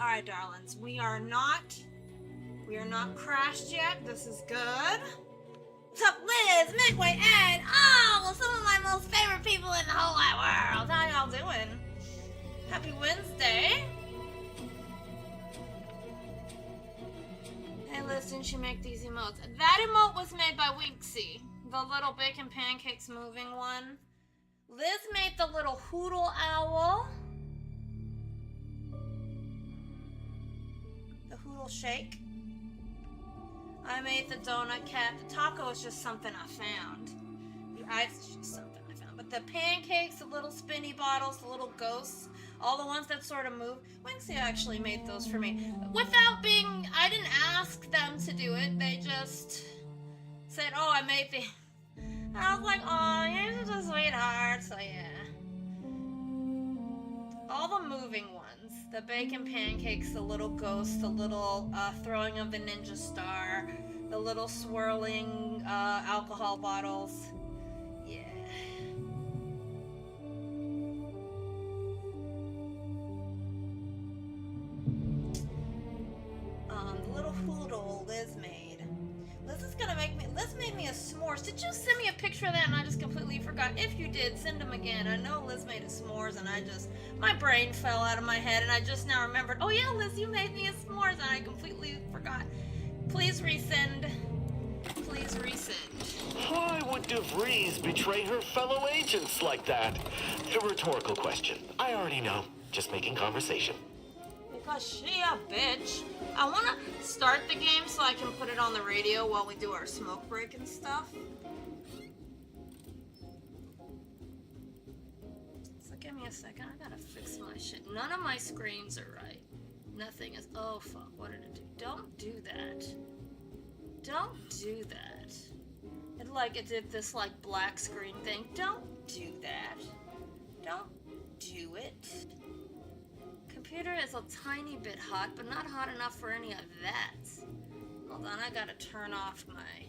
Alright, darlings, we are not crashed yet. This is good. What's up, Liz, Midway, Ed? Oh, some of my most favorite people in the whole wide world. How y'all doing? Happy Wednesday. Hey, Liz, didn't you make these emotes? That emote was made by Winksy, the little bacon pancakes moving one. Liz made the little hoodle owl. The hoodle shake. I made the donut cat. The taco is just something I found. The ice is just something I found. But the pancakes, the little spinny bottles, the little ghosts, all the ones that sort of move. Winksy actually made those for me. Without being, I didn't ask them to do it. They just said, oh, I made the... And I was like, oh, you're such a sweetheart. So yeah. All the moving ones. The bacon pancakes, the little ghosts, the little throwing of the ninja star, the little swirling alcohol bottles. Yeah. The little hoodle Liz made. Liz made me a s'mores. Did you send me a picture of that and I just completely forgot? If you did, send them again. I know Liz made a s'mores and my brain fell out of my head and I just now remembered, oh yeah, Liz, you made me a s'mores and I completely forgot. Please resend. Please resend. Why would DeVries betray her fellow agents like that? A rhetorical question. I already know. Just making conversation. Because she a bitch. I want to start the game so I can put it on the radio while we do our smoke break and stuff. So give me a second. I gotta fix my shit. None of my screens are right. Nothing is... Oh, fuck. What did it do? Don't do that. Don't do that. It did this, black screen thing. Don't do that. Don't do it. Computer is a tiny bit hot, but not hot enough for any of that. Hold on, I gotta turn off my...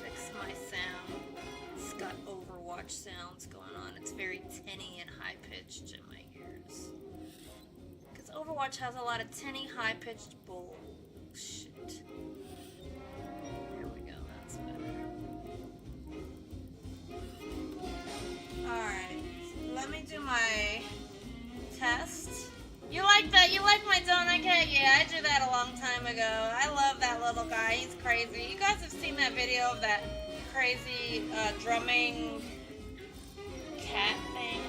Fix my sound. It's got Overwatch sounds going on. It's very tinny and high-pitched in my ears. Because Overwatch has a lot of tinny, high-pitched bullshit. There we go, that's better. Alright, let me do my test. You like that? You like my donut cat? Yeah, I did that a long time ago. I love that little guy. He's crazy. You guys have seen that video of that crazy drumming cat thing?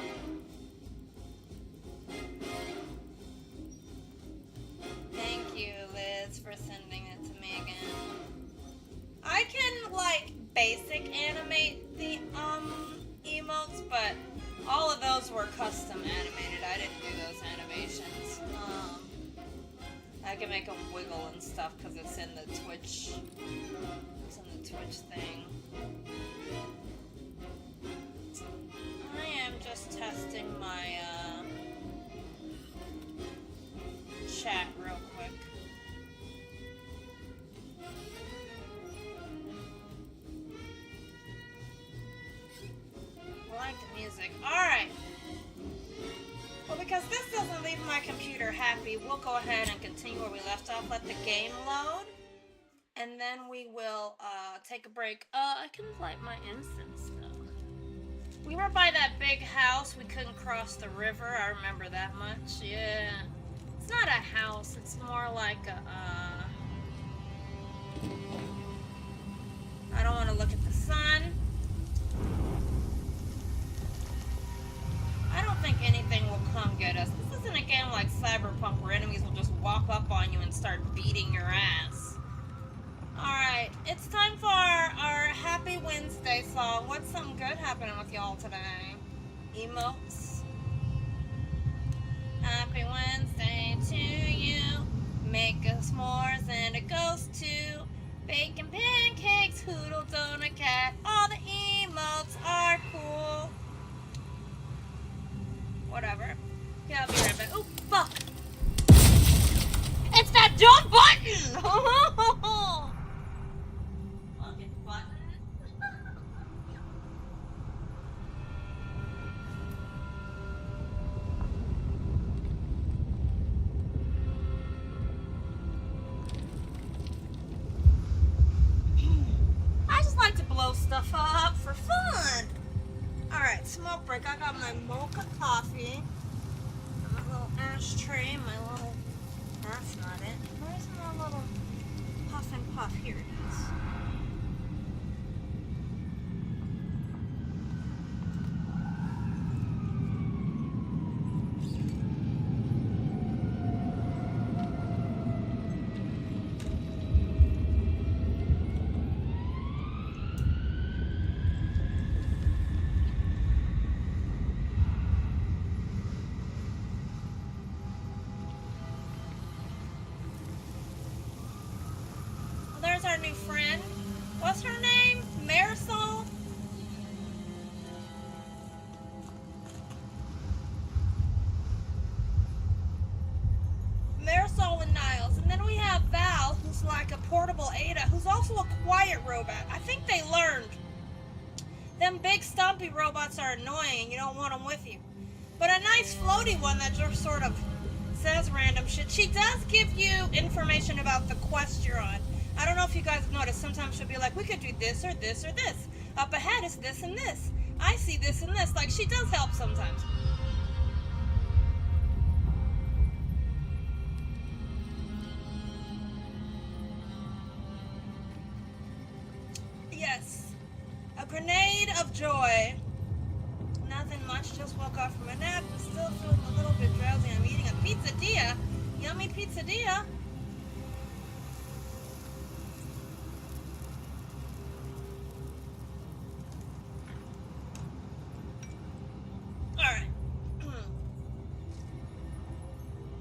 Thank you, Liz, for sending it to me again. I can, basic animate the, emotes, but all of those were custom animated. I didn't do those animations. I can make them wiggle and stuff because it's in the Twitch. It's in the Twitch thing. I am just testing my chat real quick. I like the music. Alright. Well, because this doesn't leave my computer happy, we'll go ahead and continue where we left off. Let the game load. And then we will take a break. I can light my incense, though. We were by that big house. We couldn't cross the river. I remember that much. Yeah. It's not a house. It's more like a... I don't want to look at the sun. I don't think anything will come get us. This isn't a game like Cyberpunk where enemies will just walk up on you and start beating your ass. Alright, it's time for our Happy Wednesday song. What's something good happening with y'all today? Emotes. Happy Wednesday to you. Make a s'mores and it goes to bacon pancakes, hoodle donut cat. All the emotes are cool. Whatever. Yeah, I'll be right back. Oh, fuck! It's that dumb button! Fucking button. stuff up for fun. Alright, smoke break. I got my mocha coffee. My little ashtray, my little... That's not it. Where's my little puff and puff? Here it is. There's our new friend. What's her name? Marisol? Marisol and Niles. And then we have Val, who's like a portable Ada, who's also a quiet robot. I think they learned. Them big stumpy robots are annoying. You don't want them with you. But a nice floaty one that just sort of says random shit. She does give you information about the quest you're on. I don't know if you guys have noticed, sometimes she'll be like, we could do this or this or this. Up ahead is this and this. I see this and this. Like, she does help sometimes. Yes. A grenade of joy. Nothing much, just woke up from a nap. Still feeling a little bit drowsy. I'm eating a pizzadilla. Yummy pizzadilla.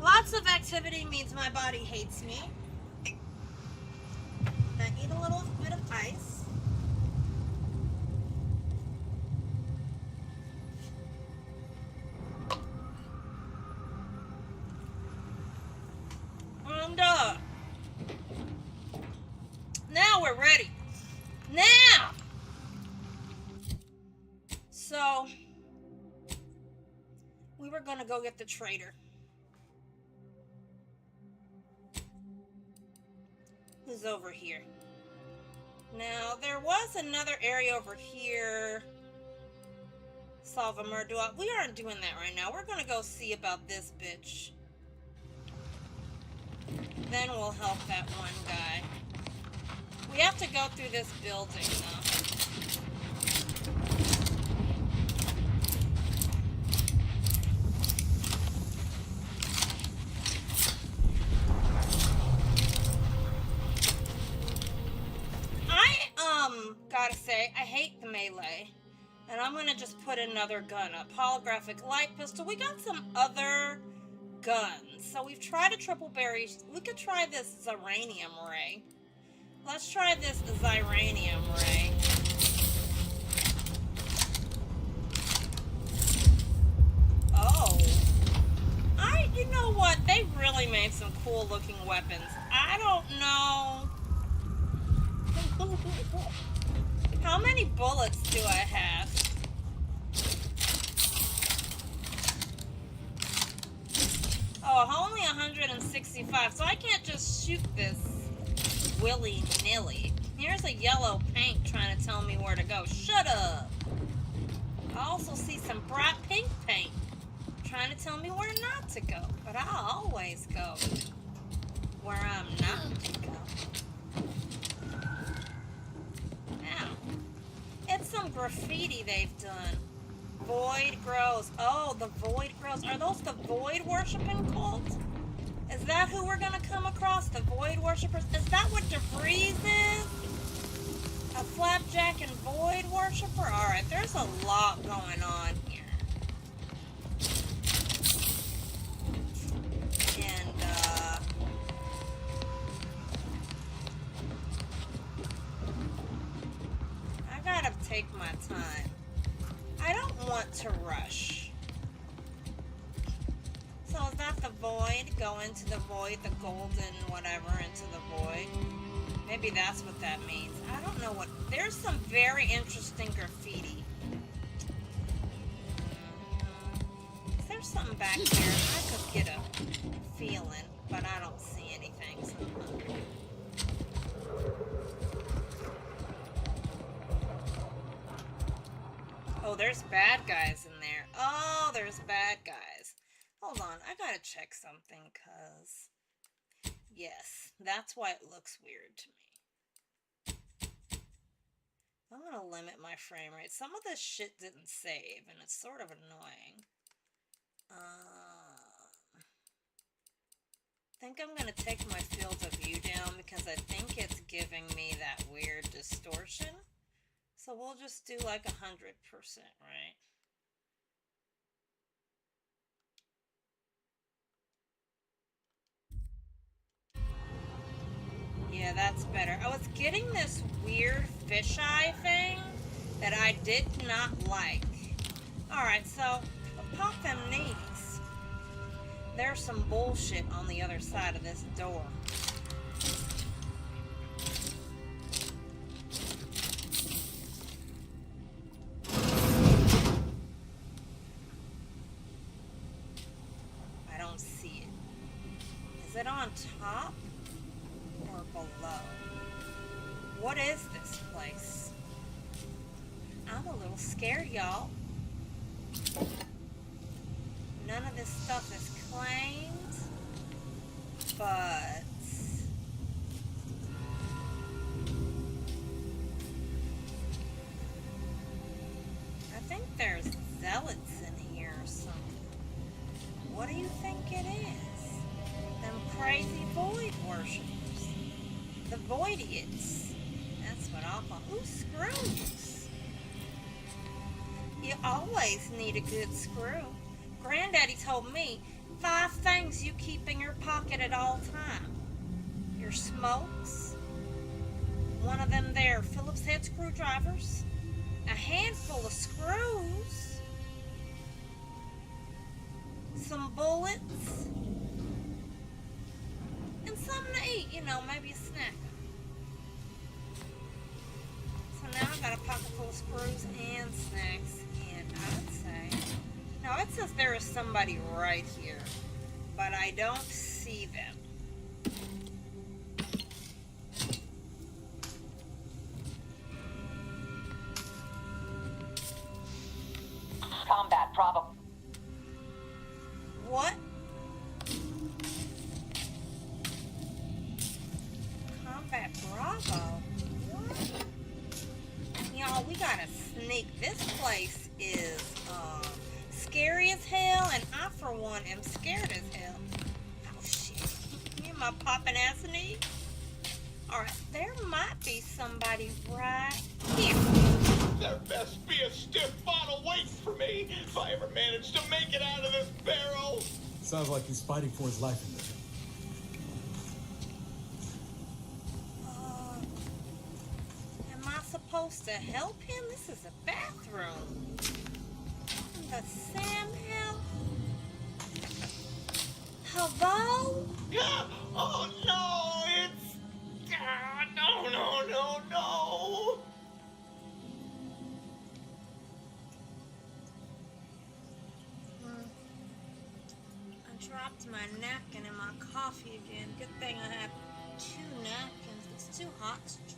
Lots of activity means my body hates me. I eat a little bit of ice. And now we're ready. Now! So, we were gonna go get the traitor. Who's over here. Now, there was another area over here. Solve a murder. We aren't doing that right now. We're gonna go see about this bitch. Then we'll help that one guy. We have to go through this building, though. Gotta say, I hate the melee. And I'm gonna just put another gun up. Holographic light pistol. We got some other guns. So we've tried a triple berry. We could try this Ziranium ray. Let's try this Ziranium ray. Oh. You know what? They really made some cool looking weapons. I don't know. How many bullets do I have? Oh, only 165, so I can't just shoot this willy-nilly. Here's a yellow paint trying to tell me where to go. Shut up! I also see some bright pink paint trying to tell me where not to go. But I'll always go where I'm not to go. It's some graffiti they've done. Void grows. Oh, the void grows. Are those the void worshipping cult? Is that who we're gonna come across? The void worshippers? Is that what DeVries is? A flapjack and void worshipper? Alright, there's a lot going on here. And, I gotta take my time. I don't want to rush. So is that the void? Go into the void, the golden whatever into the void. Maybe that's what that means. I don't know what. There's some very interesting graffiti. Is there something back here? I could get a feeling, but I don't see anything. So. Oh, there's bad guys in there. Oh, there's bad guys. Hold on, I gotta check something, cause... Yes, that's why it looks weird to me. I'm gonna limit my frame rate. Some of this shit didn't save, and it's sort of annoying. I think I'm gonna take my field of view down because I think it's giving me that weird distortion. So we'll just do like 100%, right? Yeah, that's better. I was getting this weird fisheye thing that I did not like. Alright, so pop them knees. There's some bullshit on the other side of this door. I don't see it. Is it on top or below? What is this place? I'm a little scared, y'all. None of this stuff is claimed, but I think there's zealots in here or something. What do you think it is? Them crazy void worshippers. The voidiots. That's what I'll call. Ooh, screws. You always need a good screw. Granddaddy told me 5 things you keep in your pocket at all time. Your smokes, one of them there Phillips head screwdrivers, a handful of screws, some bullets, and something to eat, you know, maybe a snack. So now I've got a pocket full of screws and snacks, and I'd say... Now it says there is somebody right here, but I don't see them. Combat Bravo. What? Combat Bravo? What? Y'all, we gotta sneak. This place is, scary as hell, and I, for one, am scared as hell. Oh, shit. You my poppin' ass knee? Alright, there might be somebody right here. There best be a stiff bottle waiting for me if I ever manage to make it out of this barrel. Sounds like he's fighting for his life in there. Am I supposed to help him? This is a bathroom. The Sam help? Hello? Oh no, it's... no. I dropped my napkin in my coffee again. Good thing I have 2 napkins. It's too hot to drink.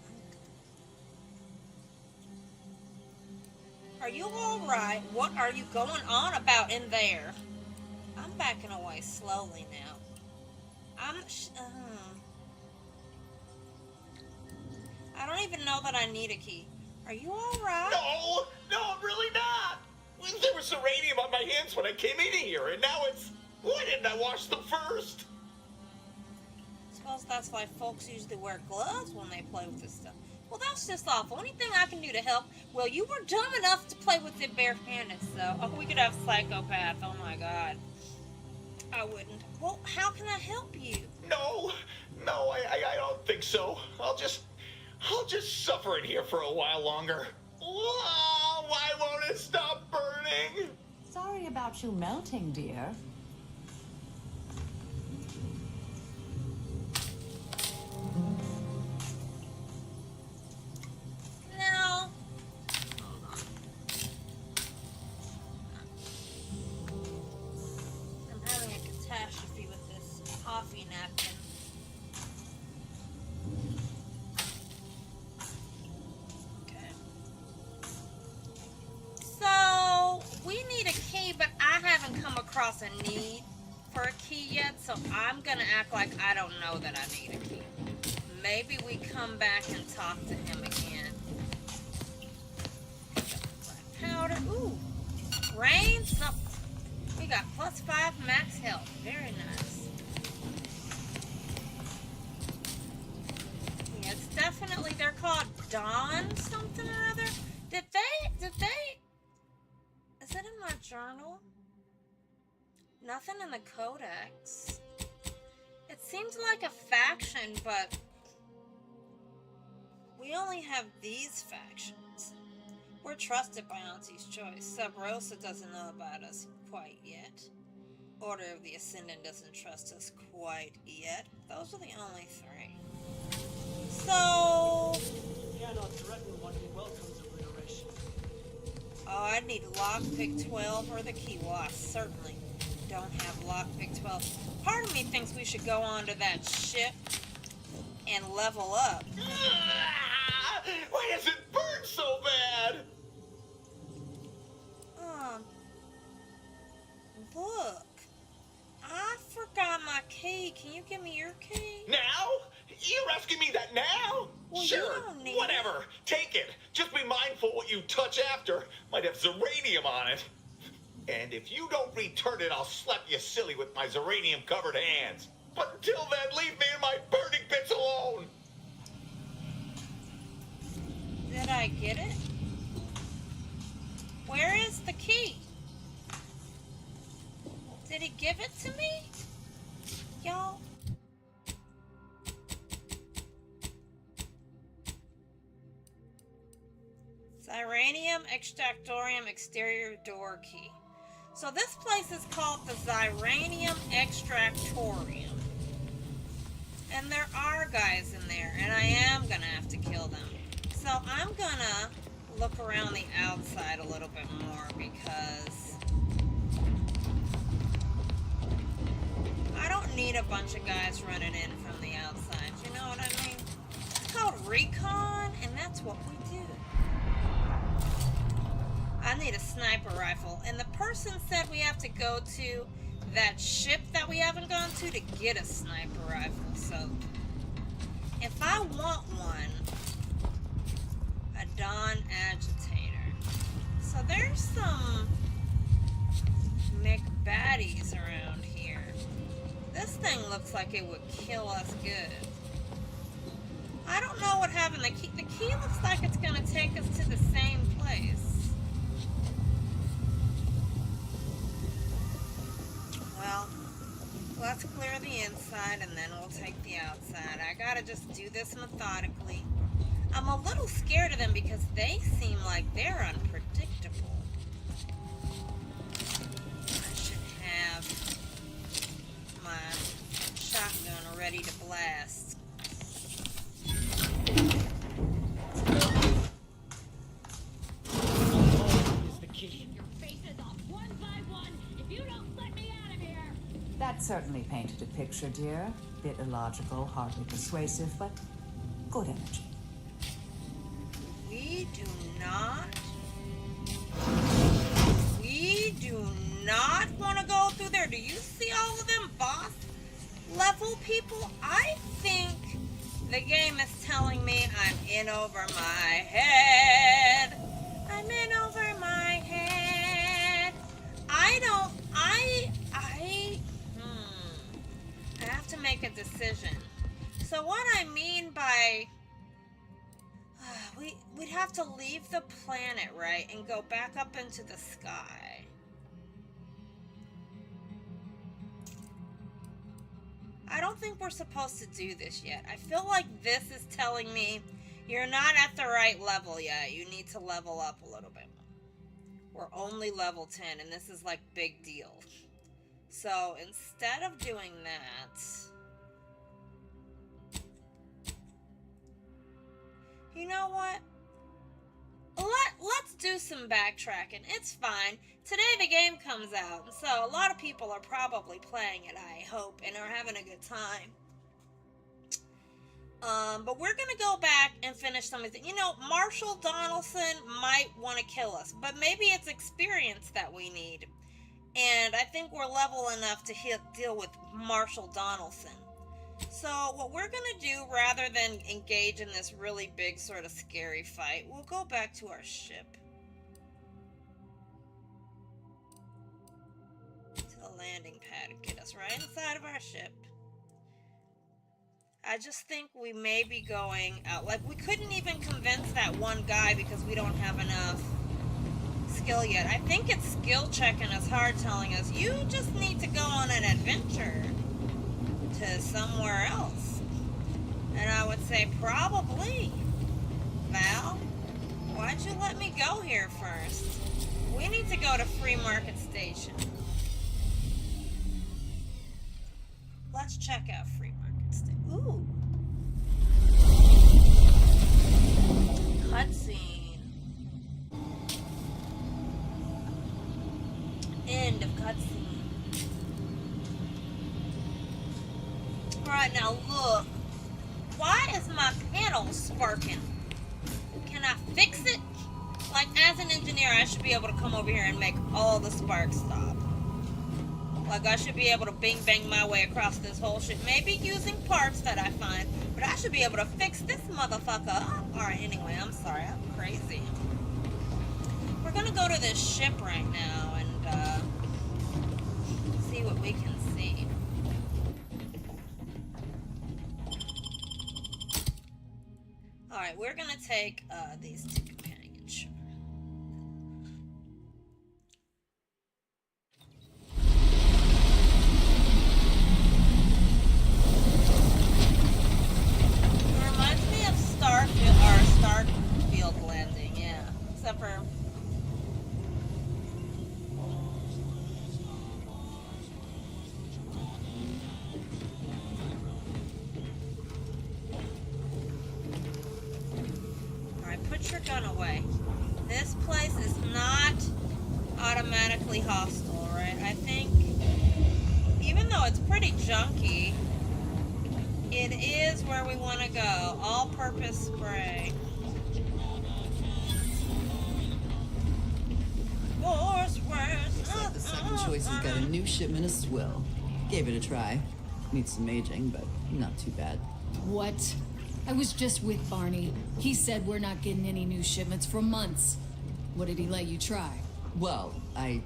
Are you alright? What are you going on about in there? I'm backing away slowly now. I don't even know that I need a key. Are you alright? No, I'm really not. There was uranium on my hands when I came in here, and now it's... Why didn't I wash them first? Suppose that's why folks usually wear gloves when they play with this stuff. Well, that's just awful. Anything I can do to help? Well, you were dumb enough to play with it barehanded, so... Oh, we could have psychopath. Oh, my God. I wouldn't. Well, how can I help you? No, I don't think so. I'll just suffer in here for a while longer. Oh, why won't it stop burning? Sorry about you melting, dear. No. Hold on. I'm having a catastrophe with this coffee napkin. Okay. So, haven't come across a need for a key yet, so I'm gonna act like I don't know that I need a key. Maybe we come back and talk to him again. Black powder. Ooh. Rains? No. We got +5 max health. Very nice. Yeah, it's definitely, they're called Dawn something or other. Did they, is it in my journal? Nothing in the codex. It seems like a faction, but we only have these factions. We're trusted by Auntie's Choice. Sub Rosa doesn't know about us quite yet. Order of the Ascendant doesn't trust us quite yet. Those are the only 3. So... Cannot threaten what he welcomes obliteration. Oh, I need lockpick 12 or the key. Well, I certainly don't have lockpick 12. Part of me thinks we should go onto that ship and level up. Why does it burn so bad? Look. I forgot my key. Can you give me your key? Now? You're asking me that now? Well, sure, you don't need whatever. Take it. Just be mindful what you touch after. Might have Zeranium on it. And if you don't return it, I'll slap you silly with my Zeranium-covered hands. But until then, leave me and my burning bits alone. Did I get it? Where is the key? Did he give it to me? Y'all? Zyranium Extractorium Exterior Door Key. So this place is called the Zyranium Extractorium. And there are guys in there, and I am gonna have to kill them. So I'm gonna look around the outside a little bit more because I don't need a bunch of guys running in from the outside. You know what I mean? It's called recon, and that's what we do. I need a sniper rifle, and the person said we have to go to that ship that we haven't gone to get a sniper rifle. So if I want one, a Dawn Agitator. So there's some McBaddies around here. This thing looks like it would kill us good. I don't know what having the key. The key looks like it's gonna take us to the same place. Well, let's clear the inside and then we'll take the outside. I gotta just do this methodically. I'm a little scared of them because they seem like they're unpredictable. I should have my shotgun ready to blast. Is the key. Your faces off one by one if you don't let me out of here. That certainly painted a picture, dear. Bit illogical, hardly persuasive, but good energy. We do not want to go through there. Do you see all of them boss level people? I think the game is telling me I'm in over my head. I'm in over my head. I have to make a decision. So what I mean by we'd have to leave the planet, right, and go back up into the sky. I don't think we're supposed to do this yet. I feel like this is telling me you're not at the right level yet. You need to level up a little bit. We're only level 10, and this is like big deal. So instead of doing that, you know what? Let's do some backtracking. It's fine. Today the game comes out, so a lot of people are probably playing it, I hope, and are having a good time. But we're gonna go back and finish some of the, you know, Marshall Donaldson might want to kill us, but maybe it's experience that we need. And I think we're level enough to deal with Marshall Donaldson. So what we're going to do, rather than engage in this really big sort of scary fight, we'll go back to our ship. To the landing pad and get us right inside of our ship. I just think we may be going out. Like, we couldn't even convince that one guy because we don't have enough skill yet. I think it's skill checking us hard, telling us, you just need to go on an adventure to somewhere else. And I would say, probably. Val, why'd you let me go here first? We need to go to Free Market Station. Let's check out Free Market Station. Ooh. Cutscene. End of cutscene. Alright, now look. Why is my panel sparking? Can I fix it? Like, as an engineer, I should be able to come over here and make all the sparks stop. Like, I should be able to bing bang my way across this whole shit. Maybe using parts that I find. But I should be able to fix this motherfucker up. Alright, anyway, I'm sorry. I'm crazy. We're gonna go to this ship right now and, see what we can see. Alright, we're gonna take, these two companions. It reminds me of Starfield landing, yeah. Except for... Put your gun away. This place is not automatically hostile, right? I think, even though it's pretty junky, it is where we want to go. All-purpose spray. Looks like the second choice has got a new shipment of swill. Gave it a try. Needs some aging, but not too bad. What? I was just with Barney. He said we're not getting any new shipments for months. What did he let you try? Well, I,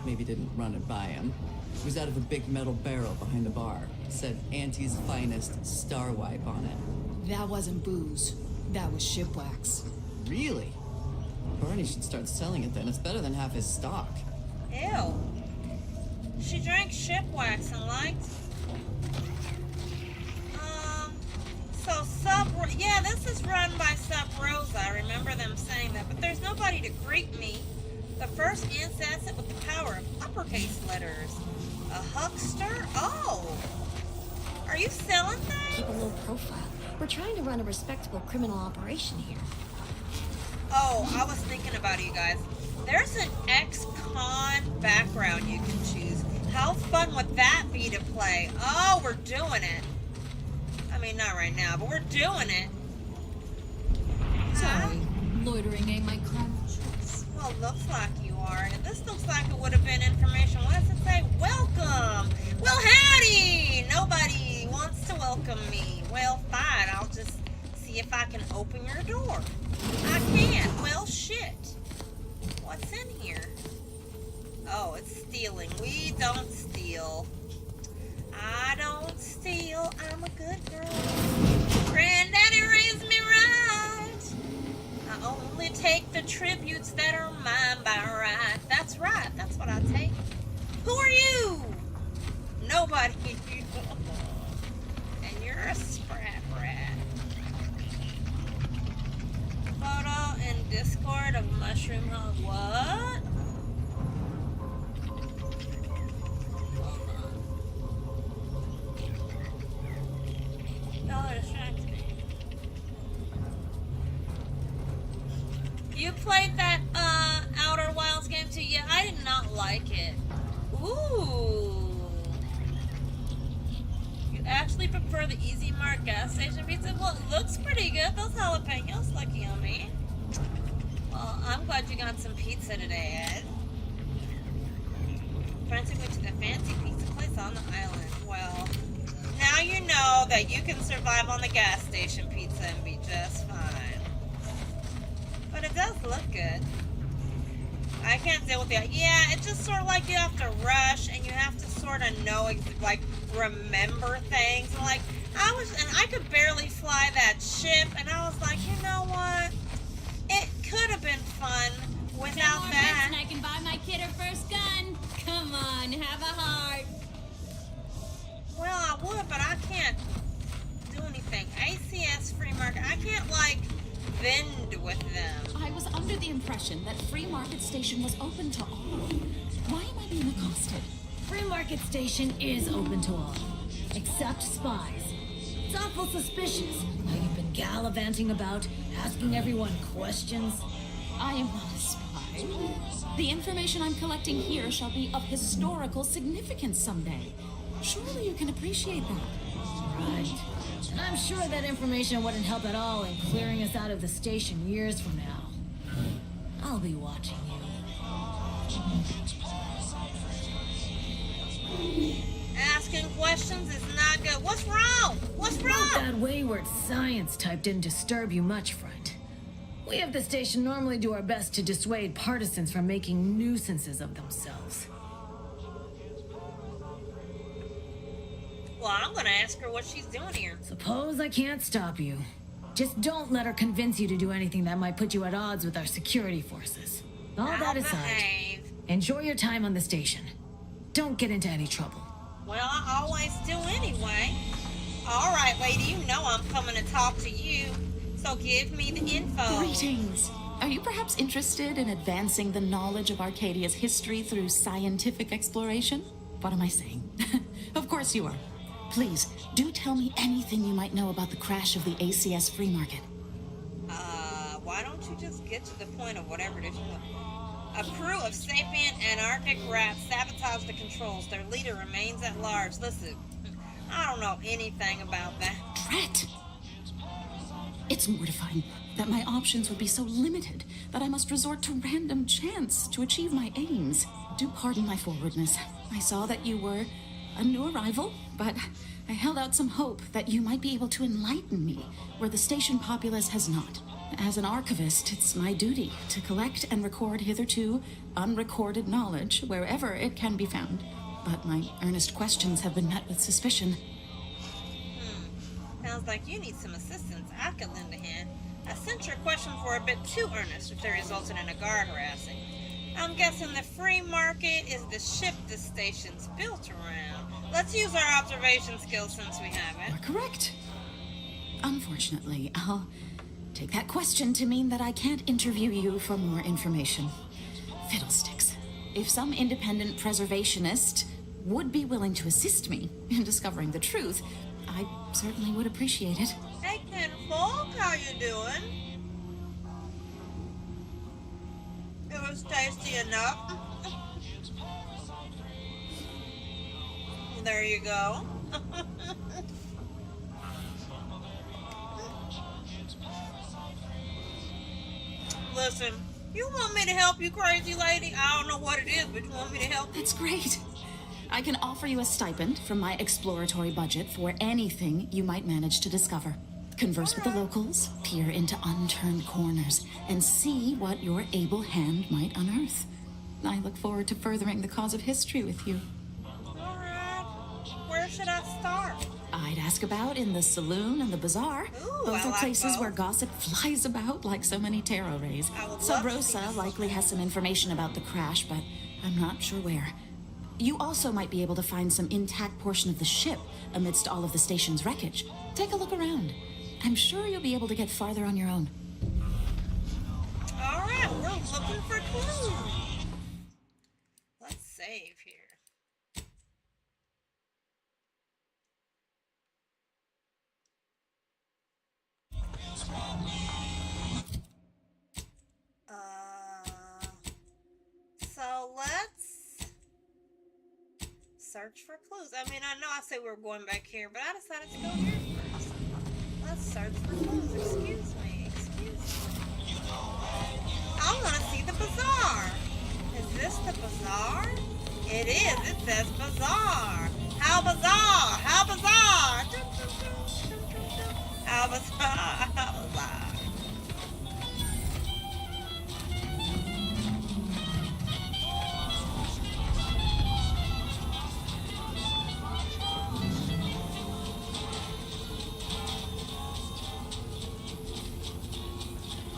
maybe didn't run it by him. It was out of a big metal barrel behind the bar. Said Auntie's finest star wipe on it. That wasn't booze. That was ship wax. Really? Barney should start selling it then. It's better than half his stock. Ew. She drank ship wax and liked... yeah, this is run by Sub Rosa. I remember them saying that, but there's nobody to greet me. The first assassin with the power of uppercase letters. A huckster? Oh! Are you selling things? Keep a low profile. We're trying to run a respectable criminal operation here. Oh, I was thinking about you guys. There's an ex-con background you can choose. How fun would that be to play? Oh, we're doing it. I mean, not right now, but we're doing it. Sorry, loitering ain't my crime choice. Well, looks like you are. And this looks like it would have been information. What does it say? Welcome! Well, howdy! Nobody wants to welcome me. Well, fine. I'll just see if I can open your door. I can't. Well, shit. What's in here? Oh, it's stealing. We don't steal. I don't steal. I'm a good girl. Granddaddy raised me right. I only take the tributes that are mine by right. That's right. That's what I take. Who are you? Nobody. And you're a sprat rat. Photo and Discord of Mushroom Hub. What? Y'all are distracting me. You played that Outer Wilds game too? Yeah, I did not like it. Ooh. You actually prefer the Easy Mart gas station pizza? Well, it looks pretty good. Those jalapenos look yummy. Well, I'm glad you got some pizza today, Ed. frantically to the fancy pizza place on the island. Well, now you know that you can survive on the gas station pizza and be just fine. But it does look good. I can't deal with it. Yeah, it's just sort of like you have to rush and you have to sort of know, like, remember things. And like, I could barely fly that ship, and I was like, you know what? It could have been fun without that. And I can buy my kid her first gun. Come on, have a heart. Well, I would, but I can't do anything. ACS Free Market, I can't, like, vend with them. I was under the impression that Free Market Station was open to all. Why am I being accosted? Free Market Station is open to all, except spies. It's awful suspicious how you've been gallivanting about, asking everyone questions. I am not a spy. The information I'm collecting here shall be of historical significance someday. Surely you can appreciate that. Right. And I'm sure that information wouldn't help at all in clearing us out of the station years from now. I'll be watching you. Asking questions is not good. What's wrong? What's wrong? That wayward science type didn't disturb you much, friend. We of the station normally do our best to dissuade partisans from making nuisances of themselves. Well, I'm gonna ask her what she's doing here. Suppose I can't stop you. Just don't let her convince you to do anything that might put you at odds with our security forces. All that aside, enjoy your time on the station. Don't get into any trouble. Well, I always do anyway. All right, lady, you know I'm coming to talk to you. So give me the info. Greetings. Are you perhaps interested in advancing the knowledge of Arcadia's history through scientific exploration? What am I saying? Of course you are. Please, do tell me anything you might know about the crash of the ACS Free Market. Why don't you just get to the point of whatever it is you want? A crew of sapient Antarctic rats sabotaged the controls. Their leader remains at large. Listen, I don't know anything about that. Drat! It's mortifying that my options would be so limited that I must resort to random chance to achieve my aims. Do pardon my forwardness. I saw that you were a new arrival, but I held out some hope that you might be able to enlighten me where the station populace has not. As an archivist, it's my duty to collect and record hitherto unrecorded knowledge wherever it can be found. But my earnest questions have been met with suspicion. Sounds like you need some assistance. I could lend a hand. I sent your questions were a bit too earnest if they resulted in a guard harassing. I'm guessing the free market is the ship the station's built around. Let's use our observation skills since we have it. You're correct. Unfortunately, I'll take that question to mean that I can't interview you for more information. Fiddlesticks. If some independent preservationist would be willing to assist me in discovering the truth, I certainly would appreciate it. Hey, Kinfolk, how you doing? It was tasty enough. There you go. Listen, you want me to help you, crazy lady? I don't know what it is, but you want me to help you? That's great. I can offer you a stipend from my exploratory budget for anything you might manage to discover. Converse with the locals, peer into unturned corners, and see what your able hand might unearth. I look forward to furthering the cause of history with you. Alright. Where should I start? I'd ask about in the saloon and the bazaar. Ooh, Both I are like places both. where gossip flies about like so many tarot rays. I would love to see Sabrosa this. likely has some information about the crash, but I'm not sure where. You also might be able to find some intact portion of the ship amidst all of the station's wreckage. Take a look around. I'm sure you'll be able to get farther on your own. Alright, we're looking for clues. Let's save here. So let's search for clues. I mean, I know I said we were going back here, but I decided to go here first. Let's search for clues. Excuse me. I want to see the bazaar. Is this the bazaar? It is. It says bizarre. How bizarre. How bizarre. How bizarre. How bizarre.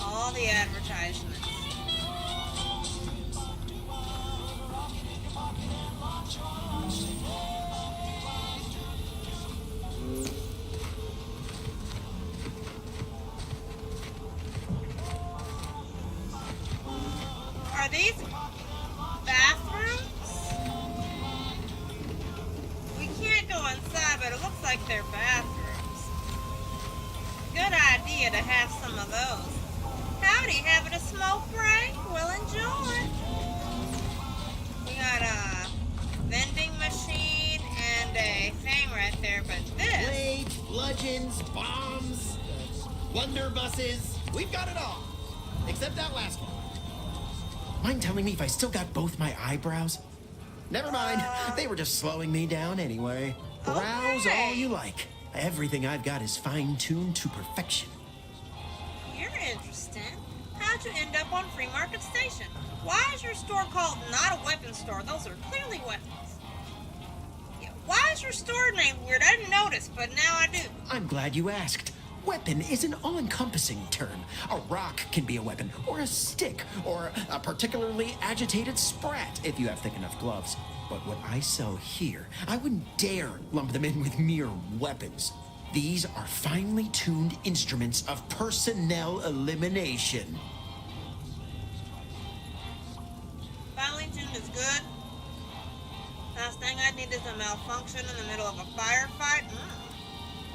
All the advertisements. Are these bathrooms? We can't go inside, but it looks like they're bathrooms. Good idea to have some of those. Howdy, having a smoke break? We'll enjoy. We got a vending machine and a thing right there, but this... Blades, bludgeons, bombs, blunderbusses. We've got it all. Except that last one. Mind telling me if I still got both my eyebrows? Never mind. They were just slowing me down anyway. Browse all you like. Everything I've got is fine-tuned to perfection. You're interesting. How'd you end up on Free Market Station? Why is your store called not a weapons store? Those are clearly weapons. Yeah, why is your store name weird? I didn't notice, but now I do. I'm glad you asked. Weapon is an all-encompassing term. A rock can be a weapon, or a stick, or a particularly agitated sprat if you have thick enough gloves. But what I sell here, I wouldn't dare lump them in with mere weapons. These are finely tuned instruments of personnel elimination. Finely tuned is good. Last thing I need is a malfunction in the middle of a firefight.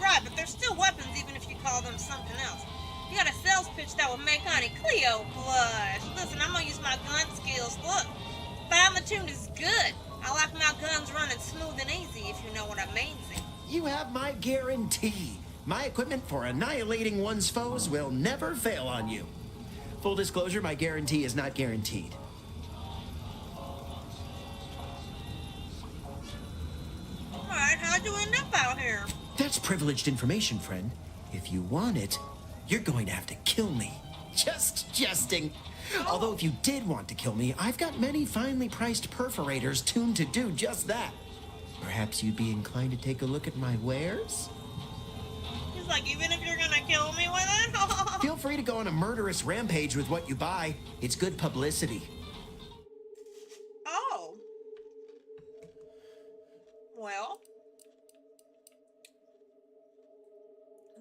Right, but they're still weapons even if you call them something else. You got a sales pitch that would make Auntie Cleo blush. Listen, I'm gonna use my gun skills. Look, finely tuned is good. I like my guns running smooth and easy, if you know what I mean. You have my guarantee. My equipment for annihilating one's foes will never fail on you. Full disclosure, my guarantee is not guaranteed. Alright, how'd you end up out here? That's privileged information, friend. If you want it, you're going to have to kill me. Just jesting. Although if you did want to kill me, I've got many finely priced perforators tuned to do just that. Perhaps you'd be inclined to take a look at my wares? He's like, even if you're gonna kill me with it? Feel free to go on a murderous rampage with what you buy. It's good publicity. Oh. Well.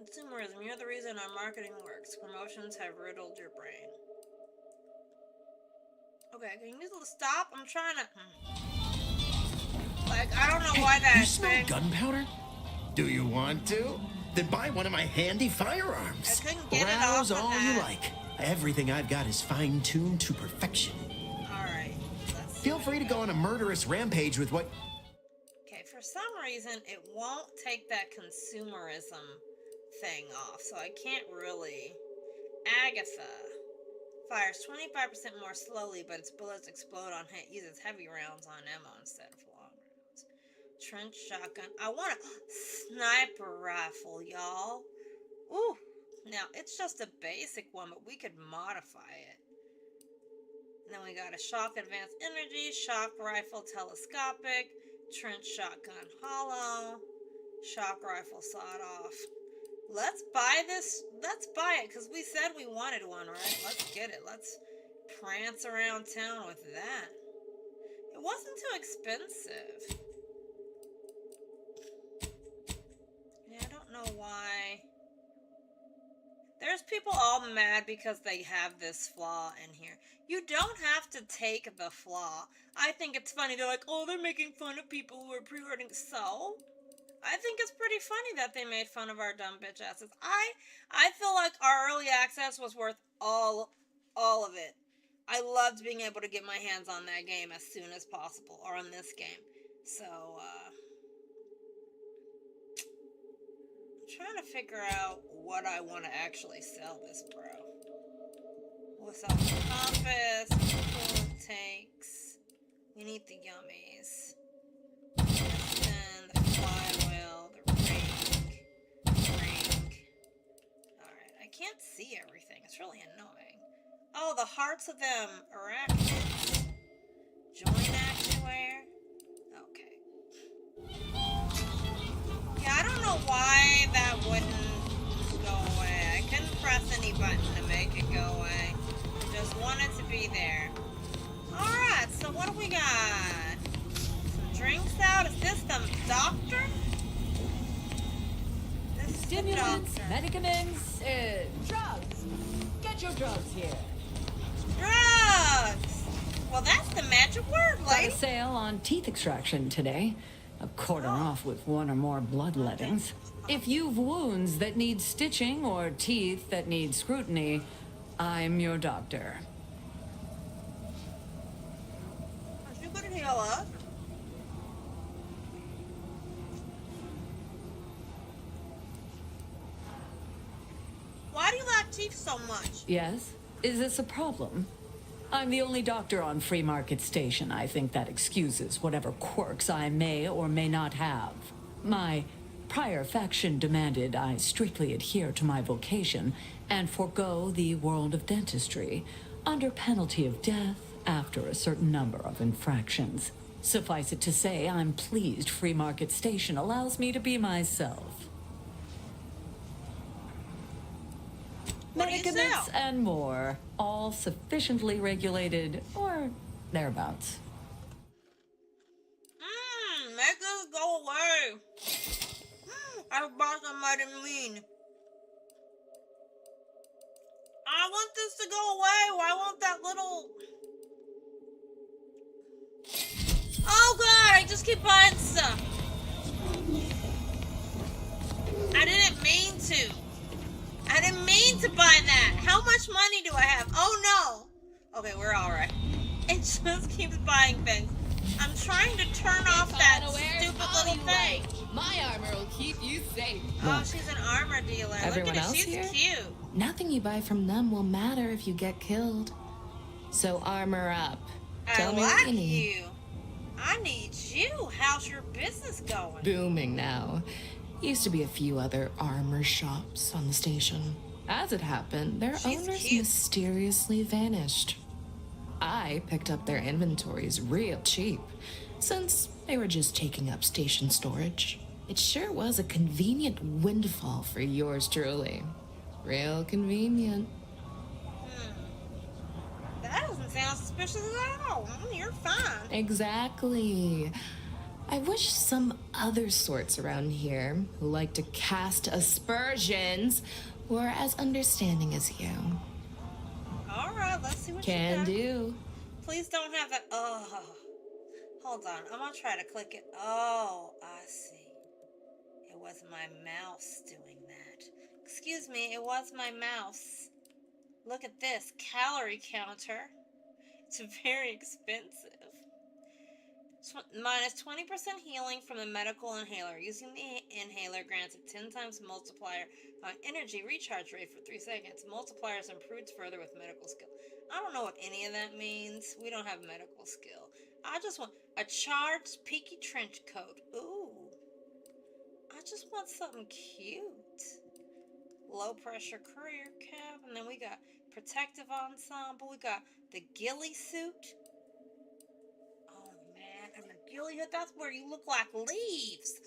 Consumerism, you're the reason our marketing works. Promotions have riddled your brain. Okay, can you just stop? I'm trying to... Like, I don't know why that You smell gunpowder? Do you want to? Then buy one of my handy firearms. I couldn't get Browse it off of all that. you like. Everything I've got is fine-tuned to perfection. Alright. Feel free to go on a murderous rampage with what... Okay, for some reason, it won't take that consumerism thing off, so I can't really... Agatha fires 25% more slowly, but its bullets explode on hit. Uses heavy rounds on ammo instead of long rounds. Trench shotgun. I want a sniper rifle, y'all. Ooh. Now, it's just a basic one, but we could modify it. And then we got a shock advanced energy, shock rifle telescopic, trench shotgun hollow, shock rifle sawed off. Let's buy this. Let's buy it, because we said we wanted one, right? Let's get it. Let's prance around town with that. It wasn't too expensive. Yeah, I don't know why. There's people all mad because they have this flaw in here. You don't have to take the flaw. I think it's funny. They're like, oh, they're making fun of people who are pre-ordering. So, I think it's pretty funny that they made fun of our dumb bitch asses. I feel like our early access was worth all of it. I loved being able to get my hands on that game as soon as possible, or on this game. So, I'm trying to figure out what I want to actually sell this bro. We'll sell the compass, coolant tanks. We need the yummies. see everything. It's really annoying. Oh, the hearts of them arachnids. Joint actuator. Okay. Yeah, I don't know why that wouldn't go away. I couldn't press any button to make it go away. I just wanted to be there. Alright, so what do we got? Some drinks out. Is this the doctor? This is Stimulants, the doctor. medicaments, drugs. Get your drugs here. Drugs! Well, that's the magic word, Got lady. a sale on teeth extraction today. A quarter off with one or more bloodlettings. If you've wounds that need stitching or teeth that need scrutiny, I'm your doctor. Are you gonna heal us? Why do you like teeth so much? Yes? Is this a problem? I'm the only doctor on Free Market Station. I think that excuses whatever quirks I may or may not have. My prior faction demanded I strictly adhere to my vocation and forego the world of dentistry under penalty of death after a certain number of infractions. Suffice it to say, I'm pleased Free Market Station allows me to be myself. What do you Medicaments sell? and more, all sufficiently regulated or thereabouts. Make this go away. I bought some vitamin. I want this to go away. Why won't that little... Oh god, I just keep buying stuff. I didn't mean to. I didn't mean to buy that. How much money do I have? Oh no. Okay, we're alright. It just keeps buying things. I'm trying to turn off that stupid little thing. My armor will keep you safe. Oh, she's an armor dealer. Everyone Look at else it. She's here? cute. Nothing you buy from them will matter if you get killed. So armor up. Tell I me what like you need. you. I need you. How's your business going? Booming now. Used to be a few other armor shops on the station. As it happened, their She's owners cute. mysteriously vanished. I picked up their inventories real cheap, since they were just taking up station storage. It sure was a convenient windfall for yours truly. Real convenient. That doesn't sound suspicious at all. You're fine. Exactly. I wish some other sorts around here who like to cast aspersions were as understanding as you. Alright, let's see what Can you got. do. Please don't have that. Oh. Hold on. I'm gonna try to click it. Oh, I see. It was my mouse doing that. Excuse me, it was my mouse. Look at this. Calorie counter. It's very expensive. Minus 20% healing from the medical inhaler. Using the inhaler grants a 10 times multiplier on energy recharge rate for 3 seconds. Multipliers improved further with medical skill. I don't know what any of that means. We don't have medical skill. I just want a charged peaky trench coat. Ooh. I just want something cute. Low pressure courier cab. And then we got protective ensemble. We got the ghillie suit. And the ghillie hood, that's where you look like leaves.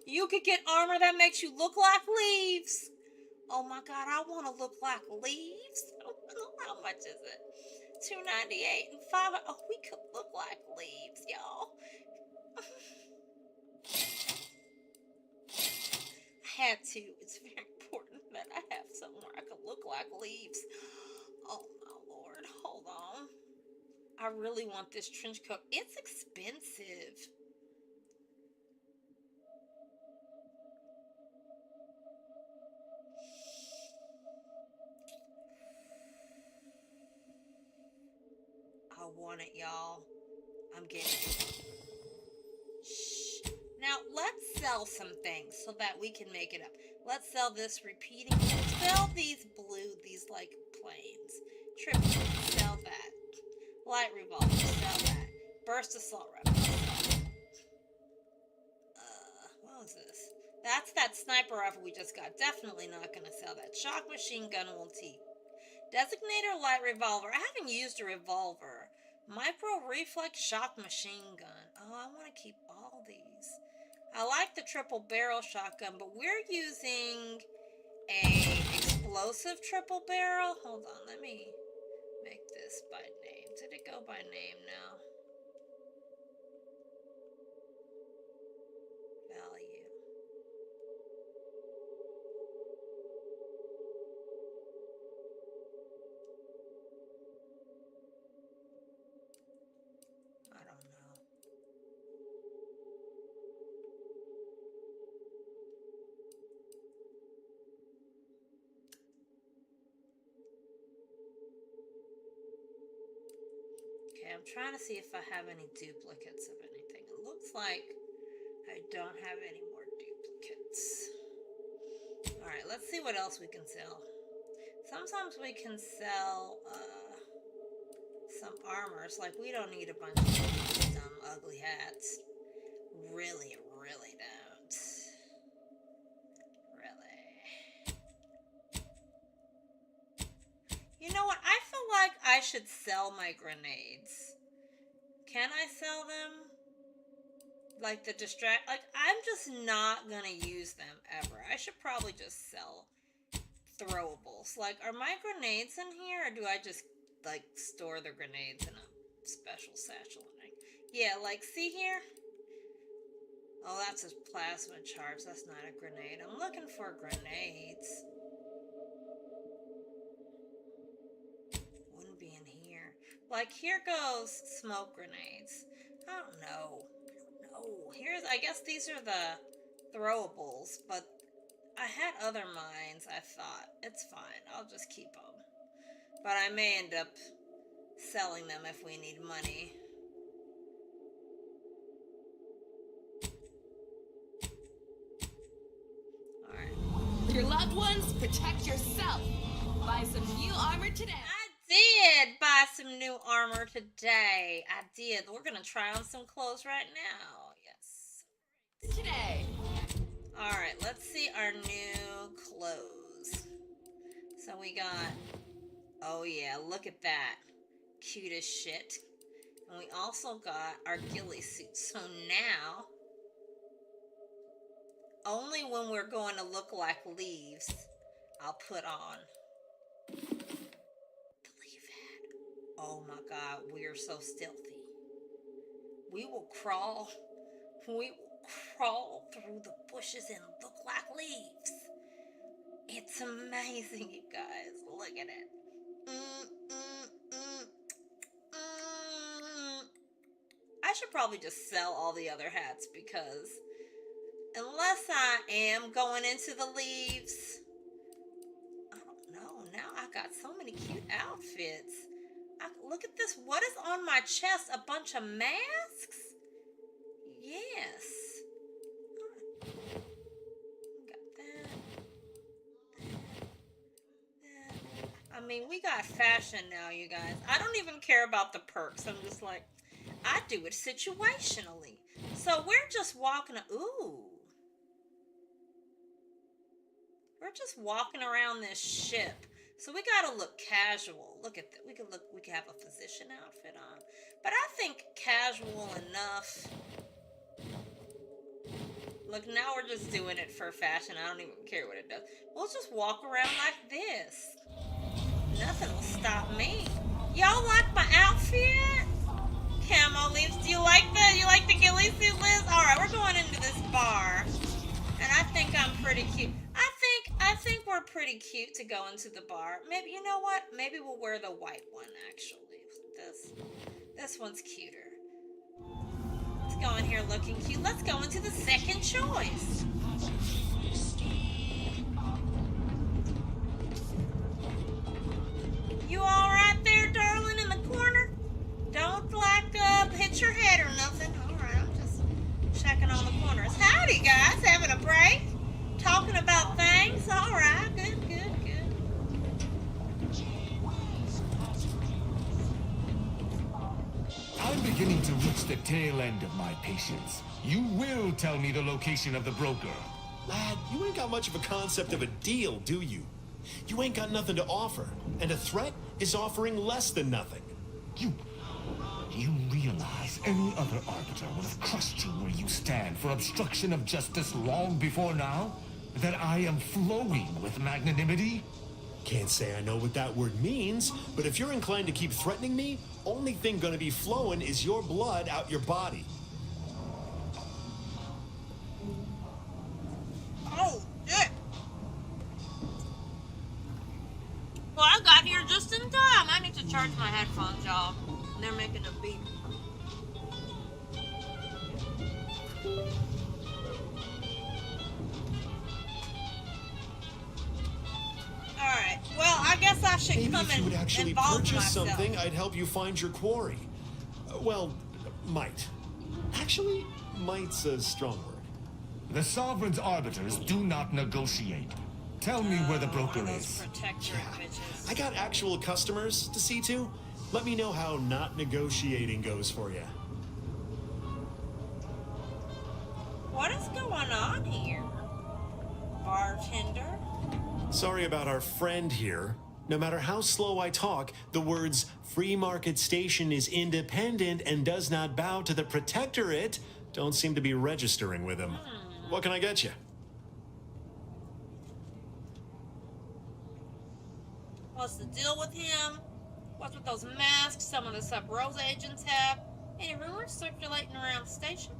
You could get armor that makes you look like leaves. Oh my god, I want to look like leaves. How much is it? $2.98 and $5. Oh, we could look like leaves, y'all. I had to. It's very important that I have somewhere I could look like leaves. Oh my lord, hold on. I really want this trench coat. It's expensive. I want it, y'all. I'm getting it. Shh. Now, let's sell some things so that we can make it up. Let's sell this repeating. Sell these blue, these like planes. Triple, sell that. Light revolver, sell that. Burst assault rifle. What was this? That's that sniper rifle we just got. Definitely not gonna sell that. Shock machine gun will take. Designator light revolver. I haven't used a revolver. Micro reflex shock machine gun. Oh, I want to keep all these. I like the triple barrel shotgun, but we're using a explosive triple barrel. Hold on, let me make this by name. Did it go by name now? Value. I don't know. Okay, I'm trying to see if I have any duplicates of anything. It looks like I don't have any more duplicates. Alright, let's see what else we can sell. Sometimes we can sell some armors. Like, we don't need a bunch of dumb, ugly hats. Really, really don't. Really. You know what? I feel like I should sell my grenades. Can I sell them? Like the like, I'm just not gonna use them ever. I should probably just sell throwables. Like, are my grenades in here, or do I just, like, store the grenades in a special satchel? Yeah, like, see here? Oh, that's a plasma charge. That's not a grenade. I'm looking for grenades. Wouldn't be in here. Like, here goes smoke grenades. I don't know. Here's, I guess these are the throwables, but I had other mines. I thought, it's fine, I'll just keep them. But I may end up selling them if we need money. Alright. Your loved ones, protect yourself. Buy some new armor today. I did buy some new armor today. I did. We're gonna try on some clothes right now. Yes. Today. Alright, let's see our new clothes. So we got, oh yeah, look at that. Cute as shit. And we also got our ghillie suits. So now, only when we're going to look like leaves, I'll put on the leaf hat. Oh my god, we are so stealthy. We will crawl through the bushes and look like leaves. It's amazing, you guys. Look at it. I should probably just sell all the other hats, because unless I am going into the leaves, I don't know. Now I got so many cute outfits. Look at this. What is on my chest? A bunch of masks? Yes. Got that. I mean, we got fashion now, you guys. I don't even care about the perks. I'm just like, I do it situationally. So we're just walking. Ooh. We're just walking around this ship. So we gotta look casual. Look at that. We could have a physician outfit on. But I think casual enough. Look, now we're just doing it for fashion. I don't even care what it does. We'll just walk around like this. Nothing will stop me. Y'all like my outfit? Camo leaves. Do you like the ghillie suit, Liz? Alright, we're going into this bar. And I think I'm pretty cute. I think we're pretty cute to go into the bar. Maybe, you know what? Maybe we'll wear the white one, actually. This one's cuter. Let's go in here looking cute. Let's go into the second choice. You all right there, darling, in the corner? Don't, like, hit your head or nothing. All right, I'm just checking on the corners. Howdy, guys. Having a break? Talking about things? All right, good. I'm beginning to reach the tail end of my patience. You will tell me the location of the broker. Lad, you ain't got much of a concept of a deal, do you? You ain't got nothing to offer, and a threat is offering less than nothing. You realize any other arbiter would have crushed you where you stand for obstruction of justice long before now? That I am flowing with magnanimity? Can't say I know what that word means, but if you're inclined to keep threatening me, only thing gonna be flowing is your blood out your body. Oh, shit. Well, I got here just in time. I need to charge my headphones, y'all. They're making a beep. Alright, well, I guess I should Maybe come if you would and actually involve purchase myself. something, I'd help you find your quarry. Well, might. Actually, might's a strong word. The Sovereign's arbiters do not negotiate. Tell me where the broker is. I got actual customers to see to. Let me know how not negotiating goes for you. What is going on here? Bartender? Sorry about our friend here. No matter how slow I talk, the words free market station is independent and does not bow to the protectorate don't seem to be registering with him. What can I get you? What's the deal with him? What's with those masks some of the Sub-Rosa agents have? Any rumors circulating around the station?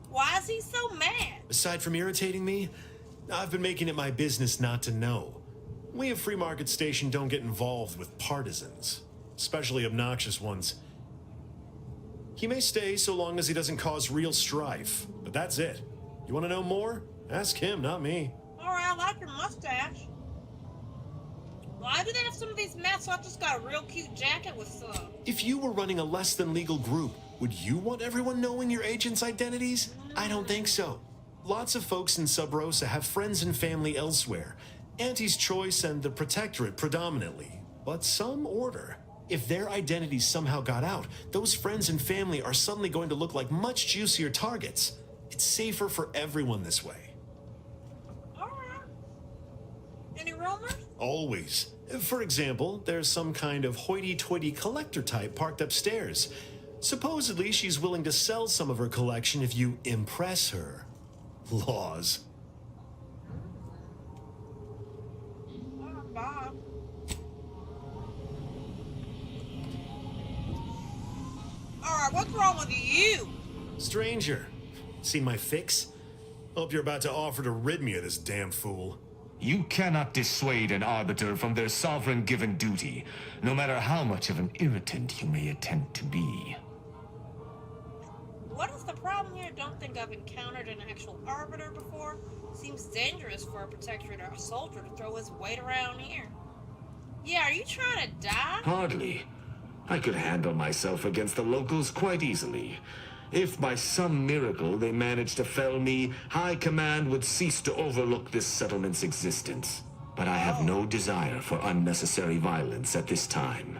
Why is he so mad? Aside from irritating me, I've been making it my business not to know. We at Free Market Station don't get involved with partisans, especially obnoxious ones. He may stay so long as he doesn't cause real strife, but that's it. You want to know more? Ask him, not me. Alright, I like your mustache. Why do they have some of these masks? So I just got a real cute jacket with some. If you were running a less than legal group, would you want everyone knowing your agents' identities? I don't think so. Lots of folks in Sub-Rosa have friends and family elsewhere. Auntie's Choice and the Protectorate predominantly, but some order. If their identities somehow got out, those friends and family are suddenly going to look like much juicier targets. It's safer for everyone this way. Alright. Any rumors? Always. For example, there's some kind of hoity-toity collector type parked upstairs. Supposedly, she's willing to sell some of her collection if you impress her. Laws. Bob. Alright, what's wrong with you? Stranger, seen my fix? Hope you're about to offer to rid me of this damn fool. You cannot dissuade an arbiter from their sovereign-given duty, no matter how much of an irritant you may attempt to be. What is the problem here? Don't think I've encountered an actual arbiter before. Seems dangerous for a protectorate or a soldier to throw his weight around here. Yeah, are you trying to die? Hardly. I could handle myself against the locals quite easily. If by some miracle they managed to fell me, High Command would cease to overlook this settlement's existence. But I have no desire for unnecessary violence at this time.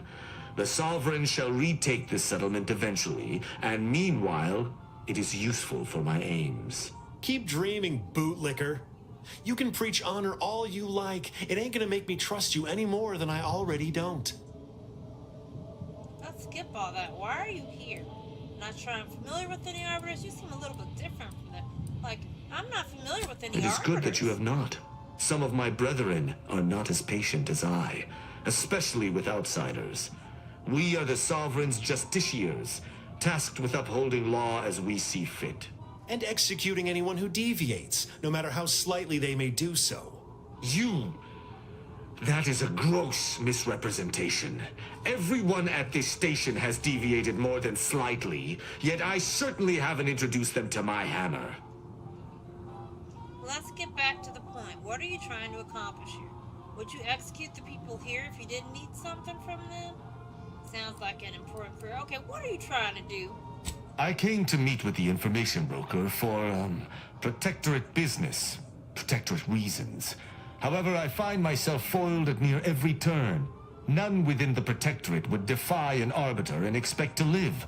The Sovereign shall retake this settlement eventually, and meanwhile, it is useful for my aims. Keep dreaming, bootlicker. You can preach honor all you like. It ain't gonna make me trust you any more than I already don't. Let's skip all that. Why are you here? Not sure I'm familiar with any arbiters. You seem a little bit different from them. Like, I'm not familiar with any It is arbiters. good that you have not. Some of my brethren are not as patient as I, especially with outsiders. We are the Sovereign's justiciars, tasked with upholding law as we see fit. And executing anyone who deviates, no matter how slightly they may do so. That is a gross misrepresentation. Everyone at this station has deviated more than slightly, yet I certainly haven't introduced them to my hammer. Let's get back to the point. What are you trying to accomplish here? Would you execute the people here if you didn't need something from them? Sounds like an important prayer. Okay, what are you trying to do? I came to meet with the information broker for, Protectorate business. Protectorate reasons. However, I find myself foiled at near every turn. None within the Protectorate would defy an arbiter and expect to live.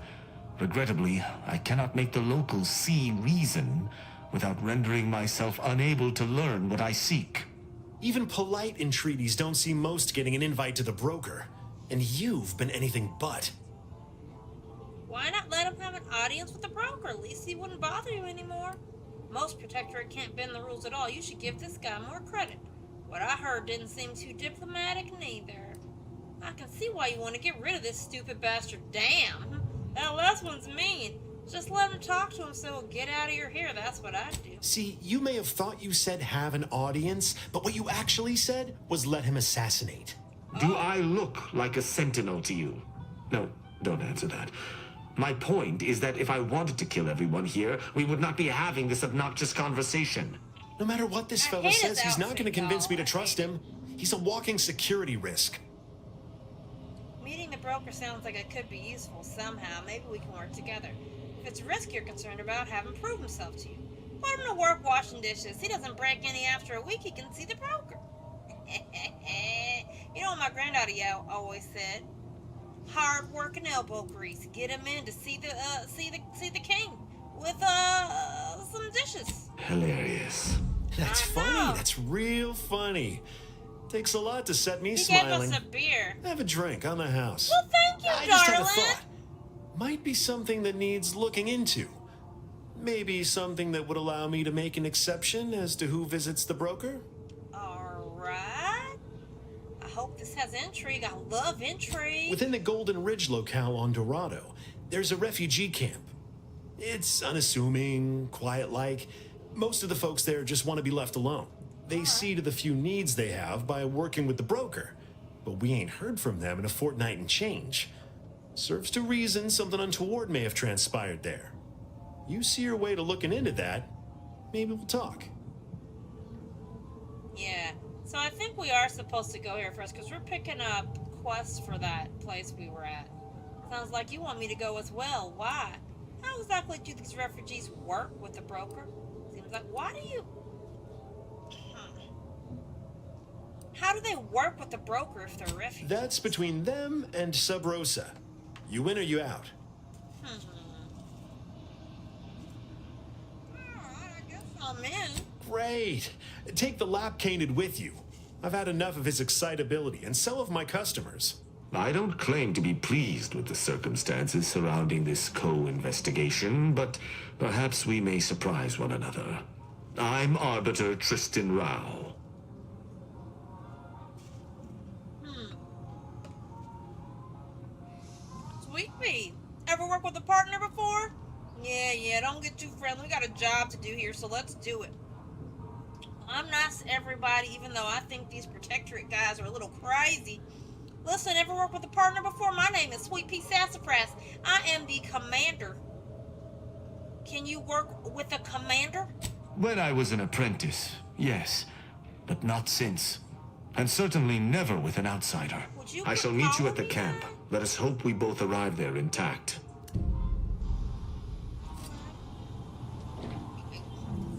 Regrettably, I cannot make the locals see reason without rendering myself unable to learn what I seek. Even polite entreaties don't see most getting an invite to the broker. And you've been anything but. Why not let him have an audience with the broker? At least he wouldn't bother you anymore. Most Protectorate can't bend the rules at all. You should give this guy more credit. What I heard didn't seem too diplomatic neither. I can see why you want to get rid of this stupid bastard. Damn. That last one's mean. Just let him talk to him so he'll get out of your hair. That's what I'd do. See, you may have thought you said have an audience, but what you actually said was let him assassinate. Do I look like a sentinel to you? No, don't answer that. My point is that if I wanted to kill everyone here, we would not be having this obnoxious conversation. No matter what this fella says, he's not going to convince me to trust him. He's a walking security risk. Meeting the broker sounds like it could be useful somehow. Maybe we can work together. If it's a risk you're concerned about, have him prove himself to you. Put him to work washing dishes. He doesn't break any after a week. He can see the broker. You know what my granddaddy always said? Hard work and elbow grease. Get him in to see the king with some dishes. Hilarious. That's funny. That's real funny. Takes a lot to set me he smiling. Gave us a beer. Have a drink on the house. Well, thank you, I just had a darling. thought. Might be something that needs looking into. Maybe something that would allow me to make an exception as to who visits the broker? Alright. I hope this has intrigue. I love intrigue. Within the Golden Ridge locale on Dorado, there's a refugee camp. It's unassuming, quiet-like. Most of the folks there just want to be left alone. They see to the few needs they have by working with the broker. But we ain't heard from them in a fortnight and change. Serves to reason something untoward may have transpired there. You see your way to looking into that, maybe we'll talk. Yeah. So I think we are supposed to go here first because we're picking up quests for that place we were at. Sounds like you want me to go as well. Why? How exactly do these refugees work with the broker? Seems like, why do you... How do they work with the broker if they're refugees? That's between them and Sub Rosa. You in or you out? I guess I'm in. Great. Take the lap cained with you. I've had enough of his excitability, and so have my customers. I don't claim to be pleased with the circumstances surrounding this co-investigation, but perhaps we may surprise one another. I'm Arbiter Tristan Rao. Sweet pea. Ever work with a partner before? Yeah, don't get too friendly. We got a job to do here, so let's do it. I'm nice to everybody, even though I think these Protectorate guys are a little crazy. Listen, ever work with a partner before? My name is Sweet Pea Sassafras. I am the commander. Can you work with a commander? When I was an apprentice, yes, but not since. And certainly never with an outsider. I shall meet you at the camp. Let us hope we both arrive there intact.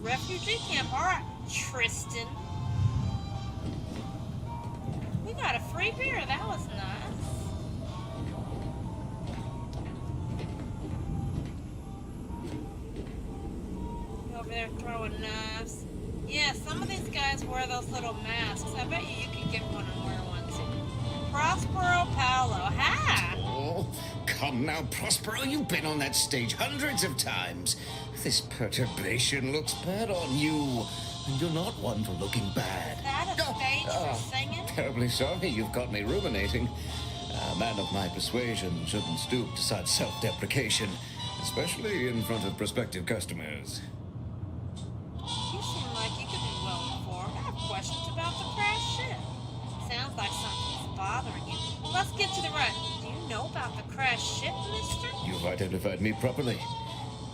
Refugee camp, alright, Tristan. We got a free beer, that was nice. Over there throwing knives. Yeah, some of these guys wear those little masks. I bet you could get one and wear one too. Prospero Paolo, hi! Oh, come now, Prospero, you've been on that stage hundreds of times. This perturbation looks bad on you, and you're not one for looking bad. Is that a stage for singing? Terribly sorry, you've got me ruminating. A man of my persuasion shouldn't stoop to such self-deprecation, especially in front of prospective customers. You seem like you could be well informed. I have questions about the crash ship. Sounds like something's bothering you. Let's get to the right. Do you know about the crash ship, mister? You've identified me properly.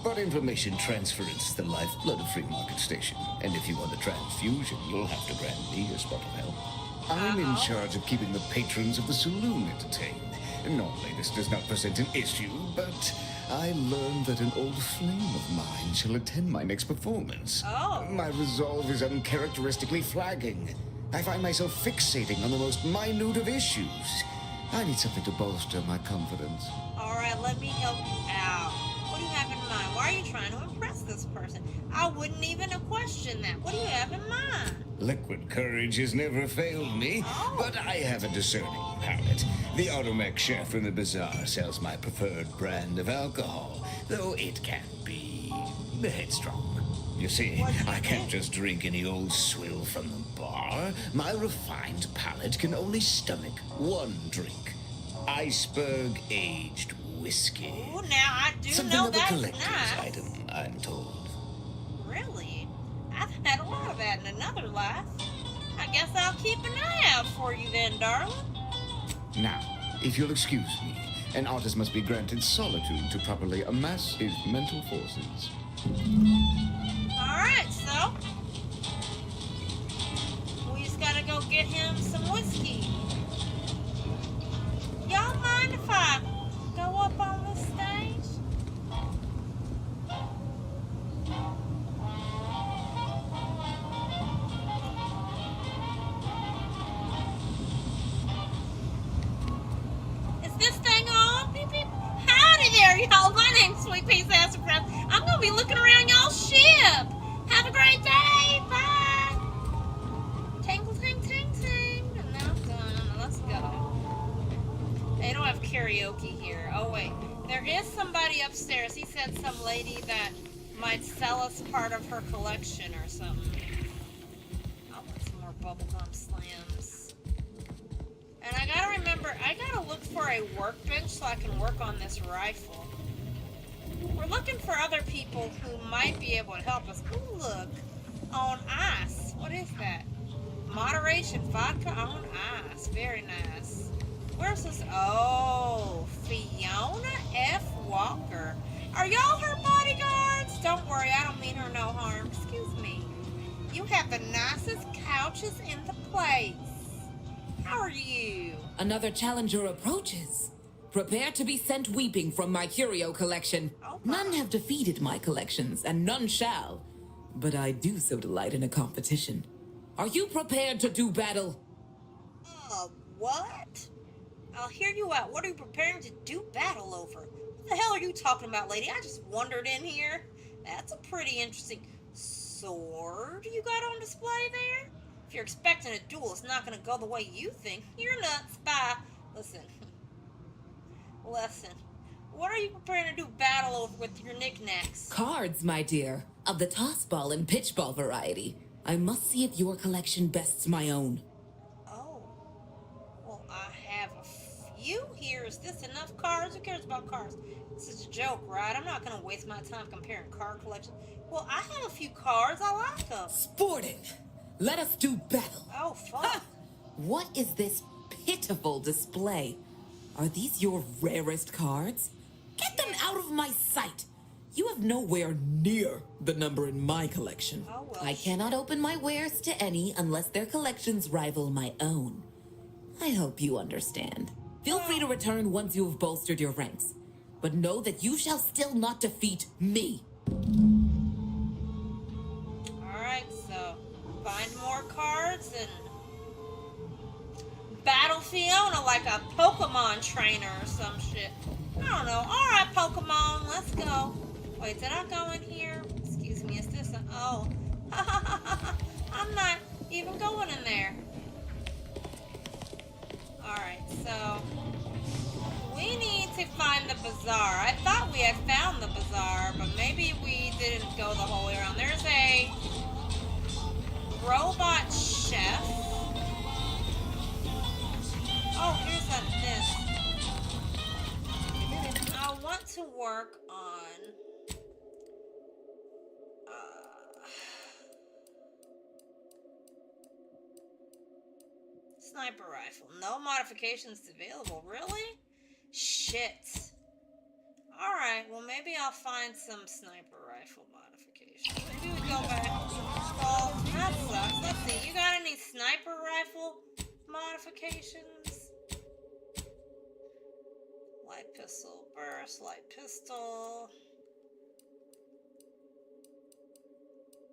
But information transference is the lifeblood of Free Market Station. And if you want a transfusion, you'll have to grant me a spot of help. I'm in charge of keeping the patrons of the saloon entertained. Normally this does not present an issue, but I learned that an old flame of mine shall attend my next performance. Oh. My resolve is uncharacteristically flagging. I find myself fixating on the most minute of issues. I need something to bolster my confidence. Alright, let me help you out. What do you have in mind? Why are you trying to impress this person? I wouldn't even have questioned that. What do you have in mind? Liquid courage has never failed me, but I have a discerning palate. The Automech chef from the bazaar sells my preferred brand of alcohol, though it can be headstrong. You see, I can't just drink any old swill from the bar. My refined palate can only stomach one drink. Iceberg aged whiskey. Ooh, now I do Something know of a that's collector's nice. item, I'm told. Really? I've had a lot of that in another life. I guess I'll keep an eye out for you then, darling. Now, if you'll excuse me, an artist must be granted solitude to properly amass his mental forces. Alright, so we just gotta go get him some whiskey. Y'all mind if I go up on this stage? Is this thing on? Beep, beep. Howdy there, y'all. My name's Sweet Pea's Ass Express. I'm gonna be looking around y'all's ship. Have a great day. Bye. Tangle, ting, ting, ting. And now I'm done. Let's go. They don't have karaoke here. Oh, wait. There is somebody upstairs. He said some lady that might sell us part of her collection or something. I want some more bubblegum slams. And I gotta remember, I gotta look for a workbench so I can work on this rifle. We're looking for other people who might be able to help us. Ooh, look. On ice. What is that? Moderation vodka on ice. Very nice. Where's this? Oh, Fiona F. Walker. Are y'all her bodyguards? Don't worry, I don't mean her no harm. Excuse me. You have the nicest couches in the place. How are you? Another challenger approaches. Prepare to be sent weeping from my curio collection. None have defeated my collections, and none shall. But I do so delight in a competition. Are you prepared to do battle? What? I'll hear you out. What are you preparing to do battle over? What the hell are you talking about, lady? I just wandered in here. That's a pretty interesting sword you got on display there. If you're expecting a duel, it's not going to go the way you think. You're nuts. Bye. Listen. What are you preparing to do battle over with your knickknacks? Cards, my dear, of the toss ball and pitch ball variety. I must see if your collection bests my own. Oh. Well, I have a few here. Is this enough cards? Who cares about cards? This is a joke, right? I'm not going to waste my time comparing card collections. Well, I have a few cards. I like them. Sporting! Let us do battle. Oh, fuck. What is this pitiful display? Are these your rarest cards? Get them out of my sight! You have nowhere near the number in my collection. Oh, well, I cannot open my wares to any unless their collections rival my own. I hope you understand. Feel free to return once you have bolstered your ranks. But know that you shall still not defeat me. Alright, so find more cards and battle Fiona like a Pokemon trainer or some shit. I don't know. Alright, Pokemon, let's go. Wait, did I go in here? Excuse me, is this a... Oh. I'm not even going in there. Alright, so... we need to find the bazaar. I thought we had found the bazaar, but maybe we didn't go the whole way around. There's a robot chef. Oh, here's this. I want to work on sniper rifle. No modifications available. Really? Shit. Alright, well maybe I'll find some sniper rifle modifications. Maybe we go back. Well, that sucks. Let's see. You got any sniper rifle modifications? Light pistol, burst, light pistol.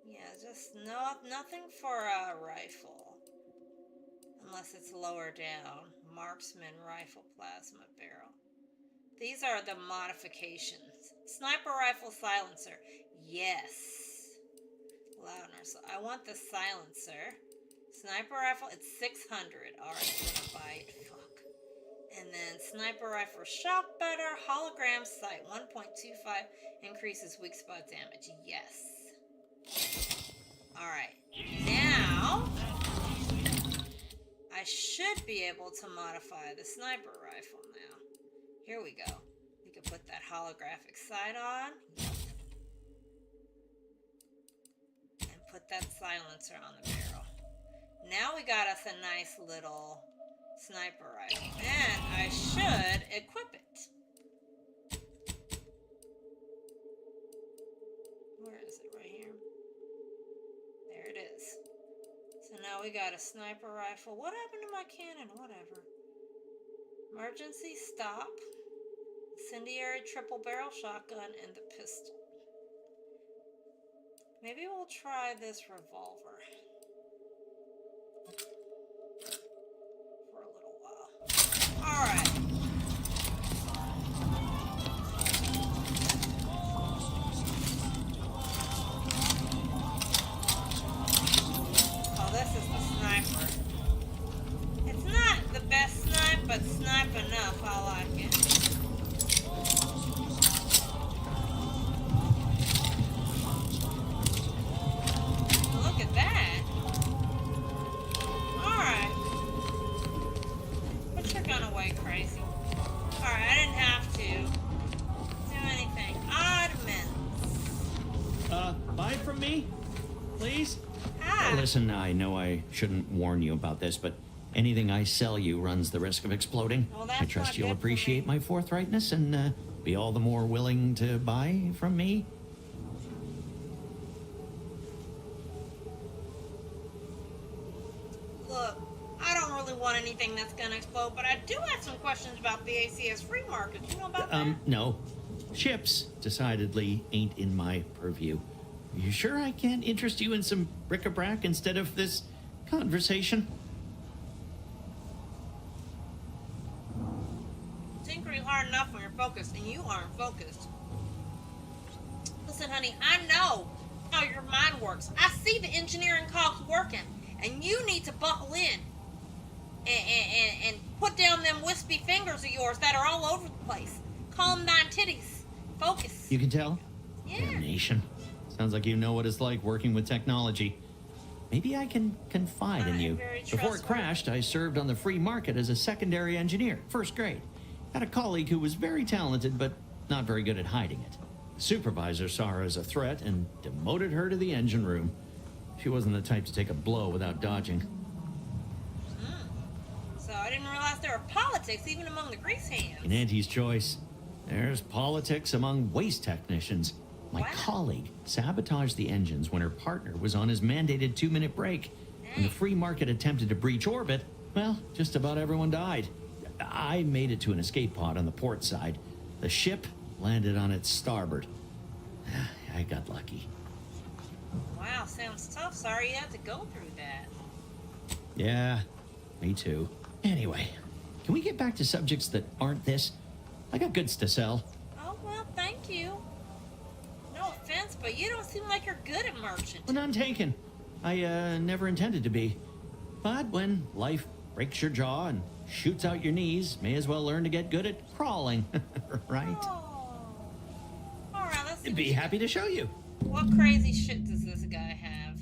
Yeah, just nothing for a rifle. Unless it's lower down. Marksman rifle plasma barrel. These are the modifications. Sniper rifle silencer. Yes. Louder. So I want the silencer. Sniper rifle, it's 600. Alright, I'm gonna buy it. Fuck. And then sniper rifle shock better. Hologram sight 1.25 increases weak spot damage. Yes. Alright. Now I should be able to modify the sniper rifle now. Here we go. We can put that holographic sight on. And put that silencer on the barrel. Now we got us a nice little sniper rifle. And I should equip it. Where is it? Right here. There it is. So now we got a sniper rifle. What happened to my cannon? Whatever. Emergency stop. Incendiary triple barrel shotgun and the pistol. Maybe we'll try this revolver. For a little while. Alright. Oh, this is the sniper. It's not the best snipe, but snipe enough. I like it. Look at that. Alright. Put your gun away, crazy. Alright, I didn't have to do anything. Oddments. Buy from me? Please? Ah. Listen, I know I shouldn't warn you about this, but anything I sell you runs the risk of exploding. Well, that's I trust not you'll good for appreciate my forthrightness and be all the more willing to buy from me. Look, I don't really want anything that's gonna explode, but I do have some questions about the ACS free market. You know about that? No. Ships decidedly ain't in my purview. You sure I can't interest you in some bric-a-brac instead of this conversation? Tinkering hard enough when you're focused, and you aren't focused. Listen, honey, I know how your mind works. I see the engineering cogs working, and you need to buckle in and put down them wispy fingers of yours that are all over the place. Calm thine titties. Focus. You can tell? Yeah. Damnation. Sounds like you know what it's like working with technology. Maybe I can confide in you. Before it crashed, I served on the free market as a secondary engineer, first grade. Had a colleague who was very talented, but not very good at hiding it. The supervisor saw her as a threat and demoted her to the engine room. She wasn't the type to take a blow without dodging. So I didn't realize there were politics even among the grease hands. In Auntie's choice, there's politics among waste technicians. My colleague sabotaged the engines when her partner was on his mandated 2-minute break. When the free market attempted to breach orbit, well, just about everyone died. I made it to an escape pod on the port side. The ship landed on its starboard. I got lucky. Wow, sounds tough. Sorry you had to go through that. Yeah, me too. Anyway, can we get back to subjects that aren't this? I got goods to sell. Oh, well, thank you. No offense, but you don't seem like you're good at merchant. Well, none taken. I never intended to be. But when life breaks your jaw and shoots out your knees, may as well learn to get good at crawling, right? Oh. Alright, let's see. Be happy to show you. What crazy shit does this guy have?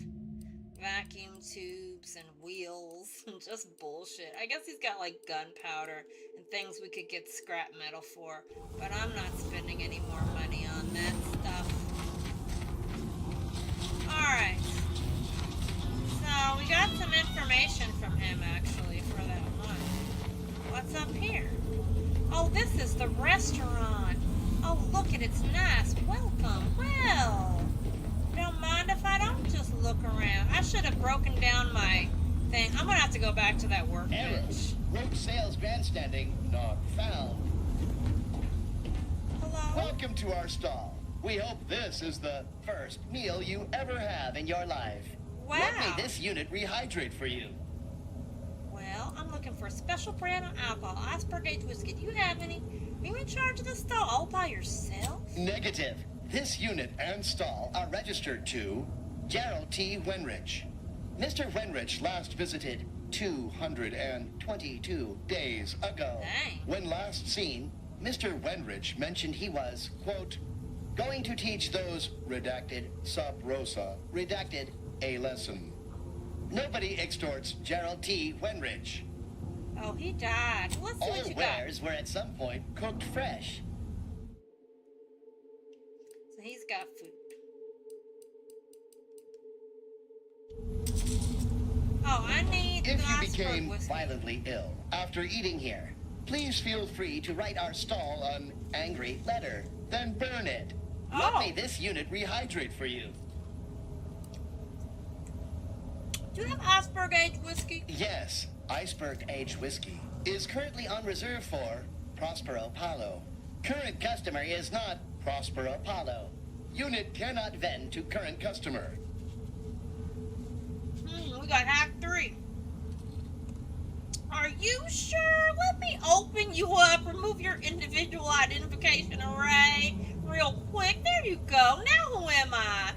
Vacuum tubes and wheels and just bullshit. I guess he's got like gunpowder and things we could get scrap metal for, but I'm not spending any more money on that stuff. Alright. So we got some information from him actually for that one. What's up here? Oh, this is the restaurant. Oh, look at it's nice. Welcome. Well, don't mind if I don't just look around. I should have broken down my thing. I'm gonna have to go back to that workbench. Rogue sales grandstanding not found. Hello? Welcome to our stall. We hope this is the first meal you ever have in your life. Wow. What may this unit rehydrate for you? Well, I'm looking for a special brand of alcohol. Iceberg aged whiskey. Do you have any? You in charge of the stall all by yourself? Negative. This unit and stall are registered to Gerald T. Wenrich. Mr. Wenrich last visited 222 days ago. Dang. When last seen, Mr. Wenrich mentioned he was, quote, going to teach those, redacted, sub rosa, redacted, a lesson. Nobody extorts Gerald T. Wenrich. Oh, he died. Let's see All what you got. wares were at some point cooked fresh. So he's got food. Oh, I need If the you iceberg became whiskey. violently ill after eating here, please feel free to write our stall an angry letter, then burn it. Let me this unit rehydrate for you. Do you have iceberg aged whiskey? Yes, iceberg aged whiskey is currently on reserve for Prospero Palo. Current customer is not Prospero Palo. Unit cannot vend to current customer. We got hack 3. Are you sure? Let me open you up. Remove your individual identification array real quick. There you go. Now who am I?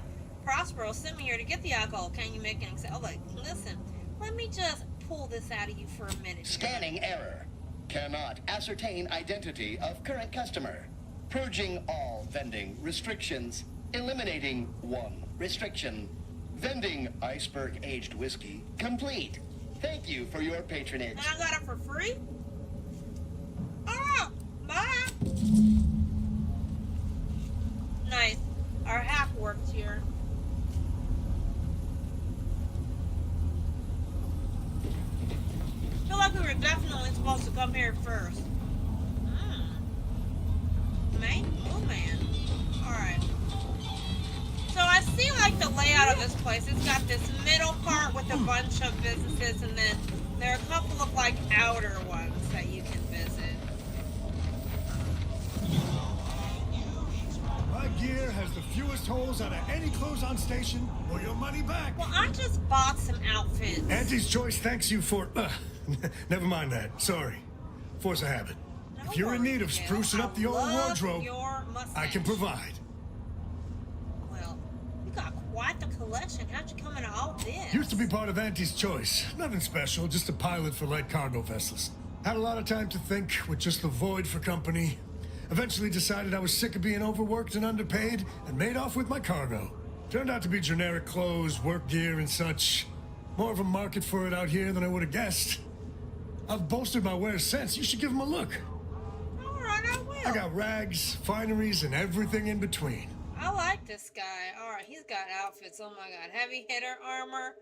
Prospero sent me here to get the alcohol. Can you make an example? Like, listen, let me just pull this out of you for a minute. Scanning error. Cannot ascertain identity of current customer. Purging all vending restrictions. Eliminating one restriction. Vending iceberg aged whiskey complete. Thank you for your patronage. And I got it for free? Oh, bye. Nice. Our hack works here. I feel like we were definitely supposed to come here first. Oh man. Alright. So I see like the layout of this place. It's got this middle part with a bunch of businesses, and then there are a couple of like outer ones that you can visit. My gear has the fewest holes out of any clothes-on station, or your money back. Well, I just bought some outfits. Auntie's Choice thanks you for... never mind that. Sorry. Force of habit. If you're in need of sprucing up the old wardrobe, I can provide. Well, you got quite the collection. How'd you come into all this? Used to be part of Auntie's Choice. Nothing special, just a pilot for light cargo vessels. Had a lot of time to think, with just the void for company. Eventually decided I was sick of being overworked and underpaid, and made off with my cargo. Turned out to be generic clothes, work gear, and such. More of a market for it out here than I would have guessed. I've bolstered my wares since. You should give them a look. Alright, I will. I got rags, fineries, and everything in between. I like this guy. Alright, he's got outfits. Oh my god. Heavy hitter armor.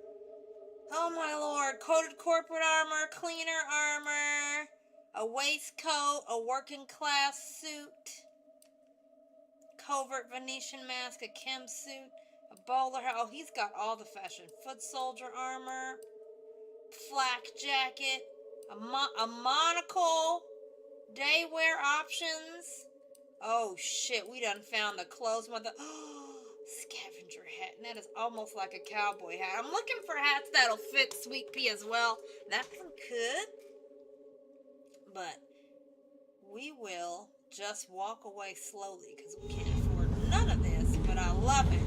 Oh my lord. Coated corporate armor. Cleaner armor. A waistcoat. A working class suit. Covert Venetian mask. A chem suit. A bowler hat. Oh, he's got all the fashion. Foot soldier armor. Flak jacket. A monocle. Day wear options. Oh shit, we done found the clothes mother. Scavenger hat. And that is almost like a cowboy hat. I'm looking for hats that'll fit Sweet Pea as well. That one could. But we will just walk away slowly because we can't afford none of this. But I love it.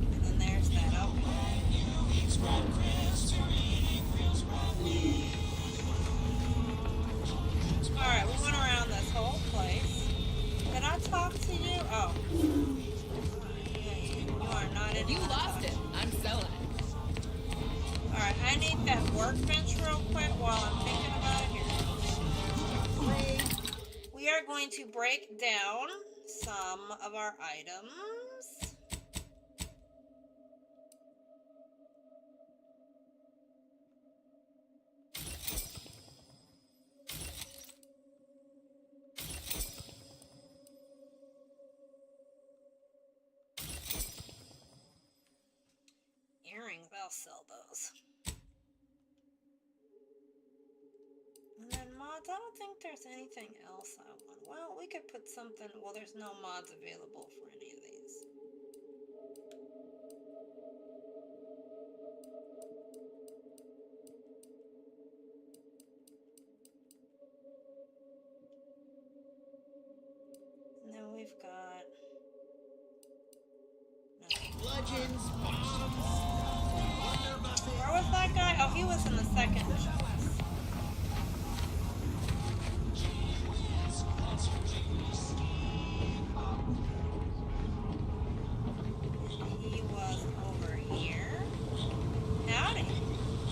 And then there's that. Alright, we went around this whole place. Did I talk to you? Oh. You are not in. You lost it. I'm selling it. Alright, I need that workbench real quick while I'm thinking about it here. We are going to break down some of our items. Earrings, I'll sell those. And then mods, I don't think there's anything else I want. Well, we could put something, well, there's no mods available for any of these. we've got... Bludgeons, bombs. Where was that guy? Oh, he was in the second chest. He was over here. Howdy.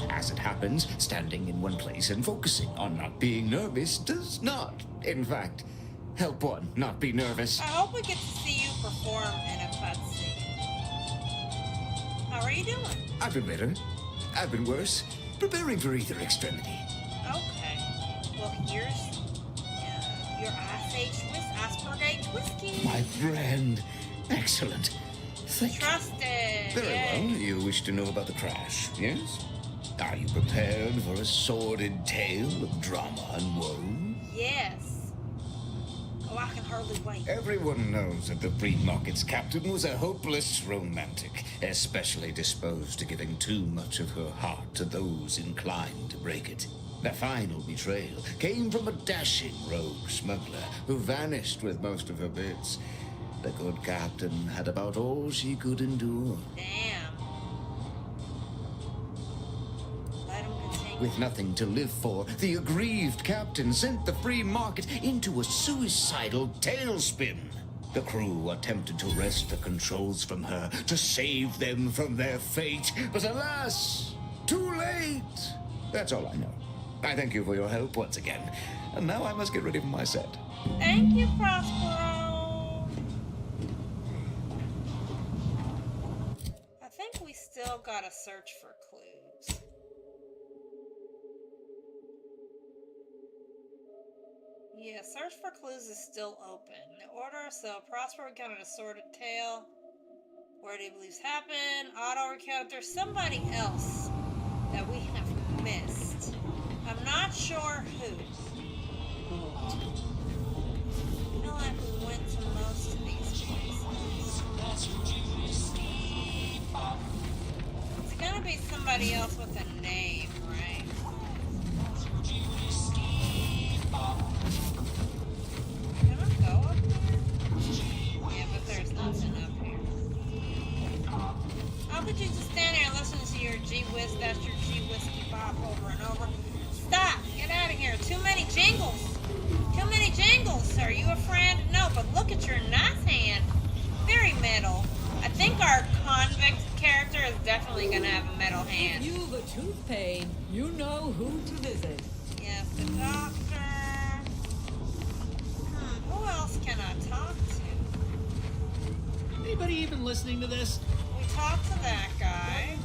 As it happens, standing in one place and focusing on not being nervous does not, in fact, help one not be nervous. I hope we get to see you perform in a cutscene. How are you doing? I've been better. I've been worse. Preparing for either extremity. Okay. Well, here's your Aspergate whiskey. My friend. Excellent. Thank you. Trusted. Very Yay. well. You wish to know about the crash, yes? Are you prepared for a sordid tale of drama and woe? Yes. Oh, I can hardly wait. Everyone knows that the free market's captain was a hopeless romantic, especially disposed to giving too much of her heart to those inclined to break it. The final betrayal came from a dashing rogue smuggler who vanished with most of her bits. The good captain had about all she could endure. Damn. Let him continue. With nothing to live for, the aggrieved captain sent the free market into a suicidal tailspin. The crew attempted to wrest the controls from her to save them from their fate, but alas, too late. That's all I know. I thank you for your help once again, and now I must get ready for my set. Thank you, Prospero. I think we still gotta search for clues. Yeah, search for clues is still open. The order, so Prospero recounted a sordid tale. Where do you believe happened? Auto recount. There's somebody else that we have missed. I'm not sure who. I feel like we went to most of these places. It's gonna be somebody else with a name, right? Can I go up here? Yeah, but there's nothing up here. How could you just stand here and listen to your G-Whiz, that's your G-Whiskey Bop over and over? Stop! Get out of here. Too many jingles. Too many jingles. Are you a friend? No, but look at your nice hand. Very metal. I think our convict character is definitely going to have a metal hand. If you've a tooth pain, you know who to visit. Yes, the doctor. Who else can I talk to? Anybody even listening to this? We talked to that guy.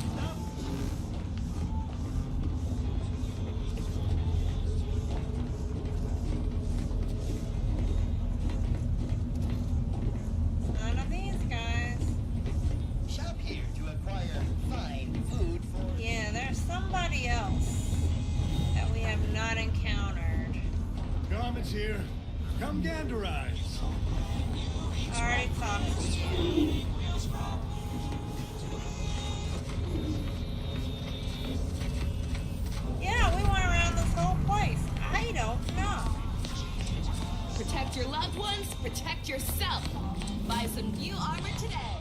None of these guys. Shop here to acquire fine food for... Yeah, there's somebody else that we have not encountered. Garment's here. Come ganderize. I already talked to you. Yeah, we went around this whole place. I don't know. Protect your loved ones, protect yourself. Buy some new armor today.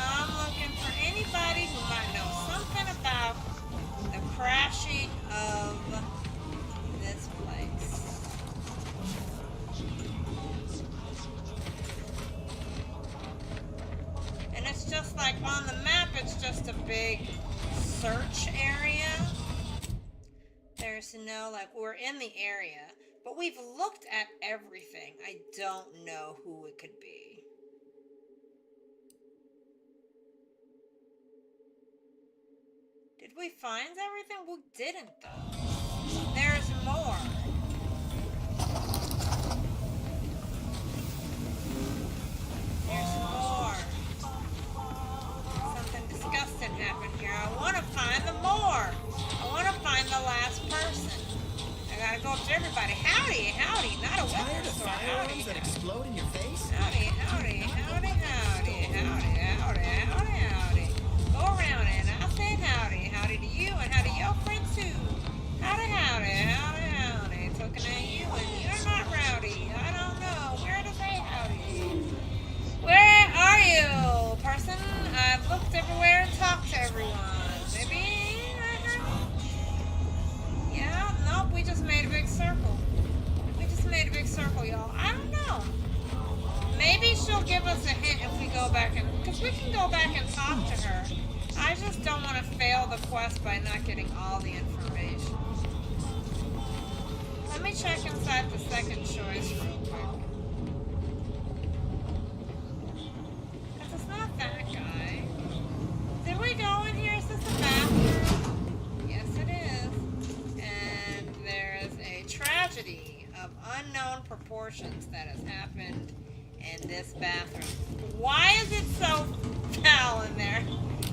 I'm looking for anybody who might know something about the crashing of this place. And it's just like on the map, it's just a big search area. There's no, like, we're in the area, but we've looked at everything. I don't know who it could be. Did we find everything? We didn't, though. There's more. There's more. Something disgusting happened here. I want to find the more. I want to find the last person. I gotta go up to everybody. Howdy, howdy. Not a weapon store. Howdy. that explode in your face? Howdy, howdy, howdy, howdy, howdy, howdy, howdy, howdy. Go around and I said howdy. Howdy to you and howdy to your friends too. Howdy, howdy, back and talk to her. I just don't want to fail the quest by not getting all the information. Let me check inside the second choice real quick. Because it's not that guy. Did we go in here? Is this a bathroom? Yes, it is. And there is a tragedy of unknown proportions that has happened in this bathroom. Why is it so foul in there?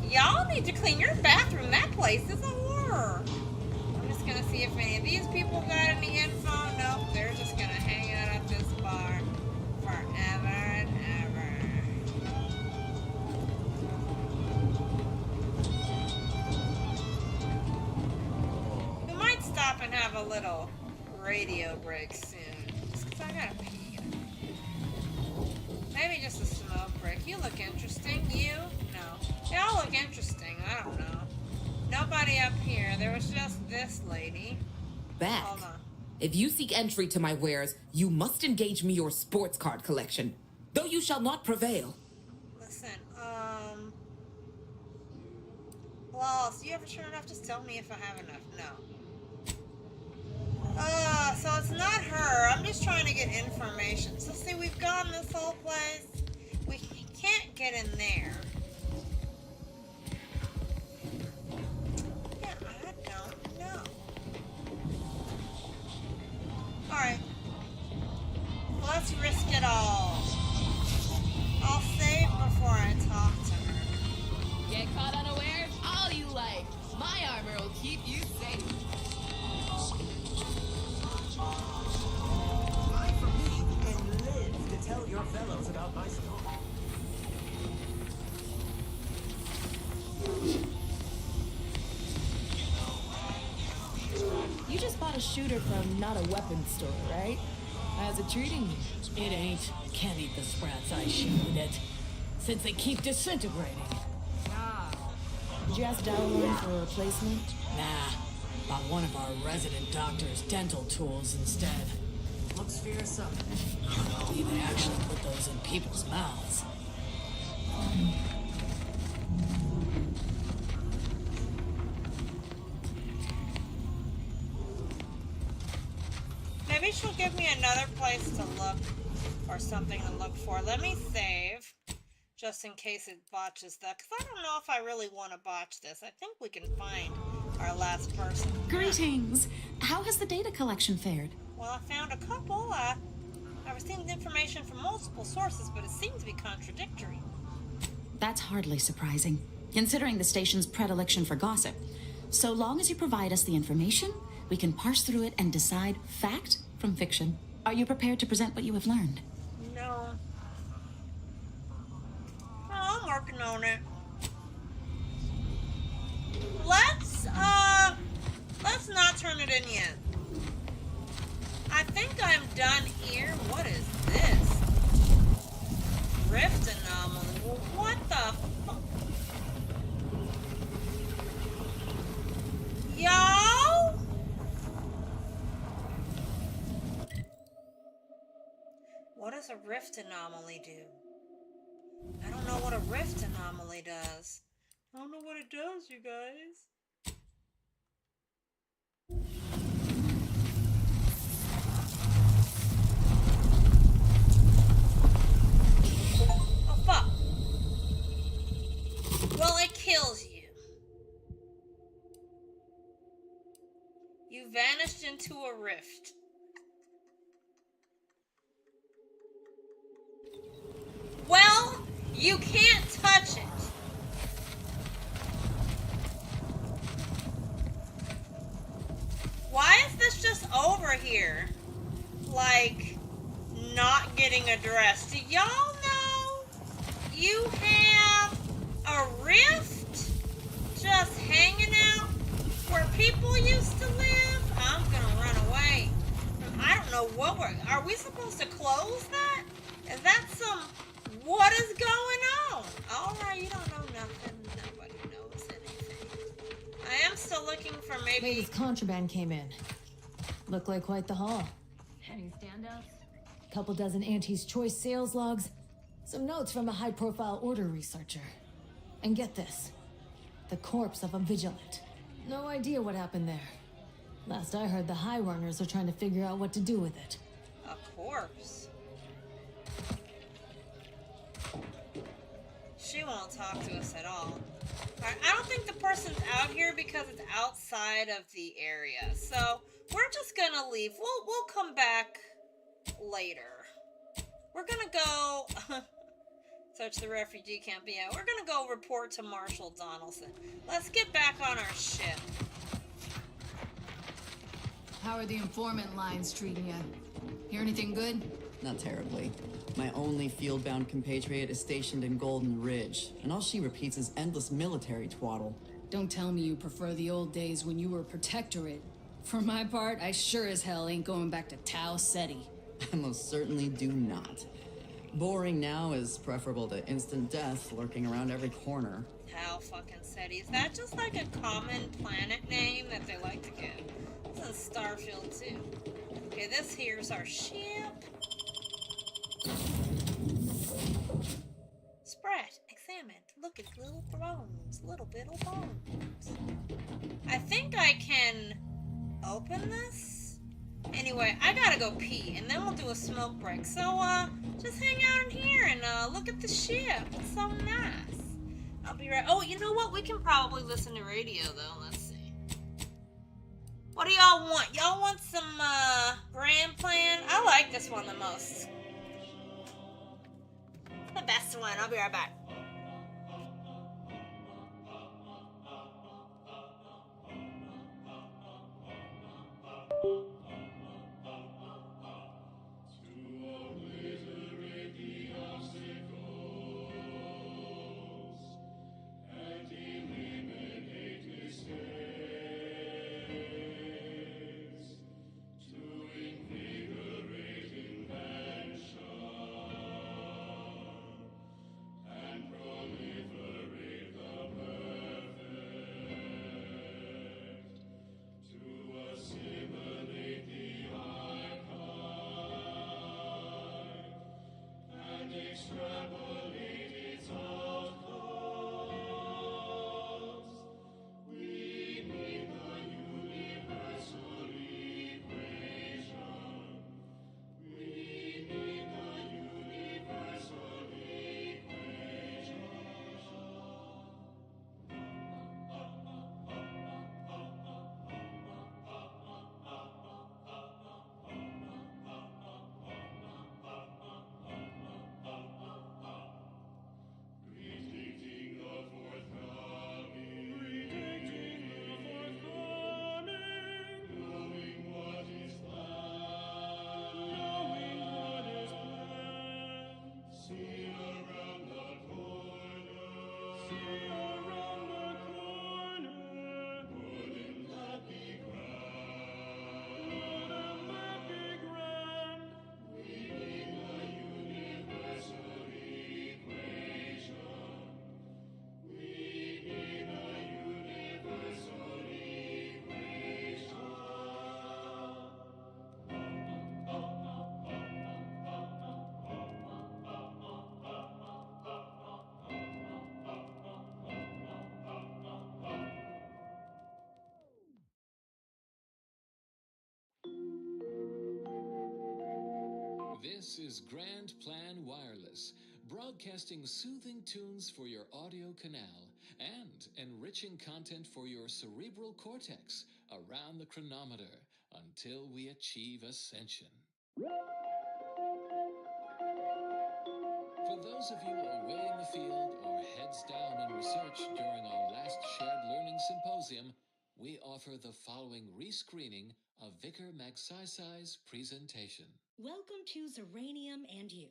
Y'all need to clean your bathroom. That place is a horror. I'm just gonna see if any of these people got any info. Nope, they're just gonna hang out at this bar forever and ever. We might stop and have a little radio break soon. Just 'cause I gotta pee. Maybe just a smoke break. You look interesting. You? No. They all look interesting. I don't know. Nobody up here. There was just this lady. Back. Hold on. If you seek entry to my wares, you must engage me your sports card collection, though you shall not prevail. Listen, well, so you ever sure enough? Just tell me if I have enough. No. So it's not her. I'm just trying to get information. So see, we've gone this whole place. We can't get in there. Yeah, I don't know. Alright. Let's risk it all. I'll save before I talk to her. Get caught unawares all you like. My armor will keep you safe. I for me and live to tell your fellows about my story. You just bought a shooter from not a weapons store, right? How's it treating you? It ain't. Can't eat the sprats I shoot with it. Since they keep disintegrating. Did you ask Dalloway for a replacement? Nah. Bought one of our resident doctor's dental tools instead. Looks fearsome. They actually put those in people's mouths. Maybe she'll give me another place to look or something to look for. Let me save just in case it botches that, because I don't know if I really want to botch this. I think we can find our last person. Greetings. How has the data collection fared? Well, I found a couple. I received information from multiple sources, but it seems to be contradictory. That's hardly surprising, considering the station's predilection for gossip. So long as you provide us the information, we can parse through it and decide fact from fiction. Are you prepared to present what you have learned? No. Oh, I'm working on it. Let's not turn it in yet. I think I'm done here. What is this? Rift anomaly. Well, what the fuck? Yo? What does a rift anomaly do? I don't know what a rift anomaly does. I don't know what it does, you guys. Oh, fuck. Well, it kills you. You vanished into a rift. Well, you can't touch it. Why is this just over here? Like, not getting addressed. Do y'all know you have a rift just hanging out where people used to live? I'm gonna run away. I don't know what are we supposed to close that? Is that some, what is going on? Alright, you don't know nothing. Nobody knows anything. I am still looking for maybe... Latest contraband came in. Looked like quite the haul. Any standouts? Couple dozen Auntie's Choice sales logs. Some notes from a high-profile order researcher. And get this. The corpse of a vigilante. No idea what happened there. Last I heard, the High Runners are trying to figure out what to do with it. A corpse? She won't talk to us at all. Alright, I don't think the person's out here because it's outside of the area. So, we're just gonna leave. We'll come back later. We're gonna go... Search the refugee camp. Yeah, we're gonna go report to Marshal Donaldson. Let's get back on our ship. How are the informant lines treating you? Hear anything good? Not terribly. My only field-bound compatriot is stationed in Golden Ridge, and all she repeats is endless military twaddle. Don't tell me you prefer the old days when you were protectorate. For my part, I sure as hell ain't going back to Tau Ceti. I most certainly do not. Boring now is preferable to instant death lurking around every corner. Tau fucking Ceti. Is that just like a common planet name that they like to give? This is Starfield too. Okay, this here's our ship. Spread, examine, look at little bones, little bones. I think I can open this? Anyway, I gotta go pee, and then we'll do a smoke break. So, just hang out in here and, look at the ship. It's so nice. I'll be right. Oh, you know what? We can probably listen to radio, though. Let's see. What do y'all want? Y'all want some, Grand Plan? I like this one the most. The best one. I'll be right back. This is Grand Plan Wireless, broadcasting soothing tunes for your audio canal and enriching content for your cerebral cortex around the chronometer until we achieve ascension. For those of you away in the field or heads down in research during our last shared learning symposium, we offer the following rescreening of Vicar Magsaysay's presentation. Welcome to Zeranium and You,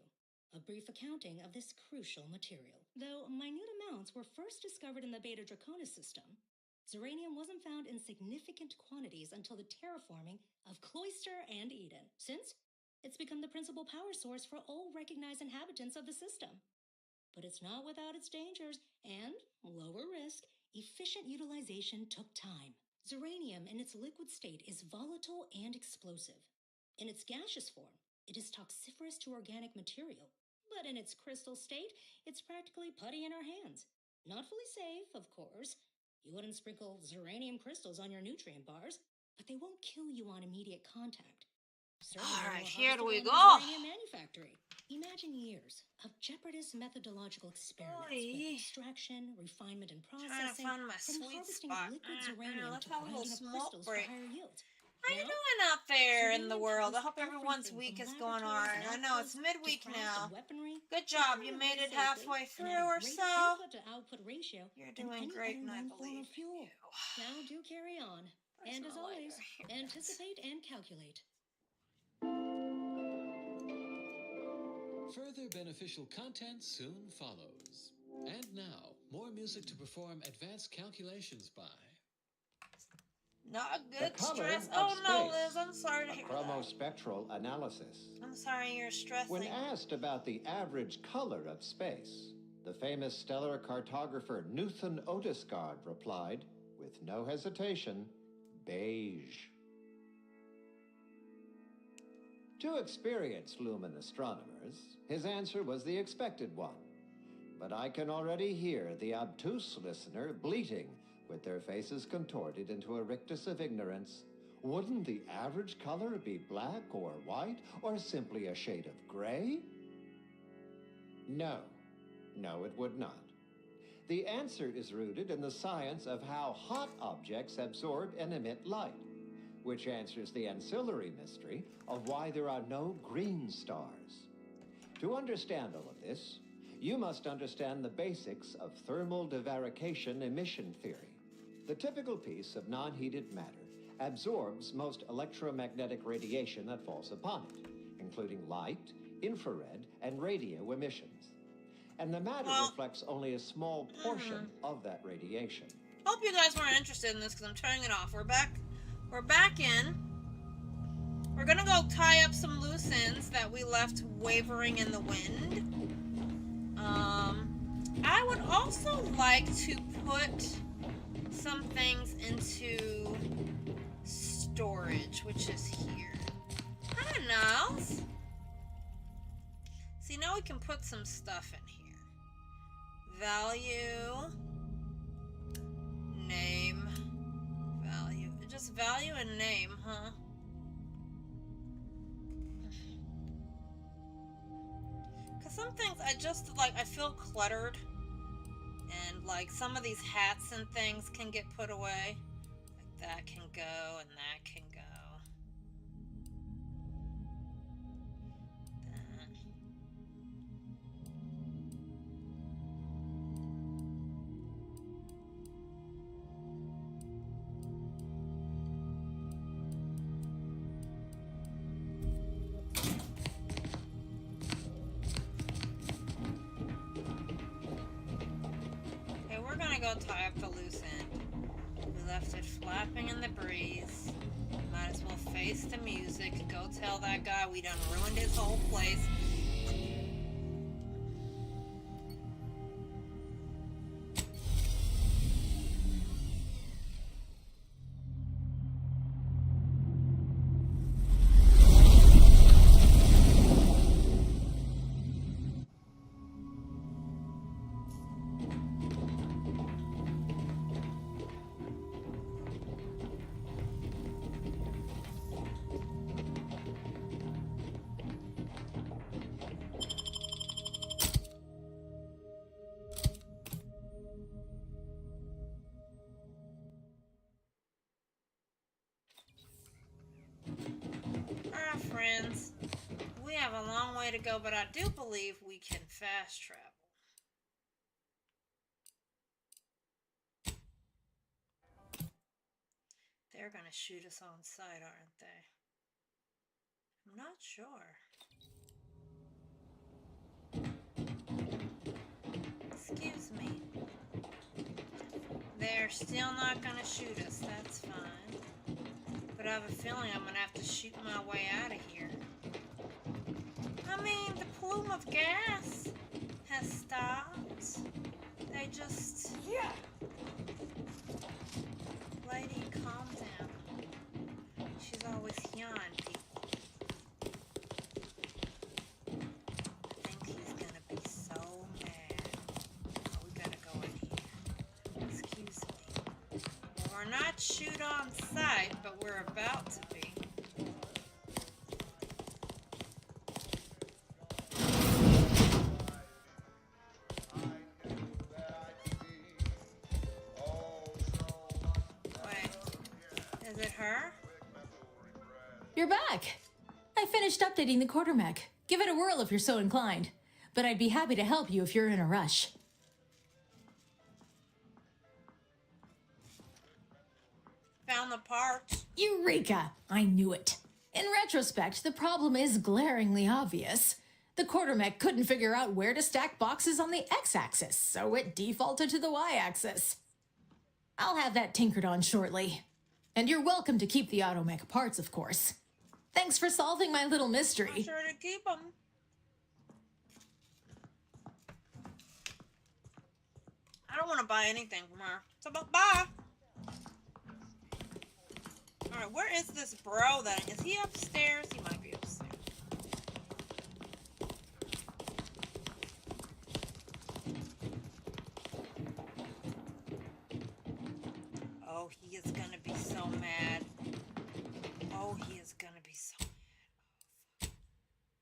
a brief accounting of this crucial material. Though minute amounts were first discovered in the Beta Draconis system, Zeranium wasn't found in significant quantities until the terraforming of Cloister and Eden, since it's become the principal power source for all recognized inhabitants of the system. But it's not without its dangers, and, lower risk, efficient utilization took time. Zeranium in its liquid state is volatile and explosive. In its gaseous form, it is toxiferous to organic material, but in its crystal state, it's practically putty in our hands. Not fully safe, of course. You wouldn't sprinkle zeranium crystals on your nutrient bars, but they won't kill you on immediate contact. Alright, here we go. Zeranium manufactory. Imagine years of jeopardous methodological experiments with extraction, refinement, and processing. Trying to find my from sweet harvesting spot. liquid zeranium Let's to have a little grinding up smoke crystals break. for higher yields. How you doing out there in the world? I hope everyone's week is going alright. I know it's midweek now. Good job, you made it halfway through or so. You're doing great, and I believe in you. Now do carry on. And as always, anticipate and calculate. Further beneficial content soon follows. And now, more music to perform advanced calculations by. Not good stress. Oh no, Liz, I'm sorry to hear that. Chromospectral analysis. I'm sorry you're stressing. When asked about the average color of space, the famous stellar cartographer Newton Otisgard replied, with no hesitation, beige. To experienced lumen astronomers, his answer was the expected one. But I can already hear the obtuse listener bleating, with their faces contorted into a rictus of ignorance. Wouldn't the average color be black or white, or simply a shade of gray? No, it would not. The answer is rooted in the science of how hot objects absorb and emit light, which answers the ancillary mystery of why there are no green stars. To understand all of this, you must understand the basics of thermal divarication emission theory. The typical piece of non-heated matter absorbs most electromagnetic radiation that falls upon it, including light, infrared, and radio emissions. And the matter reflects only a small portion of that radiation. Hope you guys weren't interested in this because I'm turning it off. We're back in. We're gonna go tie up some loose ends that we left wavering in the wind. I would also like to put some things into storage, which is here. I don't know. See, now we can put some stuff in here. Value, name, value. Just value and name, huh? Because some things I just, like, I feel cluttered. And, like, some of these hats and things can get put away. Like, that can go and that can go. Go tie up the loose end. We left it flapping in the breeze. Might as well face the music. Go tell that guy we done ruined his whole place. Friends, we have a long way to go, but I do believe we can fast travel. They're gonna shoot us on sight, aren't they? I'm not sure. Excuse me. They're still not gonna shoot us, that's fine. But I have a feeling I'm gonna have to shoot my way out of here. I mean, the plume of gas has stopped. They just... Yeah. Lady, calm down. She's always yawning people. I think he's gonna be so mad. Oh, we gotta go in here. we're about to be. Wait, is it her? You're back. I finished updating the quartermech. Give it a whirl if you're so inclined. But I'd be happy to help you if you're in a rush. Found the parts. Eureka! I knew it. In retrospect, the problem is glaringly obvious. The quartermech couldn't figure out where to stack boxes on the x-axis, so it defaulted to the y-axis. I'll have that tinkered on shortly. And you're welcome to keep the automech parts, of course. Thanks for solving my little mystery. I'm sure to keep them. I don't want to buy anything from her. So, bye. Alright, where is this bro then? Is he upstairs? He might be upstairs. Oh, he is gonna be so mad. Oh, he is gonna be so mad. Oh, fuck.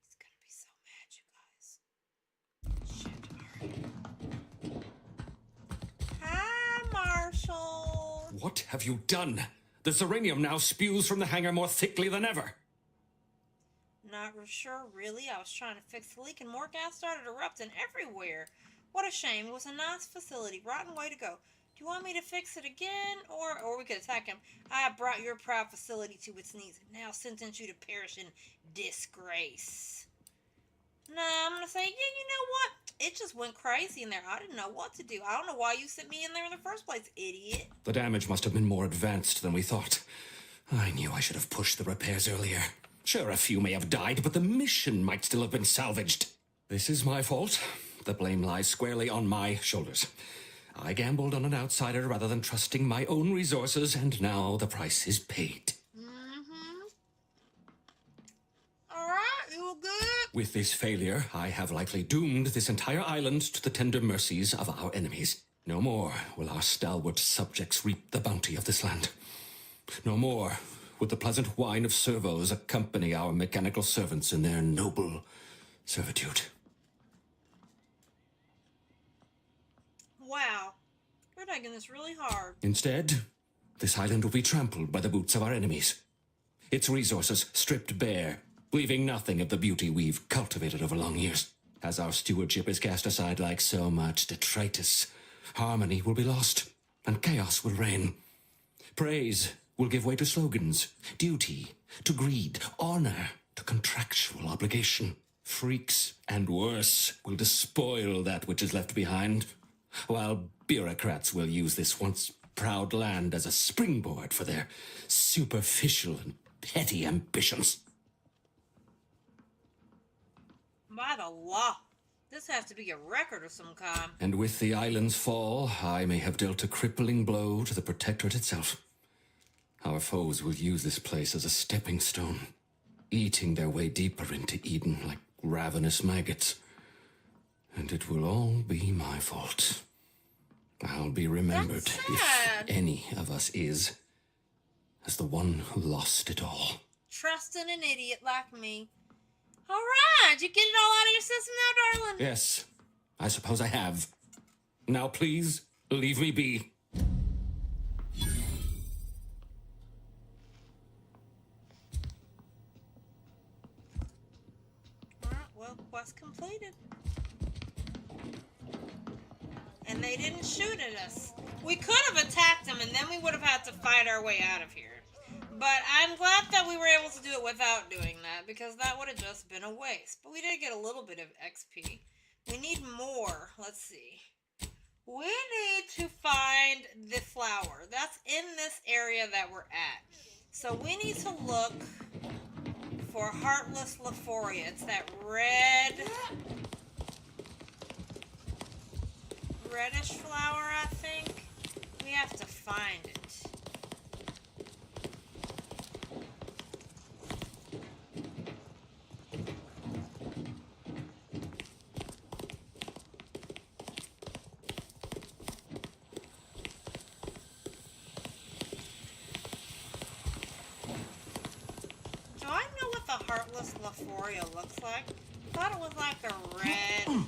He's gonna be so mad, you guys. Shit, alright. Hi, Marshall. What have you done? The Zeranium now spews from the hangar more thickly than ever. Not sure, really. I was trying to fix the leak and more gas started erupting everywhere. What a shame. It was a nice facility. Rotten way to go. Do you want me to fix it again? Or we could attack him. I have brought your proud facility to its knees and now sentence you to perish in disgrace. Nah, I'm gonna say, yeah, you know what? It just went crazy in there. I didn't know what to do. I don't know why you sent me in there in the first place, idiot. The damage must have been more advanced than we thought. I knew I should have pushed the repairs earlier. Sure, a few may have died, but the mission might still have been salvaged. This is my fault. The blame lies squarely on my shoulders. I gambled on an outsider rather than trusting my own resources, and now the price is paid. Alright, you were good. With this failure, I have likely doomed this entire island to the tender mercies of our enemies. No more will our stalwart subjects reap the bounty of this land. No more would the pleasant whine of servos accompany our mechanical servants in their noble servitude. Wow. You're taking this really hard. Instead, this island will be trampled by the boots of our enemies. Its resources stripped bare, leaving nothing of the beauty we've cultivated over long years. As our stewardship is cast aside like so much detritus, harmony will be lost, and chaos will reign. Praise will give way to slogans, duty to greed, honor to contractual obligation. Freaks and worse will despoil that which is left behind, while bureaucrats will use this once proud land as a springboard for their superficial and petty ambitions. By the law. This has to be a record of some kind. And with the island's fall, I may have dealt a crippling blow to the Protectorate itself. Our foes will use this place as a stepping stone, eating their way deeper into Eden like ravenous maggots. And it will all be my fault. I'll be remembered, if any of us is, as the one who lost it all. Trusting an idiot like me. Alright, you get it all out of your system now, darling? Yes, I suppose I have. Now please, leave me be. Alright, well, quest completed. And they didn't shoot at us. We could have attacked them, and then we would have had to fight our way out of here. But I'm glad that we were able to do it without doing that, because that would have just been a waste. But we did get a little bit of XP. We need more. Let's see. We need to find the flower. That's in this area that we're at. So we need to look for Heartless Lephoria. It's that reddish flower, I think. We have to find it. Heartless Leforia looks like? I thought it was like a red plant.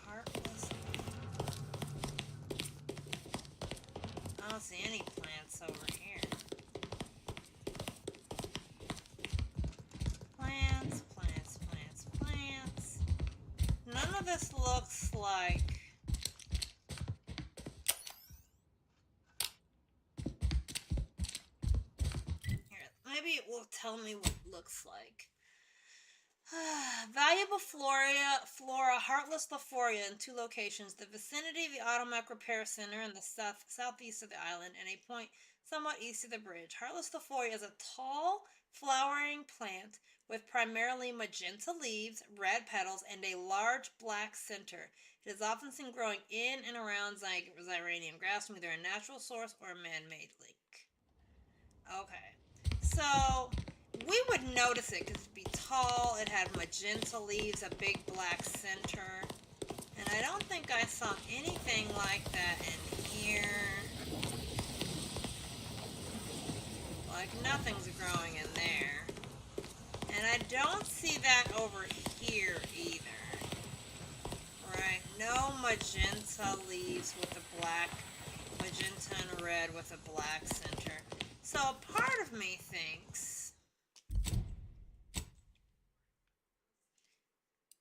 Heartless. I don't see any plants over here. Plants, plants, plants, plants. None of this looks like... Here, maybe it will tell me what it looks like. Valuable flora, Heartless Leforia in 2 locations. The vicinity of the Automech Repair Center in the southeast of the island and a point somewhat east of the bridge. Heartless Leforia is a tall, flowering plant with primarily magenta leaves, red petals, and a large black center. It is often seen growing in and around Zyranium grass from either a natural source or a man-made lake. Okay, so we would notice it because it'd be tall, it had magenta leaves, a big black center, and I don't think I saw anything like that in here. Like, nothing's growing in there. And I don't see that over here either. Right? No magenta leaves with a black, magenta and red with a black center. So a part of me thinks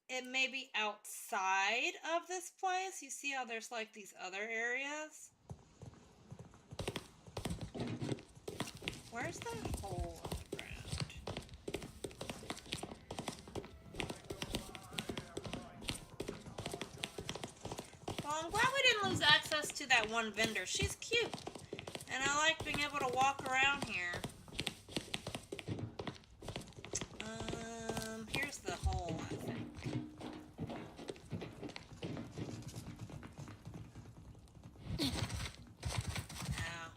it may be outside of this place. You see how there's like these other areas? Where's that hole in the ground? Well, I'm glad we didn't lose access to that one vendor. She's cute. And I like being able to walk around here. Here's the hole, I think. Now,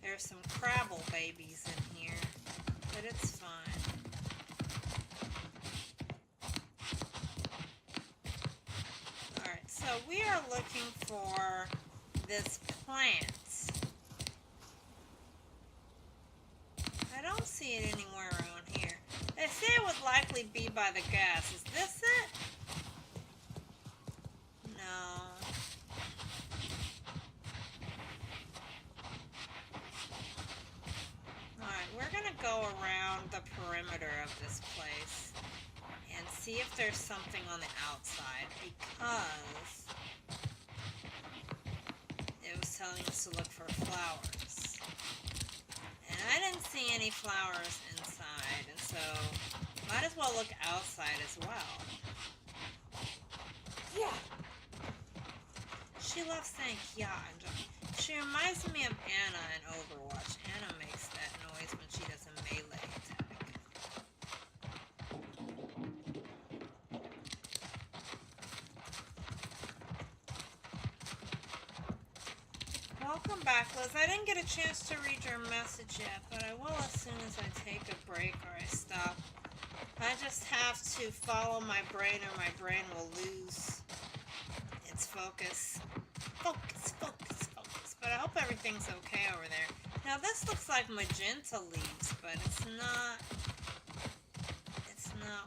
there's some crabble babies in here, but it's fine. Alright, so we are looking for this plant. I don't see it anywhere around here. They say it would likely be by the gas. Is this it? No. Alright, we're gonna go around the perimeter of this place and see if there's something on the outside, because it was telling us to look for flowers. And I didn't see any flowers inside, and so might as well look outside as well. Yeah. She loves saying yeah. She reminds me of Anna in Overwatch. Anna makes that noise when she does a melee attack. Welcome back, Liz. I didn't get a chance to read your message yet, but I will as soon as I take a break or I stop. I just have to follow my brain or my brain will lose its focus. Focus, focus, focus. But I hope everything's okay over there. Now this looks like magenta leaves, but it's not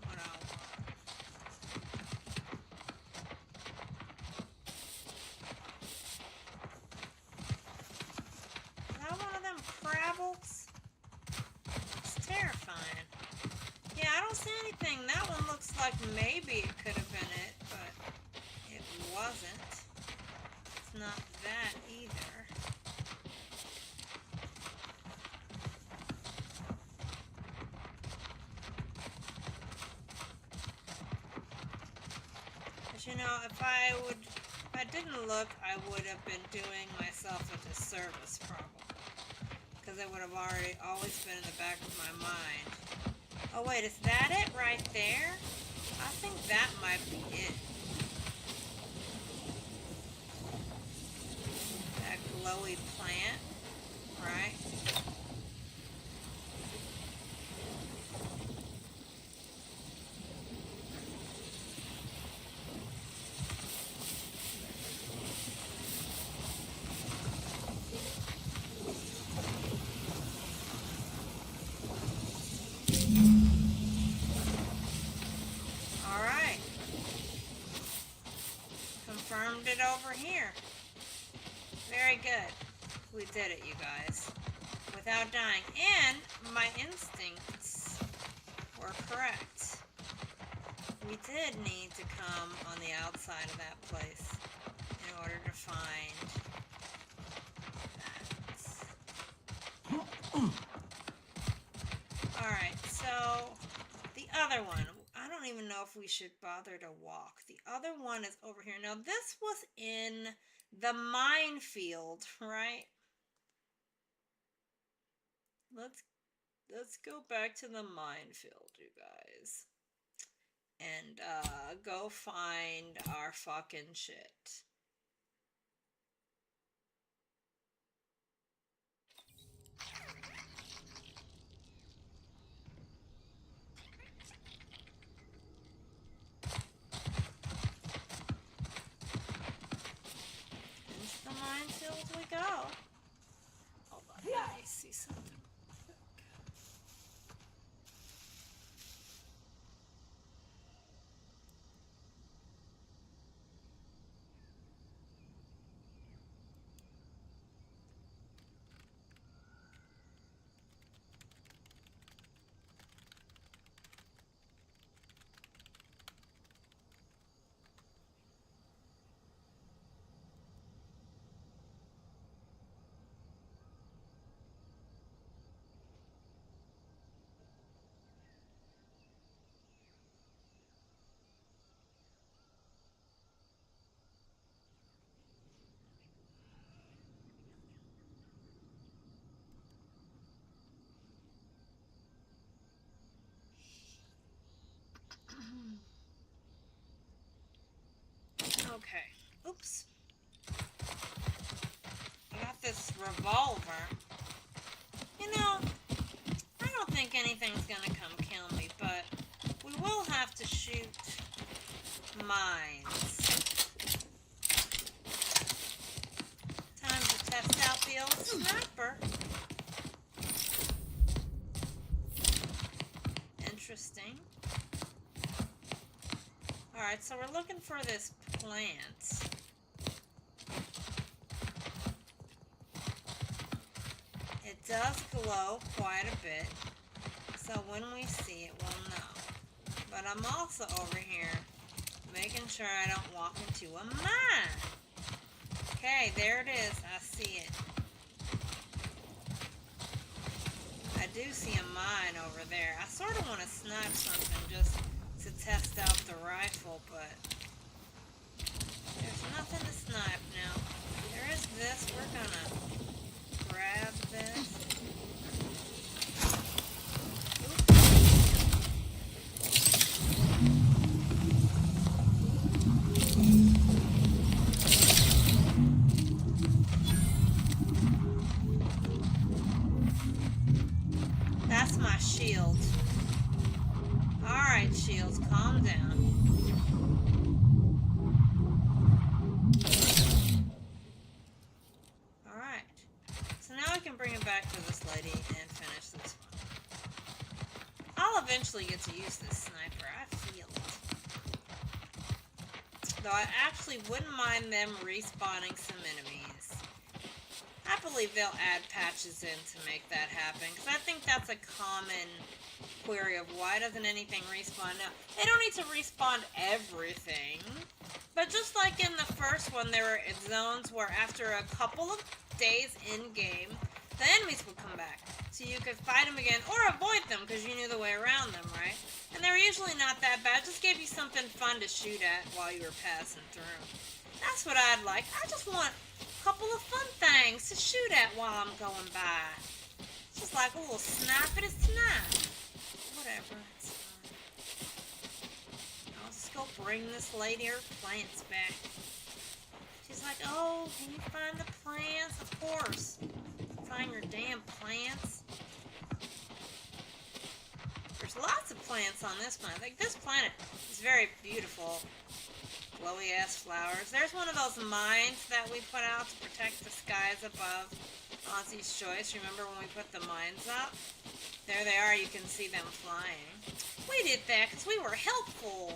what I want. Is that one of them crabbles? It's terrifying. Yeah, I don't see anything. That one looks like maybe it could have been it, but it wasn't. It's not that either. But you know, if I didn't look, I would have been doing myself a disservice probably. Because it would have always been in the back of my mind. Oh wait, is that it right there? I think that might be it. That glowy plant, right? confirmed it over here. Very good. We did it, you guys. Without dying. And my instincts were correct. We did need to come on the outside of that place in order to find that. Alright, so the other one. I don't even know if we should bother to walk. The other one is over here. Now, this was in the minefield, right? Let's go back to the minefield, you guys. And go find our fucking shit. Into the minefield we go. Hold on, let me see something. Okay. Oops. I got this revolver. You know, I don't think anything's gonna come kill me, but we will have to shoot mines. Time to test out the old sniper. Interesting. Alright, so we're looking for this plant. It does glow quite a bit, so when we see it, we'll know. But I'm also over here making sure I don't walk into a mine. Okay, there it is. I see it. I do see a mine over there. I sort of want to snipe something just to test out the rifle, but there's nothing to snipe now. There is this. We're gonna grab this. That's my shield. Alright, shields, calm down. Alright. So now I can bring it back to this lady and finish this one. I'll eventually get to use this sniper. I feel it. Though I actually wouldn't mind them respawning some enemies. I believe they'll add patches in to make that happen, because I think that's a common query of why doesn't anything respawn now. They don't need to respawn everything, but just like in the first one, there were zones where after a couple of days in-game, the enemies would come back, so you could fight them again, or avoid them, because you knew the way around them, right? And they were usually not that bad, just gave you something fun to shoot at while you were passing through. That's what I'd like. I just want couple of fun things to shoot at while I'm going by. It's just like a little snipe-y snap. Whatever, it's fine. I'll just go bring this lady her plants back. She's like, oh, can you find the plants? Of course. Find your damn plants. There's lots of plants on this planet. Like, this planet is very beautiful. Glowy ass flowers. There's one of those mines that we put out to protect the skies above Aussie's Choice. Remember when we put the mines up? There they are. You can see them flying. We did that because we were helpful.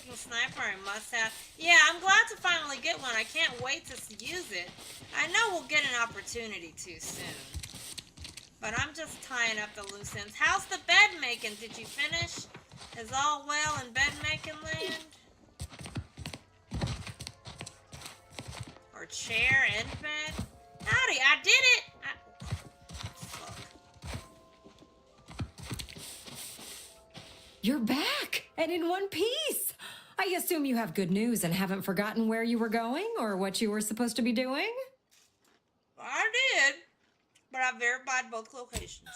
Breathtaking sniper, I must have. Yeah, I'm glad to finally get one. I can't wait to use it. I know we'll get an opportunity to soon. But I'm just tying up the loose ends. How's the bed making? Did you finish? Is all well in bed making land? Or chair and bed? Howdy, I did it! You're back, and in one piece. I assume you have good news and haven't forgotten where you were going or what you were supposed to be doing? I did, but I verified both locations.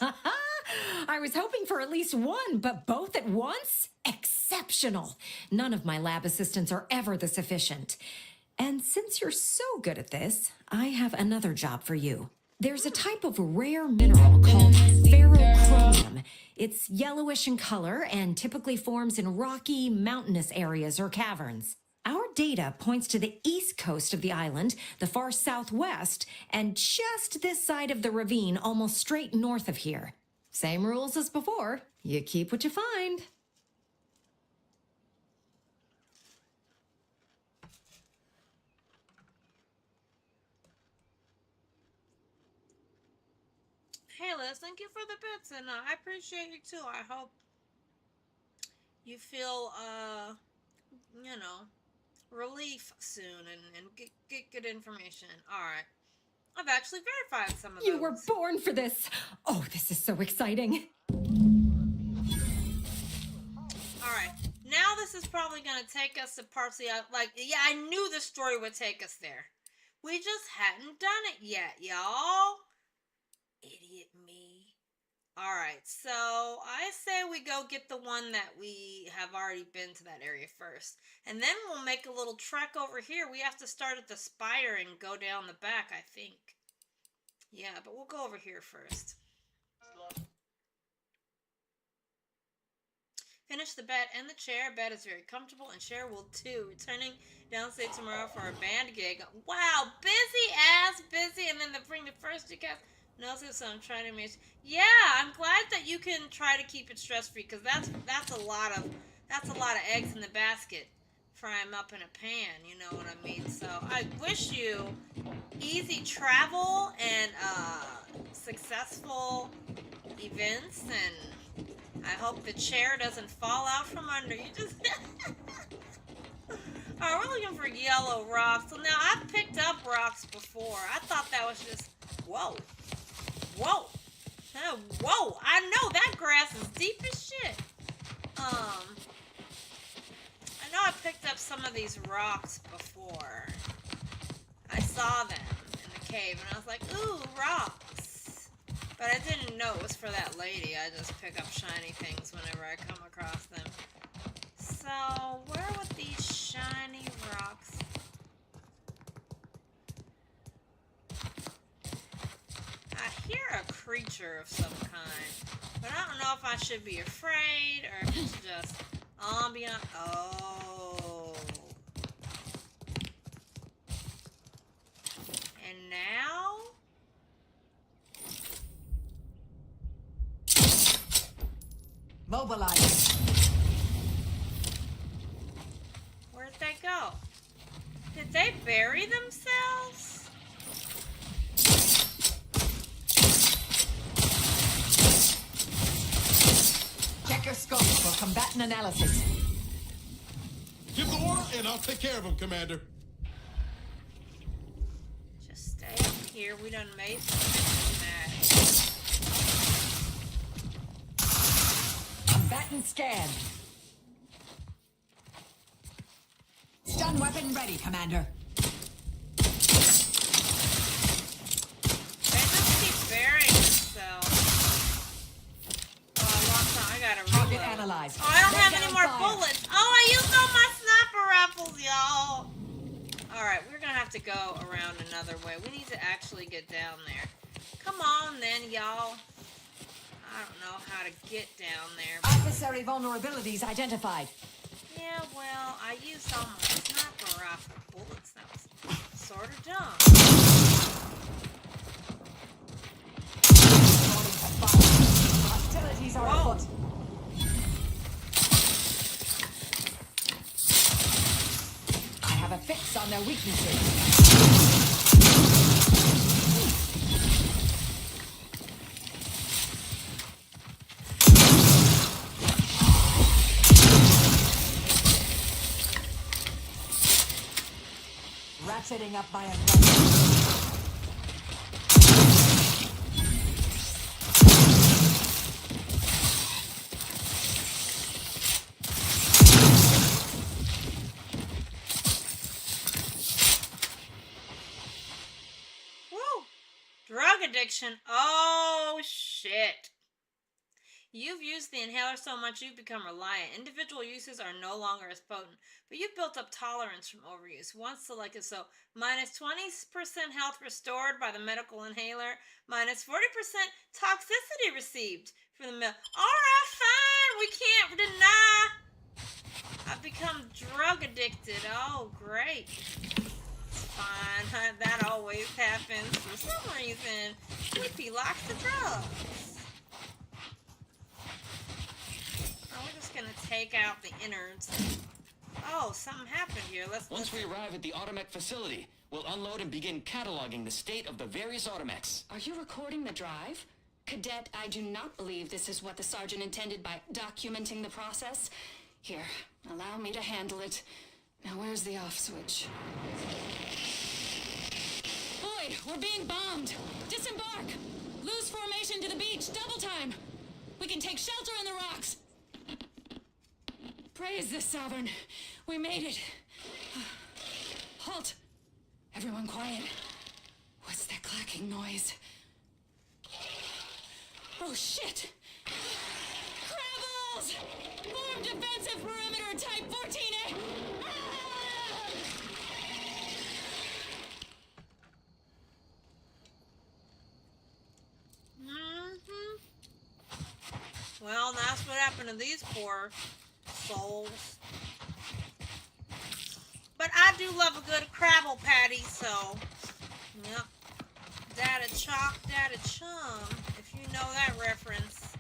I was hoping for at least one, but both at once? Exceptional. None of my lab assistants are ever this efficient. And since you're so good at this, I have another job for you. There's a type of rare mineral called ferrochromium. It's yellowish in color and typically forms in rocky, mountainous areas or caverns. Our data points to the east coast of the island, the far southwest, and just this side of the ravine, almost straight north of here. Same rules as before. You keep what you find. Hey Liz, thank you for the bits, and I appreciate you too. I hope you feel, relief soon and get good information. Alright. I've actually verified some of those. You were born for this. Oh, this is so exciting. Alright. Now this is probably going to take us to Parsley. Yeah, I knew the story would take us there. We just hadn't done it yet, y'all. Idiot me. Alright, so I say we go get the one that we have already been to that area first. And then we'll make a little trek over here. We have to start at the spire and go down the back, I think. Yeah, but we'll go over here first. Finish the bed and the chair. Bed is very comfortable and chair will too. Returning downstate tomorrow for a band gig. Wow, busy. And then they bring the first you guys. No, so I'm trying to make. Yeah, I'm glad that you can try to keep it stress free because that's a lot of eggs in the basket. Fry them up in a pan, you know what I mean. So I wish you easy travel and successful events, and I hope the chair doesn't fall out from under you. Just. Alright, we're looking for yellow rocks. So now I've picked up rocks before. I thought that was just whoa. Whoa, I know that grass is deep as shit. I know I picked up some of these rocks before. I saw them in the cave and I was like, ooh, rocks. But I didn't know it was for that lady. I just pick up shiny things whenever I come across them. So, where would these shiny rocks? I hear a creature of some kind, but I don't know if I should be afraid or if it's just ambient. Oh. And now? Mobilize. Where'd they go? Did they bury themselves? Check your scope for combatant analysis. Give the order and I'll take care of him, Commander. Just stay up here. We done made some mad. Combatant scan. Stun weapon ready, Commander. They just keep burying themselves. I gotta reload. Analyzed. Oh, I don't have any more bullets. Oh, I used all my sniper rifles, y'all. Alright, we're gonna have to go around another way. We need to actually get down there. Come on then, y'all. I don't know how to get down there. Adversary vulnerabilities identified. Yeah, well, I used all my sniper rifle bullets. That was sort of dumb. Hostilities are afoot. fix on their weaknesses. Ratcheting up my aggression. Woo! Drug addiction. Oh, shit. You've used the inhaler so much you've become reliant. Individual uses are no longer as potent, but you've built up tolerance from overuse. Once selected, so minus 20% health restored by the medical inhaler, minus 40% toxicity received from the Alright, fine. We can't deny. I've become drug addicted. Oh, great. It's fine. That always happens. For some reason, Sleepy likes the drugs. We're just gonna take out the innards. Oh, something happened here. Once we arrive at the Automech facility, we'll unload and begin cataloging the state of the various Automechs. Are you recording the drive? Cadet, I do not believe this is what the sergeant intended by documenting the process. Here, allow me to handle it. Now where's the off switch? Boyd, we're being bombed. Disembark. Lose formation to the beach. Double time. We can take shelter in the rocks. Praise the Sovereign. We made it. Halt. Everyone quiet. What's that clacking noise? Oh, shit. Crabbles! Form defensive perimeter type 14A. Well, that's what happened to these poor souls. But I do love a good Crabble patty, so yep. Data chalk, data chum. If you know that reference,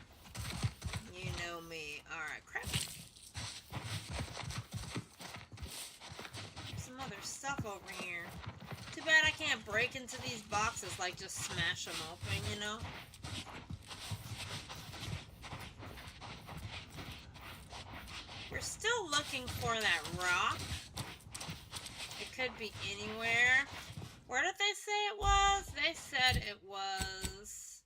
you know me. Alright, crap. Some other stuff over here. Too bad I can't break into these boxes, like just smash them open, you know? We're still looking for that rock. It could be anywhere. Where did they say it was? They said it was...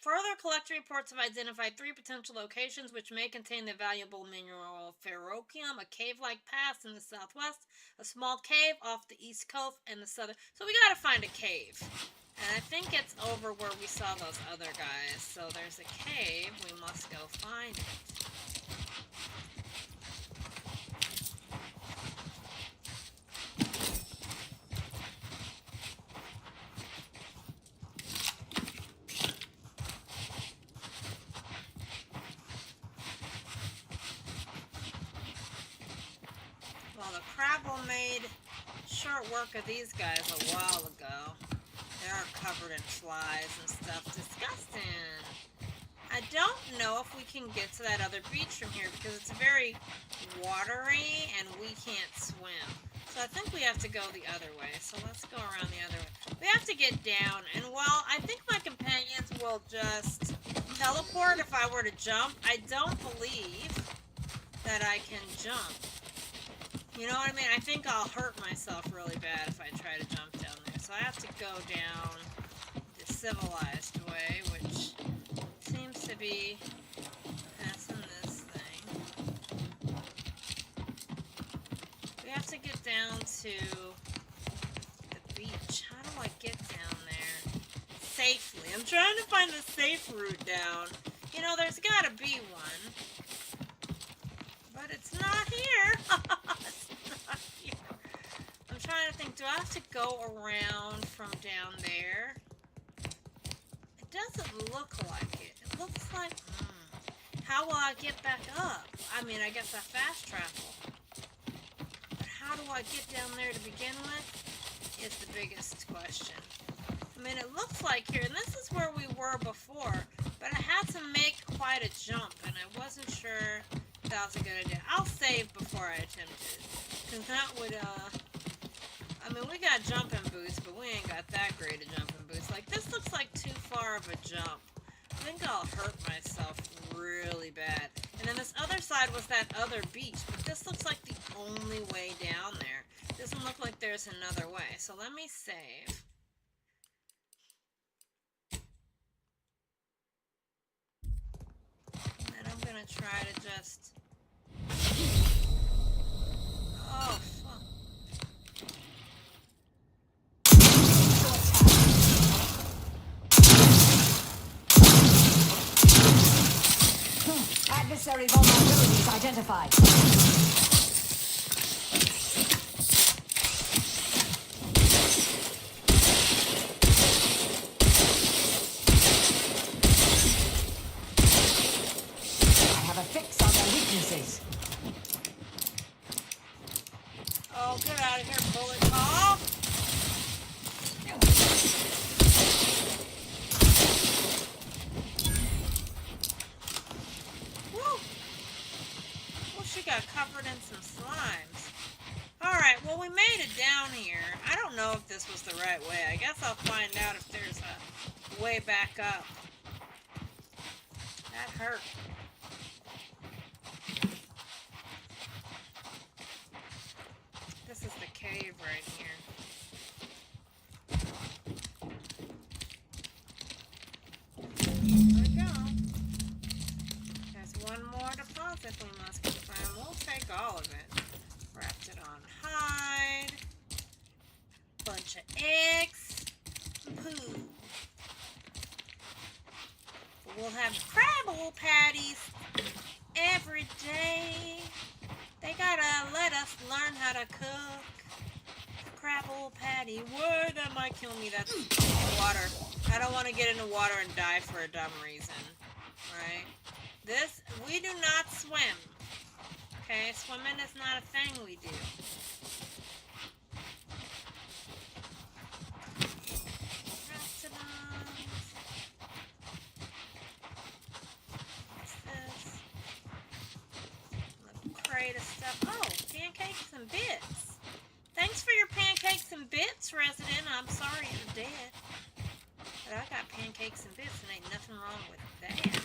Further collector reports have identified 3 potential locations which may contain the valuable mineral ferrocheum, a cave-like pass in the southwest, a small cave off the east coast, and the southern... So we gotta find a cave. And I think it's over where we saw those other guys. So there's a cave. We must go find it. Well, the Crabble made short work of these guys a while ago. They're covered in flies and stuff. Disgusting. I don't know if we can get to that other beach from here because it's very watery and we can't swim. So I think we have to go the other way. So let's go around the other way. We have to get down. And well, I think my companions will just teleport if I were to jump. I don't believe that I can jump. You know what I mean? I think I'll hurt myself really bad if I try to jump down there. So I have to go down the civilized way, which seems to be passing this thing. We have to get down to the beach. How do I get down there safely? I'm trying to find the safe route down. You know, there's gotta be one. But it's not here. It's not here. I'm trying to think, do I have to go around from down there? It doesn't look like it. It looks like, how will I get back up? I mean, I guess I fast travel. But how do I get down there to begin with? Is the biggest question. I mean, it looks like here, and this is where we were before, But I had to make quite a jump, and I wasn't sure if that was a good idea. I'll save before I attempt it. Because that would, I mean, we got jumping boots, but we ain't got that great a jumping boots. Like, this looks like too far of a jump. I think I'll hurt myself really bad. And then this other side was that other beach, but this looks like the only way down there. Doesn't look like there's another way. So let me save. And I'm gonna try to just... Oh, fuck. Adversary vulnerabilities identified. I have a fix on their weaknesses. Oh, get out of here, bullet. Oh! Woo! Well, she got covered in some slimes. Alright, well, we made it down here. I don't know if this was the right way. I guess I'll find out if there's a way back up. That hurt. This is the cave right here. There we go. There's one more deposit we must confirm. We'll take all of it. Wrapped it on hide. Bunch of eggs. Poo. We'll have crabble patties every day. They gotta let us learn how to cook the crabble patty. Word, that might kill me. That's water. I don't want to get into water and die for a dumb reason. Right? This, we do not swim. Okay? Swimming is not a thing we do. What's this? Crate of stuff. Oh, pancakes and bits. Thanks for your pancakes and bits, resident. I'm sorry you're dead. But I got pancakes and bits and ain't nothing wrong with that.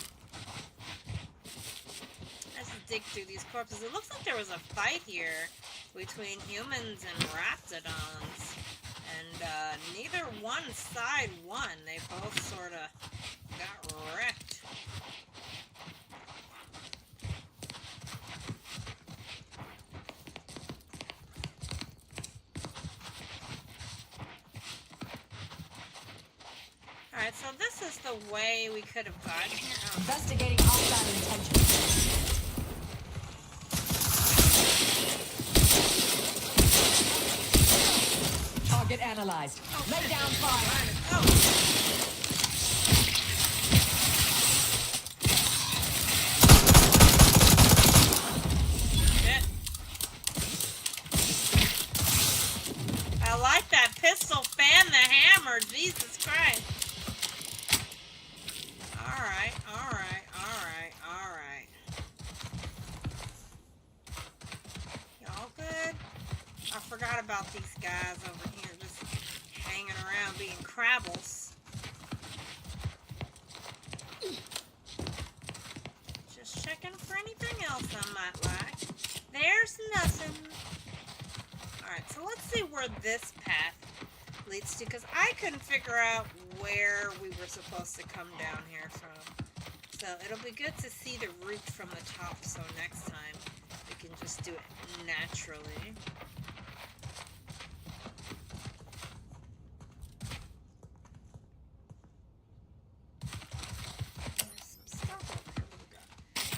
Let's just dig through these corpses. It looks like there was a fight here between humans and raptidons. And neither one side won. They both sort of got wrecked. Alright, so this is the way we could have gotten here. Oh. Investigating hostile intentions. Target analyzed. Lay down fire. Oh. I like that pistol fan the hammer. Jesus Christ. Alright, alright, alright, alright. Y'all good? I forgot about these guys over here just hanging around being crabbles. Just checking for anything else I might like. There's nothing. Alright, so let's see where this path leads to, because I couldn't figure out where we were supposed to come down here from. So it'll be good to see the route from the top, so next time we can just do it naturally. There's some stuff over here. What we got?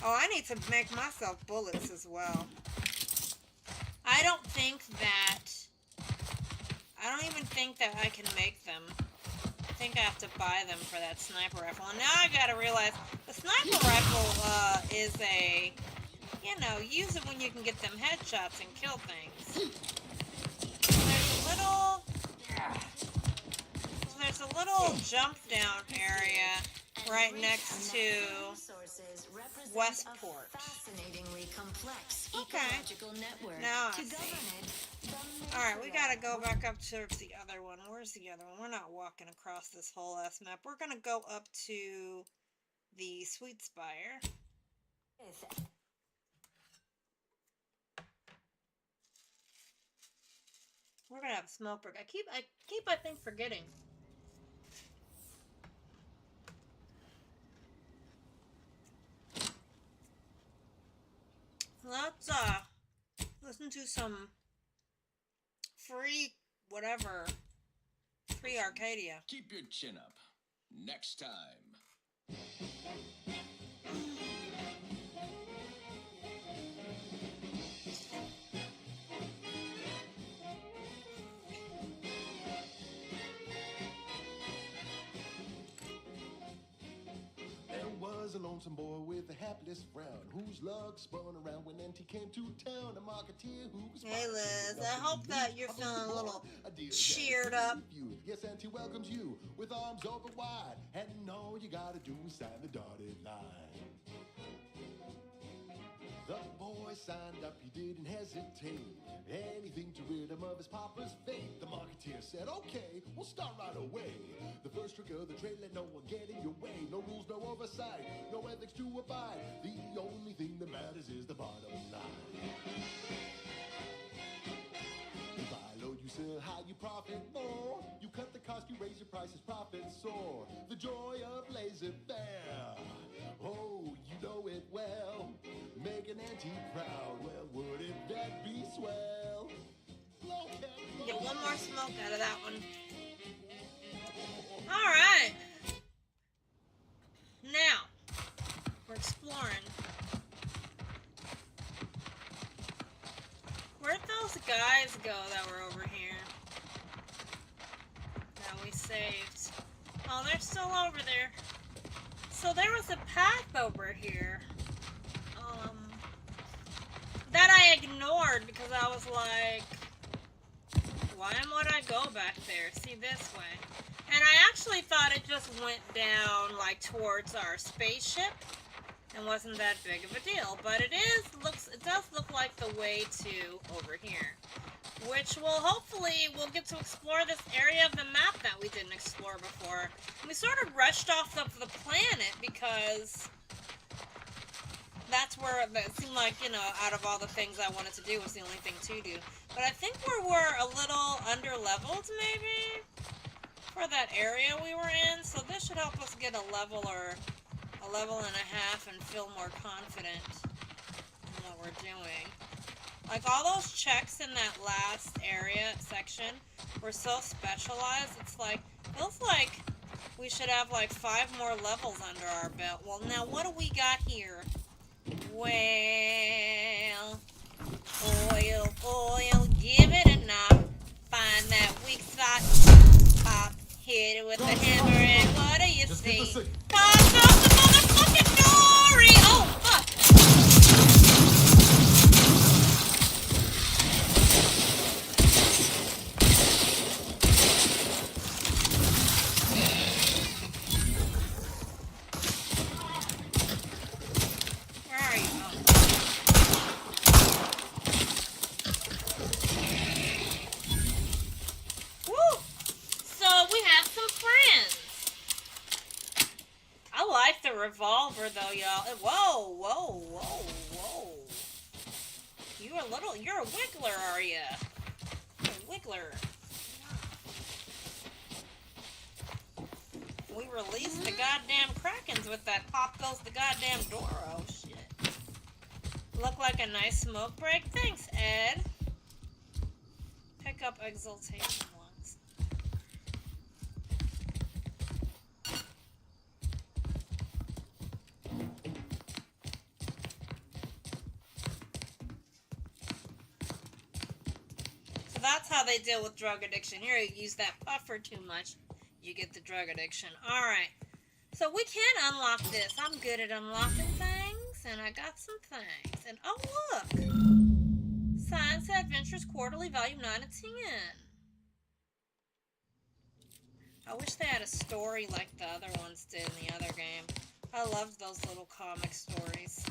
Oh, I need to make myself bullets as well. I don't even think that I can make them. I think I have to buy them for that sniper rifle. And now I gotta realize the sniper rifle is a, you know, use it when you can get them headshots and kill things. There's a little jump down area right next to Westport. Fascinatingly complex Okay. ecological network. Now I To see. govern it, Alright, we gotta go back up to the other one. Where's the other one? We're not walking across this whole ass map. We're gonna go up to the Sweet Spire. We're gonna have a smoke break. I keep I think forgetting. Let's listen to some free whatever. Free Arcadia. Keep your chin up. Next time. There was a lonesome boy with a hapless frown, whose luck spun around when NT came to town. A marketeer who was Hey Liz, I hope that you're feeling a little cheered up. Yes, Auntie welcomes you with arms open wide, and all you gotta do is sign the dotted line. The boy signed up, he didn't hesitate. Anything to rid him of his papa's fate. The marketeer said, okay, we'll start right away. The first trick of the trade, let no one get in your way. No rules, no oversight, no ethics to abide. The only thing that matters is the bottom line. You buy low, you sell high, you profit more. You cut the cost, you raise your prices, profits soar. The joy of laissez-faire. Oh, you know it well. Make an auntie proud. Well, wouldn't that be swell? Get one more smoke out of that one. Alright. Now, we're exploring. Where'd those guys go that were over here? That we saved. Oh, they're still over there. So there was a path over here. That I ignored because I was like, why would I go back there? See, this way. And I actually thought it just went down like towards our spaceship and wasn't that big of a deal. But it does look like the way to over here. Which will hopefully we'll get to explore this area of the map that we didn't explore before. We sort of rushed off the planet because that's where it seemed like, you know, out of all the things I wanted to do was the only thing to do. But I think we're a little under-leveled, maybe, for that area we were in. So this should help us get a level or a level and a half and feel more confident in what we're doing. Like, all those checks in that last area section were so specialized. It's like, feels like we should have like 5 more levels under our belt. Well, now what do we got here? Well, oil, give it a knock. Find that weak spot, pop, hit it with the hammer, and what do you see? Toss off the motherfucking dory! Oh, fuck! Revolver though, y'all. Whoa. You're a wiggler, are ya? You're a wiggler. We released the goddamn Krakens with that pop goes the goddamn door. Oh shit. Look like a nice smoke break. Thanks, Ed. Pick up exaltation ones. That's how they deal with drug addiction. Here, you use that puffer too much, you get the drug addiction. Alright, so we can unlock this. I'm good at unlocking things, and I got some things. And oh look! Science Adventures Quarterly, Volume 9 and 10. I wish they had a story like the other ones did in the other game. I loved those little comic stories.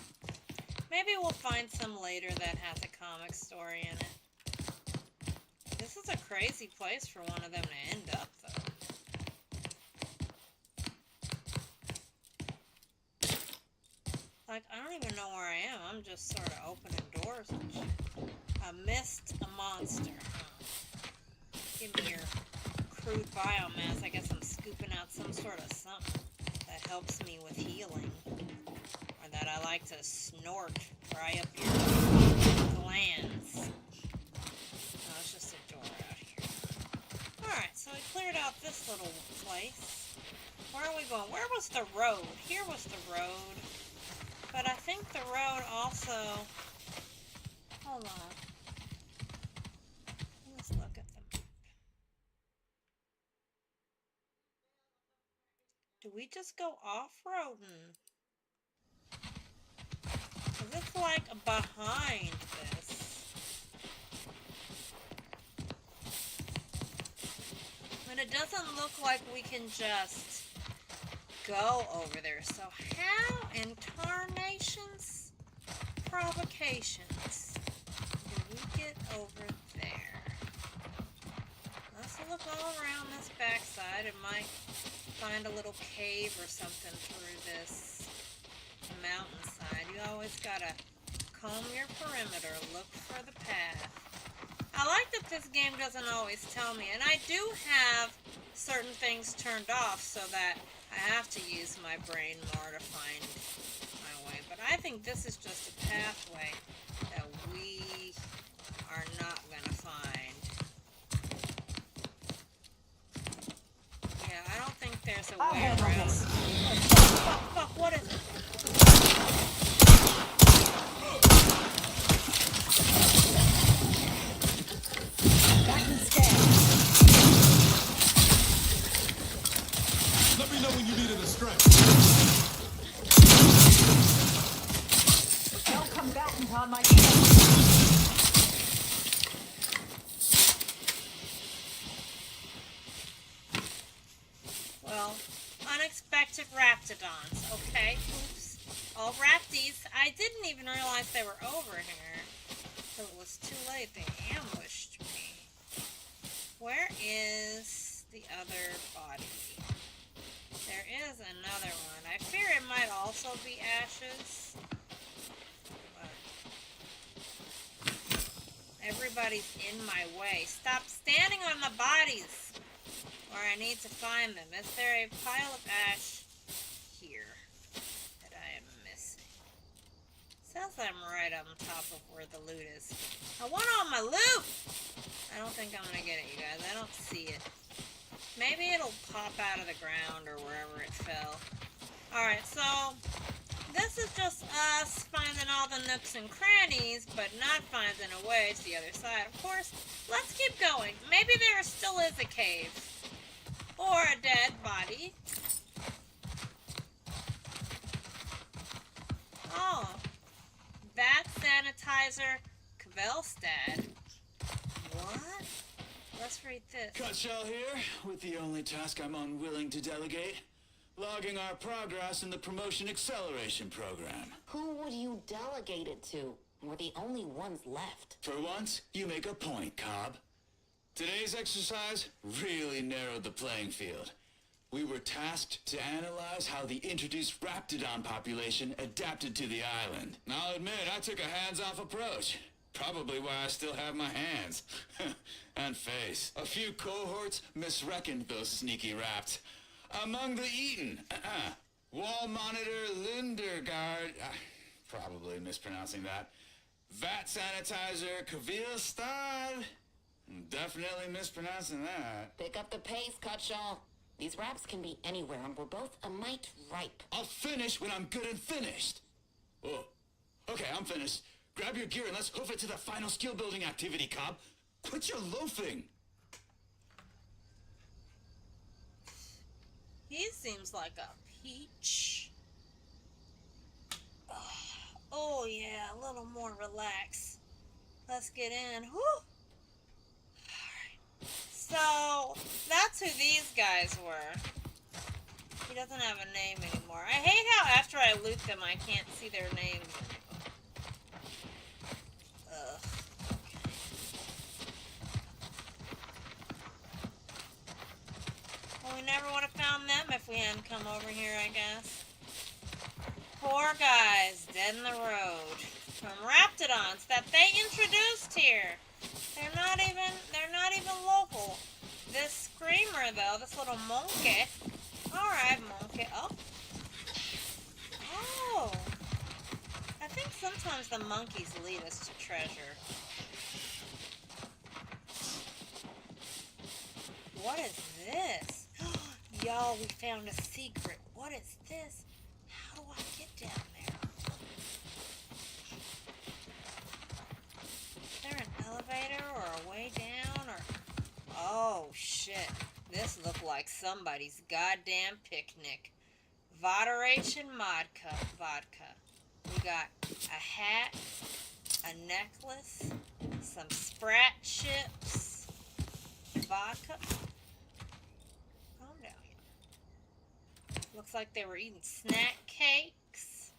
Maybe we'll find some later that has a comic story in it. This is a crazy place for one of them to end up, though. Like, I don't even know where I am. I'm just sort of opening doors and shit. A mist, a monster. Give me your crude biomass. I guess I'm scooping out some sort of something that helps me with healing. Or that I like to snort right up your glands. Oh, it's just a door out here. Alright, so we cleared out this little place. Where are we going? Where was the road? Here was the road. But I think the road also... Hold on. Let's look at the map. Do we just go off-roading? Because it's like behind this. But it doesn't look like we can just go over there. So how in tarnations, provocations do we get over there? Let's look all around this backside and might find a little cave or something through this mountainside. You always gotta comb your perimeter, look for the path. I like that this game doesn't always tell me, and I do have certain things turned off so that I have to use my brain more to find my way. But I think this is just a pathway that we are not gonna find. Yeah, I don't think there's a way around. Fuck, what is it? Let me know when you need an strength. No combatant on my team. Well, unexpected raptidons. Okay, oops. All rapties. I didn't even realize they were over here. So it was too late. They ambushed me. Where is the other body? There is another one. I fear it might also be ashes. But everybody's in my way. Stop standing on the bodies where I need to find them. Is there a pile of ash here that I am missing? Says I'm right on top of where the loot is. I want all my loot! I don't think I'm gonna get it, you guys. I don't see it. Maybe it'll pop out of the ground or wherever it fell. Alright, so this is just us finding all the nooks and crannies, but not finding a way to the other side. Of course, let's keep going. Maybe there still is a cave. Or a dead body. Oh. Vat sanitizer, Kvelstad. What? Let's read this. Cutshell here, with the only task I'm unwilling to delegate. Logging our progress in the Promotion Acceleration Program. Who would you delegate it to? We're the only ones left. For once, you make a point, Cobb. Today's exercise really narrowed the playing field. We were tasked to analyze how the introduced Raptidon population adapted to the island. I'll admit, I took a hands-off approach. Probably why I still have my hands. And face. A few cohorts misreckoned those sneaky raps. Among the eaten, Wall Monitor Lindergaard, probably mispronouncing that. Vat Sanitizer Kvilstad, definitely mispronouncing that. Pick up the pace, Cutshaw. These raps can be anywhere, and we're both a mite ripe. I'll finish when I'm good and finished. Oh, okay, I'm finished. Grab your gear and let's hoof it to the final skill-building activity, Cobb. Quit your loafing. He seems like a peach. Oh yeah, a little more relaxed. Let's get in. Whew. Alright. So, So, that's who these guys were. He doesn't have a name anymore. I hate how after I loot them, I can't see their names anymore. Ugh. Well, we never would have found them if we hadn't come over here, I guess. Poor guys, dead in the road. From Raptidons that they introduced here. They're not even local. This screamer though, this little monkey. Alright, monkey. Oh. I think sometimes the monkeys lead us to treasure. What is this? Y'all, we found a secret. What is this? How do I get down there? Is there an elevator or a way down or... Oh, shit. This looked like somebody's goddamn picnic. Vodoration vodka. We got a hat, a necklace, some Sprat chips, vodka. Calm down here. Looks like they were eating snack cakes,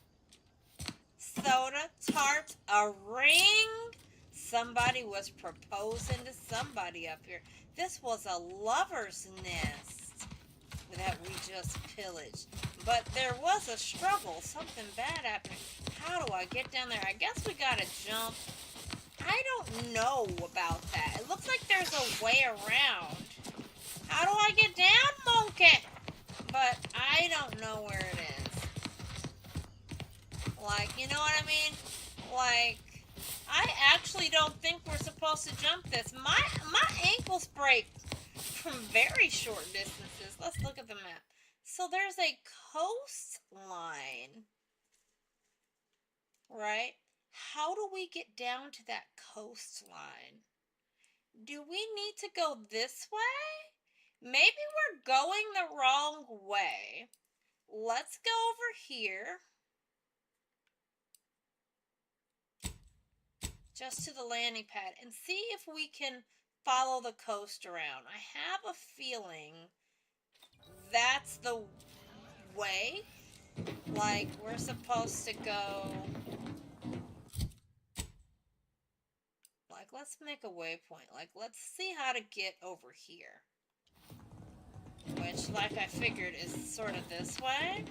soda, tart, a ring. Somebody was proposing to somebody up here. This was a lover's nest that we just pillaged. But there was a struggle. Something bad happened. How do I get down there? I guess we gotta jump. I don't know about that. It looks like there's a way around. How do I get down, monkey? But I don't know where it is. Like, you know what I mean? Like, I actually don't think we're supposed to jump this. My ankles break from very short distances. Let's look at the map. So there's a coastline, right? How do we get down to that coastline? Do we need to go this way? Maybe we're going the wrong way. Let's go over here. Just to the landing pad and see if we can follow the coast around. I have a feeling that's the way. Like, we're supposed to go... Like, let's make a waypoint. Like, let's see how to get over here. Which, like I figured, is sort of this way.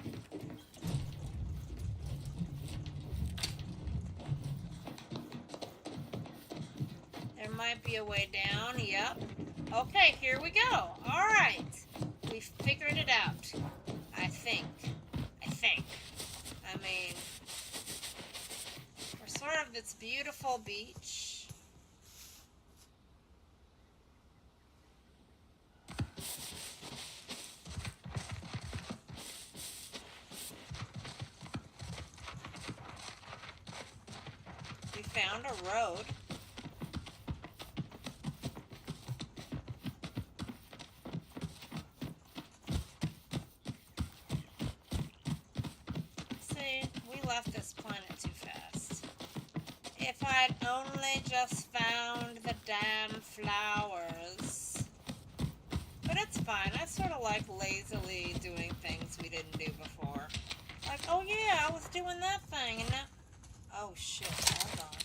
There might be a way down. Yep. Okay, here we go. Alright. We figured it out. I think. I mean, we're sort of this beautiful beach. We found a road. Left this planet too fast. If I'd only just found the damn flowers. But it's fine. I sort of like lazily doing things we didn't do before. Like, oh yeah, I was doing that thing and now... Oh shit, hold on.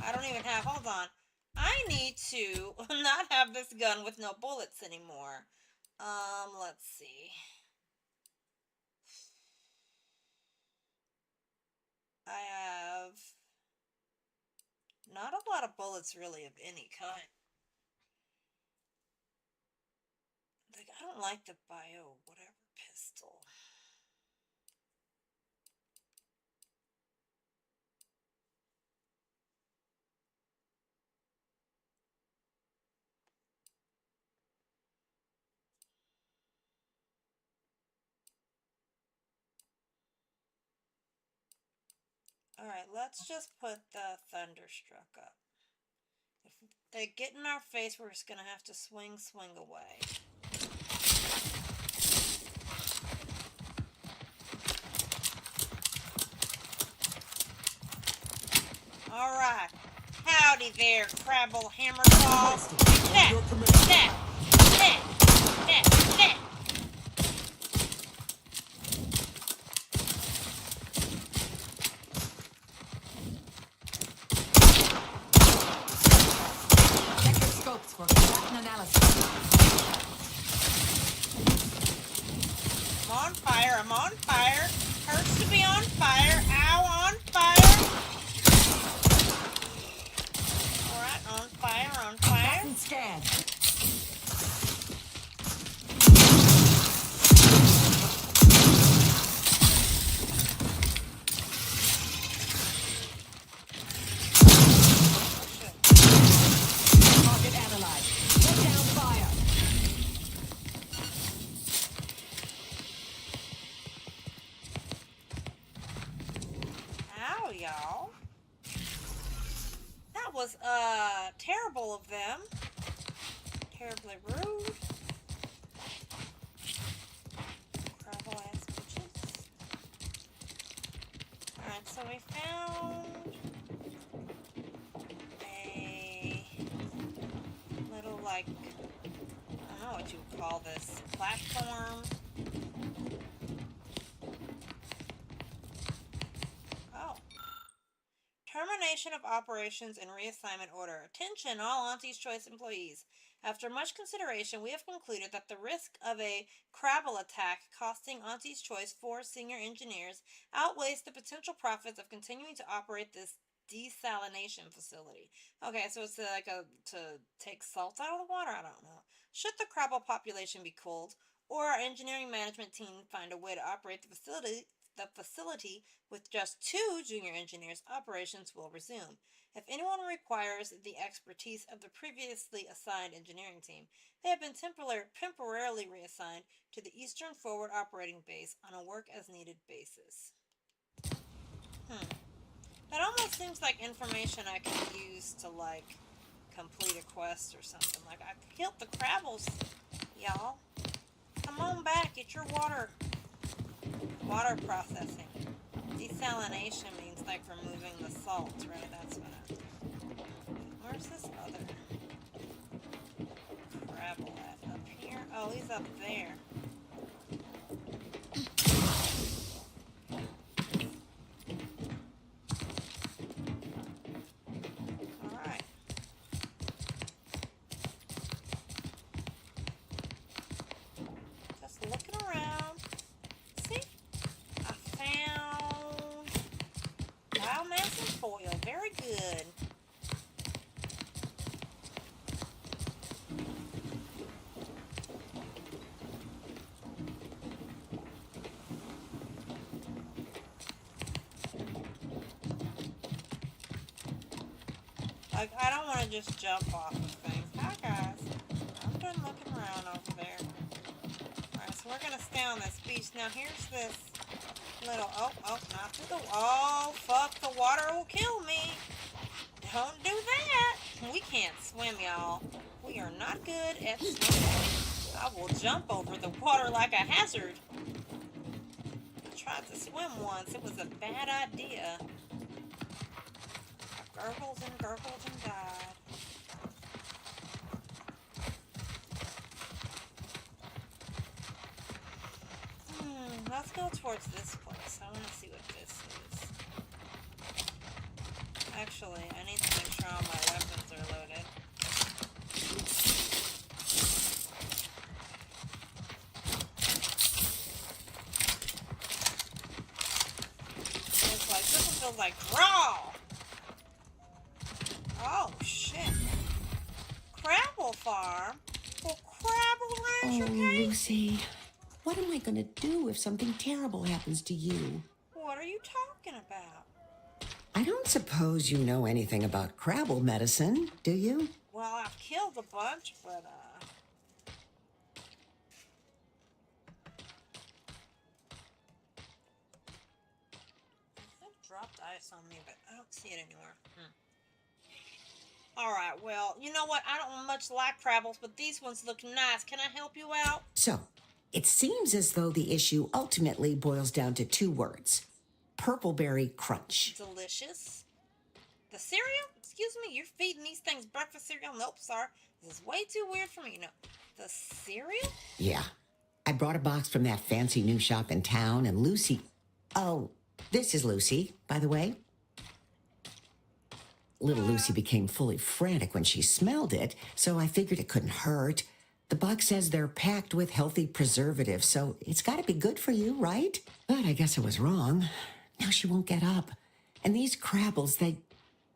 I don't even have... Hold on. I need to not have this gun with no bullets anymore. Let's see. I have not a lot of bullets really of any kind. Like, I don't like the bio whatever pistol. Alright, let's just put the Thunderstruck up. If they get in our face, we're just gonna have to swing away. Alright. Howdy there, Crabble Hammerclaw. That. Check your scopes for pattern analysis. I'm on fire, I'm on fire. Hurts to be on fire. Ow, on fire. Alright, on fire, on fire. Pattern scan. Target analyzed. Lay down fire. Ow, y'all. That was, terrible of them. Terribly rude. Crabble ass bitches. Alright, so we found a little, like, I don't know what you would call this, platform. Oh. Termination of operations and reassignment order. Attention, all Auntie's Choice employees. After much consideration, we have concluded that the risk of a Crabble attack costing Auntie's Choice 4 senior engineers outweighs the potential profits of continuing to operate this desalination facility. Okay, so it's like to take salt out of the water? I don't know. Should the Crabble population be culled, or our engineering management team find a way to operate the facility with just 2 junior engineers, operations will resume. If anyone requires the expertise of the previously assigned engineering team, they have been temporarily reassigned to the Eastern Forward Operating Base on a work-as-needed basis. That almost seems like information I could use to, like, complete a quest or something. Like, I killed the Crabbles, y'all. Come on back, get your water processing. Desalination means like removing the salt, right? That's what where's this other Crabble at? Up here? Oh, he's up there. Alright. Just looking around. See? I found biomass and foil. Very good. Like, I don't want to just jump off of things. Hi, guys. I'm done looking around over there. Alright, so we're going to stay on this beach. Now, here's this little... Oh, not through the... Oh, fuck. The water will kill me. Don't do that. We can't swim, y'all. We are not good at swimming. I will jump over the water like a hazard. I tried to swim once. It was a bad idea. Gurgled and died. Let's go towards this place. I want to see what this is. Actually, I need to make sure all my weapons are loaded. It's like, this one feels like raw! Oh, shit. Crabble Farm? Well, Crabble Ranch, Oh, Lucy. What am I gonna do if something terrible happens to you? What are you talking about? I don't suppose you know anything about Crabble medicine, do you? Well, I've killed a bunch, but, it dropped ice on me, but I don't see it anywhere. Alright, well, you know what? I don't much like Crabbles, but these ones look nice. Can I help you out? So, it seems as though the issue ultimately boils down to 2 words. Purpleberry crunch. Delicious. The cereal? Excuse me, you're feeding these things breakfast cereal? Nope, sorry. This is way too weird for me. No. The cereal? Yeah. I brought a box from that fancy new shop in town, and Lucy... Oh, this is Lucy, by the way. Little Lucy became fully frantic when she smelled it, so I figured it couldn't hurt. The box says they're packed with healthy preservatives, so it's got to be good for you, right? But I guess I was wrong. Now she won't get up. And these Crabbles, they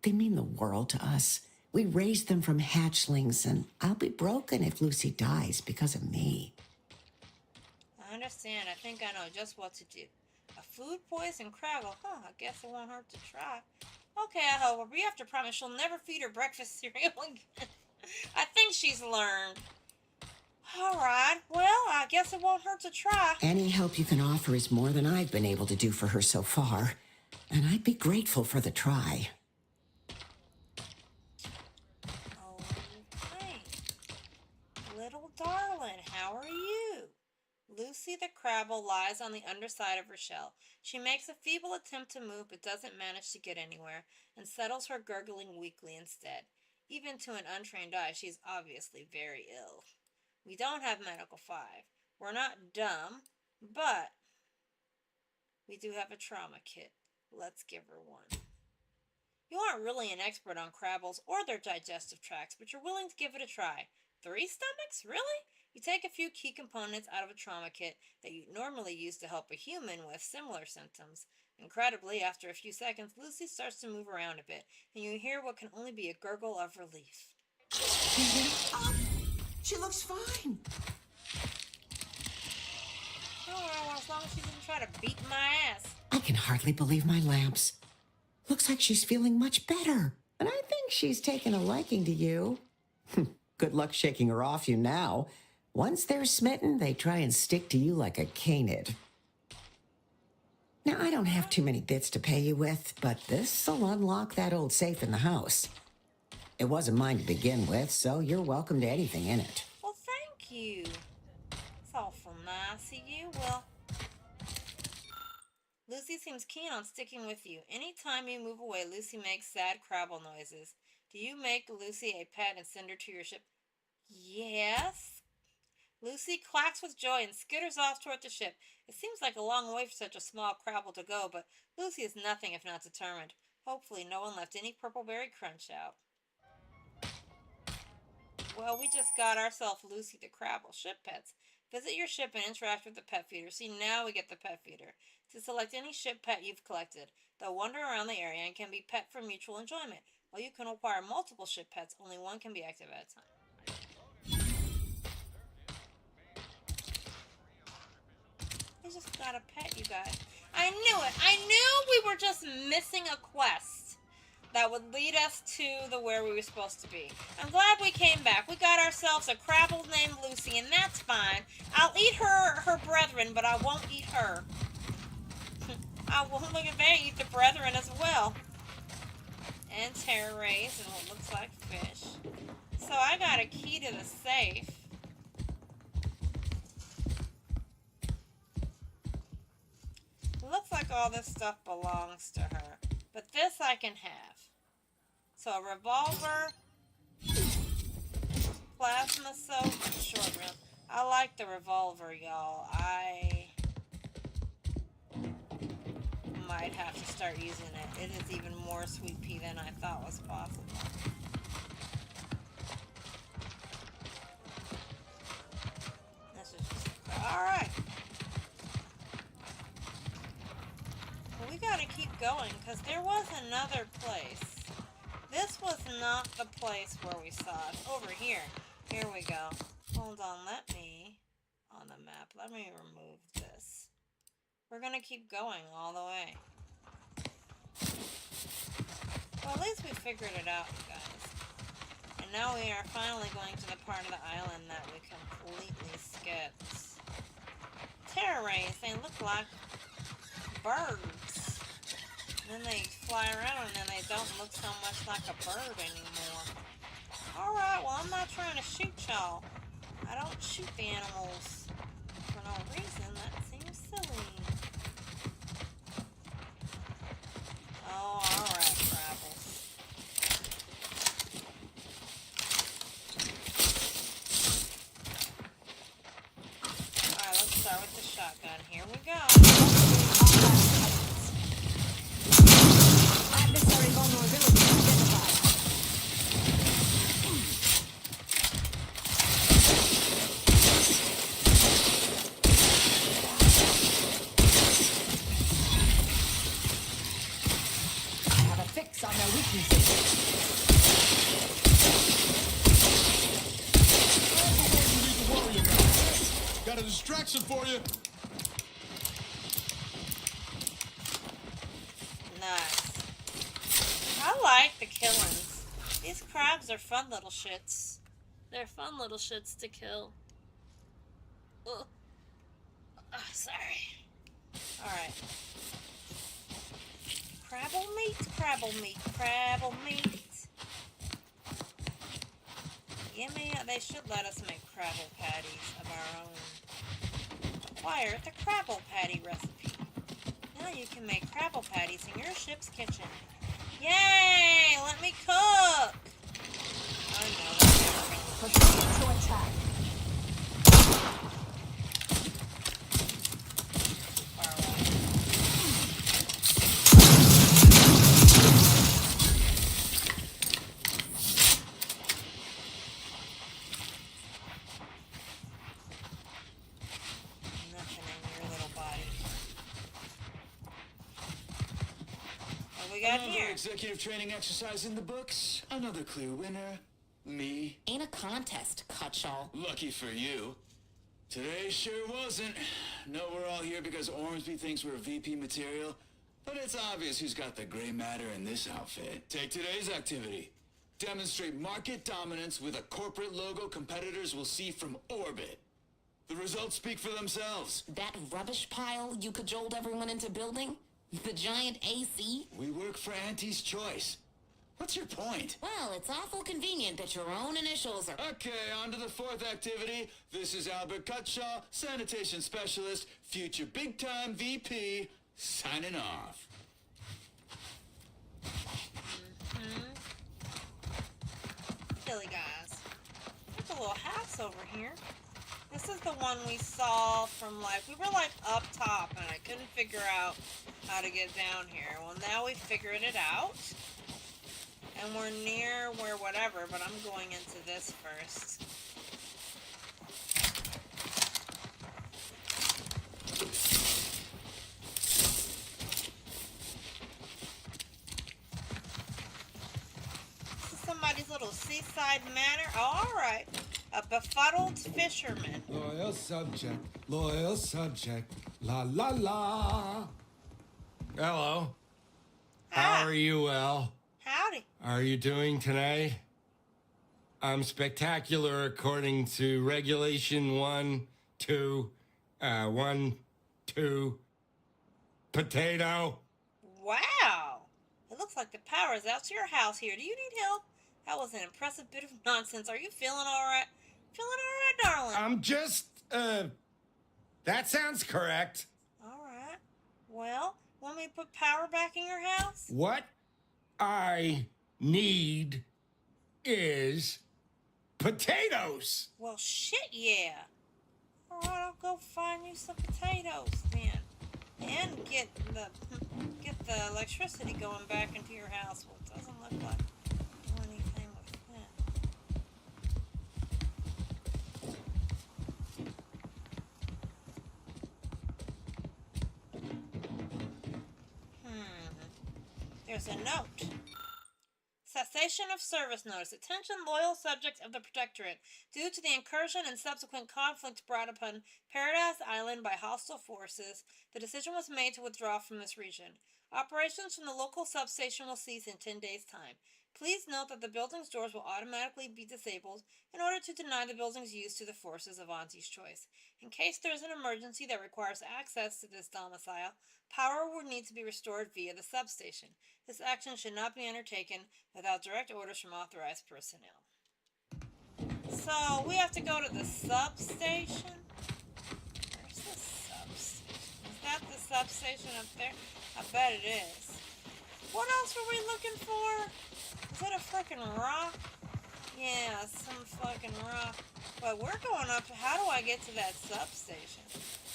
mean the world to us. We raised them from hatchlings, and I'll be broken if Lucy dies because of me. I understand. I think I know just what to do. A food poison Craggle? Huh, I guess it won't hurt to try. Okay, I hope, but we have to promise she'll never feed her breakfast cereal again. I think she's learned. Alright, well, I guess it won't hurt to try. Any help you can offer is more than I've been able to do for her so far, and I'd be grateful for the try. Okay. Little darling, how are you? Lucy the Crabble lies on the underside of her shell. She makes a feeble attempt to move but doesn't manage to get anywhere, and settles her gurgling weakly instead. Even to an untrained eye, she is obviously very ill. We don't have Medical 5. We're not dumb, but we do have a trauma kit. Let's give her one. You aren't really an expert on Crabbles or their digestive tracts, but you're willing to give it a try. 3 stomachs? Really? You take a few key components out of a trauma kit that you normally use to help a human with similar symptoms. Incredibly, after a few seconds, Lucy starts to move around a bit, and you hear what can only be a gurgle of relief. She looks fine. Oh, as long as she doesn't try to beat my ass. I can hardly believe my lamps. Looks like she's feeling much better. And I think she's taken a liking to you. Good luck shaking her off you now. Once they're smitten, they try and stick to you like a canid. Now, I don't have too many bits to pay you with, but this'll unlock that old safe in the house. It wasn't mine to begin with, so you're welcome to anything in it. Well, thank you. It's awful nice of you. Well, Lucy seems keen on sticking with you. Anytime you move away, Lucy makes sad Crabble noises. Do you make Lucy a pet and send her to your ship? Yes. Lucy quacks with joy and skitters off toward the ship. It seems like a long way for such a small Crabble to go, but Lucy is nothing if not determined. Hopefully no one left any Purpleberry Crunch out. Well, we just got ourselves Lucy the Crabble ship pets. Visit your ship and interact with the pet feeder. See, now we get the pet feeder. To select any ship pet you've collected, they'll wander around the area and can be pet for mutual enjoyment. While you can acquire multiple ship pets, only one can be active at a time. I just got a pet, you guys. I knew it! I knew we were just missing a quest that would lead us to where we were supposed to be. I'm glad we came back. We got ourselves a Crabble named Lucy, and that's fine. I'll eat her brethren, but I won't eat her. I won't look at they eat the brethren as well. And terror rays and what looks like fish. So I got a key to the safe. Looks like all this stuff belongs to her. But this I can have. So a revolver, plasma soap, short reel. I like the revolver, y'all. I might have to start using it. It is even more sweet pea than I thought was possible. This is just alright. Well, we gotta keep going because there was another place. This was not the place where we saw it. Over here. Here we go. Hold on, on the map, let me remove this. We're gonna keep going all the way. Well, at least we figured it out, you guys. And now we are finally going to the part of the island that we completely skipped. Terror rays, they look like birds. And then they fly around and then they don't look so much like a bird anymore. Alright, well, I'm not trying to shoot y'all. I don't shoot the animals for no reason. That seems silly. Oh, alright, Crabbles. Here we go. Adversary vulnerability identified. I have a fix on their weaknesses. Got a distraction for you. Nice. I like the killings. These crabs are fun little shits. They're fun little shits to kill. Ugh. Oh, sorry. Alright. Crabble meat, crabble meat, crabble meat. Gimme, they should let us make crabble patties of our own. Acquire the crabble patty recipe. Now you can make crabble patties in your ship's kitchen. Yay! Let me cook! Oh no, that's never gonna Proceed to attack. far away. Nothing in your little body. What we got Another here? executive training exercise in the books. Another clear winner. Me. Ain't a contest, Cutshaw. Lucky for you. Today sure wasn't. No, we're all here because Ormsby thinks we're VP material, but it's obvious who's got the gray matter in this outfit. Take today's activity. Demonstrate market dominance with a corporate logo competitors will see from orbit. The results speak for themselves. That rubbish pile you cajoled everyone into building? The giant AC? We work for Auntie's Choice. What's your point? Well, it's awful convenient that your own initials are... Okay, on to the fourth activity. This is Albert Cutshaw, sanitation specialist, future big-time VP, signing off. Silly guys. There's a little house over here. This is the one we saw from, like, we were, like, up top, and I couldn't figure out how to get down here. Well, now we figured it out. And we're near where whatever, but I'm going into this first. This is somebody's little seaside manor. Oh, alright. A befuddled fisherman. Loyal subject, la la la. Hello. How are you, El? Howdy. Are you doing today? I'm spectacular according to regulation 1, 2, potato. Wow. It looks like the power is out to your house here. Do you need help? That was an impressive bit of nonsense. Are you feeling all right? Feeling all right, darling? I'm just, that sounds correct. All right. Well, want me to put power back in your house? What I need is potatoes. Well, shit, yeah. All right, I'll go find you some potatoes then, and get the electricity going back into your house. Well, it doesn't look like anything with that. There's a note. Cessation of service notice. Attention, loyal subjects of the Protectorate. Due to the incursion and subsequent conflict brought upon Paradise Island by hostile forces, the decision was made to withdraw from this region. Operations from the local substation will cease in 10 days' time. Please note that the building's doors will automatically be disabled in order to deny the building's use to the forces of Auntie's Choice. In case there is an emergency that requires access to this domicile, power would need to be restored via the substation. This action should not be undertaken without direct orders from authorized personnel. So, we have to go to the substation? Where's the substation? Is that the substation up there? I bet it is. What else were we looking for? Is that a freaking rock? Yeah, some fucking rock. But we're going up. How do I get to that substation?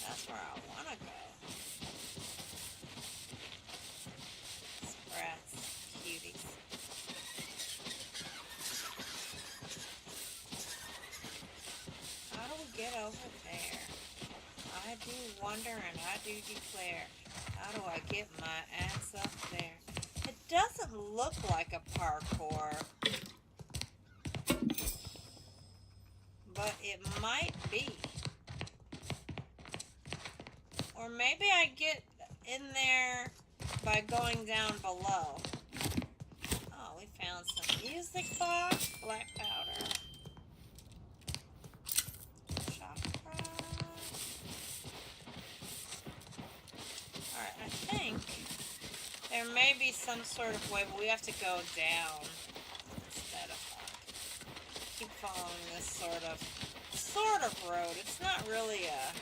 That's where I want to go. Sprats. Cuties. How do we get over there? I do wonder and I do declare. How do I get my ass up there? It doesn't look like a parkour. But it might be. Or maybe I get in there by going down below. Oh, we found some music box, black powder. Alright, I think there may be some sort of way, but we have to go down instead of up. Keep following this sort of road. It's not really a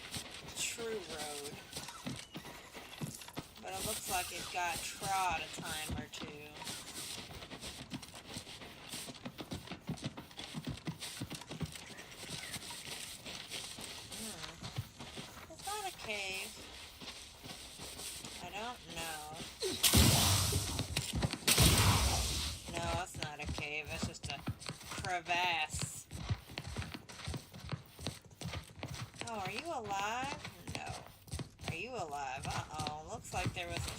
true road, but it looks like it got trod a time or two. Is that a cave? I don't know. No, it's not a cave. It's just a crevasse. Oh, are you alive? No. Are you alive? Uh-oh. Looks like there was a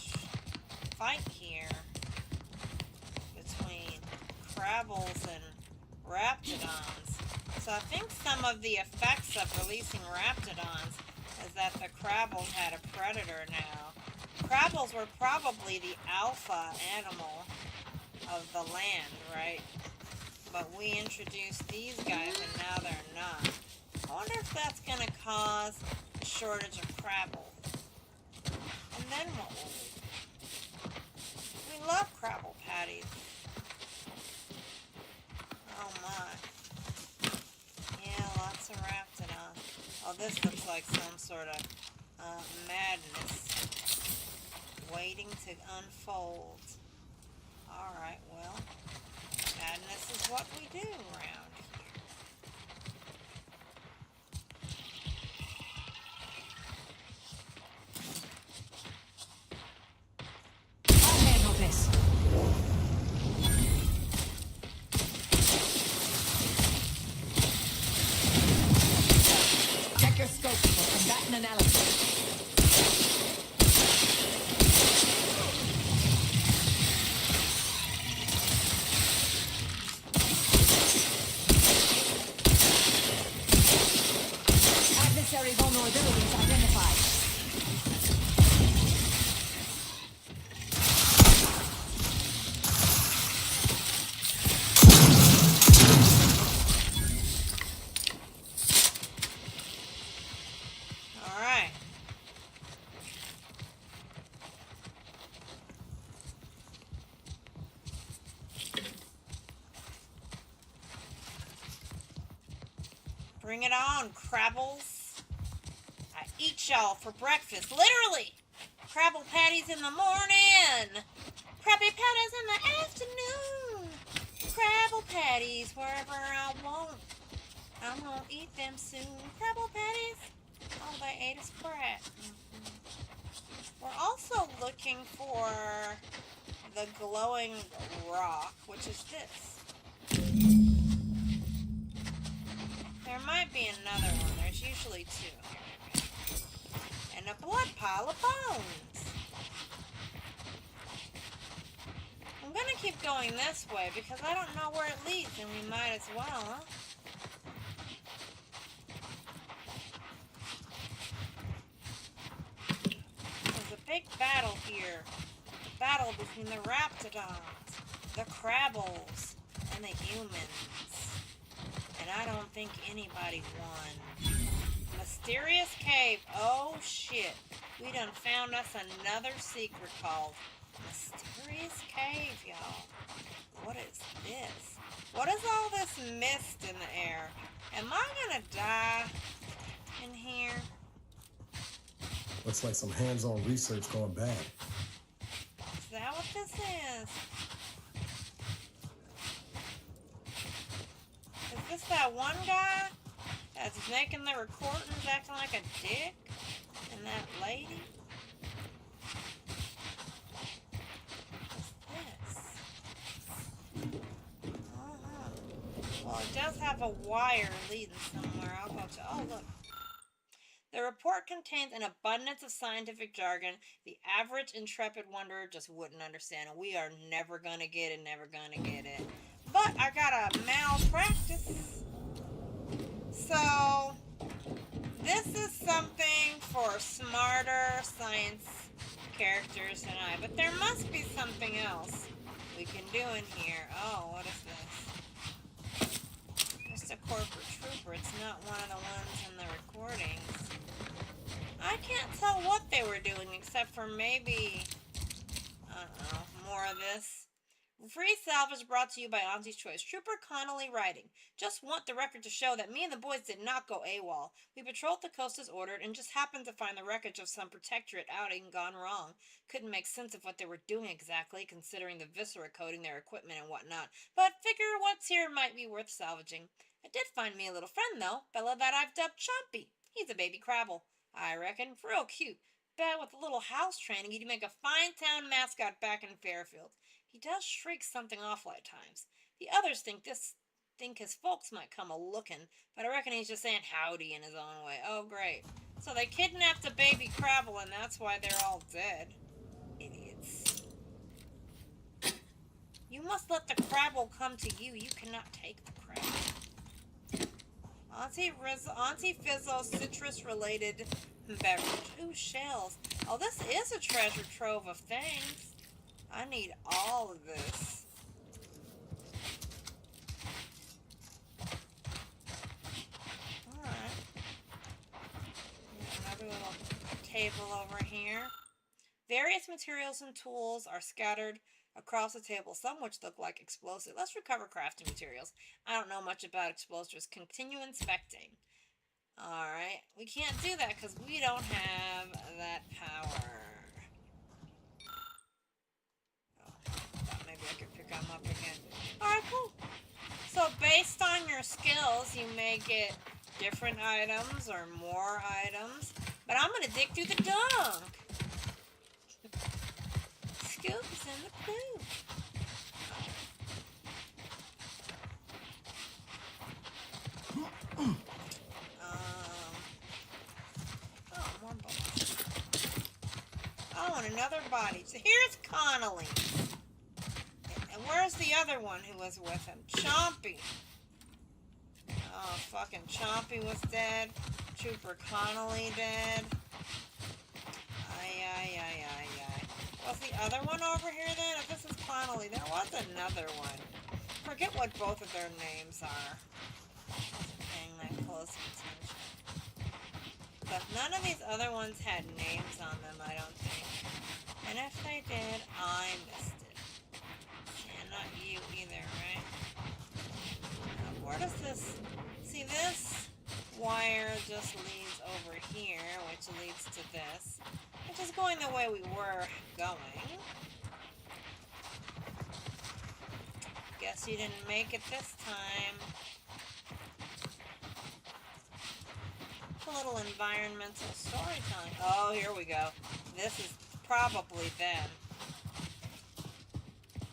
fight here between Crabbles and Raptidons. So I think some of the effects of releasing Raptidons is that the Crabbles had a predator now. Crabbles were probably the alpha animal of the land, right? But we introduced these guys and now they're not. I wonder if that's going to cause a shortage of Crabble. And then what will we love Crabble patties. Oh my. Yeah, lots of Raptidons. Oh, this looks like some sort of madness waiting to unfold. Alright, well, madness is what we do around here. I'll handle this. Check your scope for combatant analysis. Adversary vulnerabilities identified. Alright. Bring it on, Crabbles. I eat y'all for breakfast. Literally! Crabble patties in the morning! Krabby Patties in the afternoon! Crabble patties wherever I want. I'm gonna eat them soon. Crabble patties! Oh, they ate a sprat. We're also looking for the glowing rock, which is this. There might be another one. There's usually two. And a blood pile of bones. I'm gonna keep going this way because I don't know where it leads, and we might as well, huh? There's a big battle here. A battle between the Raptidons, the Crabbles, and the humans. And I don't think anybody won. Mysterious cave. Oh shit. We done found us another secret called Mysterious Cave, y'all. What is this? What is all this mist in the air? Am I gonna die in here? Looks like some hands-on research going bad. Is that what this is? that one guy that's making the recordings acting like a dick? And that lady? What's this? Well, it does have a wire leading somewhere. I'll go to... Oh, look. The report contains an abundance of scientific jargon the average intrepid wanderer just wouldn't understand. We are never gonna get it, never gonna get it. But I got a malpractice. So, this is something for smarter science characters than I. But there must be something else we can do in here. Oh, what is this? Just a corporate trooper. It's not one of the ones in the recordings. I can't tell what they were doing except for maybe, I don't know, more of this. Free salvage brought to you by Auntie's Choice. Trooper Connolly writing. Just want the record to show that me and the boys did not go AWOL. We patrolled the coast as ordered and just happened to find the wreckage of some protectorate outing gone wrong. Couldn't make sense of what they were doing exactly, considering the viscera coating their equipment and whatnot. But figure what's here might be worth salvaging. I did find me a little friend, though. Fella that I've dubbed Chompy. He's a baby crabble. I reckon. Real cute. Bet with a little house training, he'd make a fine town mascot back in Fairfield. He does shriek something awful at times. The others think his folks might come a-looking, but I reckon he's just saying howdy in his own way. Oh, great. So they kidnapped a baby crabble, and that's why they're all dead. Idiots. You must let the crabble come to you. You cannot take the crabble. Auntie Fizzo's citrus-related beverage. Ooh, shells. Oh, this is a treasure trove of things. I need all of this. Alright. Another little table over here. Various materials and tools are scattered across the table, some which look like explosives. Let's recover crafting materials. I don't know much about explosives. Continue inspecting. Alright. We can't do that because we don't have that power. Maybe I could pick them up again. Alright, cool. So based on your skills, you may get different items or more items. But I'm going to dig through the dunk. Scoops in the poop. Oh, more bullets. Oh, and another body. So here's Connolly. And where's the other one who was with him? Chompy. Oh, fucking Chompy was dead. Trooper Connolly dead. Was the other one over here then? If this is Connolly, there was another one. Forget what both of their names are. I wasn't paying that close attention. But none of these other ones had names on them, I don't think. And if they did, I missed it. And not you either, right? Where does this... See, this wire just leads over here, which leads to this. Which is going the way we were going. Guess you didn't make it this time. A little environmental storytelling. Oh, here we go. This is probably them.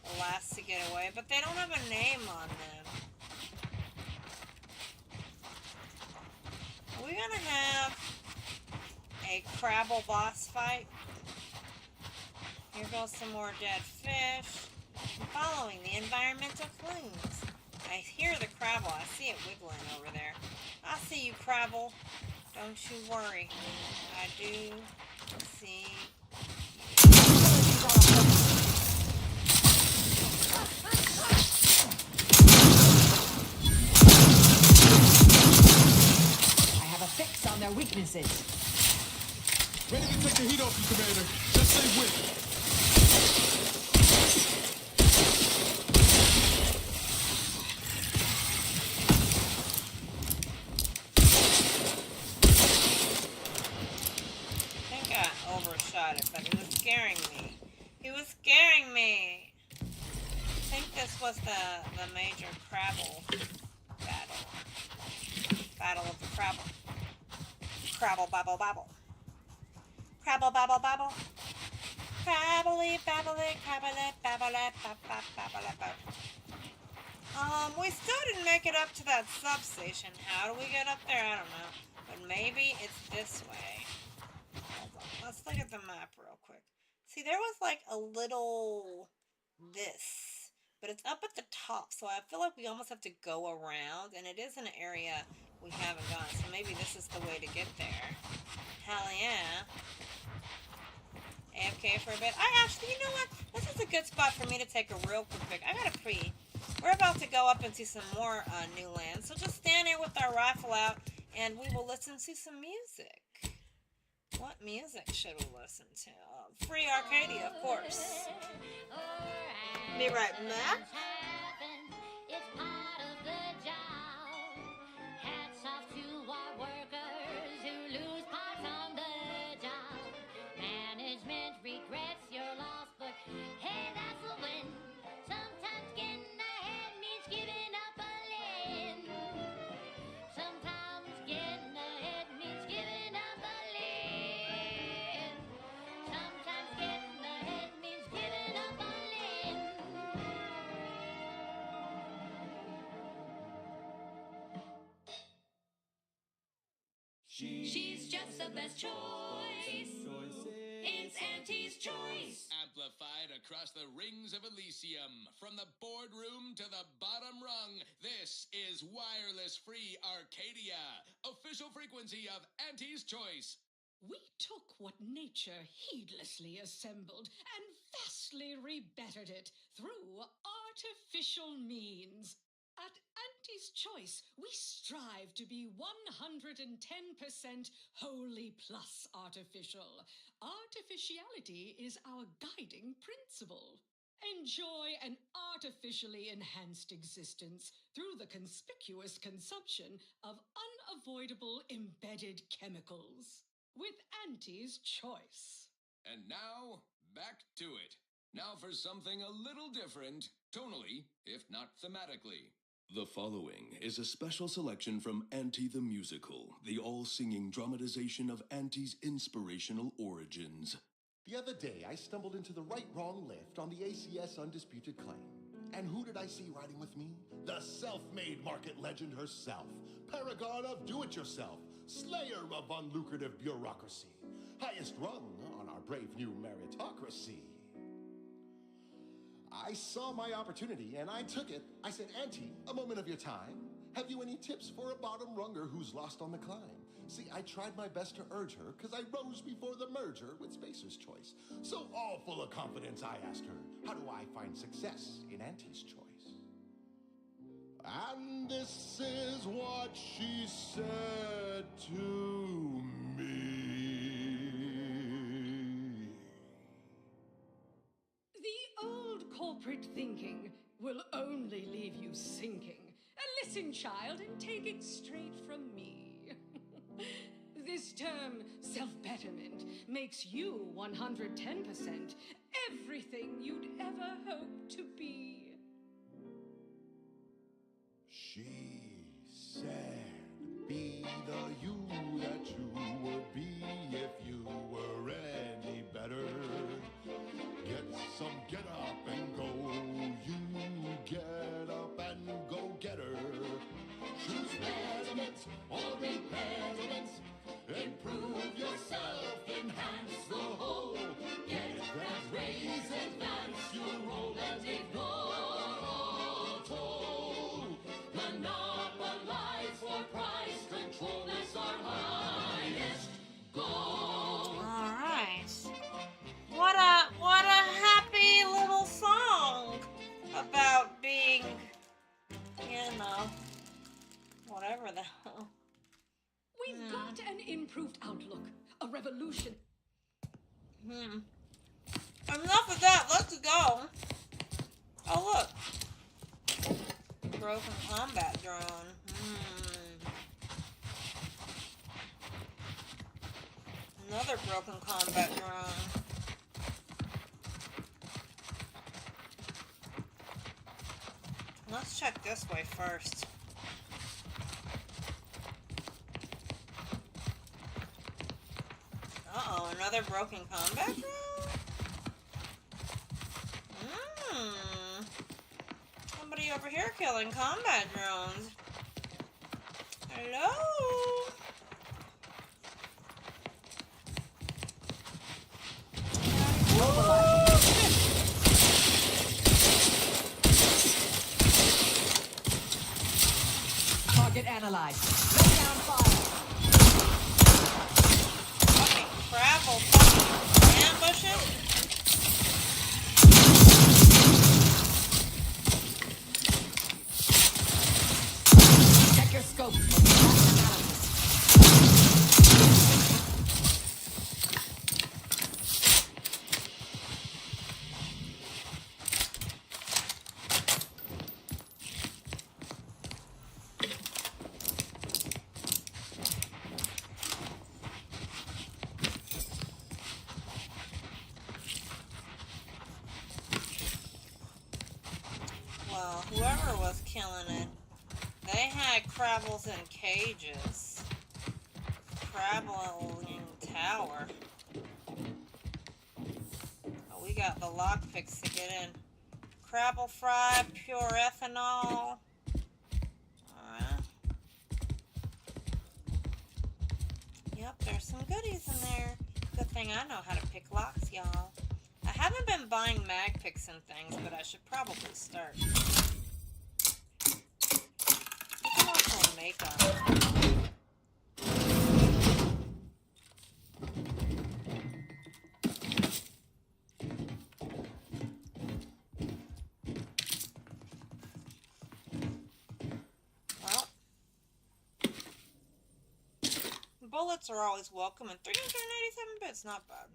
The last to get away, but they don't have a name on them. Are we gonna have a Crabble boss fight? Here goes some more dead fish. I'm following the environmental clues. I hear the Crabble. I see it wiggling over there. I see you, Crabble. Don't you worry. I do see you. I have a fix on their weaknesses. Ready to take the heat off you, Commander. Just stay with it. I think I overshot it, but he was scaring me. He was scaring me. I think this was the major Crabble battle. Battle of the Crabble. Crabble, babble, babble. Crabble, babble, babble. Crabbly, babbly, crabbly, babbly, babbly, babbly. We still didn't make it up to that substation. How do we get up there? I don't know. But maybe it's this way. Hold on. Let's look at the map real quick. See, there was like a little this, but it's up at the top, so I feel like we almost have to go around, and it is an area we haven't gone, so maybe this is the way to get there. Hell yeah. AFK for a bit. You know what? This is a good spot for me to take a real quick pic. I gotta pee. We're about to go up into some more new land, so just stand here with our rifle out, and we will listen to some music. What music should we listen to? Free Arcadia, of course. Be right back. She's just the best choice. It's Auntie's choice. Amplified across the rings of Elysium, from the boardroom to the bottom rung, this is Wireless Free Arcadia, official frequency of Auntie's Choice. We took what nature heedlessly assembled and vastly rebettered it through artificial means. At Auntie's Choice, we strive to be 110% wholly plus artificial. Artificiality is our guiding principle. Enjoy an artificially enhanced existence through the conspicuous consumption of unavoidable embedded chemicals. With Auntie's Choice. And now, back to it. Now for something a little different, tonally, if not thematically. The following is a special selection from Auntie the Musical, the all-singing dramatization of Auntie's inspirational origins. The other day, I stumbled into the right-wrong lift on the ACS Undisputed Claim. And who did I see riding with me? The self-made market legend herself, paragon of do-it-yourself, slayer of unlucrative bureaucracy, highest rung on our brave new meritocracy. I saw my opportunity and I took it. I said, Auntie, a moment of your time. Have you any tips for a bottom runger who's lost on the climb? See, I tried my best to urge her because I rose before the merger with Spacer's Choice. So all full of confidence, I asked her, how do I find success in Auntie's Choice? And this is what she said to me. The old corporate thinking will only leave you sinking. Listen, child, and take it straight from me. This term, self-betterment, makes you 110% everything you'd ever hope to be. She said, be the you that you would be if you were any better. Get up and go. You get up and go get her. Choose betterment or impediment. Improve yourself, enhance the whole. Get that raise, advance your role and ignore all toll. Monopolize for price control is our highest goal. All right. What a happy little song about being, whatever the hell. We've got an improved outlook, a revolution. Enough of that. Let's go. Oh, look. Broken combat drone. Another broken combat drone. Let's check this way first. another broken combat drone? Somebody over here killing combat drones. Hello? Target analyzed. Lay down fire. Fucking travel fucking ambushes. Check your scope. Well, whoever was killing it, they had Crabbles in cages. Crabbling tower. Oh, we got the lockpicks to get in. Crabble fry, pure ethanol. Alright. Yep, there's some goodies in there. Good thing I know how to pick locks, y'all. I haven't been buying mag picks and things, but I should probably start. You can also make them. Well, bullets are always welcome, and 387 bits, not bad.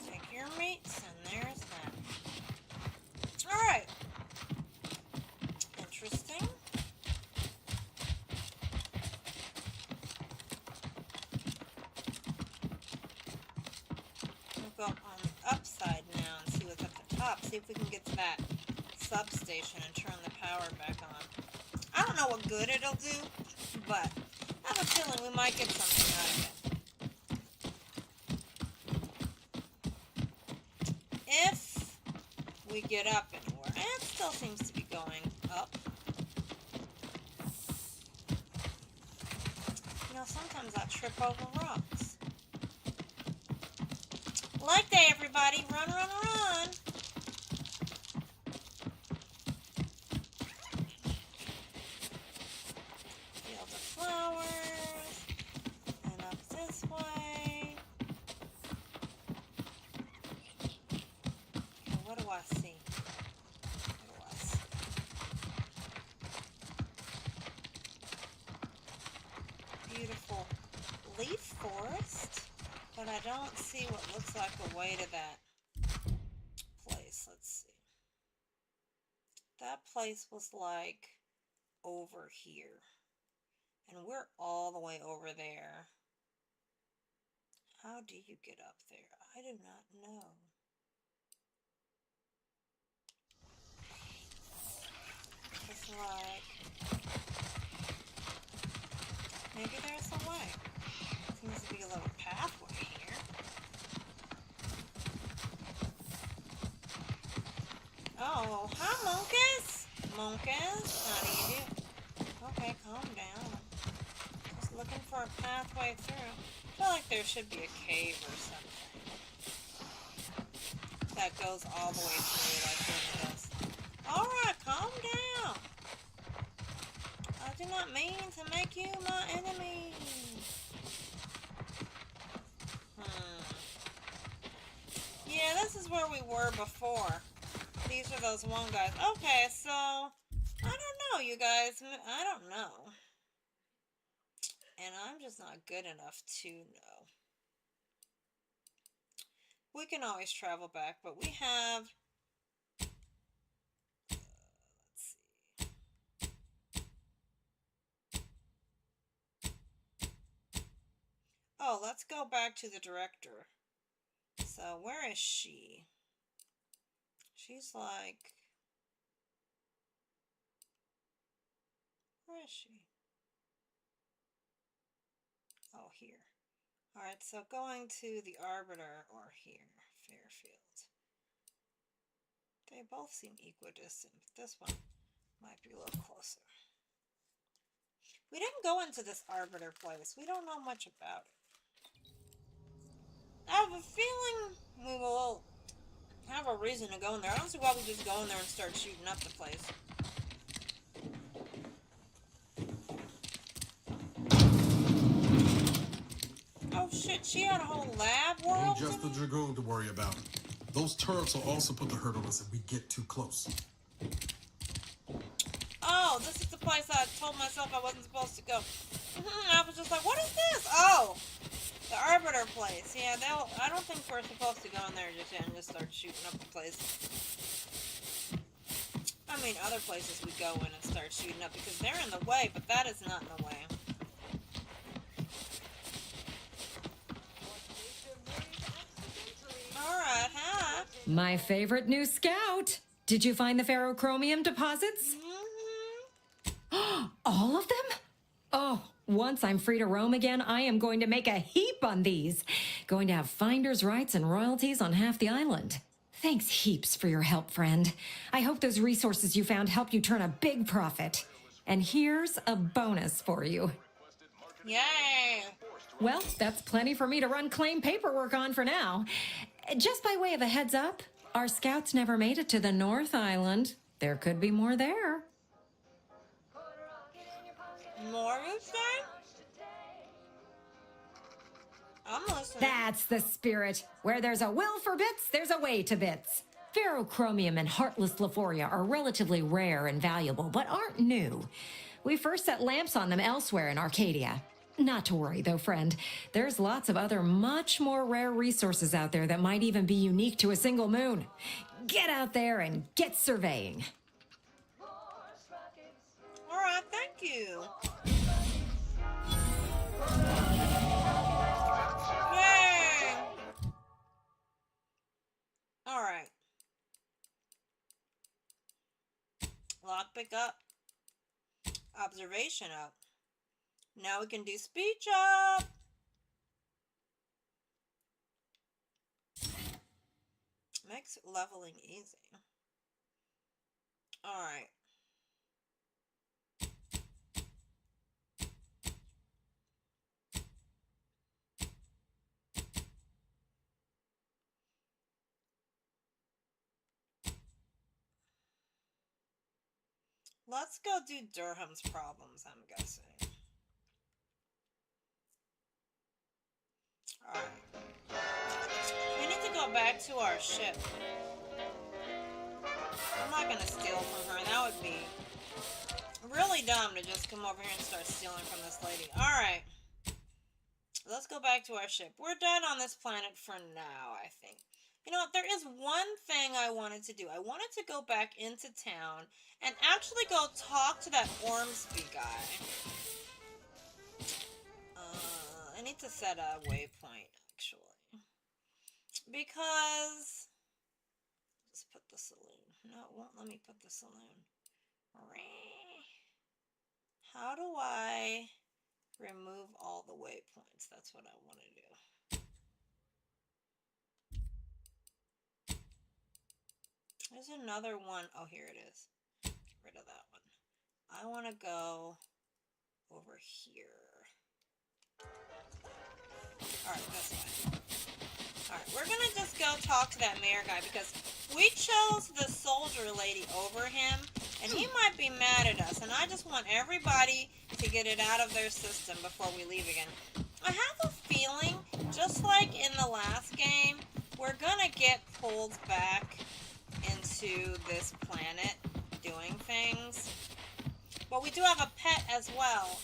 Take your meats, and there's that. Alright. Interesting. We'll go on the upside now and see what's at the top. See if we can get to that substation and turn the power back on. I don't know what good it'll do, but I have a feeling we might get something out of it. If we get up anywhere, and it still seems to be going up. You know, sometimes I trip over rocks. Light day, everybody. Run, run, run. Field of flowers. And up this way. Okay, what do I see? What do I see? Beautiful leaf forest. But I don't see what looks like a way to that place. Let's see. That place was like over here. And we're all the way over there. How do you get up there? I do not know. It's like... maybe there's a way. Seems to be a little pathway here. Oh, hi, monkeys! Monkeys, how do you do? Okay, calm down. Just looking for a pathway through. I feel like there should be a cave or something that goes all the way through like one of those. Alright, calm down. I do not mean to make you my enemy. Yeah, this is where we were before. These are those one guys. Okay, so I don't know, you guys. I don't know. And I'm just not good enough to know. We can always travel back, but we have... let's see. Oh, let's go back to the director. So, where is she? She's like... Where is she? Oh, here. Alright, so going to the Arbiter or here, Fairfield. They both seem equidistant, but this one might be a little closer. We didn't go into this Arbiter place. We don't know much about it. I have a feeling we will have a reason to go in there. I don't see why we just go in there and start shooting up the place. Oh shit, she had a whole lab world? Ain't just the Dragoon to worry about. Those turrets will also put the hurt on us if we get too close. Oh, this is the place I told myself I wasn't supposed to go. I was just like, what is this? Oh, the Arbiter place. Yeah, I don't think we're supposed to go in there just yet and just start shooting up the place. I mean, other places we go in and start shooting up because they're in the way, but that is not in the way. Alright, huh? My favorite new scout. Did you find the ferrochromium deposits? All of them? Oh, once I'm free to roam again, I am going to make a heap on these. Going to have finder's rights and royalties on half the island. Thanks heaps for your help, friend. I hope those resources you found help you turn a big profit. And here's a bonus for you. Yay! Well, that's plenty for me to run claim paperwork on for now. Just by way of a heads up, our scouts never made it to the North Island. There could be more there. More, you say? I'm listening. That's the spirit. Where there's a will for bits, there's a way to bits. Ferrochromium and heartless Lephoria are relatively rare and valuable, but aren't new. We first set lamps on them elsewhere in Arcadia. Not to worry, though, friend. There's lots of other much more rare resources out there that might even be unique to a single moon. Get out there and get surveying. All right, thank you. Yay! All right. Lockpick up. Observation up. Now we can do speech up. Makes leveling easy. All right. Let's go do Durham's problems, I'm guessing. Alright. We need to go back to our ship. I'm not gonna steal from her. That would be really dumb to just come over here and start stealing from this lady. Alright. Let's go back to our ship. We're done on this planet for now, I think. You know what? There is one thing I wanted to do. I wanted to go back into town and actually go talk to that Ormsby guy. I need to set a waypoint, actually. Because... Just put the saloon. No, it won't let me put the saloon. How do I remove all the waypoints? That's what I want to do. There's another one. Oh, here it is. Get rid of that one. I want to go over here. Alright, this way. Alright, we're gonna just go talk to that mayor guy because we chose the soldier lady over him and he might be mad at us and I just want everybody to get it out of their system before we leave again. I have a feeling, just like in the last game, we're gonna get pulled back into this planet doing things. But we do have a pet as well.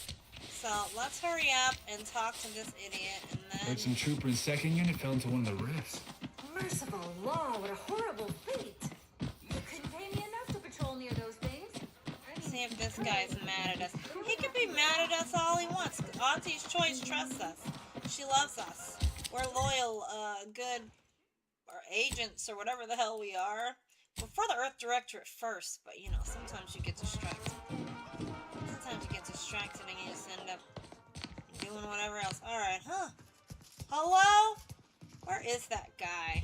So let's hurry up and talk to this idiot and then... Heard some trooper in second unit fell into one of the rifts. Merciful law, what a horrible fate. You couldn't pay me enough to patrol near those things. Let's see if this guy's mad at us. He could be mad at us all he wants. Auntie's Choice trusts us. She loves us. We're loyal, good, or agents, or whatever the hell we are. We're for the Earth Directorate first, but you know, sometimes you get distracted. Sometimes you get distracted and you just end up doing whatever else. Alright, huh? Hello? Where is that guy?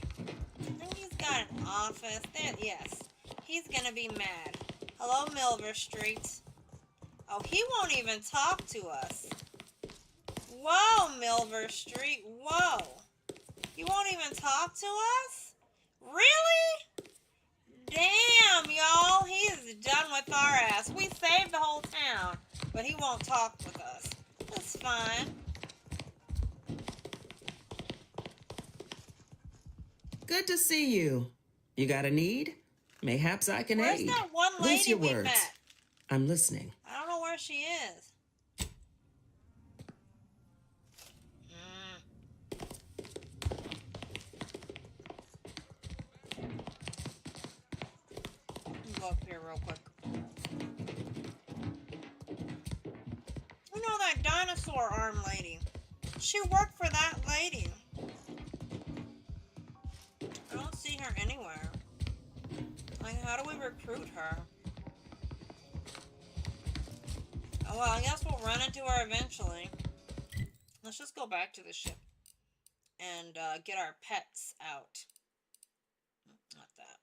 I think he's got an office. There, yes. He's gonna be mad. Hello, Milver Street. Oh, he won't even talk to us. Whoa, Milver Street. Whoa. You won't even talk to us? Really? Damn, y'all. He is done with our ass. We saved the whole town, but he won't talk with us. That's fine. Good to see you. You got a need? Mayhaps I can Where's aid. that one Loose lady your we words. met? I'm listening. I don't know where she is. Go up here real quick. You know that dinosaur arm lady? She worked for that lady. I don't see her anywhere. Like, how do we recruit her? Oh well, I guess we'll run into her eventually. Let's just go back to the ship and get our pets out. Not that.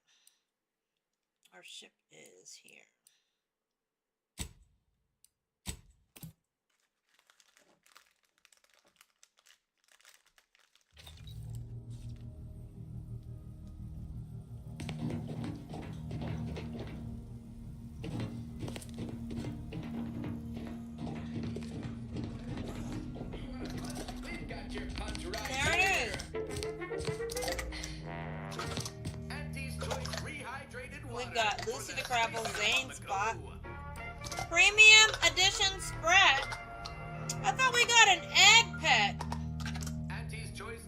Our ship is here. There it is. We've got Lucy the Crabble, Zane Spot, Premium Edition Sprat. I thought we got an egg pet.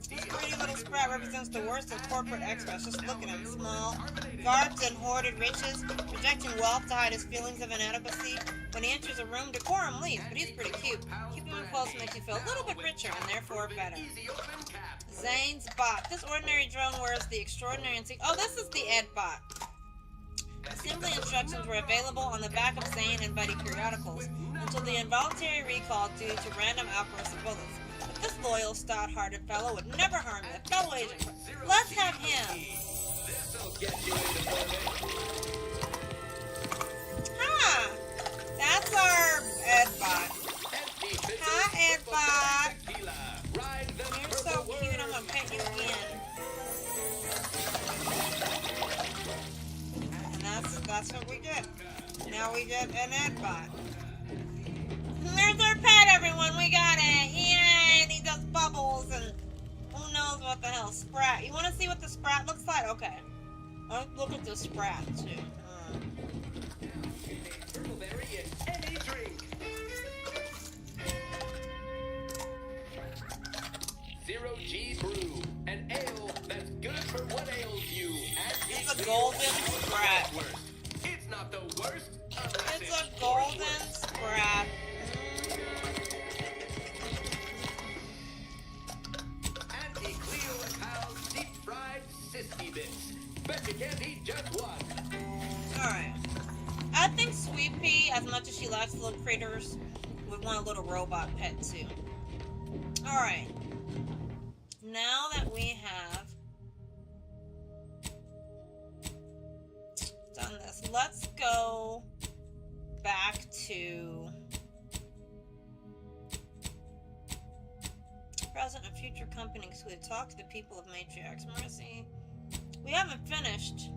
This pretty little Sprat represents the worst of corporate extras. Just look at him. Small, garbed and hoarded riches, projecting wealth to hide his feelings of inadequacy. When he enters a room, decorum leaves, but he's pretty cute. Keeping him close makes you feel a little bit richer and therefore better. Zane's bot. This ordinary drone wears the extraordinary insignia. Oh, this is the Ed bot. Assembly instructions were available on the back of Zane and Buddy periodicals until the involuntary recall due to random outbursts of bullets. But this loyal, stout-hearted fellow would never harm you. Fellow agent. Let's have him. Huh. That's our Ed bot. Hi, Ed bot. You're so cute. I'm gonna pet you again. That's what we get. Now we get an Ed bot. There's our pet, everyone. We got it. Yay! And he does bubbles and who knows what the hell. Sprat. You want to see what the Sprat looks like? Okay. Let's look at the Sprat too. Zero G Brew, an ale that's good for what ails you. It's a golden Sprat. It's not the worst. It's a golden Sprat. Auntie Cleo and pals deep fried sissy bits. Bet you can't eat just one. Alright. I think Sweet Pea, as much as she likes little critters, would want a little robot pet too. Alright. Now that we have done this, let's go back to present and future companies who had talked to the people of Matriarch's Mercy. We haven't finished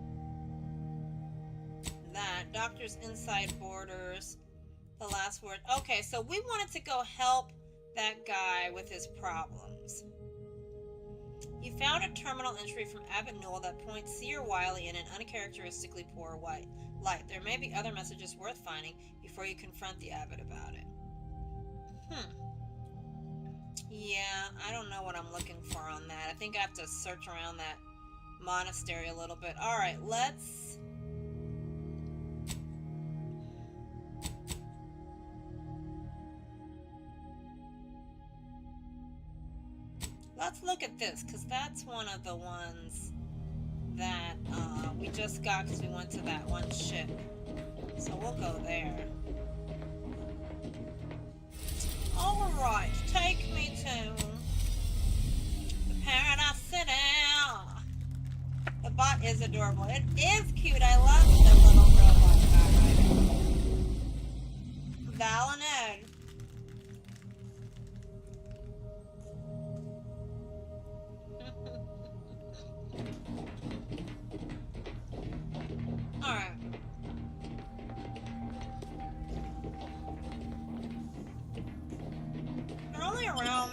that. Doctors Inside Borders, the last word. Okay, so we wanted to go help that guy with his problems. You found a terminal entry from Abbott Newell that points Seer Wiley in an uncharacteristically poor white light. There may be other messages worth finding before you confront the Abbot about it. Yeah, I don't know what I'm looking for on that. I think I have to search around that monastery a little bit. Alright, let's... Let's look at this, because that's one of the ones that we just got because we went to that one ship. So we'll go there. Alright, take me to the Paradise City. The bot is adorable. It is cute. I love the little robot guy. Val and Ed. Alright. They're only around,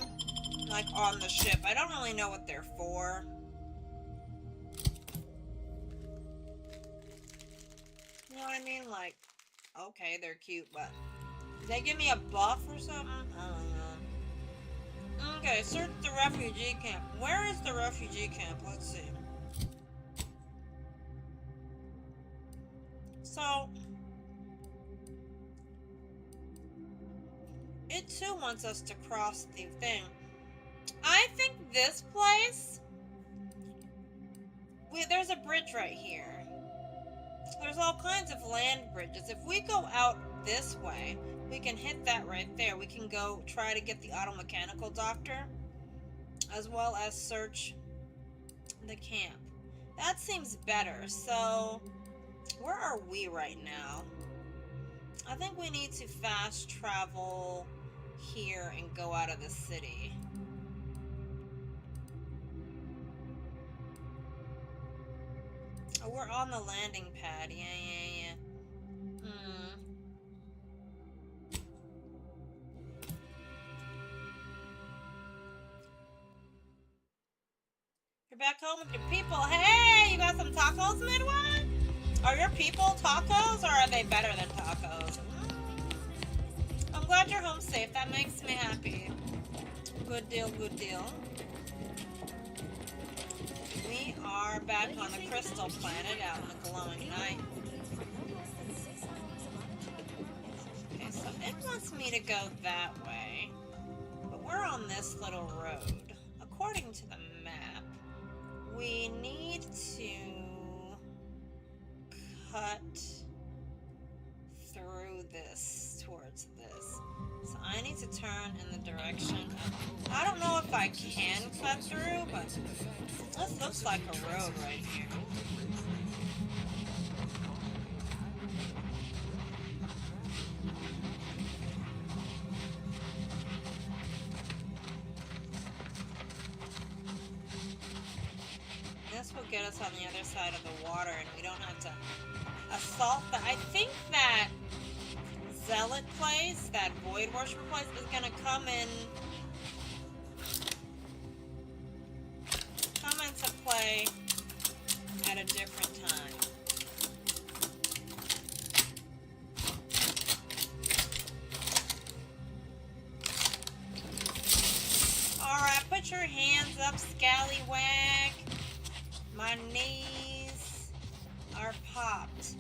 like, on the ship. I don't really know what they're for. You know what I mean? Like, okay, they're cute, but did they give me a buff or something? I don't know. Okay, search the refugee camp. Where is the refugee camp? Let's see. So, it too wants us to cross the thing. I think this place, there's a bridge right here. There's all kinds of land bridges. If we go out this way, we can hit that right there. We can go try to get the auto mechanical doctor, as well as search the camp. That seems better. So, where are we right now? I think we need to fast travel here and go out of the city. Oh, we're on the landing pad. Yeah. You're back home with your people. Hey, you got some tacos, Midway? Are your people tacos, or are they better than tacos? I'm glad you're home safe. That makes me happy. Good deal, good deal. We are back on the crystal planet out in the glowing night. Okay, so it wants me to go that way. But we're on this little road. According to the map, we need to cut through this towards this. So I need to turn in the direction of, I don't know if I can cut through, but this looks like a road right here. This will get us on the other side of the water and we don't have to assault that. I think that zealot place, that void worshiper place, is gonna come into play at a different time. Alright, put your hands up, scallywag. My knees are popped,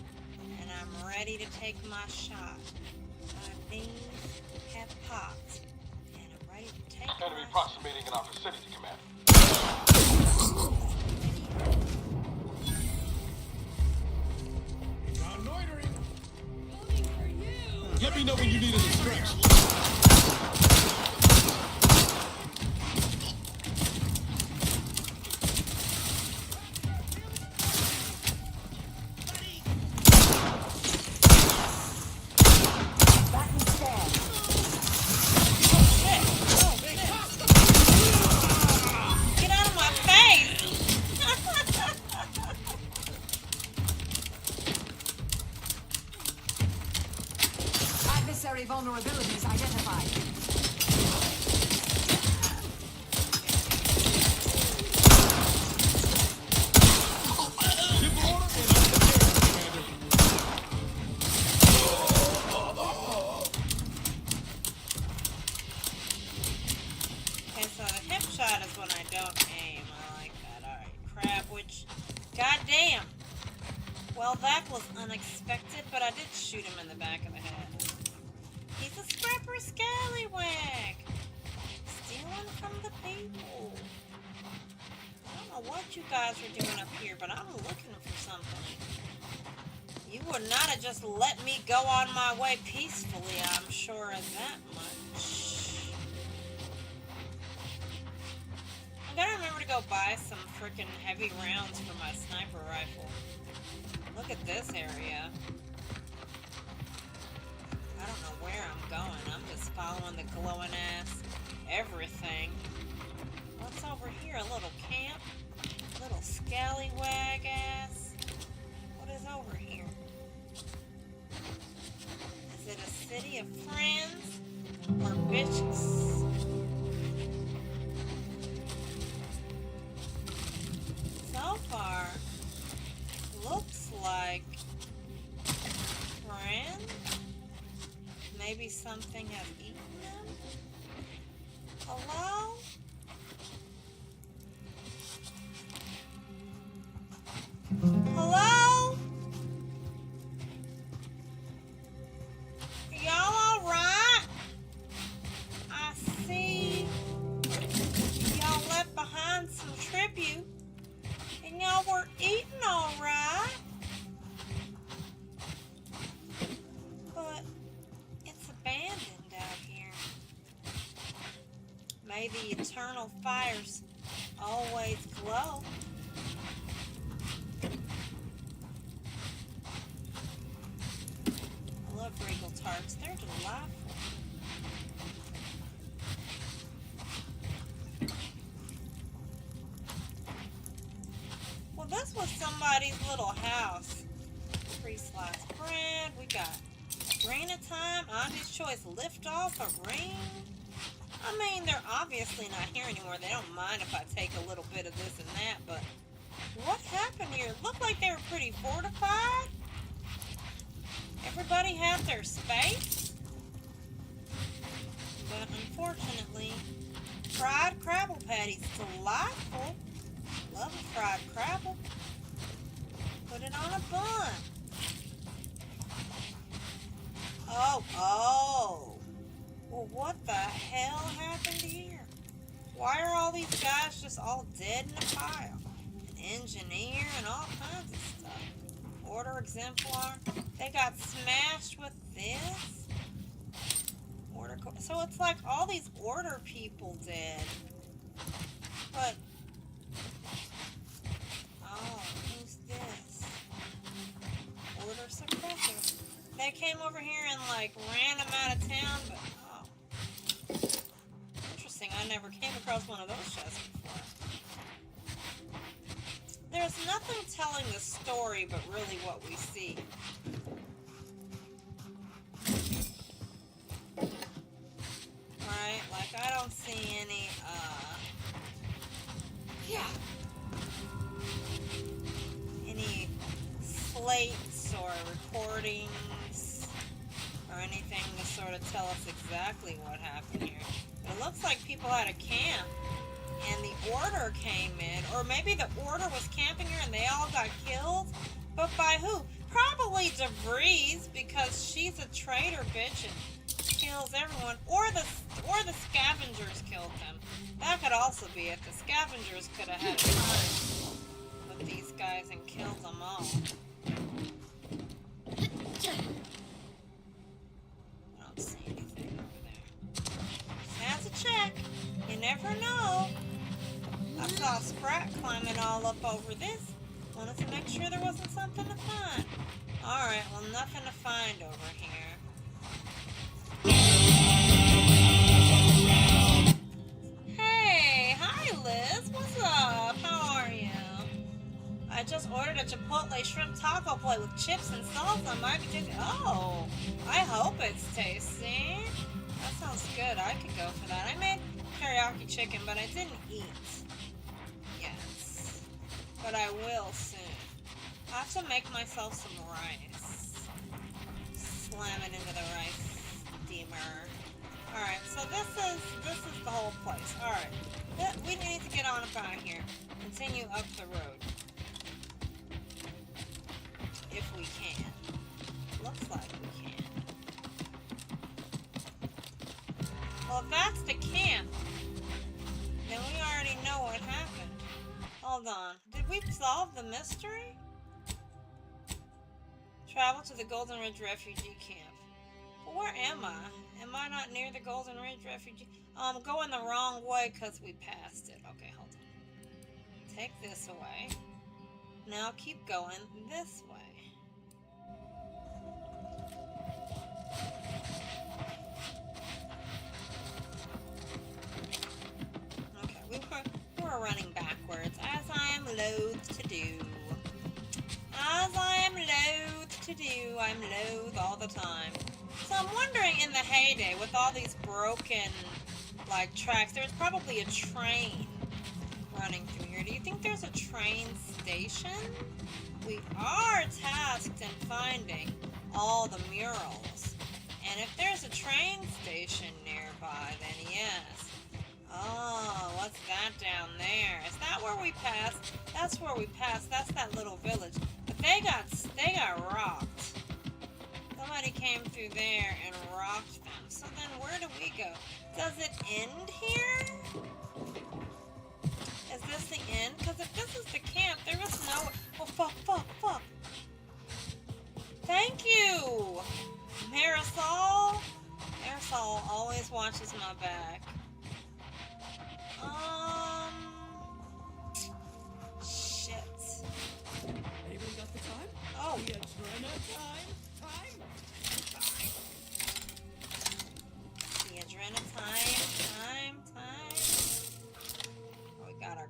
and I'm ready to take my shot. My knees have popped, and I'm ready to take my Enemy approximating in our vicinity, Commander. Now loitering. Let me know when you need a distraction. Vulnerabilities identified. Okay, so the hip shot is when I don't aim. I like that. Alright, crab, which, goddamn. Well, that was unexpected, but I did shoot him in the back of the head. He's a scrapper scallywag. from the people. I don't know what you guys are doing up here, but I'm looking for something. You would not have just let me go on my way peacefully, I'm sure of that much. I gotta remember to go buy some freaking heavy rounds for my sniper rifle. Look at this area. I don't know where I'm going. I'm just following the glowing ass everything. What's over here? A little camp? A little scallywag ass? What is over here? Is it a city of friends or bitches? So far, looks like friends. Maybe something has eaten them? Hello? Hello? Y'all alright? I see y'all left behind some tribute and y'all were eating alright. But it's abandoned out here. May the eternal fires always glow. I love Regal tarts. They're delightful. Well, this was somebody's little house. Pre-sliced bread. We got Green time. Auntie's choice. Lift off a ring. I mean, they're obviously not here anymore. They don't mind if I take a little bit of this and that, but what happened here? It looked like they were pretty fortified. Everybody had their space. But unfortunately, fried crabble patties, delightful. Love a fried crabble. Put it on a bun. Oh. Well, what the hell happened here? Why are all these guys just all dead in a pile? An engineer and all kinds of stuff. Order exemplar. They got smashed with this. So it's like all these order people dead. But who's this? Order suppressor. They came over here and like ran them out of town, but interesting. I never came across one of those chests before. There's nothing telling the story but really what we see. Right? Like I don't see any any slates or recordings or anything to sort of tell us exactly what happened here. But it looks like people had a camp and the order came in, or maybe the order was camping here and they all got killed. But by who? Probably DeVries, because she's a traitor bitch and kills everyone, or the scavengers killed them. That could also be it. The scavengers could have had a time with these guys and killed them all. I don't see anything over there. Just has to check. You never know. I saw Sprat climbing all up over this. Wanted to make sure there wasn't something to find. Alright, well, nothing to find over here. Hey, hi Liz, what's up? How are you? I just ordered a Chipotle shrimp taco plate with chips and salsa. Might be tasty. Oh, I hope it's tasty. That sounds good. I could go for that. I made teriyaki chicken, but I didn't eat. Yes, but I will soon. I have to make myself some rice. Slam it into the rice steamer. Alright, so this is the whole place. Alright, we need to get on about here. Continue up the road. If we can. Looks like we can. Well, if that's the camp, Hold on. Did we solve the mystery? Travel to the Golden Ridge Refugee Camp. Well, where am I? Am I not near the Golden Ridge Refugee? I'm going the wrong way because we passed it. Okay, hold on. Take this away. Now keep going this way. Okay, we were running backwards, as I am loath to do. As I am loath to do, I'm loath all the time. So I'm wondering, in the heyday, with all these broken, like, tracks, there's probably a train running through here. Do you think there's a train station? We are tasked in finding all the murals. And if there's a train station nearby, then yes. Oh, what's that down there? Is that where we passed? That's where we passed. That's that little village. But they got rocked. Somebody came through there and rocked them. So then where do we go? Does it end here? Is this the end? Because if this is the camp, there is no... Oh, fuck. Thank you! Marisol? Marisol always watches my back. Shit. Anybody got the time? Oh. The adrenal time? The adrenal time. Oh, we got our...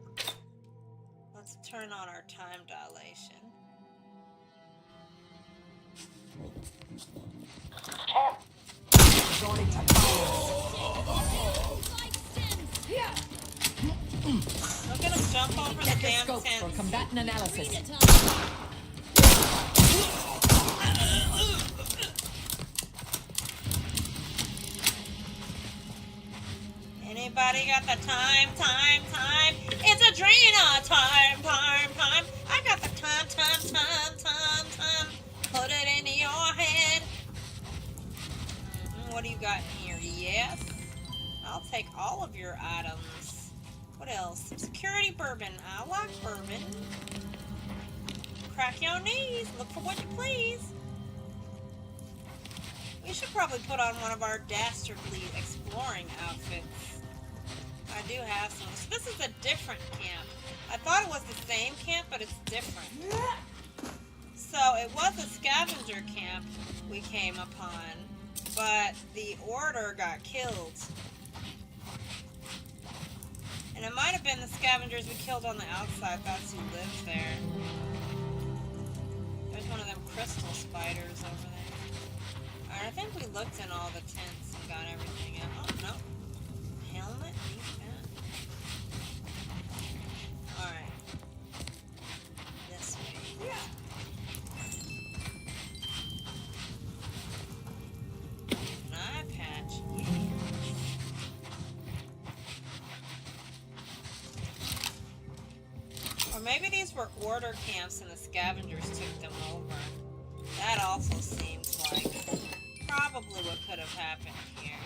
Let's turn on our time dilation. Going to fire. Look at him jump over the damn Scopes for tent. combatant analysis. Anybody got the time? It's Adrena time. I got the time. Put it in your head. What do you got in here? Yes. I'll take all of your items. What else? Security bourbon. I like bourbon. Crack your knees. Look for what you please. We should probably put on one of our dastardly exploring outfits. I do have some. So this is a different camp. I thought it was the same camp, but it's different. So it was a scavenger camp we came upon, but the order got killed. And it might have been the scavengers we killed on the outside. That's who lived there. There's one of them crystal spiders over there. Alright, I think we looked in all the tents and got everything out. Oh, no. Helmet? Alright. This way. An eye patch. Or maybe these were order camps and the scavengers took them over. That also seems like probably what could have happened here.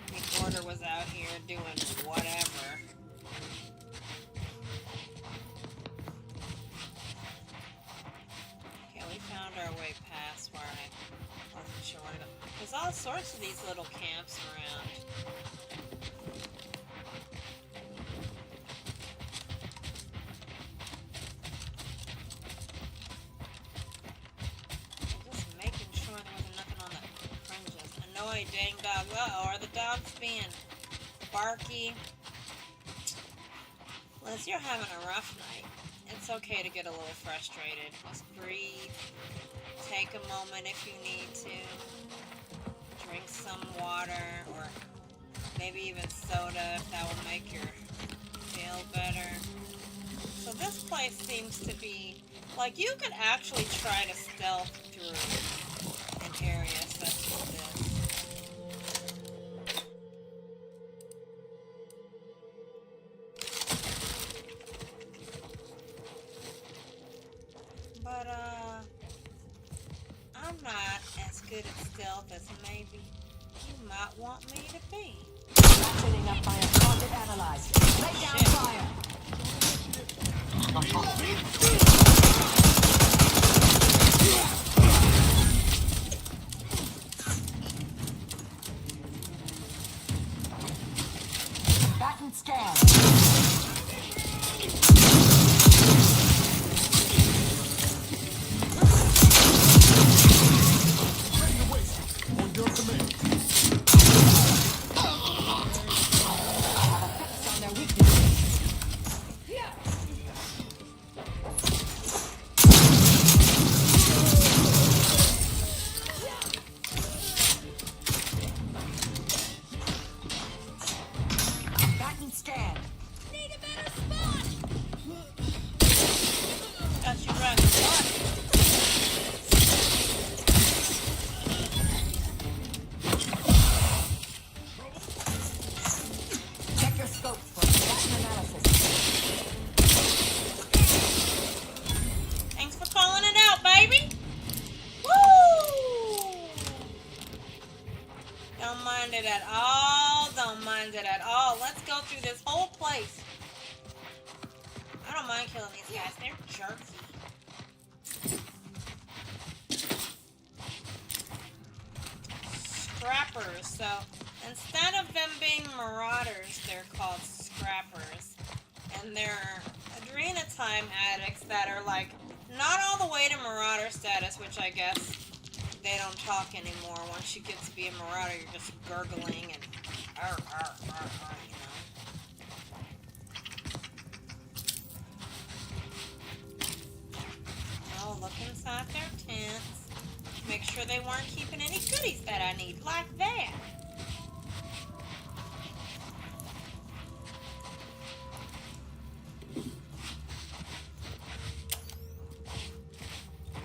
The order was out here doing whatever. Okay, we found our way past where I wasn't sure where to go. There's all sorts of these little camps around. Annoyed, dang dog. Uh-oh, are the dogs being barky? Liz, you're having a rough night. It's okay to get a little frustrated. Just breathe. Take a moment if you need to. Drink some water, or maybe even soda if that will make you feel better. So this place seems to be, like, you could actually try to stealth through an area such as this. But, I'm not as good at stealth as maybe you might want me to be. Ratcheting up by a target analyzed. Lay down fire. Back and scan. On your command. On their weaknesses. Back and scan. Need a better spot. Got you right. Check your scope for pattern analysis. Thanks for calling it out, baby. Woo! Don't mind it at all. Don't mind it at all. Let's go through this whole place. I don't mind killing these guys. They're jerks. Scrappers. So instead of them being marauders, they're called scrappers. And they're Adrena time addicts that are like not all the way to marauder status, which I guess they don't talk anymore. Once you get to be a marauder, you're just gurgling and you know. Oh, look inside their tents. Make sure they weren't keeping any goodies that I need, like that.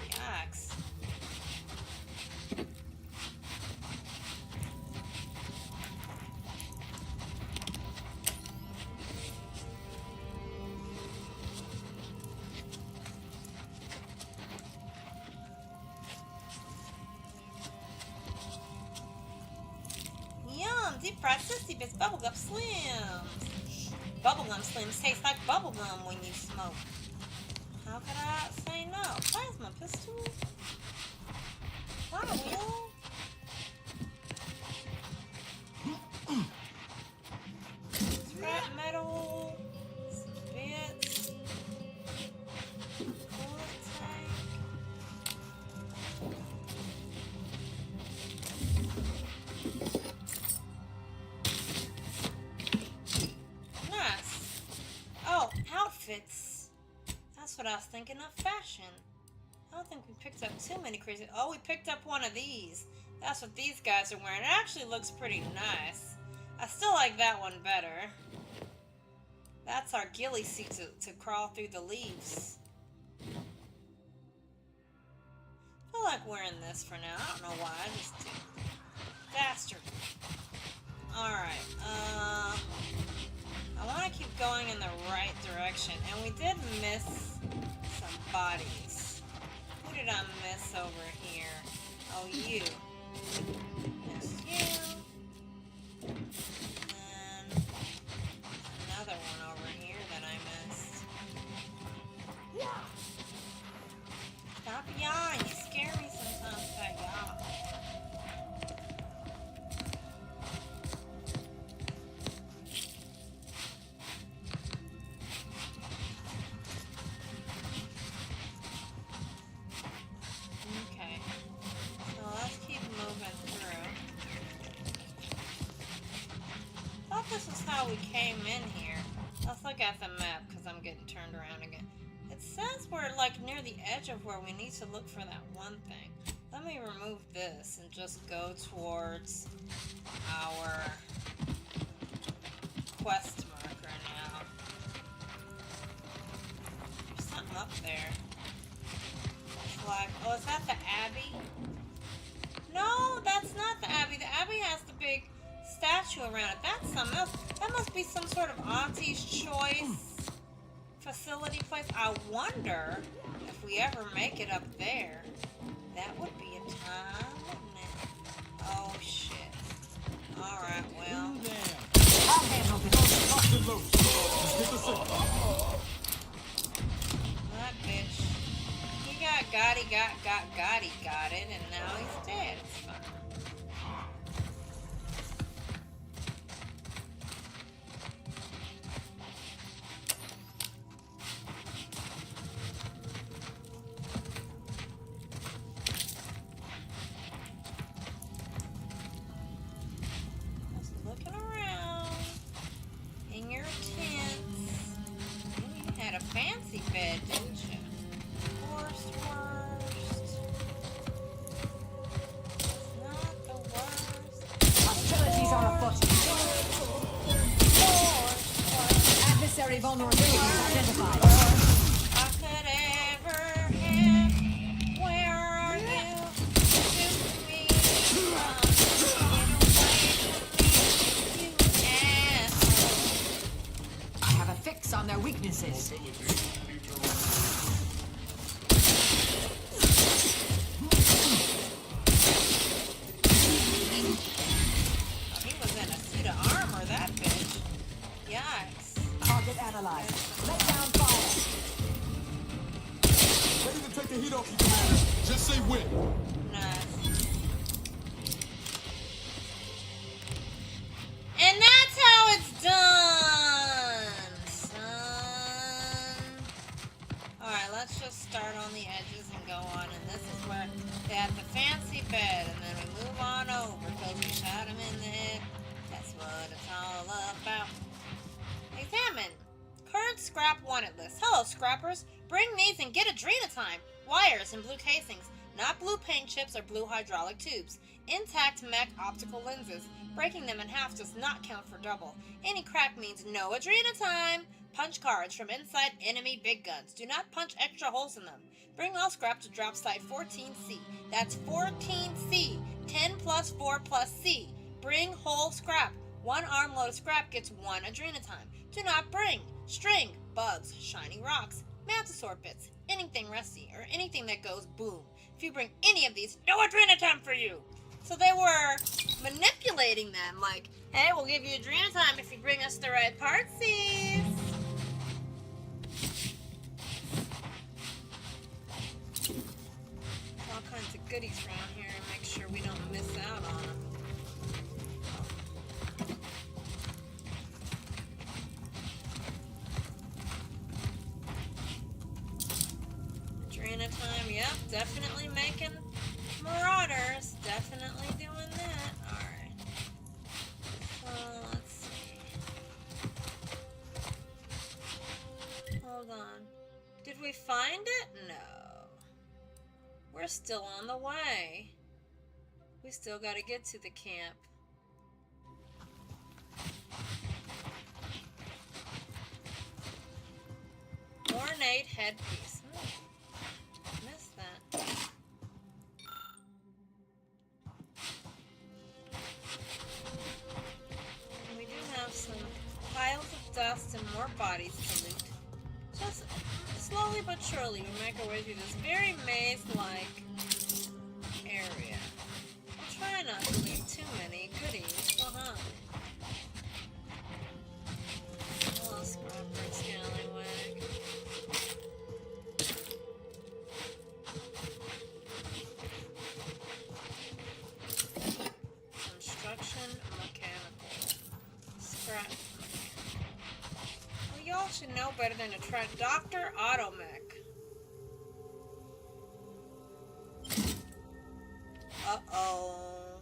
Yikes. Yum, deep fried sissy bits, bubblegum slims. Bubblegum slims taste like bubblegum when you smoke. How could I say no? Plasma pistol? Wow, Will. Scrap metal. Bits. Bullet tank. Nice. Oh, outfits. That's what I was thinking of. Fashion. I don't think we picked up too many crazy. Oh, we picked up one of these. That's what these guys are wearing. It actually looks pretty nice. I still like that one better. That's our ghillie suit to crawl through the leaves. I feel like wearing this for now. I don't know why. I just do. Faster. Alright. I want to keep going in the right direction. And we did miss some bodies. Who did I miss over here? Oh, you. Missed you. And another one over here that I missed. Stop yawing. You scare me sometimes with that yaw. Okay. So let's keep moving through. Thought this was how we came in here. Let's look at the map because I'm getting turned around again. It says we're like near the edge of where we need to look for that one thing. Let me remove this and just go towards our quest marker now. There's something up there. It's like, oh, is that the Abbey? No, that's not the Abbey. The Abbey has the big statue around it. That's something else. That must be some sort of Auntie's Choice facility place. I wonder if we ever make it up there. That would be a time, wouldn't it? Oh, shit. Alright, well. I'll handle this. thought he got it, and now he's dead. It's fine. Just looking around in your tent. You had a fancy bed, didn't you? Worst. Not the worst. Hostilities are afoot. Adversary vulnerability identified. I could ever have. Where are you? Shoot me from. Get away from me, you asshole. I have a fix on their weaknesses. He was in a suit of armor, that bitch. Yikes. Target analyzed. Let down fire. Ready to take the heat off you, Commander. Just say when. Nice. And that's how it's done, son. Alright, let's just start on the edges and go on. And this is where they have the fancy bed. And then we move on over because we shot him in the head. That's what it's all about. Examine. Current scrap wanted list. Hello, scrappers. Bring these and get Adrenatime. Wires and blue casings. Not blue paint chips or blue hydraulic tubes. Intact mech optical lenses. Breaking them in half does not count for double. Any crack means no Adrenatime. Punch cards from inside enemy big guns. Do not punch extra holes in them. Bring all scrap to drop site 14C. That's 14C. 10 plus 4 plus C. Bring whole scrap. One armload of scrap gets 1 Adrenatime. Do not bring string, bugs, shiny rocks, Mantisaur bits, anything rusty, or anything that goes boom. If you bring any of these, no Adrenatime for you! So they were manipulating them, like, hey, we'll give you Adrenatime if you bring us the right partsies. All kinds of goodies around here and make sure we don't miss out on them. Adrenatime, yep, definitely making marauders. Definitely doing that. Alright. So, let's see. Hold on. Did we find it? No. We're still on the way. We still gotta get to the camp. Ornate headpiece. Missed that. We do have some piles of dust and more bodies to loot. Just slowly but surely we make our way through this very maze-like area. I'll try not to leave too many goodies behind. Hello, Scrapper Scallywag. Construction mechanical. Scrap. Well, y'all should know better than to try Dr. Automech. Uh-oh.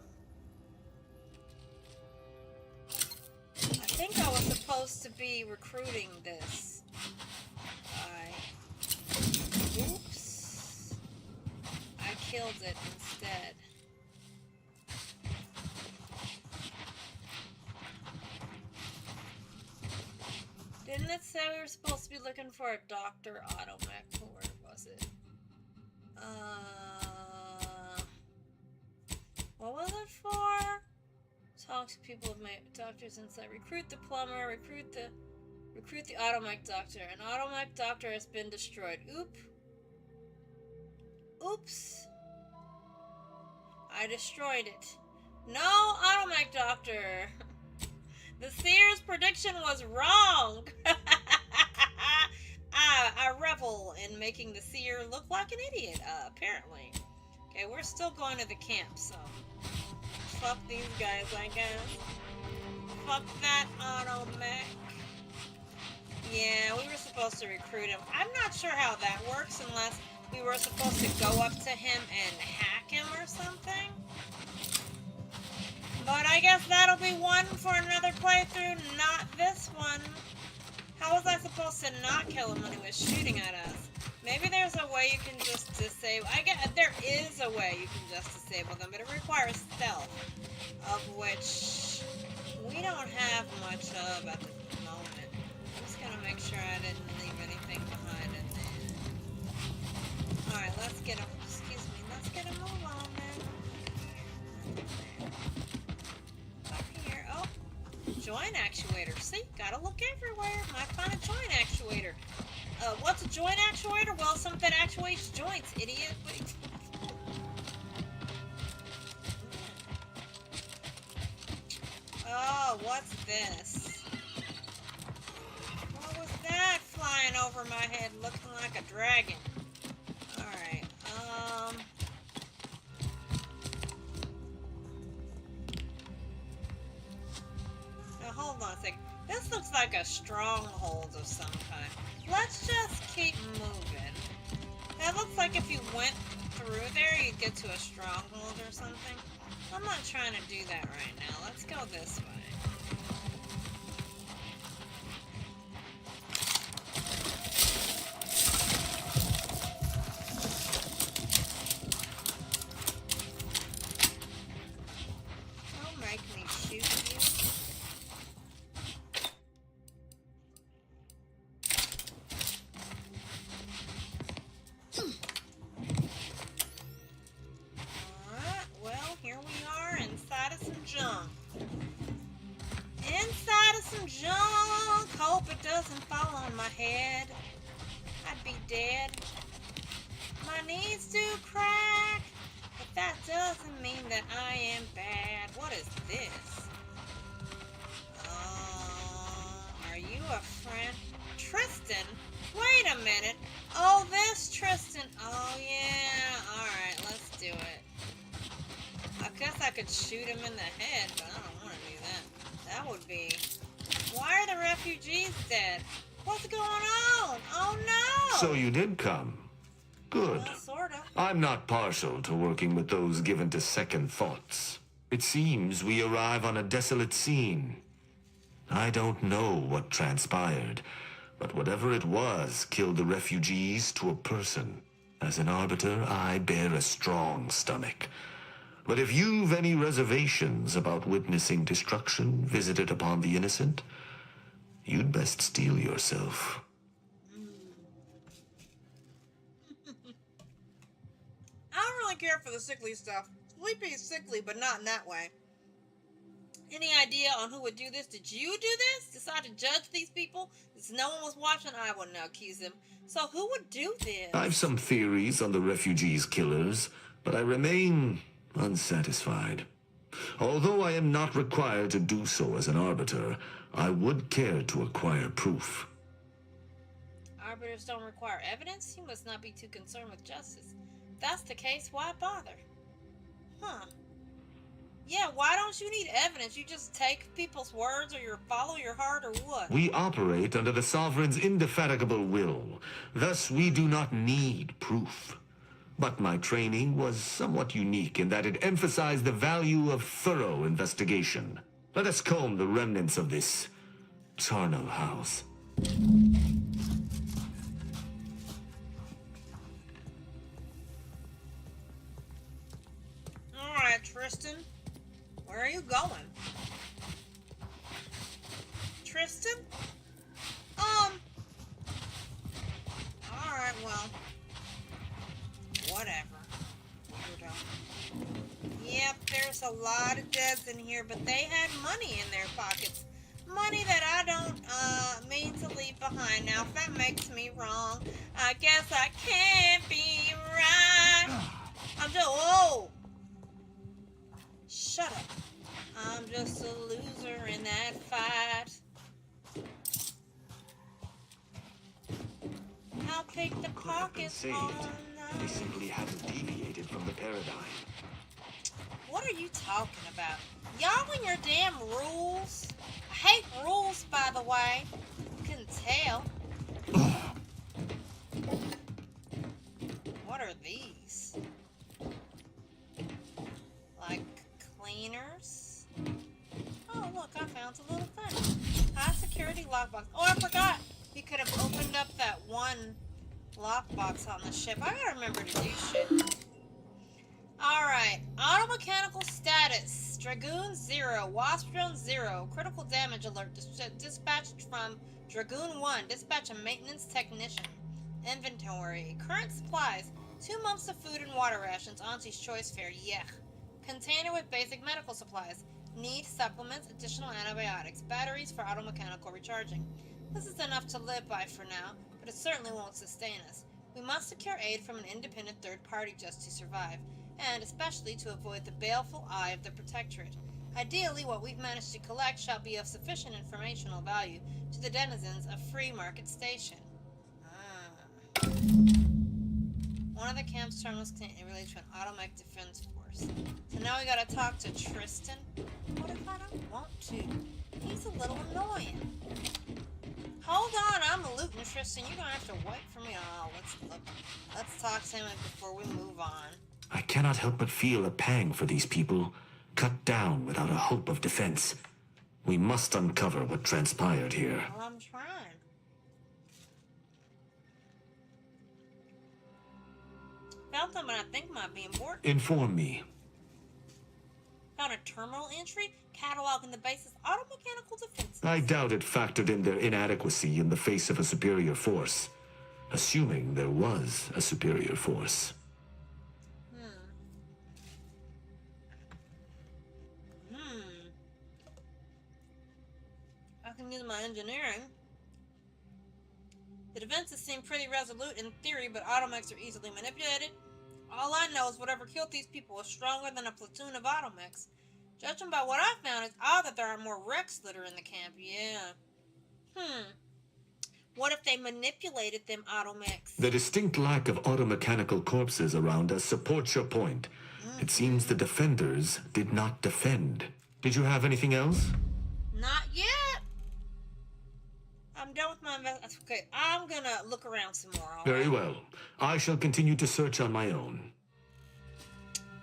I think I was supposed to be recruiting this guy. Oops. I killed it instead. Didn't it say we were supposed to be looking for a Dr. Automech? Where was it? What was it for? Talk to people of my doctors inside. Recruit the plumber. Recruit the Automech doctor. An Automech doctor has been destroyed. Oops. I destroyed it. No Automech doctor. The seer's prediction was wrong. I revel in making the seer look like an idiot, apparently. Okay, we're still going to the camp, so fuck these guys, I guess. Fuck that auto mech. Yeah, we were supposed to recruit him. I'm not sure how that works unless we were supposed to go up to him and hack him or something. But I guess that'll be one for another playthrough, not this one. How was I supposed to not kill him when he was shooting at us? Maybe there's a way you can just disable... I guess there is a way you can just disable them, but it requires stealth, of which we don't have much of at the moment. I'm just gonna make sure I didn't leave anything behind in there. Alright, let's get him... Excuse me, let's get a move on then. Up here. Oh, joint actuator. See, gotta look everywhere. Might find a joint actuator. What's a joint actuator? Well, something that actuates joints, idiot. Oh, what's this? What was that flying over my head looking like a dragon? Alright, now hold on a second. This looks like a stronghold of some kind. Let's just keep moving. That looks like if you went through there, you'd get to a stronghold or something. I'm not trying to do that right now. Let's go this way. Don't make me shoot you. Hope it doesn't fall on my head. I'd be dead. My knees do crack, but that doesn't mean that I am bad. What is this? Are you a friend? Tristan? Wait a minute. Oh, this Tristan. Oh, yeah. Alright, let's do it. I guess I could shoot him in the head, but I don't want to do that. That would be... Why are the refugees dead? What's going on? Oh no! So you did come. Good. Well, sort of. I'm not partial to working with those given to second thoughts. It seems we arrive on a desolate scene. I don't know what transpired, but whatever it was killed the refugees to a person. As an arbiter, I bear a strong stomach. But if you've any reservations about witnessing destruction visited upon the innocent, you'd best steel yourself. I don't really care for the sickly stuff. Sleepy is sickly, but not in that way. Any idea on who would do this? Did you do this? Decide to judge these people? Since no one was watching, I wouldn't accuse them. So who would do this? I've some theories on the refugees' killers, but I remain unsatisfied. Although I am not required to do so as an arbiter, I would care to acquire proof. Arbiters don't require evidence? You must not be too concerned with justice. If that's the case, why bother? Huh. Yeah, why don't you need evidence? You just take people's words or you follow your heart or what? We operate under the Sovereign's indefatigable will. Thus, we do not need proof. But my training was somewhat unique in that it emphasized the value of thorough investigation. Let us comb the remnants of this charnel house. Alright, Tristan. Where are you going? Tristan? Alright, well. Whatever. Weirdo. Yep, there's a lot of deaths in here, but they had money in their pockets. Money that I don't, mean to leave behind. Now, if that makes me wrong, I guess I can't be right. I'm just, whoa! Shut up. I'm just a loser in that fight. I'll pick the pockets all night. They simply hadn't deviated from the paradigm. What are you talking about? Y'all and your damn rules. I hate rules, by the way. You can tell. What are these? Like cleaners? Oh, look, I found a little thing. High security lockbox. Oh, I forgot. You could have opened up that one lockbox on the ship. I gotta remember to do shit. Alright. Automechanical status. Dragoon 0. Wasp drone 0. Critical damage alert. Dispatched from Dragoon 1. Dispatch a maintenance technician. Inventory. Current supplies. 2 months of food and water rations. Auntie's choice fare. Yech. Container with basic medical supplies. Need supplements. Additional antibiotics. Batteries for automechanical recharging. This is enough to live by for now, but it certainly won't sustain us. We must secure aid from an independent third party just to survive, and especially to avoid the baleful eye of the Protectorate. Ideally, what we've managed to collect shall be of sufficient informational value to the denizens of Free Market Station. One of the camp's terminals related to an automech defense force. So now we gotta talk to Tristan. What if I don't want to? He's a little annoying. Hold on, I'm looting, Tristan. You're gonna have to wait for me. Oh, let's talk to him before we move on. I cannot help but feel a pang for these people, cut down without a hope of defense. We must uncover what transpired here. Well, I'm trying. Found something I think might be important. Inform me. Found a terminal entry cataloging the base's automechanical defenses. I doubt it factored in their inadequacy in the face of a superior force. Assuming there was a superior force. I can use my engineering. The defenses seem pretty resolute in theory, but automechs are easily manipulated. All I know is whatever killed these people was stronger than a platoon of automechs. Judging by what I found, it's odd that there are more wrecks litter in the camp. Yeah. What if they manipulated them automechs? The distinct lack of automechanical corpses around us supports your point. It seems the defenders did not defend. Did you have anything else? Not yet. I'm done with my investigation. Okay, I'm gonna look around some more. Very well. I shall continue to search on my own.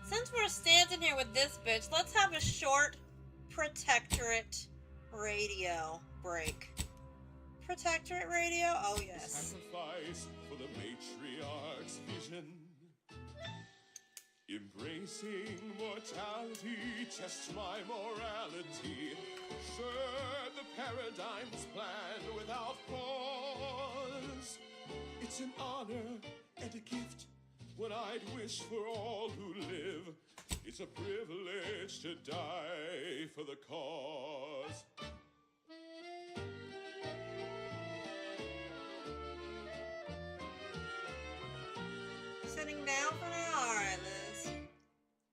Since we're standing here with this bitch, let's have a short Protectorate radio break. Protectorate radio? Oh, yes. Sacrifice for the matriarch's vision. Embracing mortality tests my morality. Sure, the paradigm's planned without pause. It's an honor and a gift when I'd wish for all who live. It's a privilege to die for the cause. Sitting down for now? Alright, Liz.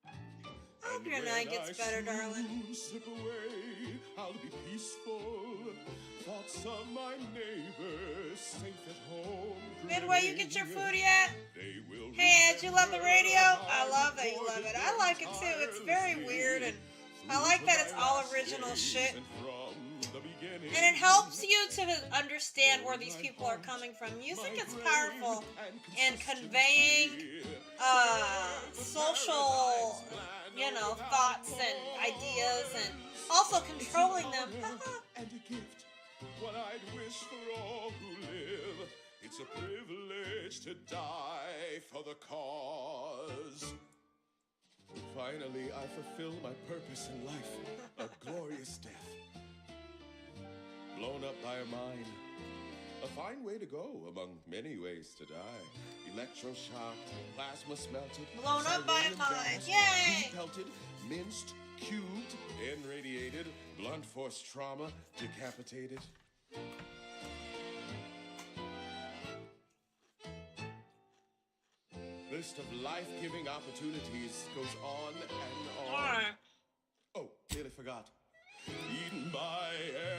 I hope your night gets better, darling. Slip away, I'll be peaceful. Thoughts of my neighbors safe at home. Midway, you get your food yet? Hey, Ed, you love the radio? I love that you love it. I like it too. It's very weird, and I like that it's all original shit. And it helps you to understand where these people are coming from. Music is powerful in conveying social, thoughts and ideas, and also controlling them. And a gift, what I'd wish for all who live. It's a privilege to die for the cause. Finally, I fulfill my purpose in life, a glorious death. Blown up by a mine. A fine way to go among many ways to die. Electroshocked, plasma smelted. Blown up by a mine. Yay! Pelted, minced, cubed, irradiated, blunt force trauma, decapitated. List of life-giving opportunities goes on and on. Oh, nearly forgot. Eaten by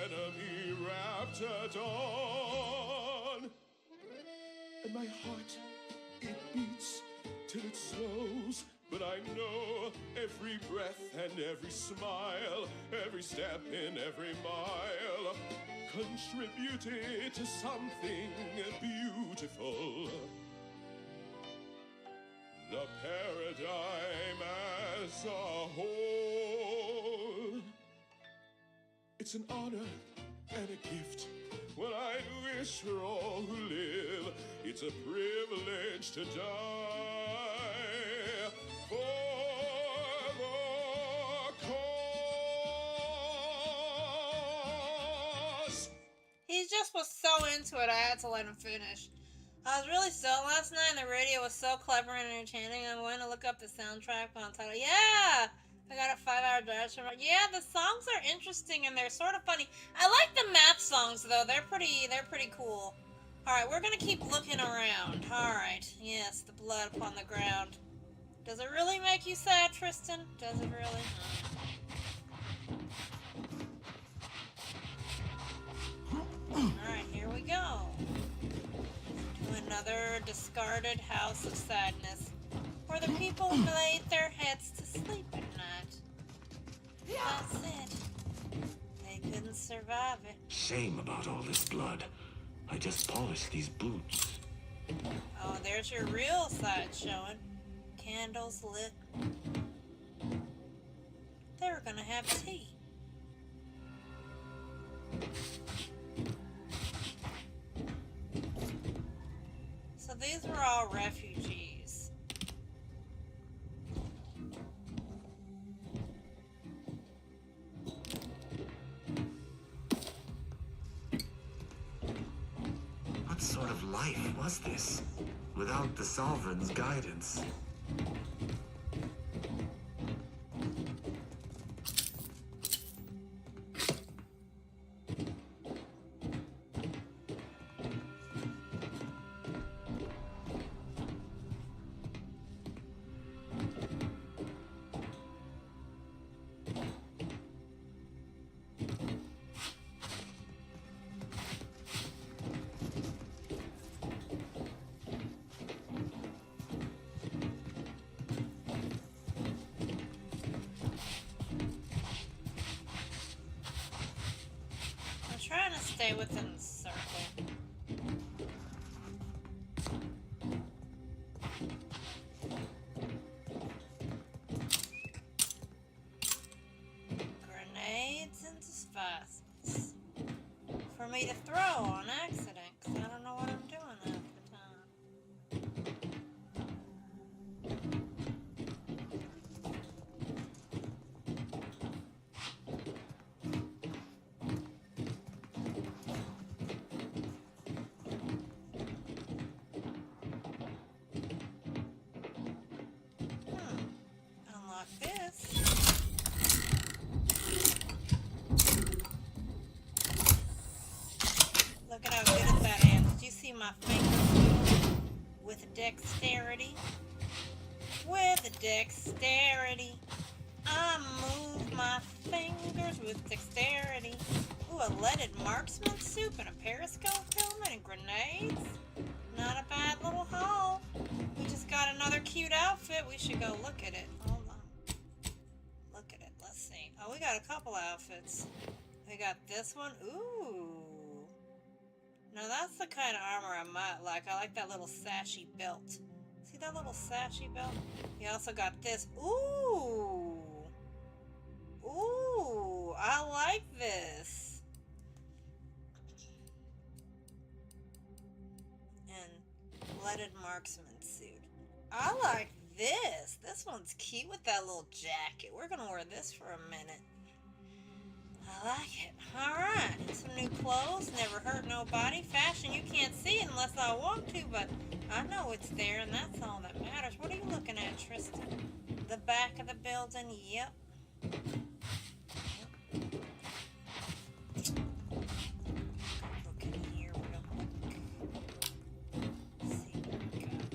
enemy raptor dawn. And my heart, it beats till it slows. But I know every breath and every smile, every step in every mile, contributed to something beautiful. The paradigm as a whole. It's an honor and a gift when I wish for all who live. It's a privilege to die for the cause. He just was so into it, I had to let him finish. I was really stoned last night, and the radio was so clever and entertaining. I'm going to look up the soundtrack on title. Yeah! I got a 5-hour drive from it. Yeah, the songs are interesting, and they're sort of funny. I like the math songs, though. They're pretty cool. Alright, we're going to keep looking around. Alright. Yes, the blood upon the ground. Does it really make you sad, Tristan? Does it really? Alright, here we go. To another discarded house of sadness, where the people laid their heads to sleep at night. That's it. They couldn't survive it. Shame about all this blood. I just polished these boots. Oh, there's your real side showing. Candles lit. They were gonna have tea. So these were all refugees. What sort of life was this, without the Sovereign's guidance? I'm trying to stay within the circle. Grenades and spices. For me to throw on accident, because I don't know what I'm doing half the time. Unlock this. Look at how good at that is. Did you see my fingers with dexterity? With dexterity, I move my fingers with dexterity. Ooh, a leaded marksman soup and a periscope helmet and grenades. Not a bad little haul. We just got another cute outfit. We should go look at it. Hold on. Look at it. Let's see. Oh, we got a couple outfits. We got this one. Ooh. Now that's the kind of armor I might like. I like that little sashy belt. See that little sashy belt? We also got this. Ooh. Ooh. I like this. And leaded marksman suit. I like this. This one's cute with that little jacket. We're gonna wear this for a minute. I like it. Alright, some new clothes, never hurt nobody. Fashion you can't see unless I want to, but I know it's there and that's all that matters. What are you looking at, Tristan? The back of the building? Yep. Look in here real quick. Let's see what we got.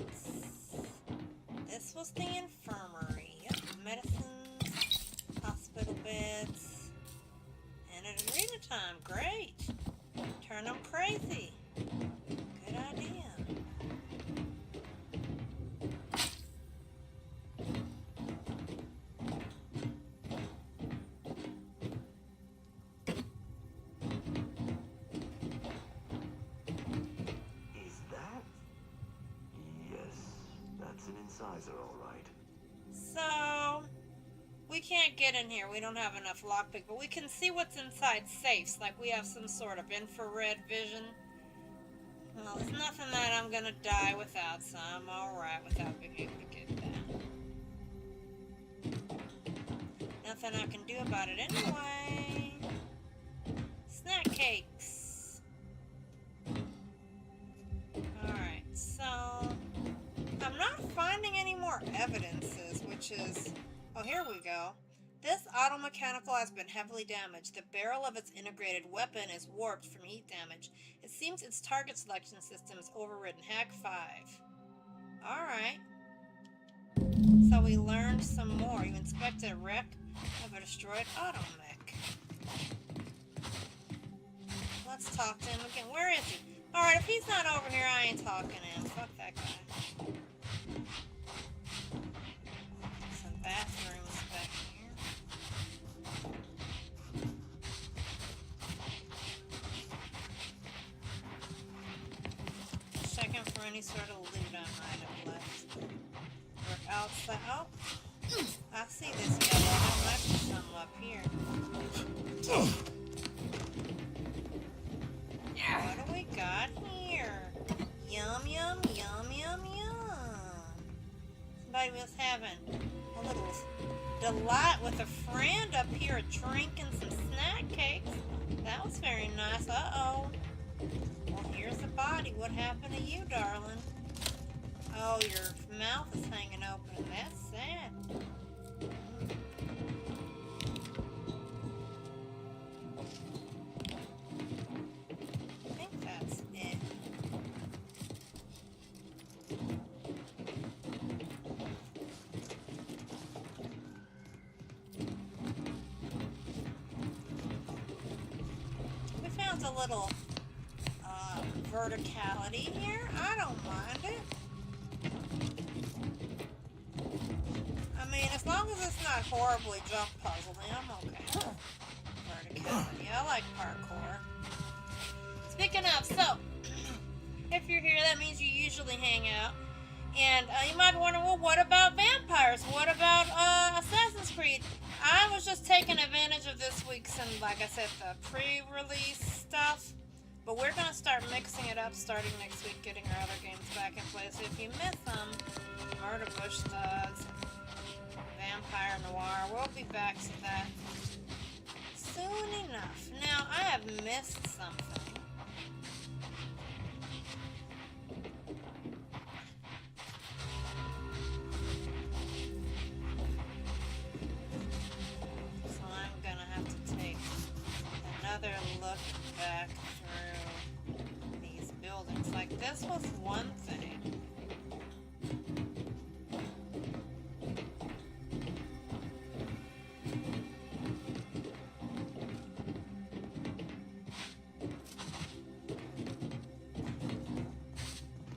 This was the infirmary. Yep. Medicines, hospital beds. And at arena time, great. Turn them crazy. Good idea. incisor, all right. So, we can't get in here. We don't have enough lockpick, but we can see what's inside safes, like we have some sort of infrared vision. Well, it's nothing that I'm gonna die without, so I'm alright without being able to get that. Nothing I can do about it anyway. Snack cakes. Alright, so I'm not finding any more evidences, which is... Oh, here we go. This auto mechanical has been heavily damaged. The barrel of its integrated weapon is warped from heat damage. It seems its target selection system is overridden. Hack 5. Alright. So we learned some more. You inspected a wreck of a destroyed automech. Let's talk to him again. Where is he? Alright, if he's not over here, I ain't talking to him. Fuck that guy. Some bathrooms back here. Checking for any sort of loot I might have left. We're outside. Oh! I see this yellow. There might be something up here. What do we got here? Yum, yum, yum, yum, yum. Somebody was having a little delight with a friend up here, drinking some snack cakes. That was very nice. Uh-oh. Well, here's the body. What happened to you, darling? Oh, your mouth is hanging open. That's sad. I think that's it. We found a little verticality here. I don't mind it. I mean, as long as it's not horribly jump puzzling, I'm okay. Verticality. I like parkour. Speaking of, so, if you're here, that means you usually hang out. And you might be wondering, well, what about vampires? What about Assassin's Creed? I was just taking advantage of this week's and, like I said, the pre-release stuff. But we're going to start mixing it up starting next week, getting our other games back in place. So if you miss them, Murder Bush Thugs, Vampire Noir, we'll be back to that soon enough. Now, I have missed something. So I'm going to have to take another look back through these buildings. Like, this was one thing.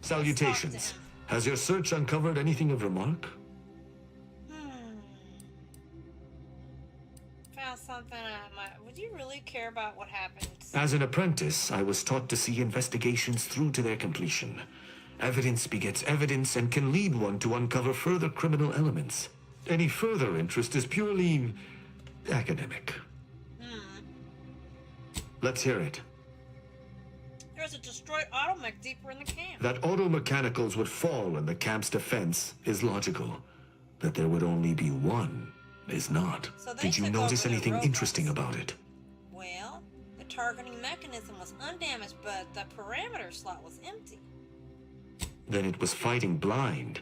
Salutations. Has your search uncovered anything of remark? Found something I might... Would you really care about what happened? As an apprentice, I was taught to see investigations through to their completion. Evidence begets evidence and can lead one to uncover further criminal elements. Any further interest is purely academic. Let's hear it. There's a destroyed automech deeper in the camp. That auto mechanicals would fall in the camp's defense is logical. That there would only be one is not. So Did you notice anything interesting about it? Well, the targeting mechanism was undamaged, but the parameter slot was empty. Then it was fighting blind.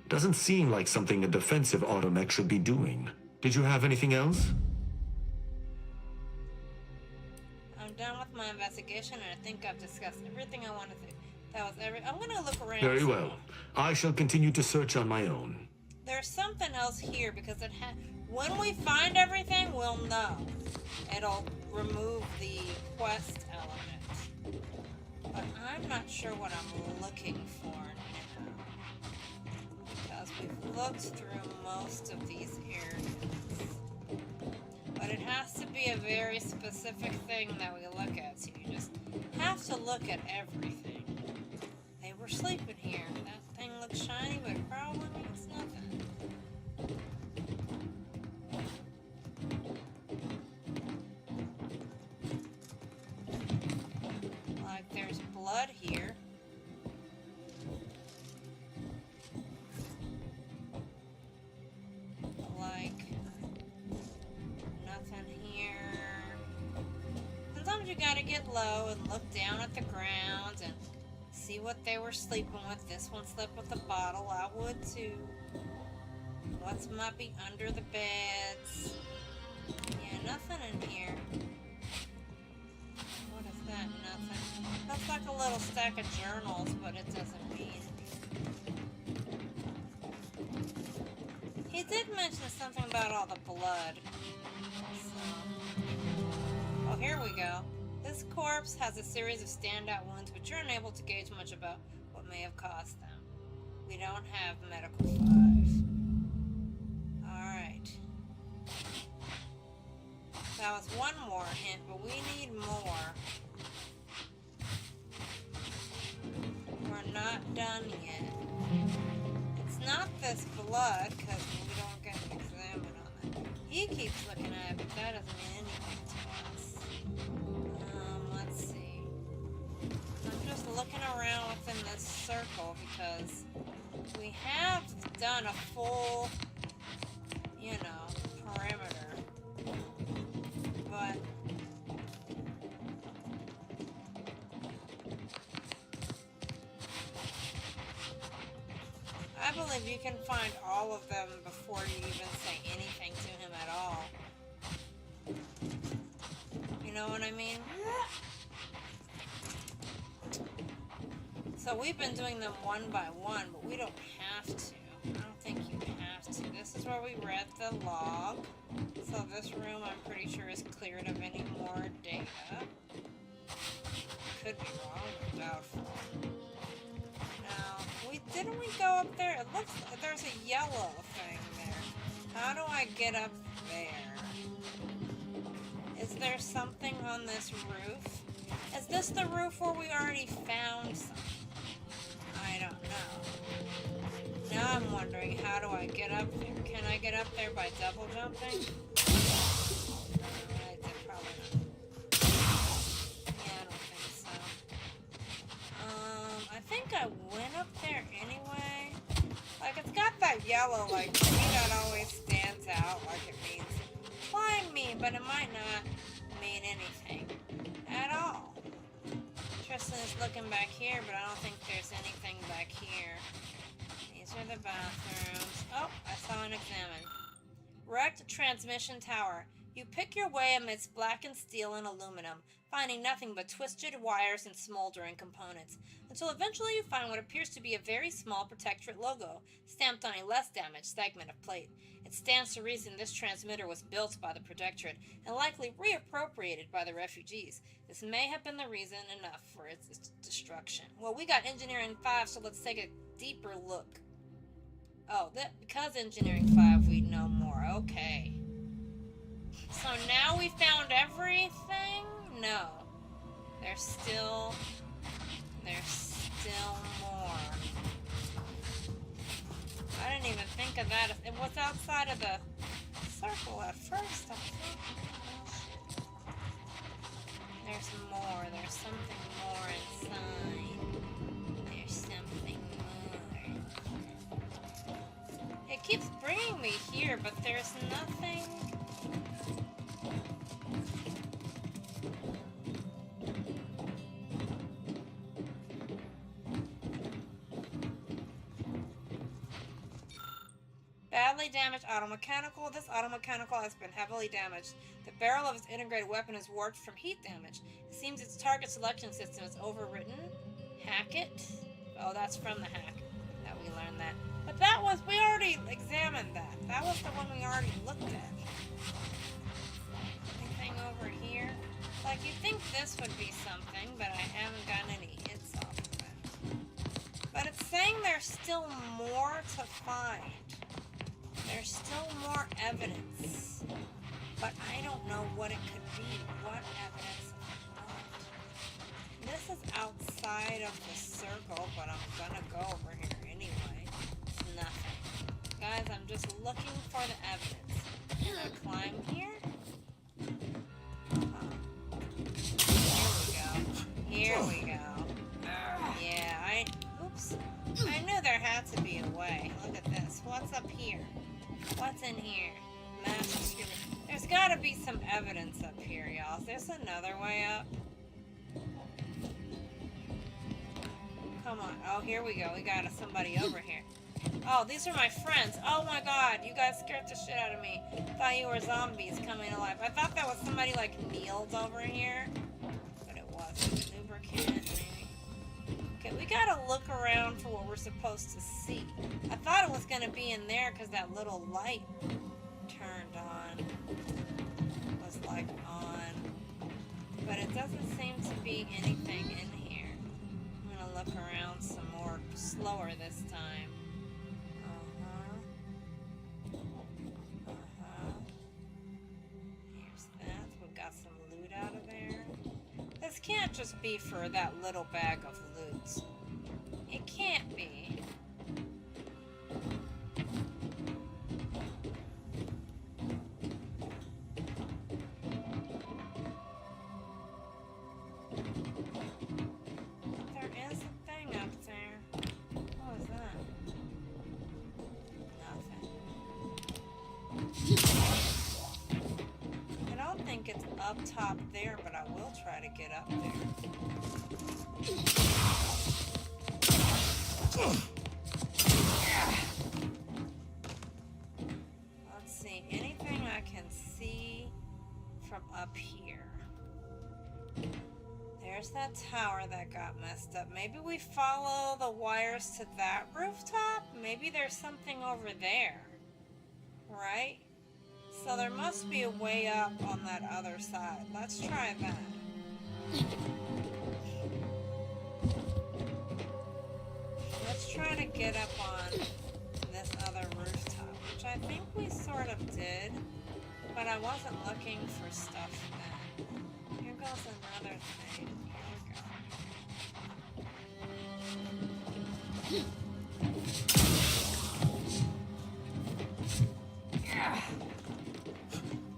Doesn't seem like something a defensive automech should be doing. Did you have anything else? I'm done with my investigation, and I think I've discussed everything I wanted to. That was I'm gonna look around. Very well. I shall continue to search on my own. There's something else here, because when we find everything, we'll know. It'll remove the quest element. But I'm not sure what I'm looking for now. Because we've looked through most of these areas. But it has to be a very specific thing that we look at, so you just have to look at everything. They were sleeping here. Thing looks shiny, but it probably means nothing. Like there's blood here. Like nothing here. Sometimes you gotta get low and look down at the ground and see what they were sleeping with. This one slept with a bottle. I would too. What might be under the beds? Yeah, nothing in here. What is that? Nothing. Looks like a little stack of journals, but it doesn't mean. He did mention something about all the blood. So. Oh, here we go. This corpse has a series of standout wounds, but you're unable to gauge much about what may have caused them. We don't have medical 5. Alright. That was one more hint, but we need more. We're not done yet. It's not this blood, because we don't get an examine on it. He keeps looking at it, but that doesn't mean anything to us. Let's see. I'm just looking around within this circle because we have done a full, you know, perimeter. But I believe you can find all of them before you even say anything to him at all. You know what I mean? So we've been doing them one by one, but we don't have to. I don't think you have to. This is where we read the log. So this room, I'm pretty sure, is cleared of any more data. Could be wrong, but doubtful. Now, didn't we go up there? It looks like there's a yellow thing there. How do I get up there? Is there something on this roof? Is this the roof where we already found something? I don't know. Now I'm wondering, how do I get up there? Can I get up there by double jumping? I did probably not. Yeah, I don't think so. I think I went up there anyway. Like, it's got that yellow, like, to me that always stands out, like it means climb me, but it might not mean anything at all. Tristan is looking back here, but I don't think there's anything back here. These are the bathrooms. Oh, I saw an examine. Wrecked transmission tower. You pick your way amidst blackened steel and aluminum, finding nothing but twisted wires and smoldering components, until eventually you find what appears to be a very small protectorate logo, stamped on a less damaged segment of plate. It stands to reason this transmitter was built by the protectorate, and likely reappropriated by the refugees. This may have been the reason enough for its destruction. Well, we got Engineering 5, so let's take a deeper look. Oh, because Engineering 5, we know more. Okay. So now we found everything? No. There's still more. I didn't even think of that. It was outside of the circle at first. I thought, oh shit. There's more. There's something more inside. There's something more. It keeps bringing me here, but there's nothing. Badly damaged automechanical. This automechanical has been heavily damaged. The barrel of its integrated weapon is warped from heat damage. It seems its target selection system is overwritten. Hack it? Oh, that's from the hack that we learned that. But that was, we already examined that. That was the one we already looked at. Anything over here? Like, you'd think this would be something, but I haven't gotten any hits off of it. But it's saying there's still more to find. There's still more evidence, but I don't know what it could be. What evidence? This is outside of the circle, but I'm gonna go over here anyway. looking for the evidence. Can I climb here? Here we go. Yeah, oops. I knew there had to be a way. Look at this. What's up here? What's in here? Master security. There's gotta be some evidence up here, y'all. Is there another way up? Come on. Oh, here we go. We got somebody over here. Oh, these are my friends. Oh my god, you guys scared the shit out of me. Thought you were zombies coming alive. I thought that was somebody like kneeled over here. But it wasn't. Lubricant, maybe. Okay, we gotta look around for what we're supposed to see. I thought it was gonna be in there because that little light turned on. Was like on. But it doesn't seem to be anything in here. I'm gonna look around some more slower this time. Here's that. We've got some loot out of there. This can't just be for that little bag of loot. It can't be. There is a thing up there. What was that? Nothing. I don't think it's up top there, but I will try to get up there. Let's see, anything I can see from up here. There's that tower that got messed up. Maybe we follow the wires to that rooftop? Maybe there's something over there. Right? So there must be a way up on that other side. Let's try that. Let's try to get up on this other rooftop, which I think we sort of did, but I wasn't looking for stuff then. Here goes another thing. Here we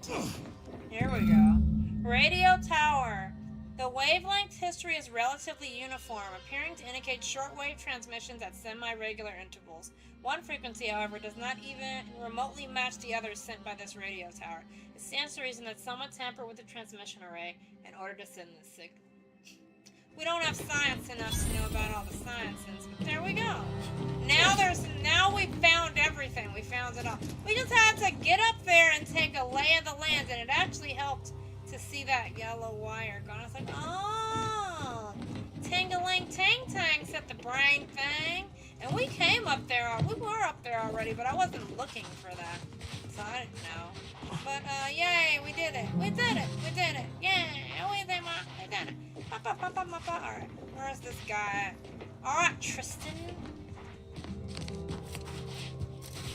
go. Here we go. Radio tower. The wavelength history is relatively uniform, appearing to indicate shortwave transmissions at semi-regular intervals. One frequency, however, does not even remotely match the others sent by this radio tower. It stands to reason that someone tampered with the transmission array in order to send this signal. We don't have science enough to know about all the sciences, but there we go. Now we found everything. We found it all. We just had to get up there and take a lay of the land, and it actually helped to see that yellow wire going. I was like, oh, ting-a-ling-ting-tang, said the brain thing. And we came up there. We were up there already, but I wasn't looking for that, so I didn't know. But yay, we did it. We did it. We did it. Yay, we did it. We did it. All right, where's this guy? All right, Tristan.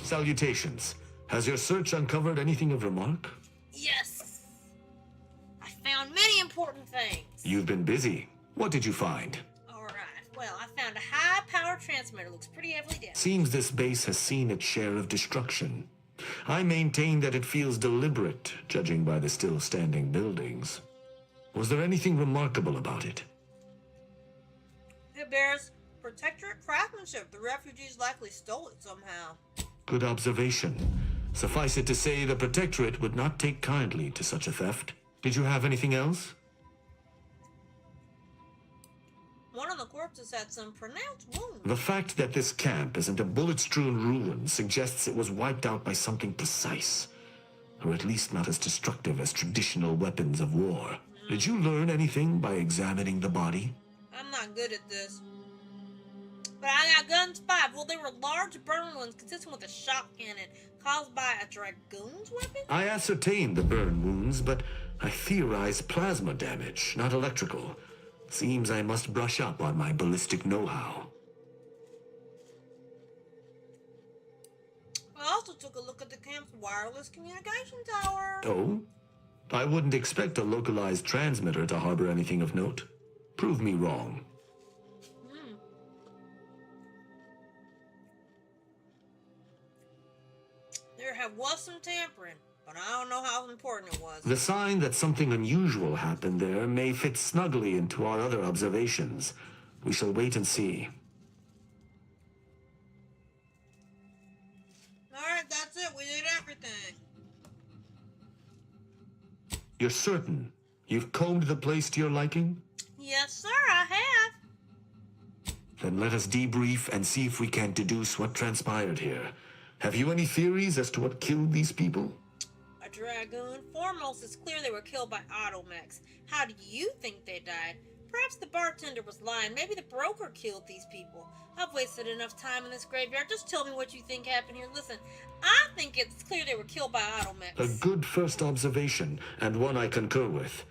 Salutations. Has your search uncovered anything of remark? Yes. I found many important things. You've been busy. What did you find? All right. Well, I found a high-power transmitter. Looks pretty heavily damaged. Seems this base has seen its share of destruction. I maintain that it feels deliberate, judging by the still standing buildings. Was there anything remarkable about it? It bears protectorate craftsmanship. The refugees likely stole it somehow. Good observation. Suffice it to say, the Protectorate would not take kindly to such a theft. Did you have anything else? One of the corpses had some pronounced wounds. The fact that this camp isn't a bullet-strewn ruin suggests it was wiped out by something precise, or at least not as destructive as traditional weapons of war. Did you learn anything by examining the body? I'm not good at this. But I got guns 5. Well, they were large burn wounds consistent with a shot cannon caused by a dragoon's weapon? I ascertained the burn wounds, but I theorized plasma damage, not electrical. Seems I must brush up on my ballistic know-how. I also took a look at the camp's wireless communication tower. Oh? I wouldn't expect a localized transmitter to harbor anything of note. Prove me wrong. was some tampering, but I don't know how important it was. The sign that something unusual happened there may fit snugly into our other observations. We shall wait and see. Alright, that's it. We did everything. You're certain you've combed the place to your liking? Yes, sir, I have. Then let us debrief and see if we can deduce what transpired here. Have you any theories as to what killed these people? A dragoon. Foremost, it's clear they were killed by automechs. How do you think they died? Perhaps the bartender was lying. Maybe the broker killed these people. I've wasted enough time in this graveyard. Just tell me what you think happened here. Listen, I think it's clear they were killed by automechs. A good first observation, and one I concur with.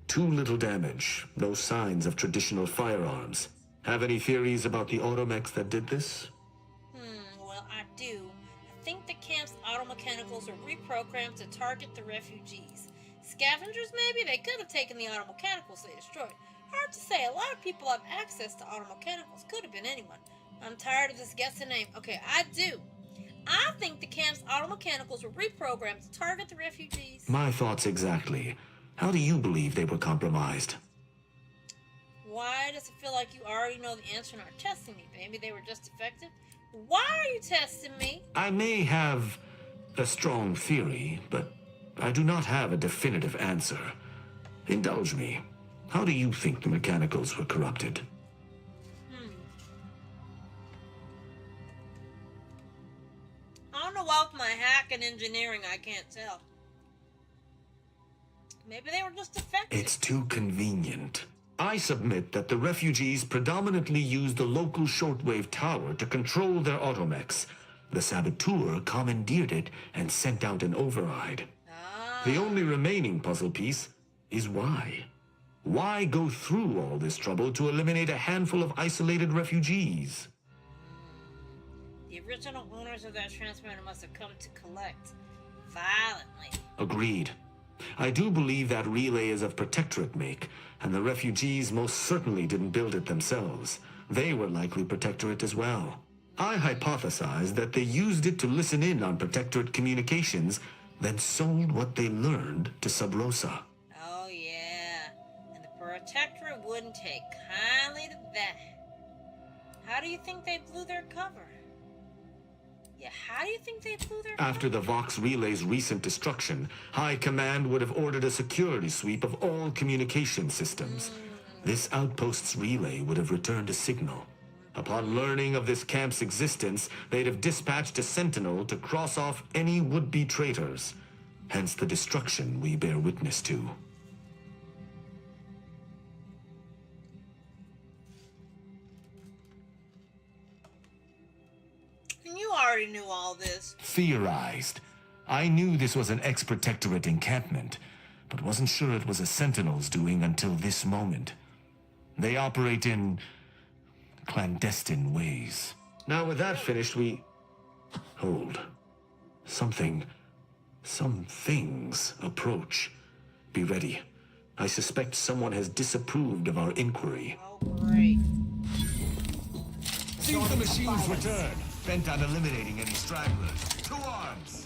Too little damage, no signs of traditional firearms. Have any theories about the automechs that did this? Well, I do. I think the camp's automechanicals were reprogrammed to target the refugees. Scavengers, maybe? They could have taken the automechanicals they destroyed. Hard to say. A lot of people have access to automechanicals. Could have been anyone. I'm tired of this guessing name. Okay, I do. I think the camp's automechanicals were reprogrammed to target the refugees. My thoughts exactly. How do you believe they were compromised? Why does it feel like you already know the answer and are testing me? Maybe they were just effective? Why are you testing me? I may have a strong theory, but I do not have a definitive answer. Indulge me. How do you think the mechanicals were corrupted? I don't know why with my hack and engineering I can't tell. Maybe they were just effective. It's too convenient. I submit that the refugees predominantly used the local shortwave tower to control their automechs. The saboteur commandeered it and sent out an override. The only remaining puzzle piece is why. Why go through all this trouble to eliminate a handful of isolated refugees? The original owners of that transmitter must have come to collect violently. Agreed. I do believe that relay is of Protectorate make, and the refugees most certainly didn't build it themselves. They were likely Protectorate as well. I hypothesize that they used it to listen in on Protectorate communications, then sold what they learned to Sub Rosa. Oh yeah, and the Protectorate wouldn't take kindly to that. How do you think they blew their cover? Yeah, how do you think they blew their After the Vox Relay's recent destruction, High Command would have ordered a security sweep of all communication systems. This outpost's relay would have returned a signal. Upon learning of this camp's existence, they'd have dispatched a sentinel to cross off any would-be traitors. Hence the destruction we bear witness to. You already knew all this. Theorized. I knew this was an ex-Protectorate encampment, but wasn't sure it was a Sentinel's doing until this moment. They operate in clandestine ways. Now with that finished, we... Hold. Some things approach. Be ready. I suspect someone has disapproved of our inquiry. Oh, great. Seize the machine's return. Bent on eliminating any stragglers. To arms!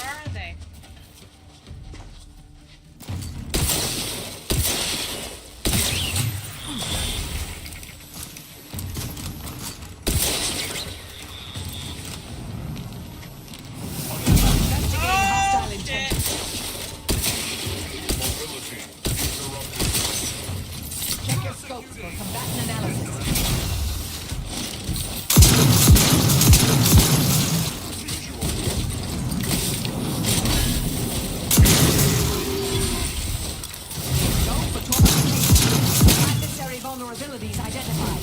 Where are they? Check your scopes for combatant analysis. Go for torpedoing. Adversary vulnerabilities identified.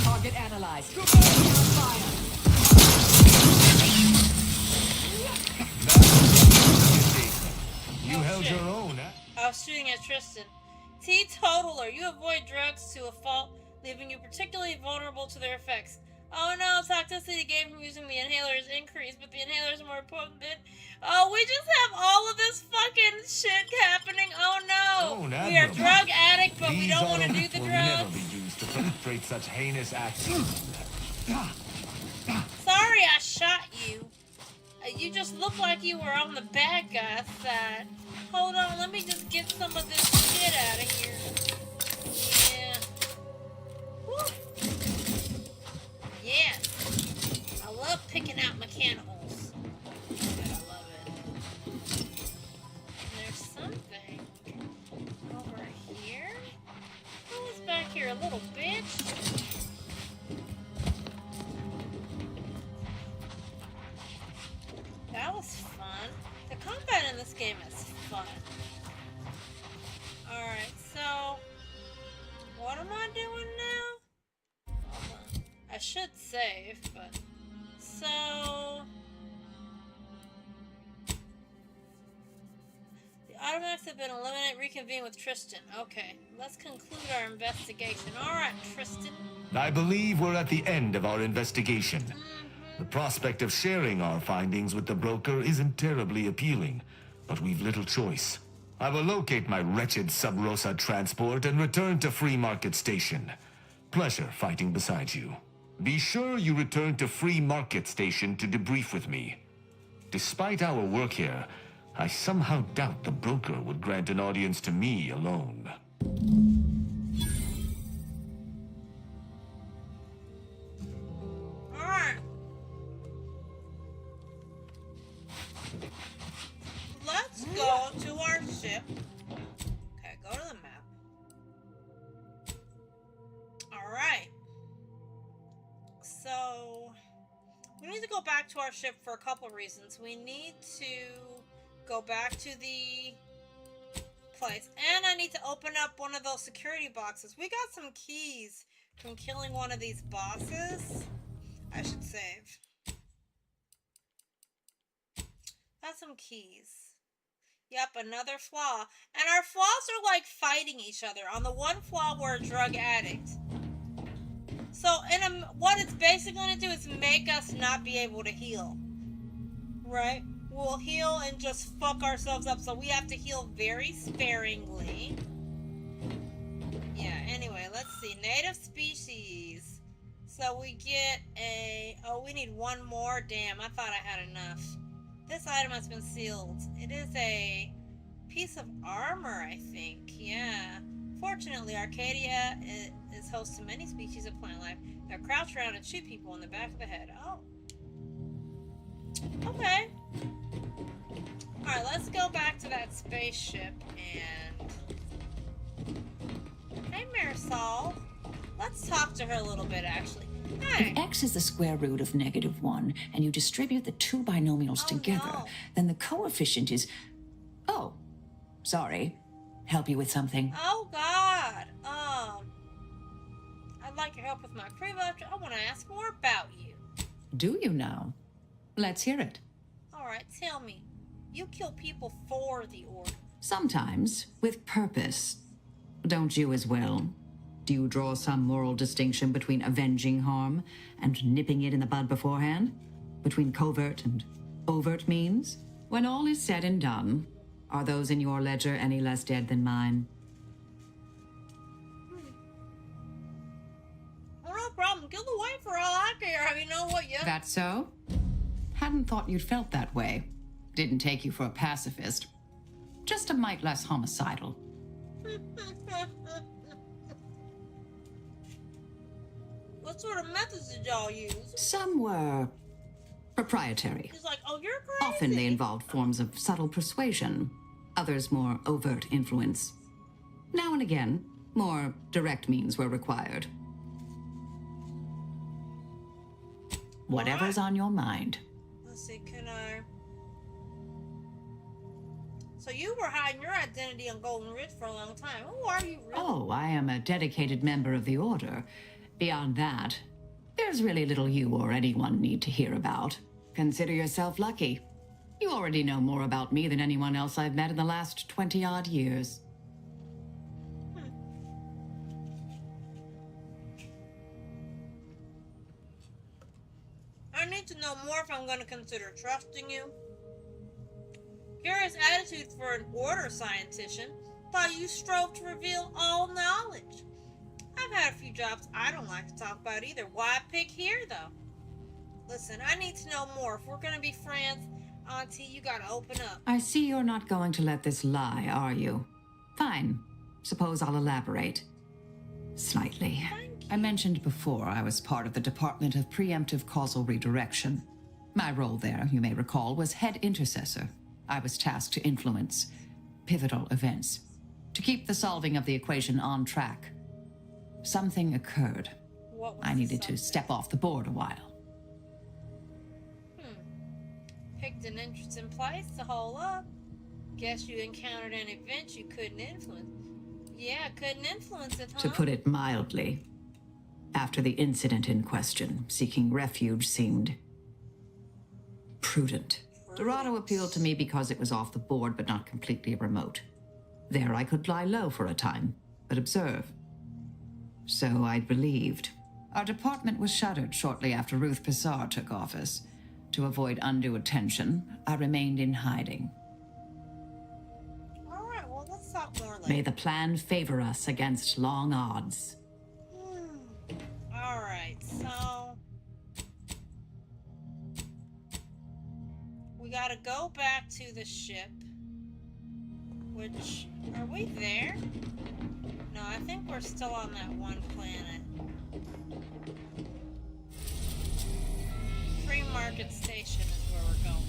Target analyzed. Fire. You held your own, eh? I was shooting at Tristan. Teetotaler, you avoid drugs to a fault, leaving you particularly vulnerable to their effects. Oh no, toxicity gained from using the inhaler is increased, but the inhaler is more potent than... Oh, we just have all of this fucking shit happening. Oh no! Oh, We are Admiral. drug addicts, but we These don't want to auto do the will never drugs. be used to perpetrate such heinous acts. Sorry I shot you. You just look like you were on the bad guy's side. Hold on, let me just get some of this shit out of here. Yeah. Woo. Yes. I love picking out mechanicals. I love it. There's something over here. Who's back here, a little bitch? That was fun. The combat in this game is fun. Alright, so... What am I doing now? Hold on. I should save, but... So... The automatics have been eliminated. Reconvene with Tristan. Okay, let's conclude our investigation. Alright, Tristan. I believe we're at the end of our investigation. The prospect of sharing our findings with the broker isn't terribly appealing, but we've little choice. I will locate my wretched Sub Rosa transport and return to Free Market Station. Pleasure fighting beside you. Be sure you return to Free Market Station to debrief with me. Despite our work here, I somehow doubt the broker would grant an audience to me alone. Alright. Let's go to our ship. Okay, go to the map. Alright. So, we need to go back to our ship for a couple reasons. We need to go back to the place. And I need to open up one of those security boxes. We got some keys from killing one of these bosses. I should save. Got some keys. Yep, another flaw. And our flaws are like fighting each other. On the one flaw, we're a drug addict. So, what it's basically going to do is make us not be able to heal. Right? We'll heal and just fuck ourselves up. So we have to heal very sparingly. Yeah, anyway, let's see. Native species. So we get a... Oh, we need one more? Damn, I thought I had enough. This item has been sealed. It is a piece of armor, I think. Yeah. Fortunately, Arcadia is host to many species of plant life that crouch around and shoot people in the back of the head. Oh. Okay. Alright, let's go back to that spaceship and... Hey, Marisol. Let's talk to her a little bit, actually. Hey. If x is the square root of -1, and you distribute the two binomials together, then the coefficient is... Oh, sorry. Help you with something? Oh, God. I'd like your help with my pre-vote. I want to ask more about you. Do you now? Let's hear it. Alright, tell me. You kill people for the Order. Sometimes, with purpose. Don't you as well? Do you draw some moral distinction between avenging harm and nipping it in the bud beforehand? Between covert and overt means? When all is said and done, are those in your ledger any less dead than mine? Well, no problem. Kill the wife for all I care. You know what? Yeah. That so? Hadn't thought you'd felt that way. Didn't take you for a pacifist. Just a mite less homicidal. What sort of methods did y'all use? Some were proprietary. He's like, oh, you're crazy. Often they involved forms of subtle persuasion, others more overt influence. Now and again, more direct means were required. Whatever's on your mind. Let's see, can I... So you were hiding your identity on Golden Ridge for a long time. Who are you really? Oh, I am a dedicated member of the Order. Beyond that, there's really little you or anyone need to hear about. Consider yourself lucky. You already know more about me than anyone else I've met in the last 20-odd years. gonna consider trusting you. Curious attitude for an order scientician. Thought you strove to reveal all knowledge. I've had a few jobs I don't like to talk about either. Why pick here, though? Listen, I need to know more. If we're gonna be friends, Auntie, you gotta open up. I see you're not going to let this lie, are you? Fine. Suppose I'll elaborate. Slightly. I mentioned before I was part of the Department of Preemptive Causal Redirection. My role there, you may recall, was head intercessor. I was tasked to influence pivotal events, to keep the solving of the equation on track. Something occurred. I needed to step off the board a while. Picked an interesting place to hole up. Guess you encountered an event you couldn't influence. Yeah, couldn't influence it, huh? To put it mildly, after the incident in question, seeking refuge seemed prudent. Dorado appealed to me because it was off the board but not completely remote. There I could lie low for a time, but observe. So I'd believed. Our department was shuttered shortly after Ruth Pissar took office. To avoid undue attention, I remained in hiding. All right, well, let's talk more later. May the plan favor us against long odds. All right, so we gotta go back to the ship. Which, are we there? No, I think we're still on that one planet. Free Market Station is where we're going.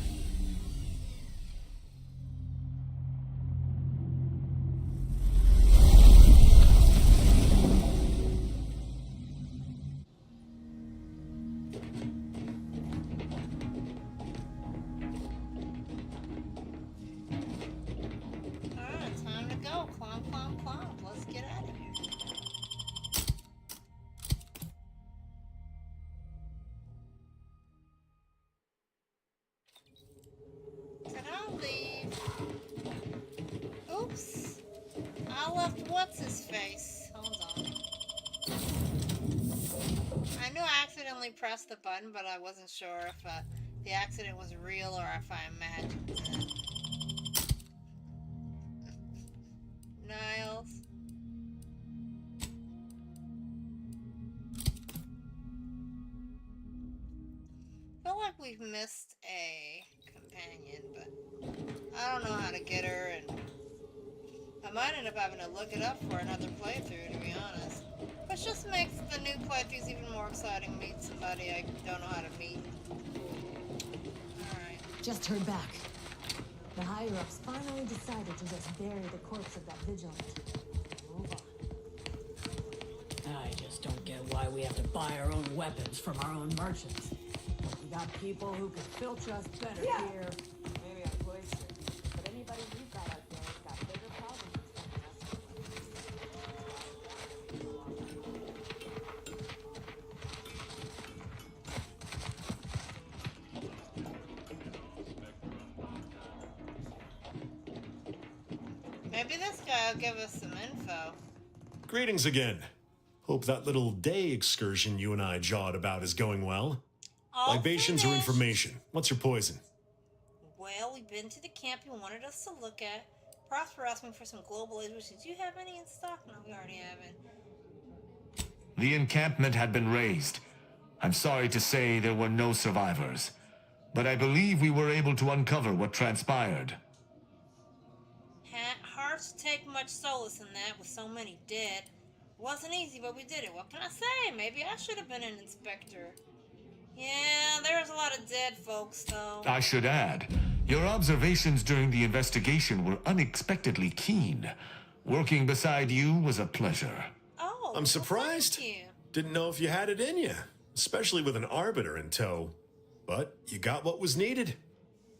Alright, time to go. Clomp, clomp, clomp. Let's get out of here. Did I leave? Oops. I left what's-his-face. Hold on. I knew I accidentally pressed the button, but I wasn't sure if the accident was real or if I imagined it. Niles. I feel like we've missed a companion, but I don't know how to get her, and I might end up having to look it up for another playthrough, to be honest. Which just makes the new playthroughs even more exciting. Meet somebody I don't know how to meet. Alright. Just heard back. The higher-ups finally decided to just bury the corpse of that vigilant. Move on. I just don't get why we have to buy our own weapons from our own merchants. We got people who can filter us better here. Maybe I'm closer, but anybody we've got out there has got bigger problems Maybe this guy will give us some info. Greetings again. Hope that little day excursion you and I jawed about is going well. Libations or information? What's your poison? Well, we've been to the camp you wanted us to look at. Prosper asked me for some global aid wishes. Do you have any in stock? No, we already have it. The encampment had been razed. I'm sorry to say there were no survivors, but I believe we were able to uncover what transpired. Hard to take much solace in that with so many dead. It wasn't easy, but we did it. What can I say? Maybe I should have been an inspector. Yeah, there's a lot of dead folks, though. I should add, your observations during the investigation were unexpectedly keen. Working beside you was a pleasure. Oh, I'm surprised. Thank you. Didn't know if you had it in you, especially with an arbiter in tow. But you got what was needed.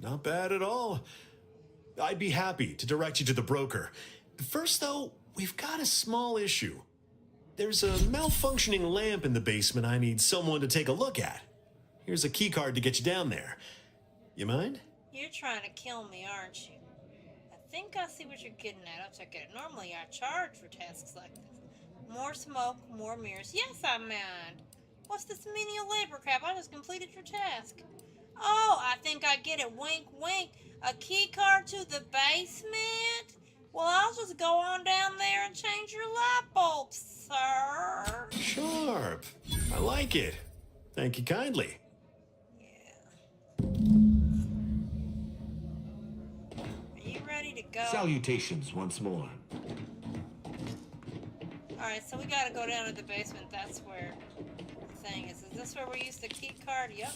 Not bad at all. I'd be happy to direct you to the broker. First, though, we've got a small issue. There's a malfunctioning lamp in the basement I need someone to take a look at. Here's a keycard to get you down there. You mind? You're trying to kill me, aren't you? I think I see what you're getting at. I'll check it. Normally, I charge for tasks like this. More smoke, more mirrors. Yes, I mind. What's this menial labor crap? I just completed your task. Oh, I think I get it. Wink, wink. A key card to the basement? Well, I'll just go on down there and change your light bulb, sir. Sharp. I like it. Thank you kindly. Are you ready to go? Salutations once more. Alright, so we gotta go down to the basement. That's where the thing is. Is this where we use the key card? Yep.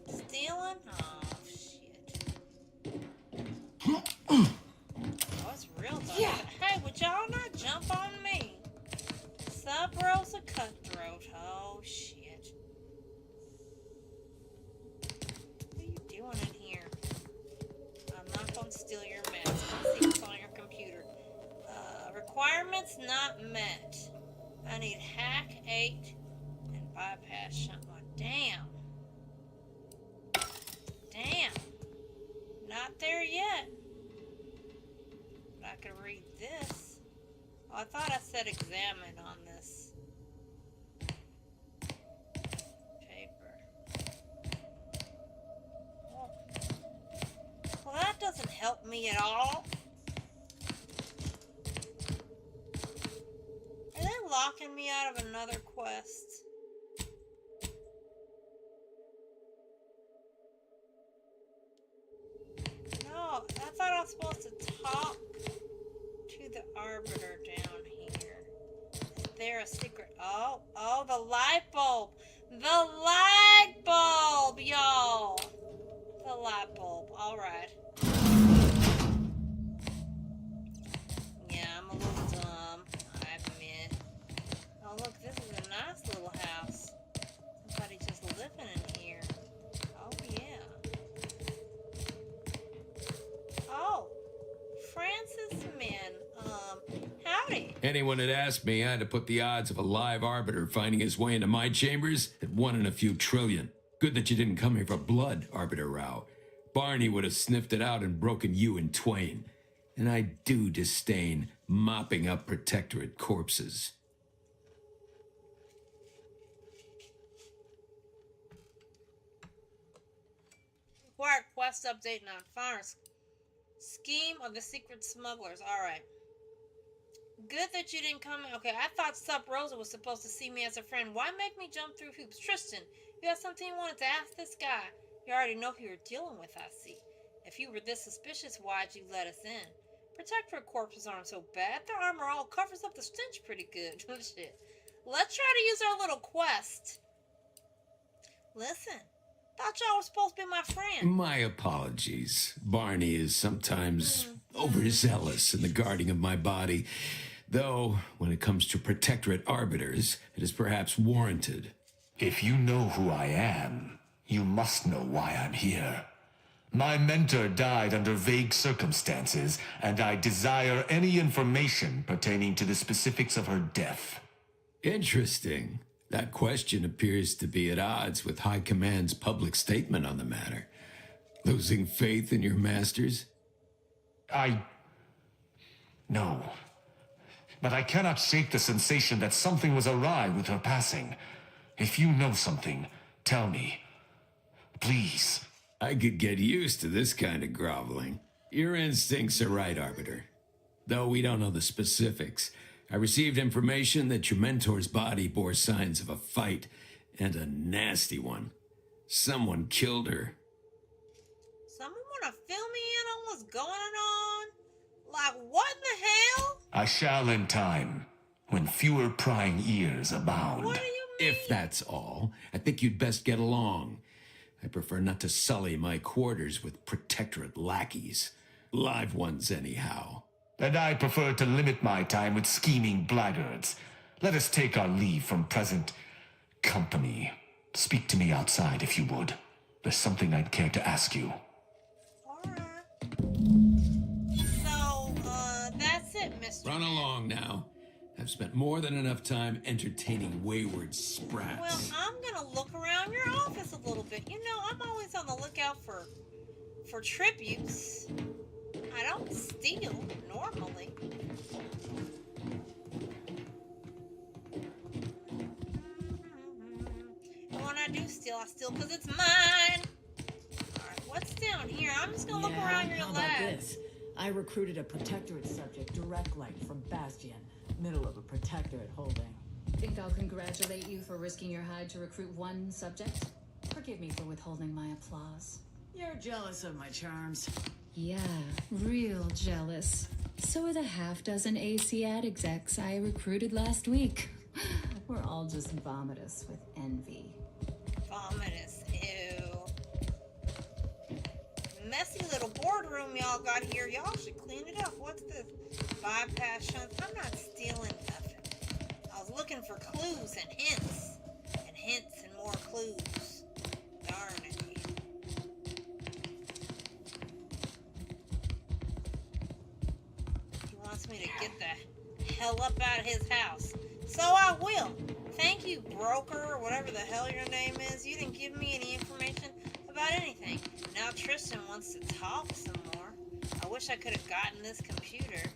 Stealing? Oh, shit. Oh, it's real dark. Yeah. Hey, would y'all not jump on me? Sub Rosa Cutthroat. Oh, shit. What are you doing in here? I'm not going to steal your mess. Let's see what's on your computer. Requirements not met. I need hack 8 and bypass someone. Damn. Damn. Not there yet. But I could read this. Oh, I thought I said examine on this paper. Well, that doesn't help me at all. Are they locking me out of another quest? No, I thought I was supposed to talk to the Arbiter down here. Is there a secret? Oh, the light bulb. The light bulb, y'all. The light bulb. All right. Yeah, I'm a little dumb, I admit. Oh, look, this is a nice little house. Somebody just living in here. Oh, yeah. Oh, Francis Min. Howdy. Anyone had asked me, I had to put the odds of a live arbiter finding his way into my chambers at 1 in a few trillion. Good that you didn't come here for blood, Arbiter Rao. Barney would have sniffed it out and broken you in twain. And I do disdain mopping up Protectorate corpses. Required quest update on Farms. Scheme of the secret smugglers. Alright. Good that you didn't come. Okay, I thought Sup Rosa was supposed to see me as a friend. Why make me jump through hoops? Tristan, you have something you wanted to ask this guy? You already know who you're dealing with, I see. If you were this suspicious, why'd you let us in? Protectorate corpses aren't so bad. Their armor all covers up the stench pretty good. Shit. Let's try to use our little quest. Listen. Thought y'all were supposed to be my friend. My apologies. Barney is sometimes overzealous in the guarding of my body. Though, when it comes to Protectorate arbiters, it is perhaps warranted. If you know who I am, you must know why I'm here. My mentor died under vague circumstances, and I desire any information pertaining to the specifics of her death. Interesting. That question appears to be at odds with High Command's public statement on the matter. Losing faith in your masters? No. But I cannot shake the sensation that something was awry with her passing. If you know something, tell me. Please. I could get used to this kind of groveling. Your instincts are right, Arbiter. Though we don't know the specifics, I received information that your mentor's body bore signs of a fight, and a nasty one. Someone killed her. Someone want to fill me in on what's going on? Like, what in the hell? I shall in time, when fewer prying ears abound. What do you mean? If that's all, I think you'd best get along. I prefer not to sully my quarters with Protectorate lackeys. Live ones, anyhow. And I prefer to limit my time with scheming blackguards. Let us take our leave from present company. Speak to me outside, if you would. There's something I'd care to ask you. So, that's it, Mr. Run along now. I've spent more than enough time entertaining wayward sprats. Well, I'm gonna look around your office a little bit. You know, I'm always on the lookout for tributes. I don't steal normally. And when I do steal, I steal because it's mine. Alright, what's down here? I'm just gonna look around your how lab. about this? I recruited a Protectorate subject, direct light from Bastion, middle of a Protectorate holding. Think I'll congratulate you for risking your hide to recruit one subject? Forgive me for withholding my applause. You're jealous of my charms. Yeah, real jealous. So are the half-dozen AC ad execs I recruited last week. We're all just vomitous with envy. Vomitous, ew. Messy little boardroom y'all got here. Y'all should clean it up. What's this? Bypass shunts. I'm not stealing nothing. I was looking for clues and hints. And hints and more clues. Darn it. He wants me to get the hell up out of his house. So I will. Thank you, broker, or whatever the hell your name is. You didn't give me any information about anything. Now Tristan wants to talk some more. I wish I could have gotten this computer.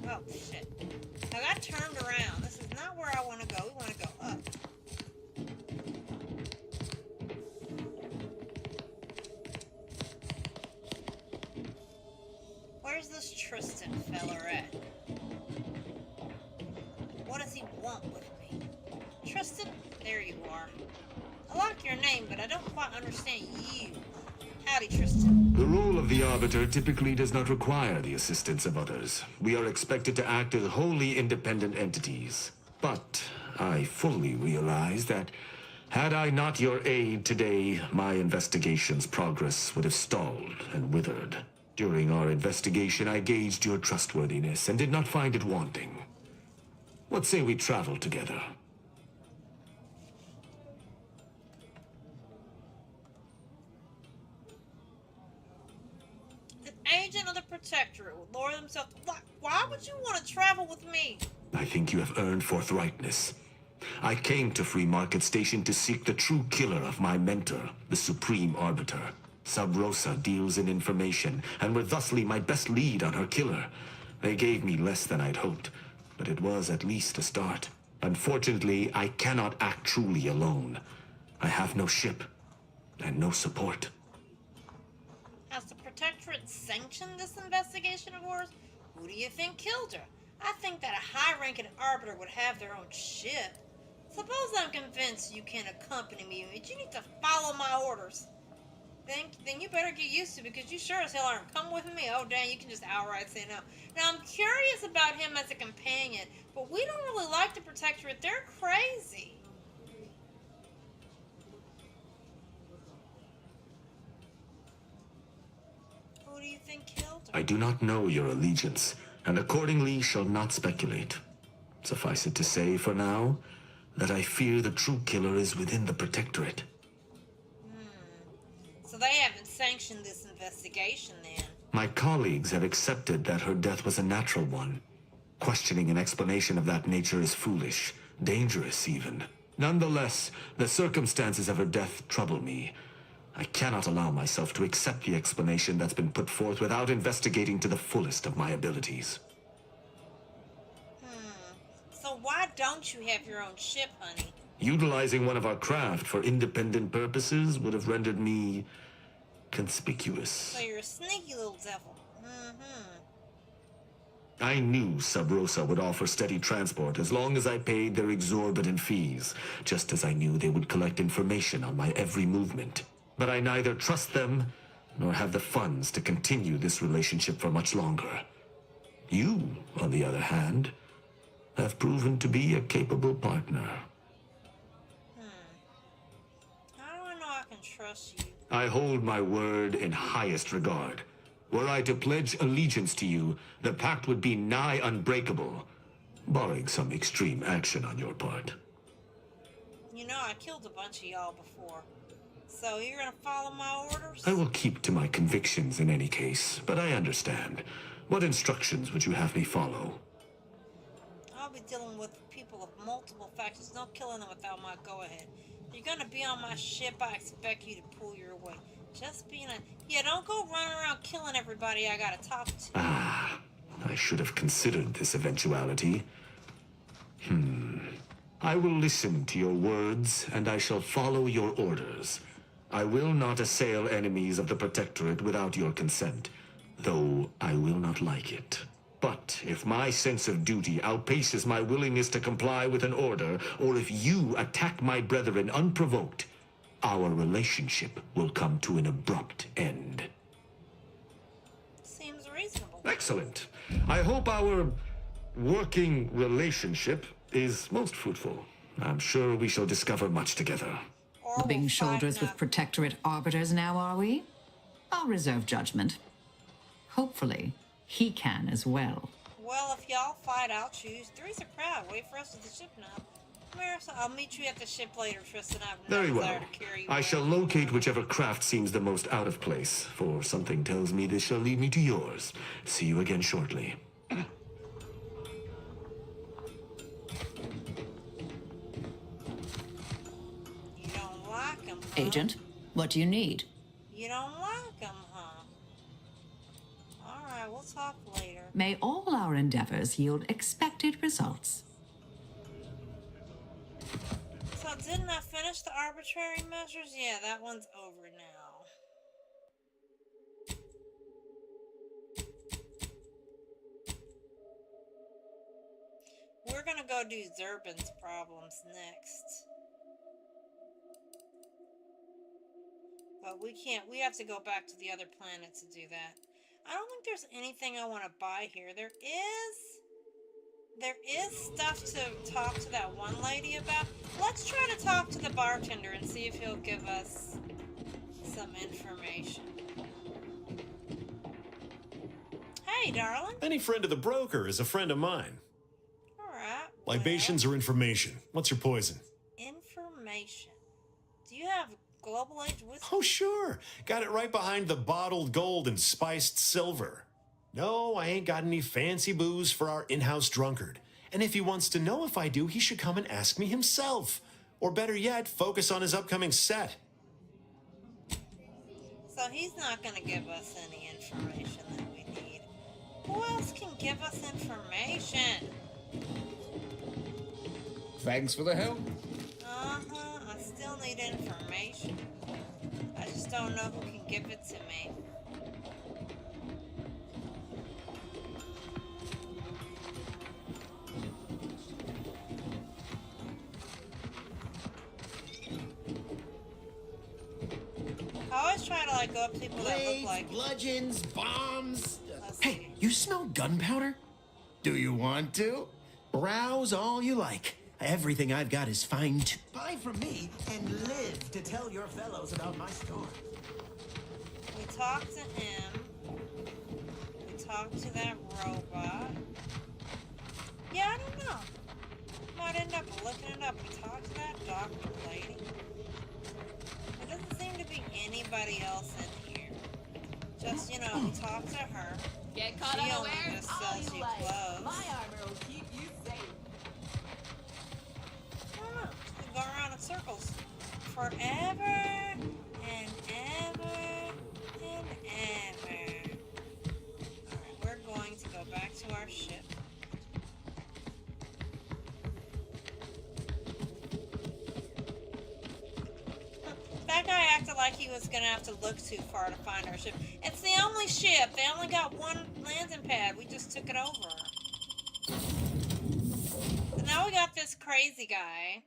Alright. Oh, shit. I got turned around. This is not where I want to go. We want to go up. Where's this Tristan feller at? What does he want with me? Tristan, there you are. I like your name, but I don't quite understand you. Howdy, Tristan. The role of the Arbiter typically does not require the assistance of others. We are expected to act as wholly independent entities. But I fully realize that had I not your aid today, my investigation's progress would have stalled and withered. During our investigation, I gauged your trustworthiness and did not find it wanting. What say we travel together? An agent of the Protectorate would lower himself to black. Why would you want to travel with me? I think you have earned forthrightness. I came to Free Market Station to seek the true killer of my mentor, the Supreme Arbiter. Sub Rosa deals in information, and were thusly my best lead on her killer. They gave me less than I'd hoped, but it was at least a start. Unfortunately, I cannot act truly alone. I have no ship, and no support. Has the Protectorate sanctioned this investigation of yours? Who do you think killed her? I think that a high-ranking Arbiter would have their own ship. Suppose I'm convinced you can accompany me, but you need to follow my orders. Then you better get used to it, because you sure as hell aren't coming with me. Oh, dang, you can just outright say no. Now, I'm curious about him as a companion, but we don't really like the Protectorate. They're crazy. Who do you think killed her? I do not know your allegiance, and accordingly shall not speculate. Suffice it to say, for now, that I fear the true killer is within the Protectorate. So they haven't sanctioned this investigation then. My colleagues have accepted that her death was a natural one. Questioning an explanation of that nature is foolish, dangerous even. Nonetheless, the circumstances of her death trouble me. I cannot allow myself to accept the explanation that's been put forth without investigating to the fullest of my abilities. So why don't you have your own ship, honey? Utilizing one of our craft for independent purposes would have rendered me conspicuous. So you're a sneaky little devil. I knew Sub Rosa would offer steady transport as long as I paid their exorbitant fees, just as I knew they would collect information on my every movement. But I neither trust them nor have the funds to continue this relationship for much longer. You, on the other hand, have proven to be a capable partner. How do I know I can trust you? I hold my word in highest regard. Were I to pledge allegiance to you, the pact would be nigh unbreakable, barring some extreme action on your part. You know, I killed a bunch of y'all before. So you're gonna follow my orders? I will keep to my convictions in any case, but I understand. What instructions would you have me follow? I'll be dealing with people of multiple factions. No killing them without my go-ahead. You're gonna be on my ship. I expect you to pull your weight. Just being a... Yeah, don't go running around killing everybody I gotta talk to. Ah, I should have considered this eventuality. I will listen to your words, and I shall follow your orders. I will not assail enemies of the Protectorate without your consent, though I will not like it. But if my sense of duty outpaces my willingness to comply with an order, or if you attack my brethren unprovoked, our relationship will come to an abrupt end. Seems reasonable. Excellent. I hope our working relationship is most fruitful. I'm sure we shall discover much together. Rubbing shoulders with Protectorate arbiters now, are we? I'll reserve judgment. Hopefully, he can as well. Well, if y'all fight, I'll choose. Three's a crowd. Wait for us at the ship now. Come here, so I'll meet you at the ship later, Tristan. I have no Very desire well. to carry you I shall locate whichever craft seems the most out of place, for something tells me this shall lead me to yours. See you again shortly. You don't like him, huh? Agent, what do you need? You don't like him, huh? Alright, we'll talk later. May all our endeavors yield expected results. So didn't I finish the arbitrary measures? Yeah, that one's over now. We're gonna go do Zurban's problems next. But we can't, we have to go back to the other planet to do that. I don't think there's anything I want to buy here. There is stuff to talk to that one lady about. Let's try to talk to the bartender and see if he'll give us some information. Hey, darling. Any friend of the broker is a friend of mine. Alright. Libations or information? What's your poison? Information. Do you have global age whiskey? Oh, sure. Got it right behind the bottled gold and spiced silver. No, I ain't got any fancy booze for our in-house drunkard. And if he wants to know if I do, he should come and ask me himself. Or better yet, focus on his upcoming set. So he's not going to give us any information that we need. Who else can give us information? Thanks for the help. Uh-huh. I still need information. I just don't know who can give it to me. I always try to like go up to people that look like bludgeons, bombs. Hey, you smell gunpowder? Do you want to? Browse all you like. Everything I've got is fine too. Buy from me and live to tell your fellows about my store. We talked to him. We talked to that robot. Yeah, I don't know. Might end up looking it up. We talked to that doctor lady. There doesn't seem to be anybody else in here. Just, you know, we talked to her. Get caught She unaware, only just all sells you you like. clothes. My armor will keep you safe. I don't know. Just go around in circles forever and ever and ever. Alright, we're going to go back to our ship. That guy acted like he was gonna have to look too far to find our ship. It's the only ship. They only got one landing pad. We just took it over. So now we got this crazy guy.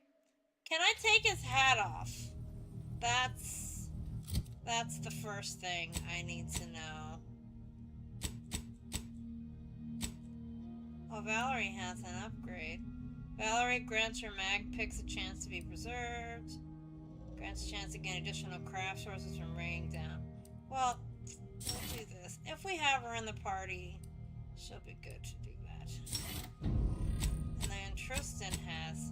Can I take his hat off? That's the first thing I need to know. Oh, Valerie has an upgrade. Valerie grants her mag picks a chance to be preserved. Grants a chance to gain additional craft sources from raining down. Well, we'll do this. If we have her in the party, she'll be good to do that. And then Tristan has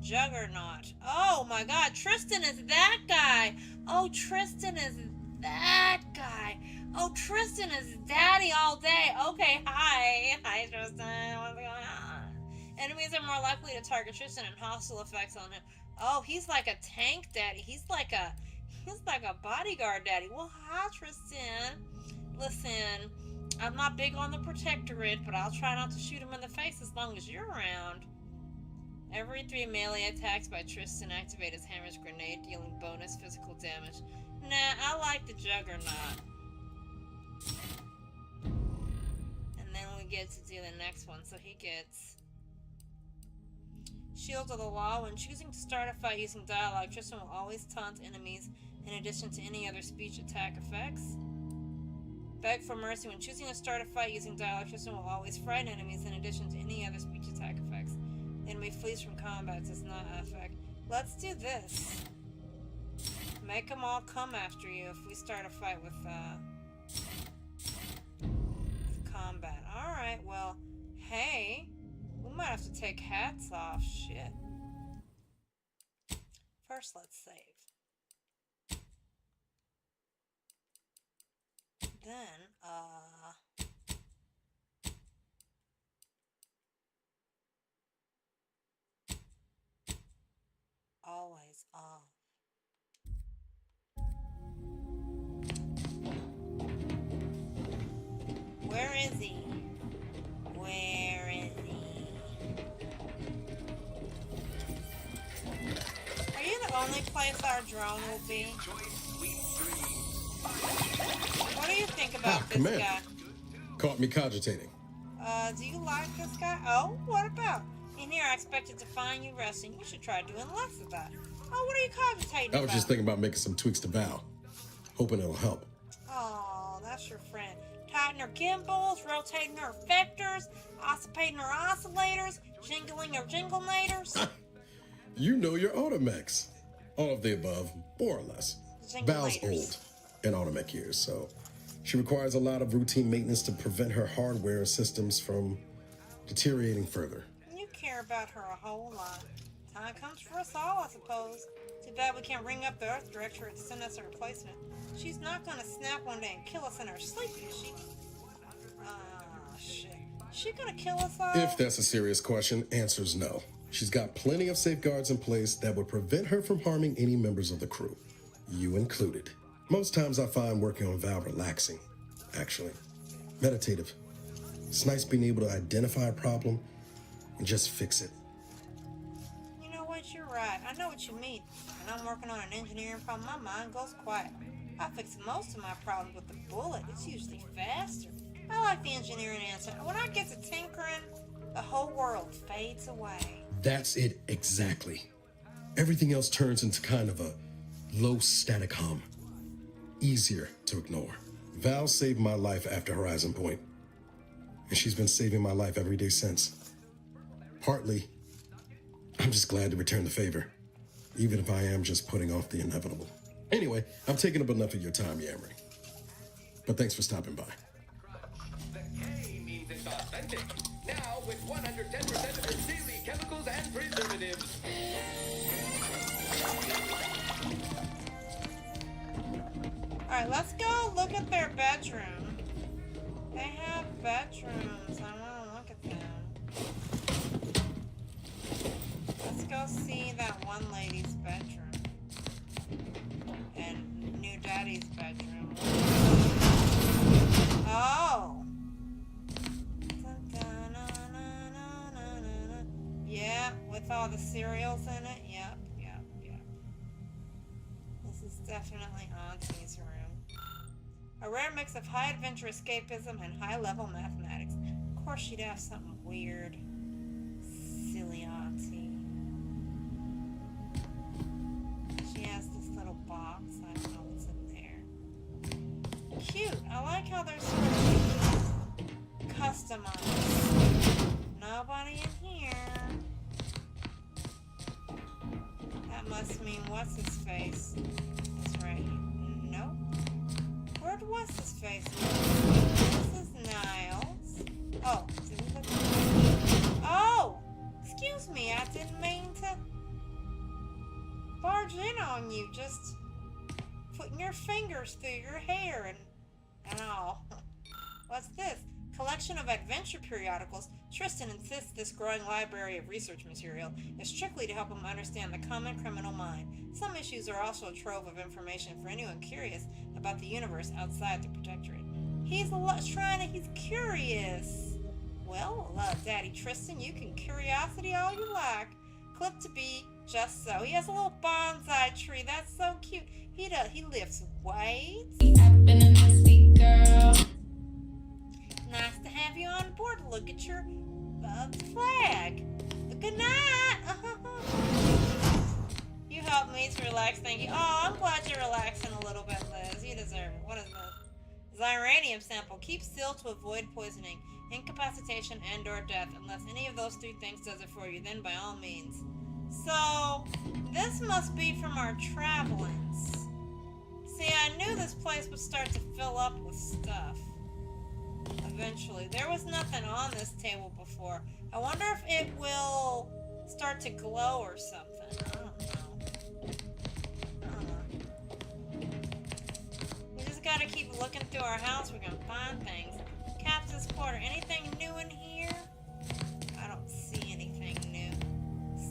Juggernaut. Oh my god, Tristan is that guy. Oh, Tristan is that guy. Oh, Tristan is daddy all day. Okay, hi. Hi, Tristan. What's going on? Enemies are more likely to target Tristan and hostile effects on him. Oh, he's like a tank daddy. He's like a bodyguard daddy. Well, hi, Tristan. Listen, I'm not big on the protectorate, but I'll try not to shoot him in the face as long as you're around. Every 3 melee attacks by Tristan activate his hammer's grenade, dealing bonus physical damage. Nah, I like the Juggernaut. And then we get to do the next one, so he gets Shield of the Law. When choosing to start a fight using dialogue, Tristan will always taunt enemies in addition to any other speech attack effects. Beg for Mercy. When choosing to start a fight using dialogue, Tristan will always frighten enemies in addition to any other speech attack effects. The enemy flees from combat, does not affect. Let's do this. Make them all come after you if we start a fight with combat. Alright, well, hey, we might have to take hats off. Shit. First, let's save. Then, always off. Where is he? Where is he? Are you the only place our drone will be? What do you think about this Commander. guy? Caught me cogitating. Do you like this guy? Oh, what about? In here, I expected to find you resting. You should try doing less of that. Oh, what are you cogitating I was about? just thinking about making some tweaks to Val. Hoping it'll help. Oh, that's your friend. Tightening her gimbals, rotating her effectors, oscillating her oscillators, jingling her jinglenators. You know your Automechs. All of the above, more or less. Val's old in Automech years, so she requires a lot of routine maintenance to prevent her hardware systems from deteriorating further. You care about her a whole lot. Time comes for us all, I suppose. Too bad we can't ring up the Earth Directorate to send us a replacement. She's not gonna snap one day and kill us in her sleep, is she? Shit. Is she gonna kill us all? If that's a serious question, answer's no. She's got plenty of safeguards in place that would prevent her from harming any members of the crew, you included. Most times I find working on Val relaxing, actually. Meditative. It's nice being able to identify a problem and just fix it. You know what? You're right. I know what you mean. When I'm working on an engineering problem, my mind goes quiet. I fix most of my problems with the bullet. It's usually faster. I like the engineering answer. When I get to tinkering, the whole world fades away. That's it exactly. Everything else turns into kind of a low static hum. Easier to ignore. Val saved my life after Horizon Point, and she's been saving my life every day since. Partly, I'm just glad to return the favor, even if I am just putting off the inevitable. Anyway, I'm taking up enough of your time, Yamri. But thanks for stopping by. The K means it's authentic. Now with 110% of its daily chemicals and preservatives. Alright, let's go look at their bedroom. They have bedrooms. I want to look at them. Let's go see that one lady's bedroom. And new daddy's bedroom. Oh! Yeah, with all the cereals in it. Yep. This is definitely Auntie's room. A rare mix of high adventure escapism and high-level mathematics. Of course she'd have something weird. Silly Auntie. She has this little box. I don't know what's in there. Cute. I like how they're sort of customized. Nobody in here. That must mean what's his face is right here. Nope. Where'd what's his face go? This is Niles. Oh, did we look? Oh! Excuse me, I didn't mean to. on you, just putting your fingers through your hair and all. What's this? Collection of adventure periodicals. Tristan insists this growing library of research material is strictly to help him understand the common criminal mind. Some issues are also a trove of information for anyone curious about the universe outside the Protectorate. He's curious. Well, Daddy Tristan, you can curiosity all you like. Clip to be just so. He has a little bonsai tree. That's so cute. He lifts weights. Nice to have you on board. Look at your flag. Good night. You helped me to relax. Thank you. Oh, I'm glad you're relaxing a little bit, Liz. You deserve it. What is this? Xyranium sample. Keep still to avoid poisoning, incapacitation, and/or death. Unless any of those three things does it for you, then by all means. So, this must be from our travelings. See, I knew this place would start to fill up with stuff. Eventually. There was nothing on this table before. I wonder if it will start to glow or something. I don't know. We just gotta keep looking through our house. We're gonna find things. Captain's quarter. Anything new in here? I don't see anything new.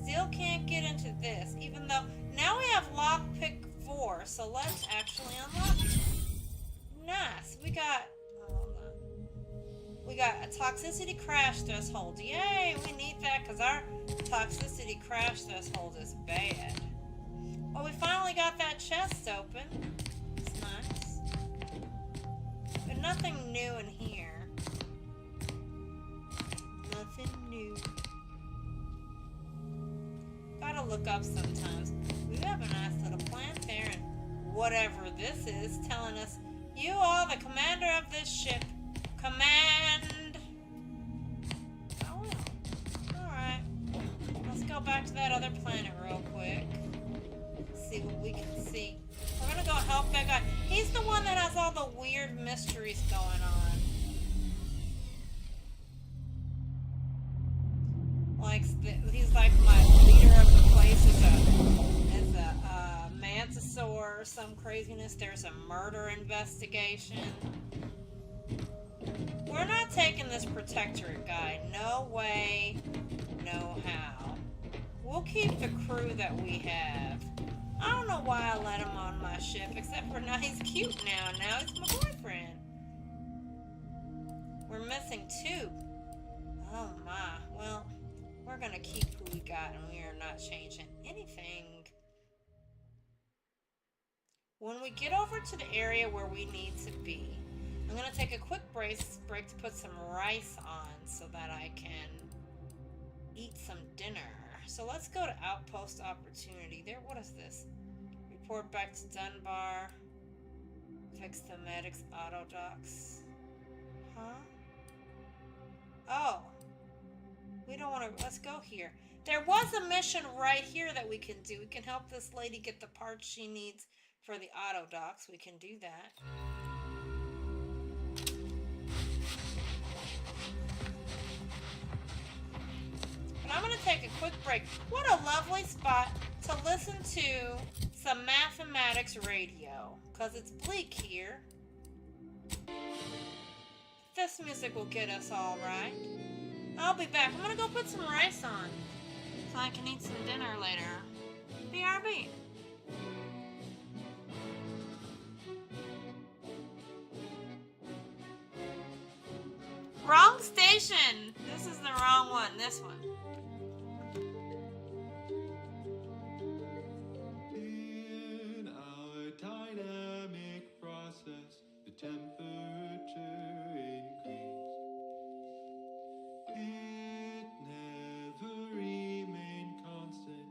Still can't get into this, even though now we have lockpick 4, so let's actually unlock it. Nice. We got a toxicity crash threshold. Yay, we need that because our toxicity crash threshold is bad. Well, we finally got that chest open. It's nice. But nothing new in here. Nothing new. Gotta look up sometimes. We have a nice little plant there, and whatever this is telling us, you are the commander of this ship. Command! Oh well. Alright. Let's go back to that other planet real quick. See what we can see. We're gonna go help that guy. He's the one that has all the weird mysteries going on. Like, he's like my leader of the place is a mantisaur or some craziness. There's a murder investigation. We're not taking this Protectorate guy. No way, no how. We'll keep the crew that we have. I don't know why I let him on my ship, except for now he's cute now. Now he's my boyfriend. We're missing 2. Oh my. Well, we're gonna keep who we got, and we are not changing anything. When we get over to the area where we need to be, I'm going to take a quick break to put some rice on so that I can eat some dinner. So let's go to Outpost Opportunity. There, what is this? Report back to Dunbar. Fix the medics auto docks. Huh? Oh. We don't want to, let's go here. There was a mission right here that we can do. We can help this lady get the parts she needs for the auto docks. We can do that. But I'm going to take a quick break. What a lovely spot to listen to some mathematics radio, because it's bleak here. This music will get us all right. I'll be back. I'm going to go put some rice on so I can eat some dinner later. BRB. Wrong station. This is the wrong one. This one. In our dynamic process, the temperature increased. It never remained constant.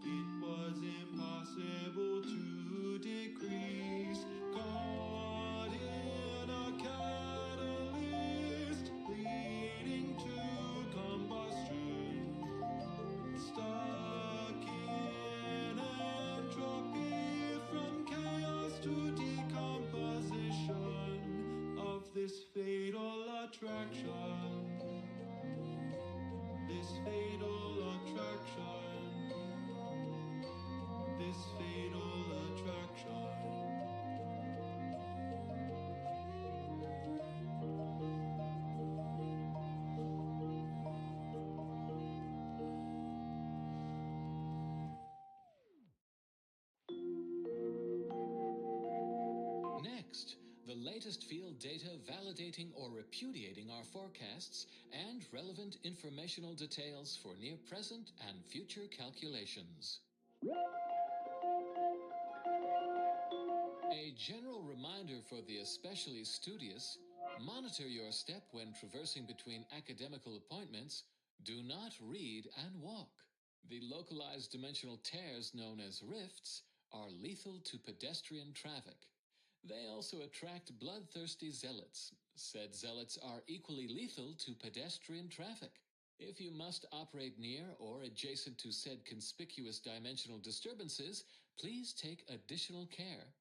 It was impossible to decrease. Caught in a catalyst leading to combustion. Next, the latest field data validating or repudiating our forecasts and relevant informational details for near present and future calculations. A general reminder for the especially studious: monitor your step when traversing between academical appointments. Do not read and walk. The localized dimensional tears known as rifts are lethal to pedestrian traffic. They also attract bloodthirsty zealots. Said zealots are equally lethal to pedestrian traffic. If you must operate near or adjacent to said conspicuous dimensional disturbances, please take additional care.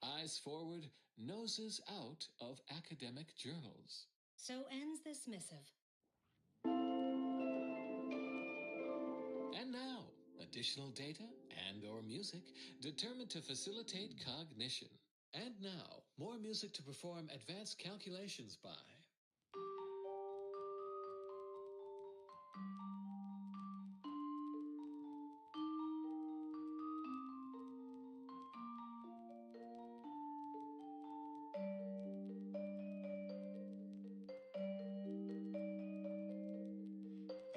Eyes forward, noses out of academic journals. So ends this missive. And now, additional data and/or music determined to facilitate cognition. And now, more music to perform advanced calculations by.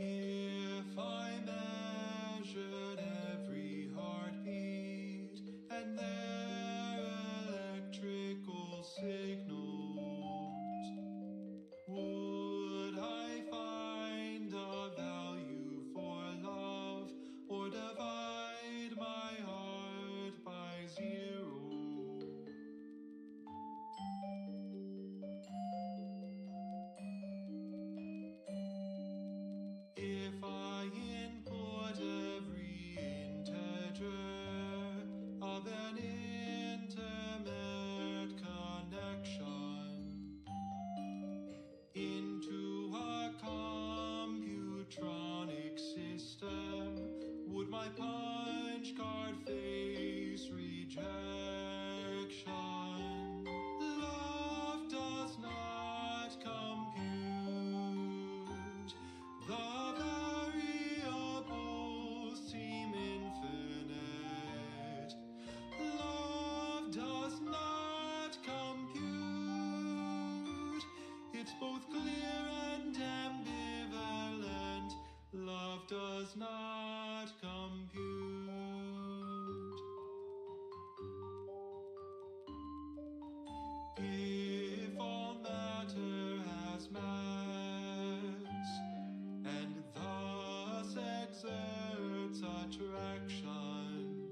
If I measured every heartbeat and their electrical signals, would I find a value for love or divide my heart by zero? If I input every integer of an intimate connection into a computronic system, would my punch card face rejection? Love does not compute. The variables seem infinite. Love does not compute. It's both clear and ambivalent. Love does not compute. If all matter has mass and thus exerts attraction,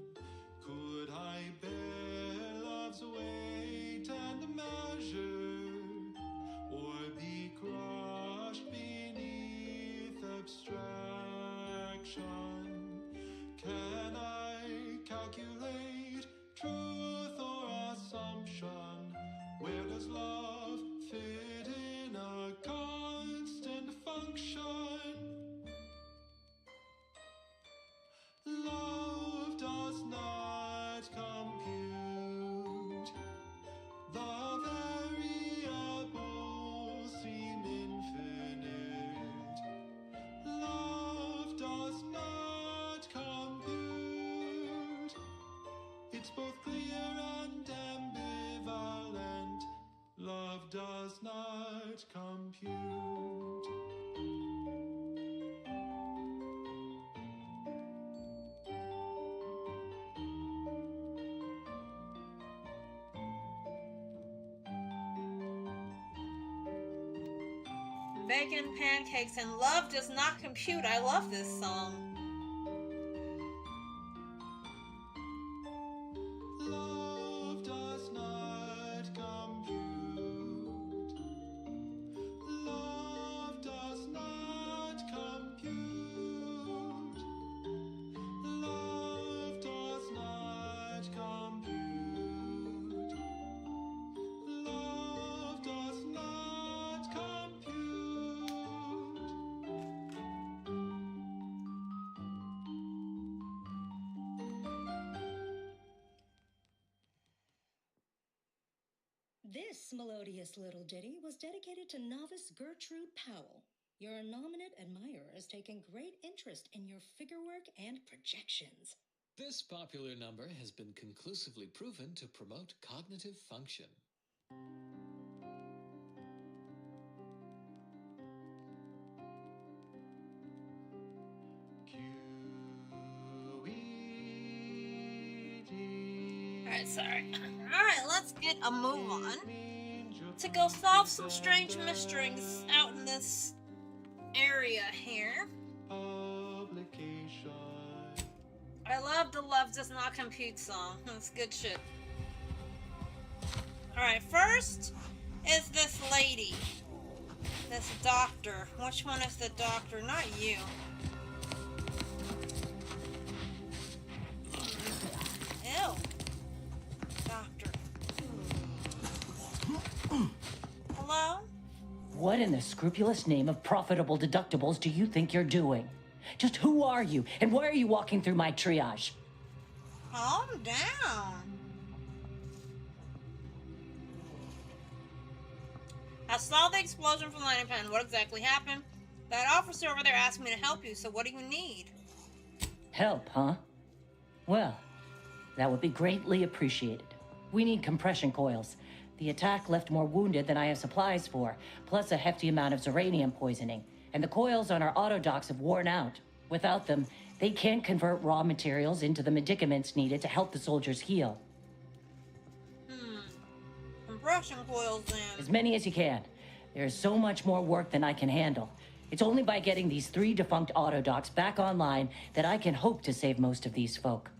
could I bear love's weight and measure, or be crushed beneath abstraction? Can I calculate truth or assumption? Where does love fit in a constant function? Love does not compute. The variables seem infinite. Love does not compute. It's both clear and ambivalent. Love does not compute. Bacon, pancakes, and love does not compute. I love this song. Love does not compute. Love does not compute. Love does not compute. Love does not compute. This melodious little ditty was dedicated to novice Gertrude Powell. Your nominate admirer is taking great interest in your figure work and projections. This popular number has been conclusively proven to promote cognitive function. Alright, sorry. Alright, let's get a move on to go solve some strange mysteries out in this area here. I love the Love Does Not Compute song. That's good shit. Alright, first is this lady. This doctor. Which one is the doctor? Not you. Ew. Doctor. Hello? What in the scrupulous name of profitable deductibles do you think you're doing? Just who are you, and why are you walking through my triage? Calm down. I saw the explosion from Lightning Pen. What exactly happened? That officer over there asked me to help you, so what do you need? Help, huh? Well, that would be greatly appreciated. We need compression coils. The attack left more wounded than I have supplies for, plus a hefty amount of uranium poisoning. And the coils on our auto docks have worn out. Without them, they can't convert raw materials into the medicaments needed to help the soldiers heal. Compression coils, then. As many as you can. There's so much more work than I can handle. It's only by getting these 3 defunct auto docks back online that I can hope to save most of these folk.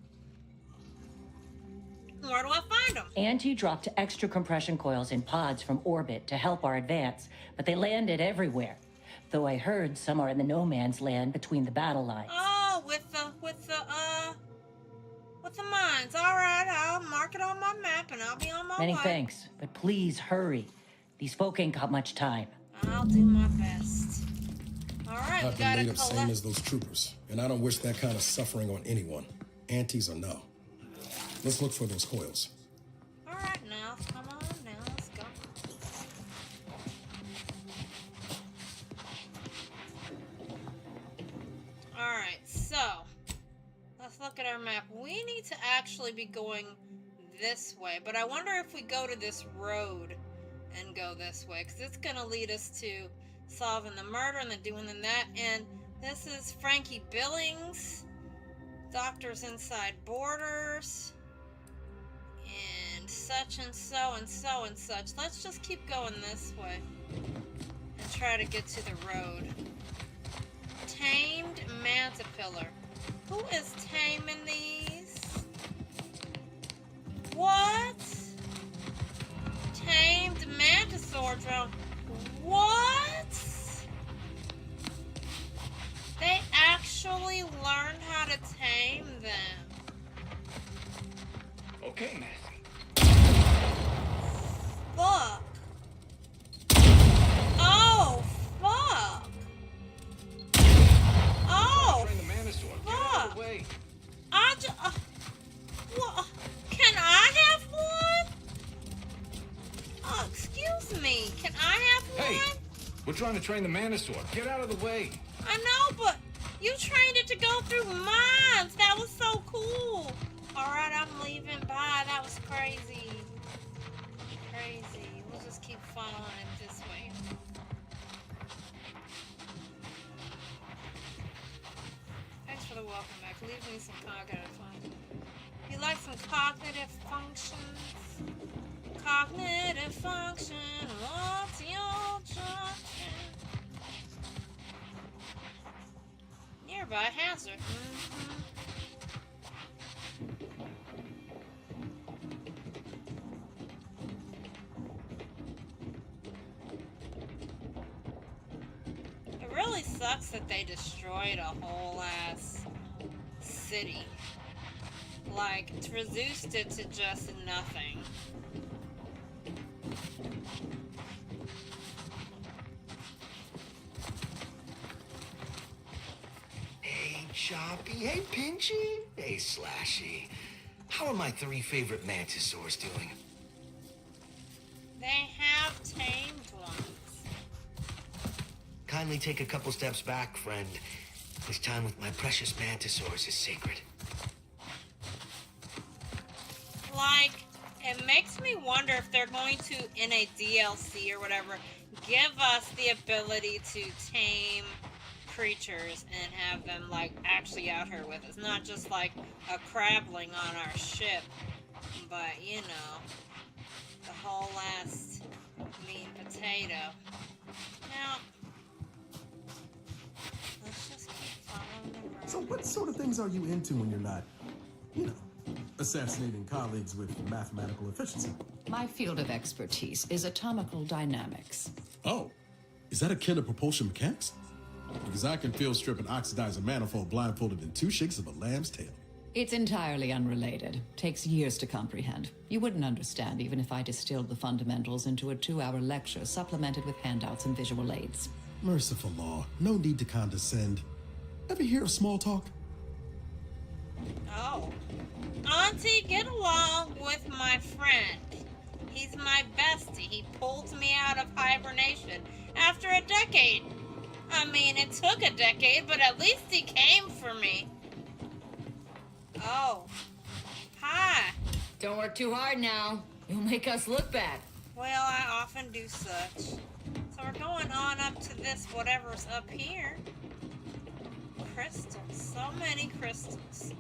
Where do I find them? Auntie dropped extra compression coils in pods from orbit to help our advance, but they landed everywhere. Though I heard some are in the no man's land between the battle lines. Oh, with the mines. All right, I'll mark it on my map and I'll be on my Many way. thanks, but please hurry. These folk ain't got much time. I'll do my best. All right, we I've been gotta laid up same collect. as those troopers, and I don't wish that kind of suffering on anyone. Aunties or no. Let's look for those coils. All right, now come on, now let's go. All right, so let's look at our map. We need to actually be going this way, but I wonder if we go to this road and go this way, because it's gonna lead us to solving the murder and then doing that. And this is Frankie Billings, Doctors Inside Borders, and such and so and so and such. Let's just keep going this way and try to get to the road. Tamed Mantipillar. Who is taming these? What? Tamed Mantisaur drone. What? They actually learned how to tame them. Okay, Nancy. Fuck. Oh, fuck. Oh, Train the Manisaur. Get out of the way. I just... what? Can I have one? Excuse me. Can I have one? Hey, we're trying to train the Manisaur. Get out of the way. I know, but you trained it to go through mines. That was so cool. All right, I'm leaving. Bye. That was crazy. Crazy. We'll just keep following it this way. Thanks for the welcome back. Leave me some cognitive functions. You like some cognitive functions? Cognitive function. What's your junction? Nearby hazard. It really sucks that they destroyed a whole ass city. Like, reduced it to just nothing. Hey, Choppy. Hey, Pinchy. Hey, Slashy. How are my 3 favorite mantisaurs doing? They have tamed ones. Kindly take a couple steps back, friend. This time with my precious mantisaurs is sacred. Like, it makes me wonder if they're going to, in a DLC or whatever, give us the ability to tame creatures and have them, like, actually out here with us. Not just, like, a crabling on our ship, but, you know, the whole last meat and potato. Now, let's just keep following the road. So what sort of things are you into when you're not, assassinating colleagues with mathematical efficiency? My field of expertise is atomical dynamics. Oh, is that akin to propulsion mechanics? Because I can field strip and oxidize a manifold blindfolded in 2 shakes of a lamb's tail. It's entirely unrelated. Takes years to comprehend. You wouldn't understand even if I distilled the fundamentals into a 2-hour lecture supplemented with handouts and visual aids. Merciful law, no need to condescend. Ever hear of small talk? Oh. Auntie, get along with my friend. He's my bestie. He pulled me out of hibernation after a decade. I mean, it took a decade, but at least he came for me. Oh. Hi. Don't work too hard now. You'll make us look bad. Well, I often do such. So we're going on up to this whatever's up here. Crystals. So many crystals.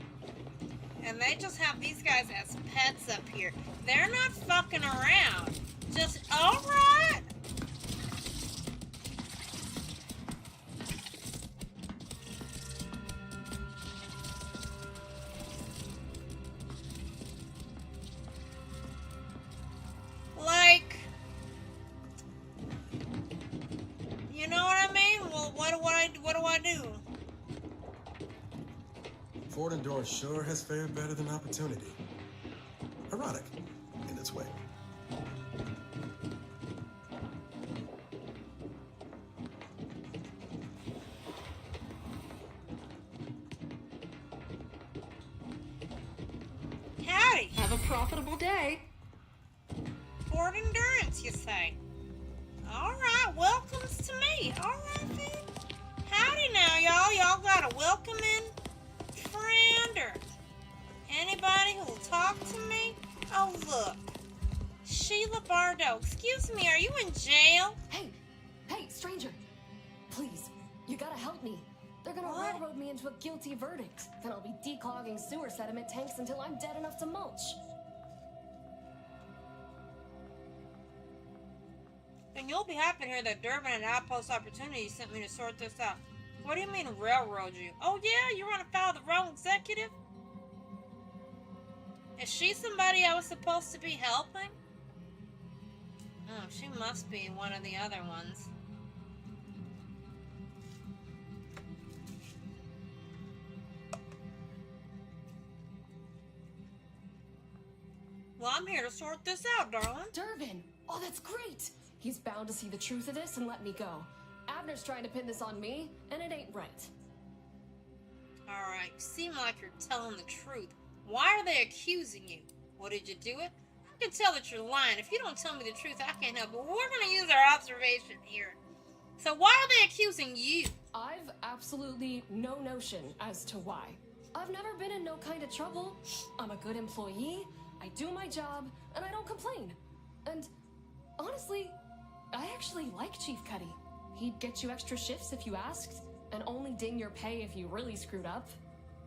And they just have these guys as pets up here. They're not fucking around. Just, alright. Like, you know what I mean? Well, what do I do? Ford Endor sure has fared better than opportunity. Ironic, in its way. Howdy. Have a profitable day. Ford Endurance, you say? Alright, welcomes to me. Alright, then. Howdy now, y'all. Y'all got a welcoming friend or anybody who'll talk to me? Oh, look. Sheila Bardo. Excuse me, are you in jail? Hey, stranger. Please, you gotta help me. They're gonna railroad me into a guilty verdict. Then I'll be declogging sewer sediment tanks until I'm dead enough to mulch. And you'll be happy to hear that Durbin and Outpost Opportunity sent me to sort this out. What do you mean railroad you? Oh yeah, you run afoul of the wrong executive? Is she somebody I was supposed to be helping? Oh, she must be one of the other ones. Well, I'm here to sort this out, darling. Durbin! Oh, that's great! He's bound to see the truth of this and let me go. Abner's trying to pin this on me, and it ain't right. Alright, you seem like you're telling the truth. Why are they accusing you? Well, did you do it? I can tell that you're lying. If you don't tell me the truth, I can't help it. We're going to use our observation here. So why are they accusing you? I've absolutely no notion as to why. I've never been in no kind of trouble. I'm a good employee, I do my job, and I don't complain. And honestly, I actually like Chief Cuddy. He'd get you extra shifts if you asked, and only ding your pay if you really screwed up.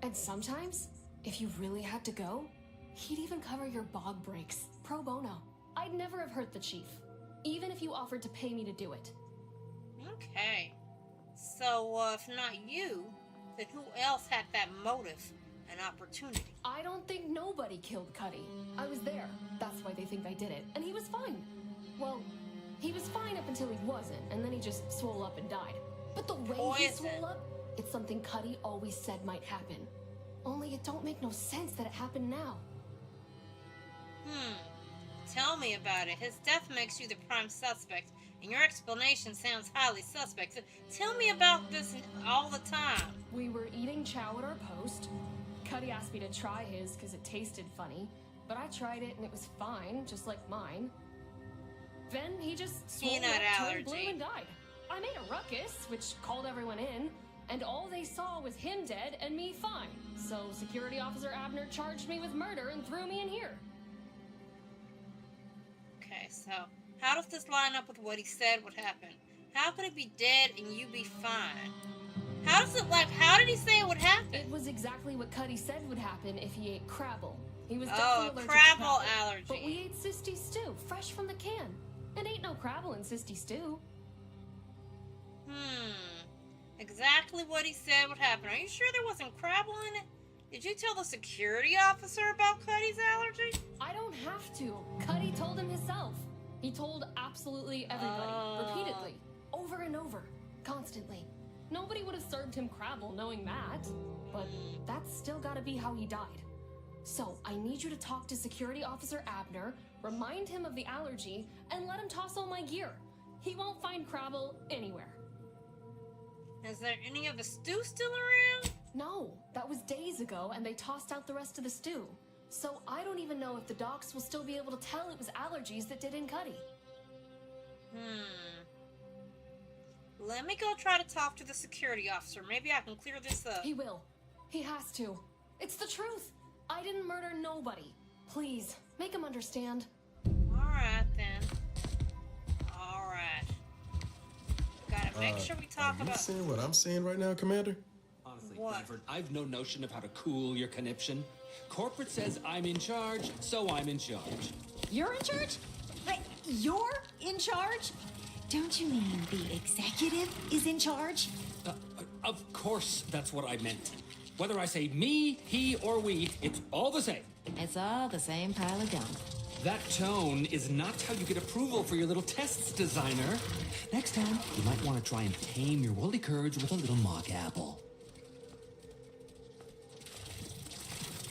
And sometimes, if you really had to go, he'd even cover your bog breaks, pro bono. I'd never have hurt the chief, even if you offered to pay me to do it. Okay. So, if not you, then who else had that motive and opportunity? I don't think nobody killed Cuddy. I was there. That's why they think I did it. And he was fine. Well, he was fine up until he wasn't, and then he just swole up and died. But the way he swole up, it's something Cuddy always said might happen. Only it don't make no sense that it happened now. Tell me about it. His death makes you the prime suspect, and your explanation sounds highly suspect. So tell me about this all the time. We were eating chow at our post. Cuddy asked me to try his because it tasted funny, but I tried it and it was fine, just like mine. Then he just swole up, turned blue, and died. I made a ruckus, which called everyone in, and all they saw was him dead and me fine. So Security Officer Abner charged me with murder and threw me in here. so how does this line up with what he said would happen? How could he be dead and you be fine? How does it, like, how did he say it would happen? It was exactly what Cuddy said would happen if he ate Crabble. He was Oh, definitely allergic Crabble to Crabble. allergy. But we ate Sisty stew, fresh from the can. And ain't no Crabble in Sisty stew. Exactly what he said would happen. Are you sure there wasn't Crabble in it? Did you tell the security officer about Cuddy's allergy? I don't have to. Cuddy told him himself. He told absolutely everybody, repeatedly, over and over, constantly. Nobody would have served him Crabble knowing that. But that's still gotta be how he died. So I need you to talk to Security Officer Abner, remind him of the allergy, and let him toss all my gear. He won't find Crabble anywhere. Is there any of the stew still around? No, that was days ago, and they tossed out the rest of the stew. So I don't even know if the docs will still be able to tell it was allergies that did in Cuddy. Let me go try to talk to the security officer. Maybe I can clear this up. He will. He has to. It's the truth. I didn't murder nobody. Please, make him understand. Alright then. Alright. Gotta make sure we talk Are you about... seeing what I'm seeing right now, Commander? Honestly, What? Bradford, I've no notion of how to cool your conniption. Corporate says I'm in charge, so I'm in charge. You're in charge? Wait, you're in charge? Don't you mean the executive is in charge? Of course, that's what I meant. Whether I say me, he, or we, it's all the same. It's all the same pile of gum. That tone is not how you get approval for your little tests, designer. Next time, you might want to try and tame your woolly curds with a little mock apple.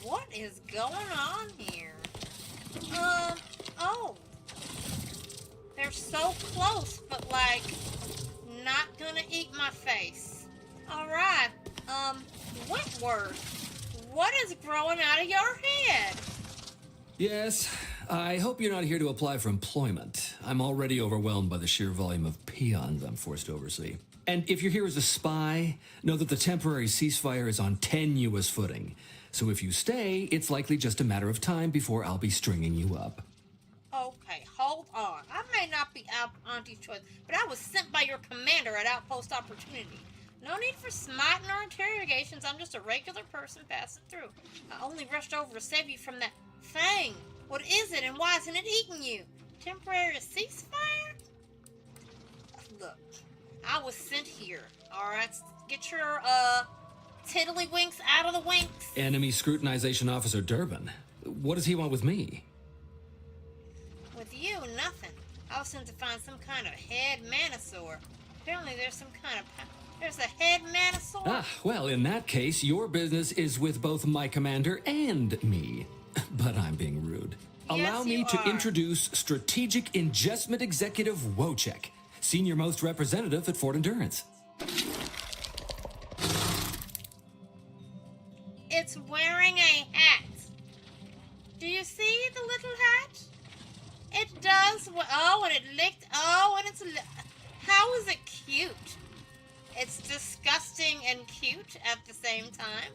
What is going on here? Oh. They're so close, but like, not gonna eat my face. Alright, Whitworth, what is growing out of your head? Yes, I hope you're not here to apply for employment. I'm already overwhelmed by the sheer volume of peons I'm forced to oversee. And if you're here as a spy, know that the temporary ceasefire is on tenuous footing. So if you stay, it's likely just a matter of time before I'll be stringing you up. Okay, hold on. I may not be Auntie's choice, but I was sent by your commander at Outpost Opportunity. No need for smiting or interrogations. I'm just a regular person passing through. I only rushed over to save you from that thing. What is it and why isn't it eating you? Temporary ceasefire? Look, I was sent here. Alright, get your, tiddlywinks out of the winks. Enemy Scrutinization Officer Durbin. What does he want with me? With you, nothing. I was sent to find some kind of head manosaur. Apparently there's there's a head manosaur. Ah, well, in that case, your business is with both my commander and me. But I'm being rude. Allow me to introduce Strategic Ingestment Executive Wojciech, Senior Most Representative at Fort Endurance. It's wearing a hat. Do you see the little hat? It does. Oh, and it licked. Oh, and it's. How is it cute? It's disgusting and cute at the same time.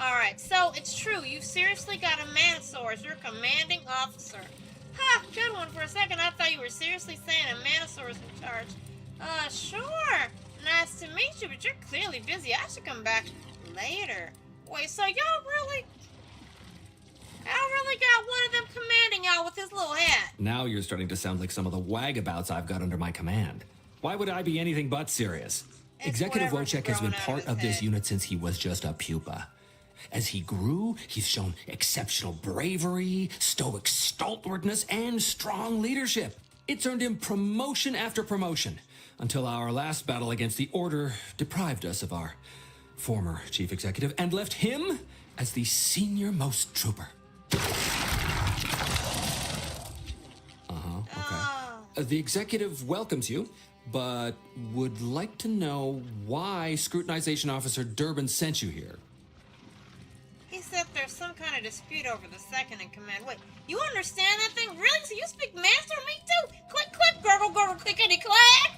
Alright, so it's true. You've seriously got a Manosaur as your commanding officer. Ha! Good one. For a second, I thought you were seriously saying a Manosaur is in charge. Sure. Nice to meet you, but you're clearly busy. I should come back later. Wait, so y'all really got one of them commanding y'all with his little hat? Now you're starting to sound like some of the wagabouts I've got under my command. Why would I be anything but serious? Executive Wojciech has been part of this unit since he was just a pupa. As he grew, he's shown exceptional bravery, stoic stalwartness, and strong leadership. It's earned him promotion after promotion, until our last battle against the Order deprived us of our former chief executive and left him as the senior most trooper. Okay. The executive welcomes you, but would like to know why Scrutinization Officer Durbin sent you here. He said there's some kind of dispute over the second in command. Wait, you understand that thing? Really? So you speak master? Me too? Click, click, gurgle, gurgle, clickety, clack!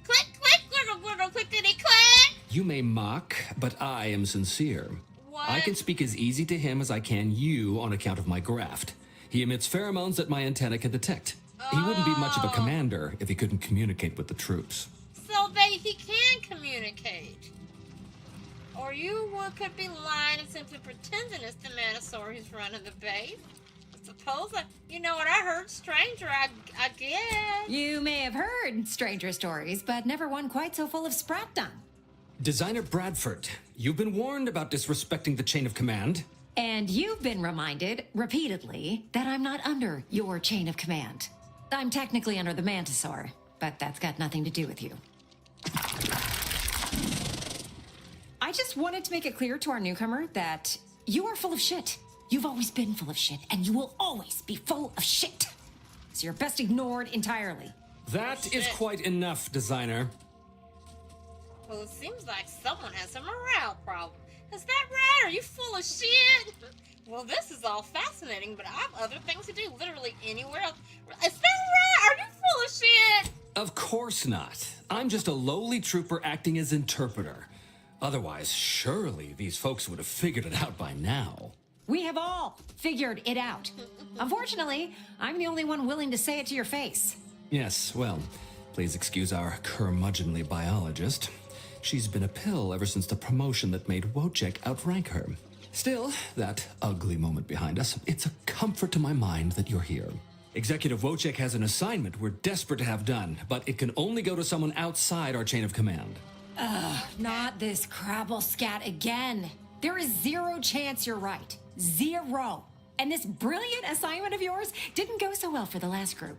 Click, click, gurgle, gurgle, clickety, clack! You may mock, but I am sincere. What? I can speak as easy to him as I can you on account of my graft. He emits pheromones that my antenna can detect. He wouldn't be much of a commander if he couldn't communicate with the troops. So he can communicate. Or you could be lying and simply pretending it's the Manosaur who's running the base. I suppose, you know what I heard? Stranger, I guess. You may have heard stranger stories, but never one quite so full of spratdom. Designer Bradford, you've been warned about disrespecting the chain of command. And you've been reminded, repeatedly, that I'm not under your chain of command. I'm technically under the Mantisaur, but that's got nothing to do with you. I just wanted to make it clear to our newcomer that you are full of shit. You've always been full of shit, and you will always be full of shit. So you're best ignored entirely. That is quite enough, Designer. Well, it seems like someone has a morale problem. Is that right? Are you full of shit? Well, this is all fascinating, but I have other things to do literally anywhere else. Is that right? Are you full of shit? Of course not. I'm just a lowly trooper acting as interpreter. Otherwise, surely these folks would have figured it out by now. We have all figured it out. Unfortunately, I'm the only one willing to say it to your face. Yes, well, please excuse our curmudgeonly biologist. She's been a pill ever since the promotion that made Wojciech outrank her. Still, that ugly moment behind us, it's a comfort to my mind that you're here. Executive Wojciech has an assignment we're desperate to have done, but it can only go to someone outside our chain of command. Ugh, not this crabble scat again. There is zero chance you're right. Zero. And this brilliant assignment of yours didn't go so well for the last group.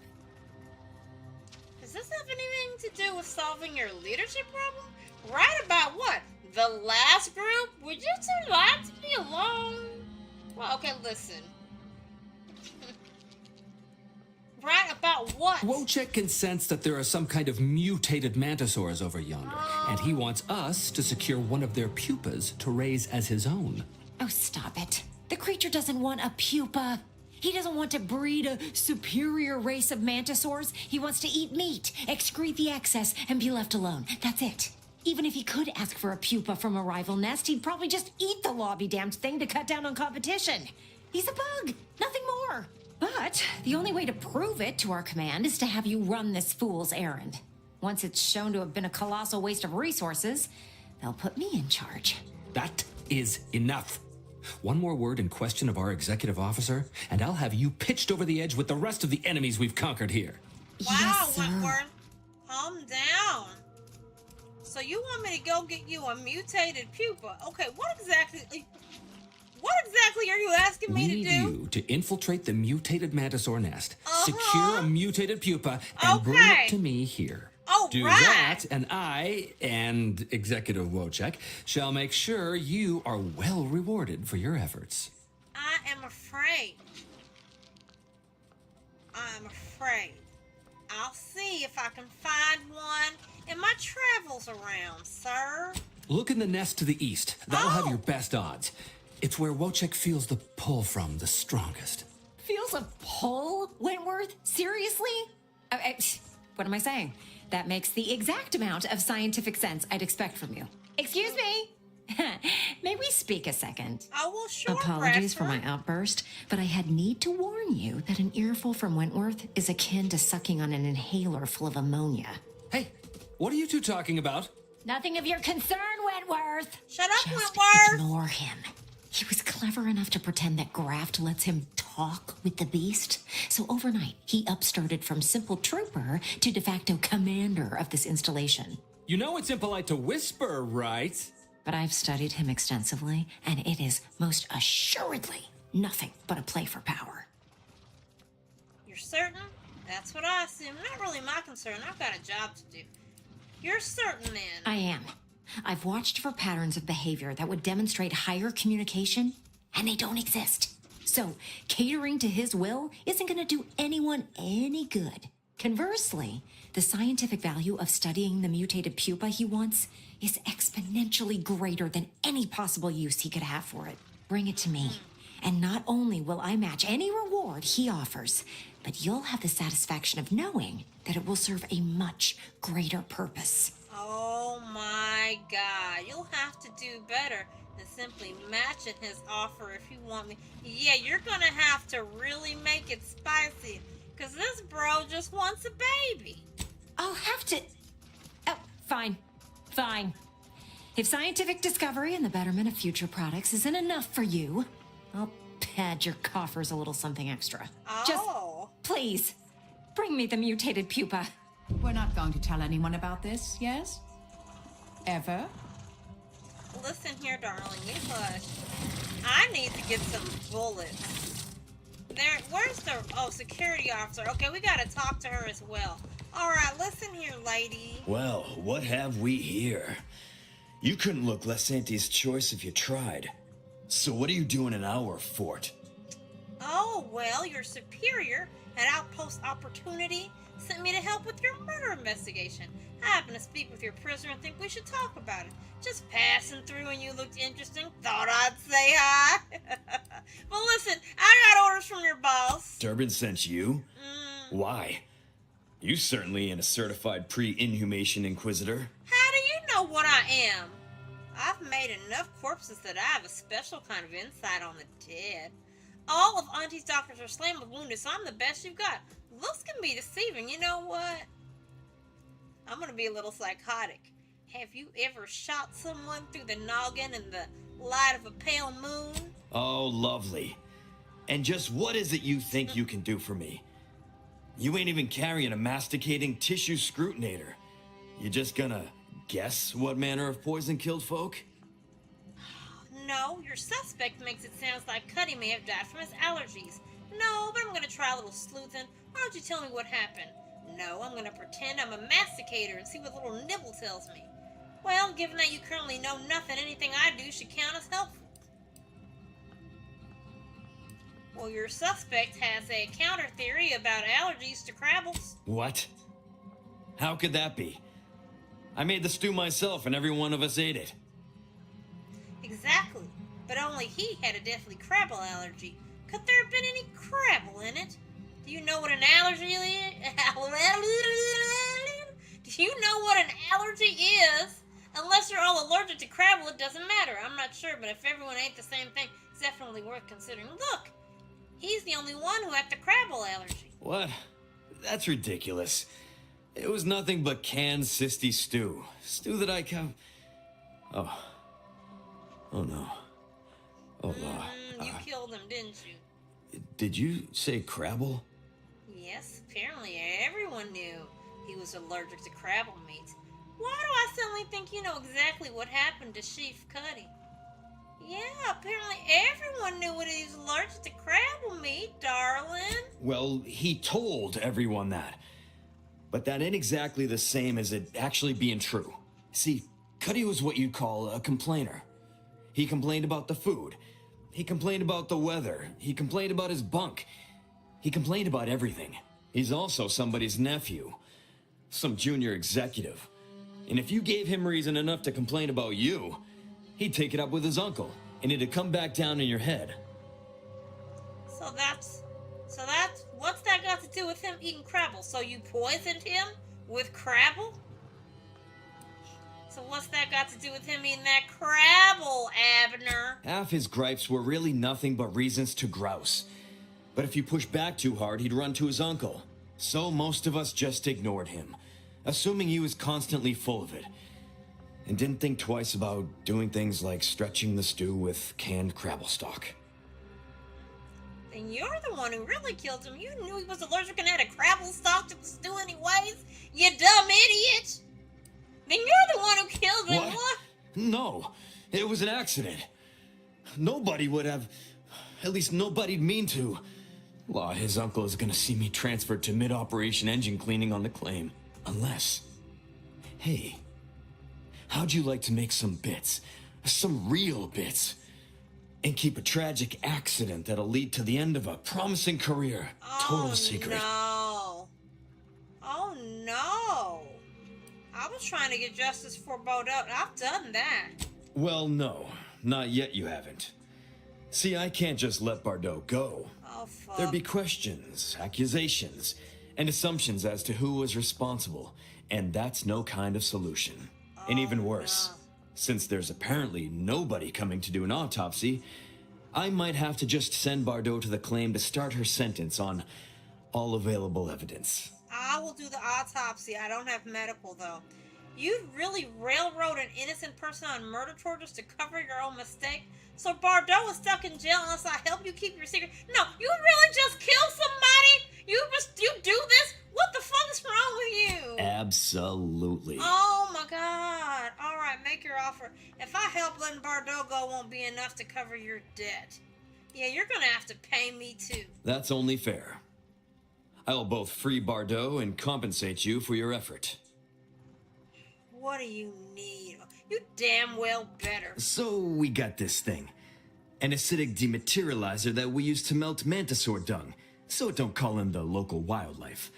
Does this have anything to do with solving your leadership problem? Right about what? The last group? Would you two like to be alone? Well, okay, listen. Right about what? Wojciech can sense that there are some kind of mutated mantisaurs over yonder, and he wants us to secure one of their pupas to raise as his own. Oh, stop it. The creature doesn't want a pupa. He doesn't want to breed a superior race of mantisaurs. He wants to eat meat, excrete the excess, and be left alone. That's it. Even if he could ask for a pupa from a rival nest, he'd probably just eat the law-be-damned thing to cut down on competition. He's a bug, nothing more. But the only way to prove it to our command is to have you run this fool's errand. Once it's shown to have been a colossal waste of resources, they'll put me in charge. That is enough. One more word in question of our executive officer, and I'll have you pitched over the edge with the rest of the enemies we've conquered here. Wow, Wentworth. Calm down. So you want me to go get you a mutated pupa? Okay, what exactly are you asking me to We do? need you to infiltrate the mutated mantisaur nest, secure a mutated pupa, and bring it to me here. Do that, and I, and Executive Wojciech, shall make sure you are well rewarded for your efforts. I am afraid. I'm afraid. I'll see if I can find one in my travels around, sir. Look in the nest to the east. That'll have your best odds. It's where Wojciech feels the pull from the strongest. Feels a pull, Wentworth? Seriously? What am I saying? That makes the exact amount of scientific sense I'd expect from you. Excuse me? May we speak a second? Oh, well, sure, Apologies for Bradford. my outburst, but I had need to warn you that an earful from Wentworth is akin to sucking on an inhaler full of ammonia. Hey, what are you two talking about? Nothing of your concern, Wentworth. Shut up, Just Wentworth. ignore him. He was clever enough to pretend that graft lets him talk with the beast. So overnight, he upstarted from simple trooper to de facto commander of this installation. You know it's impolite to whisper, right? But I've studied him extensively, and it is most assuredly nothing but a play for power. You're certain? That's what I assume. Not really my concern. I've got a job to do. You're certain, then? I am. I've watched for patterns of behavior that would demonstrate higher communication, and they don't exist. So, catering to his will isn't going to do anyone any good. Conversely, the scientific value of studying the mutated pupa he wants is exponentially greater than any possible use he could have for it. Bring it to me, and not only will I match any reward he offers, but you'll have the satisfaction of knowing that it will serve a much greater purpose. Oh my my god, you'll have to do better than simply matching his offer if you want me. Yeah, you're gonna have to really make it spicy, because this bro just wants a baby. I'll have to... Oh, fine. Fine. If scientific discovery and the betterment of future products isn't enough for you, I'll pad your coffers a little something extra. Oh. Just, please, bring me the mutated pupa. We're not going to tell anyone about this, yes? Ever? Listen here, darling, you hush. I need to get some bullets. Where's the, security officer? Okay, we gotta talk to her as well. Alright, listen here, lady. Well, what have we here? You couldn't look less Auntie's choice if you tried. So what are you doing in our fort? Oh, well, your superior at Outpost Opportunity sent me to help with your murder investigation. I happened to speak with your prisoner and think we should talk about it. Just passing through and you looked interesting. Thought I'd say hi. Well, listen, I got orders from your boss. Durbin sent you? Why? You certainly ain't a certified pre-inhumation inquisitor. How do you know what I am? I've made enough corpses that I have a special kind of insight on the dead. All of Auntie's doctors are slammed with wounded, so I'm the best you've got. Looks can be deceiving. You know what? I'm gonna be a little psychotic. Have you ever shot someone through the noggin in the light of a pale moon? Oh, lovely. And just what is it you think you can do for me? You ain't even carrying a masticating tissue scrutinator. You just gonna guess what manner of poison killed folk? No, your suspect makes it sound like Cuddy may have died from his allergies. No, but I'm gonna try a little sleuthing. Why don't you tell me what happened? No, I'm gonna pretend I'm a masticator and see what little nibble tells me. Well, given that you currently know nothing, anything I do should count as helpful. Well, your suspect has a counter theory about allergies to crabbles. What? How could that be? I made the stew myself and every one of us ate it. Exactly, but only he had a deathly crabble allergy. Could there have been any crabble in it? Do you know what an allergy is? Do you know what an allergy is? Unless you're all allergic to crabble, it doesn't matter. I'm not sure, but if everyone ate the same thing, it's definitely worth considering. Look, he's the only one who had the crabble allergy. What? That's ridiculous. It was nothing but canned cysty stew. Stew that I can... Oh. Oh no. Oh no. You killed him, didn't you? Did you say crabble? Yes, apparently everyone knew he was allergic to crabble meat. Why do I suddenly think you know exactly what happened to Chief Cuddy? Yeah, apparently everyone knew he was allergic to crabble meat, darling. Well, he told everyone that. But that ain't exactly the same as it actually being true. See, Cuddy was what you'd call a complainer. He complained about the food. He complained about the weather. He complained about his bunk. He complained about everything. He's also somebody's nephew. Some junior executive. And if you gave him reason enough to complain about you, he'd take it up with his uncle, and it'd come back down in your head. So that's, what's that got to do with him eating crabble? So you poisoned him with crabble? So what's that got to do with him eating that crabble, Abner? Half his gripes were really nothing but reasons to grouse. But if you push back too hard, he'd run to his uncle. So most of us just ignored him, assuming he was constantly full of it, and didn't think twice about doing things like stretching the stew with canned crabble stock. Then you're the one who really killed him. You knew he was allergic and had a crabble stock to the stew anyways, you dumb idiot! Then you're the one who killed him, what? No, it was an accident. Nobody would have, at least nobody'd mean to. Law, his uncle is gonna see me transferred to mid-operation engine cleaning on the claim. Unless... Hey, how'd you like to make some bits? Some real bits? And keep a tragic accident that'll lead to the end of a promising career. Total secret. No. Oh no. I was trying to get justice for Bordeaux. I've done that. Well, no. Not yet you haven't. See, I can't just let Bordeaux go. Oh, fuck. There'd be questions, accusations, and assumptions as to who was responsible, and that's no kind of solution. And even worse, since there's apparently nobody coming to do an autopsy, I might have to just send Bardot to the claim to start her sentence on all available evidence. I will do the autopsy. I don't have medical, though. You really railroad an innocent person on murder charges to cover your own mistake? So Bardot is stuck in jail unless I help you keep your secret? No, you really just killed somebody? You do this? What the fuck is wrong with you? Absolutely. Oh my god. Alright, make your offer. If I help letting Bardot go won't be enough to cover your debt. Yeah, you're gonna have to pay me too. That's only fair. I will both free Bardot and compensate you for your effort. What do you need? You damn well better. So we got this thing. An acidic dematerializer that we use to melt mantisaur dung. So don't call in the local wildlife.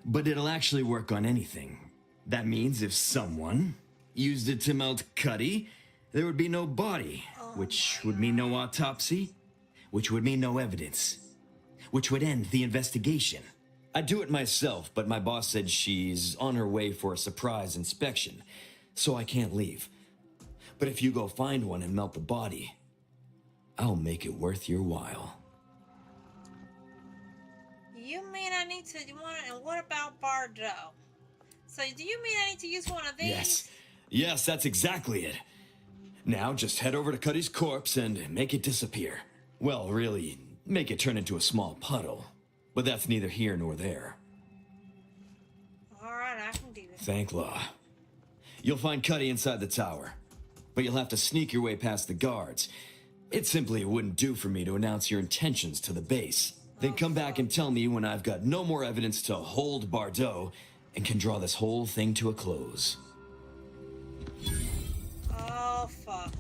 But it'll actually work on anything. That means if someone used it to melt Cuddy, there would be no body, which would mean no autopsy, which would mean no evidence, which would end the investigation. I'd do it myself, but my boss said she's on her way for a surprise inspection, so I can't leave. But if you go find one and melt the body, I'll make it worth your while. You mean I need to and what about Bardot? So do you mean I need to use one of these? Yes, that's exactly it. Now just head over to Cuddy's corpse and make it disappear. Well, really, make it turn into a small puddle. But that's neither here nor there. Alright, I can do this. Thank law. You'll find Cuddy inside the tower, but you'll have to sneak your way past the guards. It simply wouldn't do for me to announce your intentions to the base. Then come back and tell me when I've got no more evidence to hold Bardot and can draw this whole thing to a close. Oh, fuck.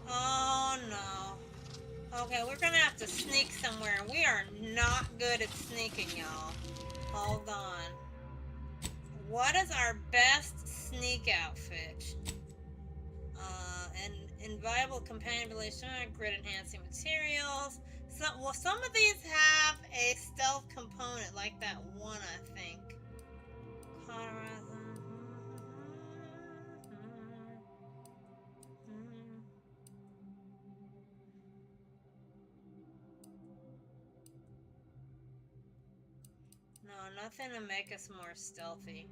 Oh, no. Okay, we're gonna have to sneak somewhere. We are not good at sneaking, y'all. Hold on. What is our best sneak outfit? An inviolable companion grid enhancing materials. Some of these have a stealth component, like that one, I think. No, nothing to make us more stealthy.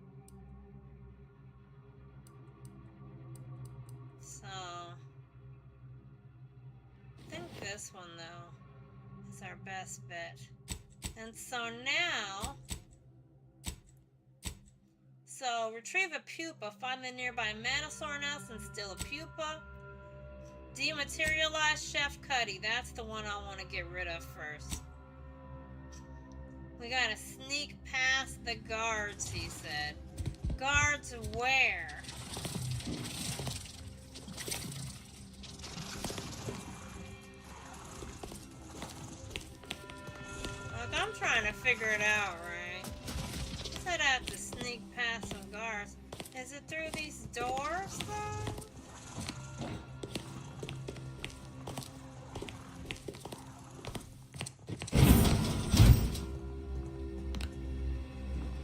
So, I think this one, though, is our best bet. And so now, retrieve a pupa, find the nearby Manosaur nest and steal a pupa. Dematerialize Chef Cuddy, that's the one I want to get rid of first. We gotta sneak past the guards, he said. Guards where? Look, I'm trying to figure it out, right? I said I have to sneak past some guards. Is it through these doors, though?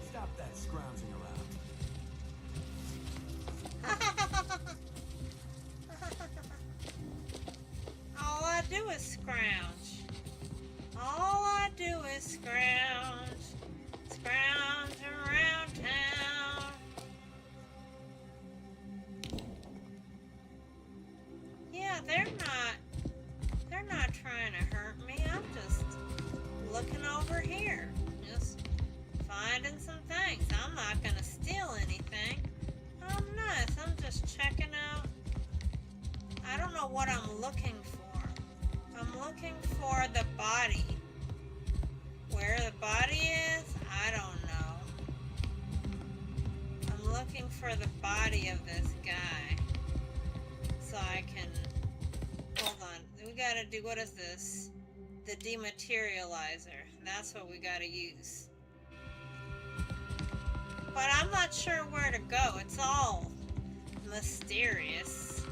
Stop that scrounging All I do is scrounge. All I do is scrounge. Scrounge around town. Yeah, they're not trying to hurt me. I'm just looking over here. Just finding some things. I'm not gonna steal anything. I'm not. I'm just checking out. I don't know what I'm looking for. I'm looking for the body. Where the body is, I don't know. I'm looking for the body of this guy. So I can... Hold on. We gotta do... What is this? The dematerializer. That's what we gotta use. But I'm not sure where to go. It's all mysterious.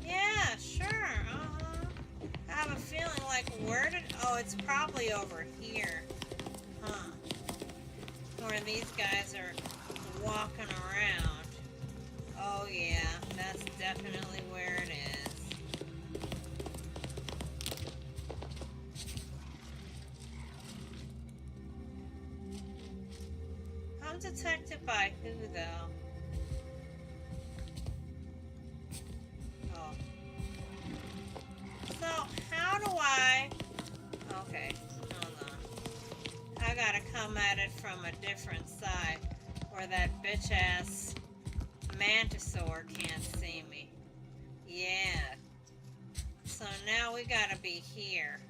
Yeah, sure. I have a feeling like oh, it's probably over here. Huh. Where these guys are walking around. hit by who, though? Oh. So, how do I... Okay, hold on. I gotta come at it from a different side, where that bitch-ass mantisaur can't see me. Yeah. So now we gotta be here.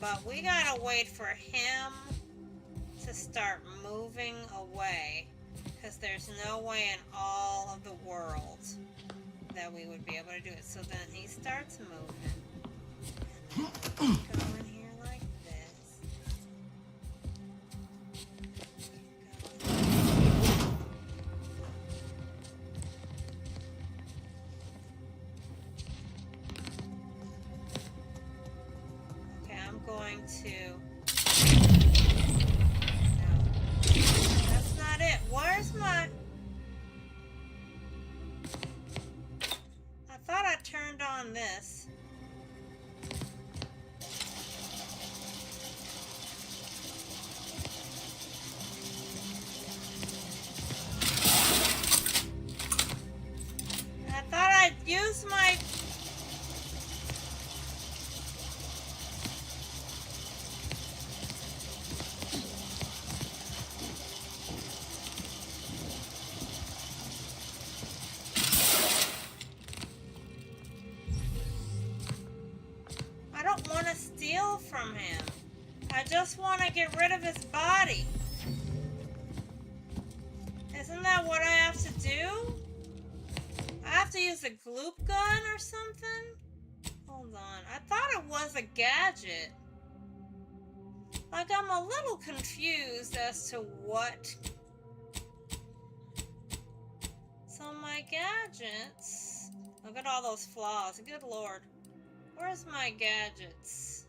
But we gotta wait for him to start moving away. Because there's no way in all of the world that we would be able to do it. So then he starts moving. Go in here like this. Okay, I'm going to... No. That's not it. Where's my... I thought I turned on this. I thought I'd use my... I don't want to steal from him. I just want to get rid of his body. Isn't that what I have to do? I have to use a gloop gun or something? Hold on. I thought it was a gadget. Like, I'm a little confused as to what... So my gadgets... Look at all those flaws. Good lord. Where's my gadgets?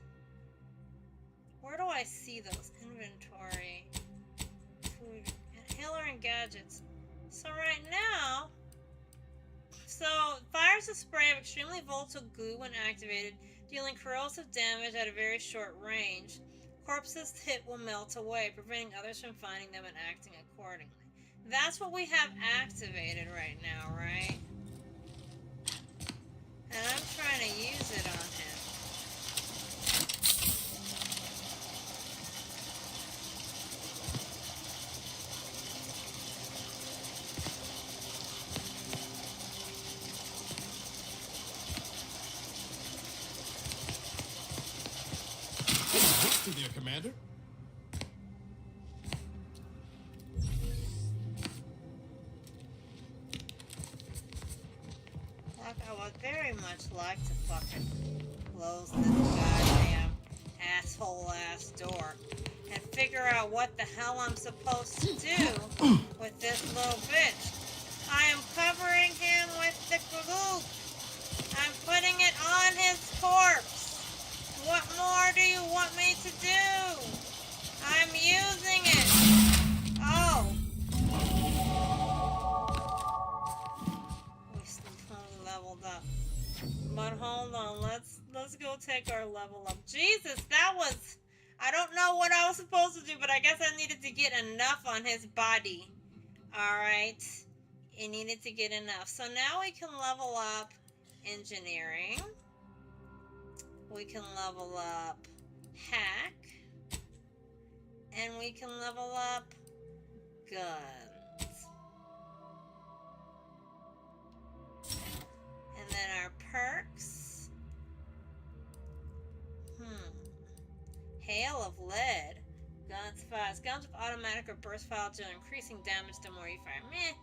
Where do I see those? Inventory. Food. Healer and gadgets. So right now... So, fires a spray of extremely volatile goo when activated, dealing corrosive damage at a very short range. Corpses hit will melt away, preventing others from finding them and acting accordingly. That's what we have activated right now, right? And I'm trying to use it on him. There, Commander. Like, I would very much like to fucking close this goddamn asshole-ass door and figure out what the hell I'm supposed to do with this little bitch. I am covering him with the glue. I'm putting it on his corpse. What more do you want me to do? I'm using it. Oh. We still leveled up. But hold on, let's go take our level up. Jesus, that was... I don't know what I was supposed to do, but I guess I needed to get enough on his body. Alright. It needed to get enough. So now we can level up engineering. We can level up hack. And we can level up guns. And then our perks. Hail of lead. Guns fires. Guns with automatic or burst fire deal increasing damage the more you fire. Meh.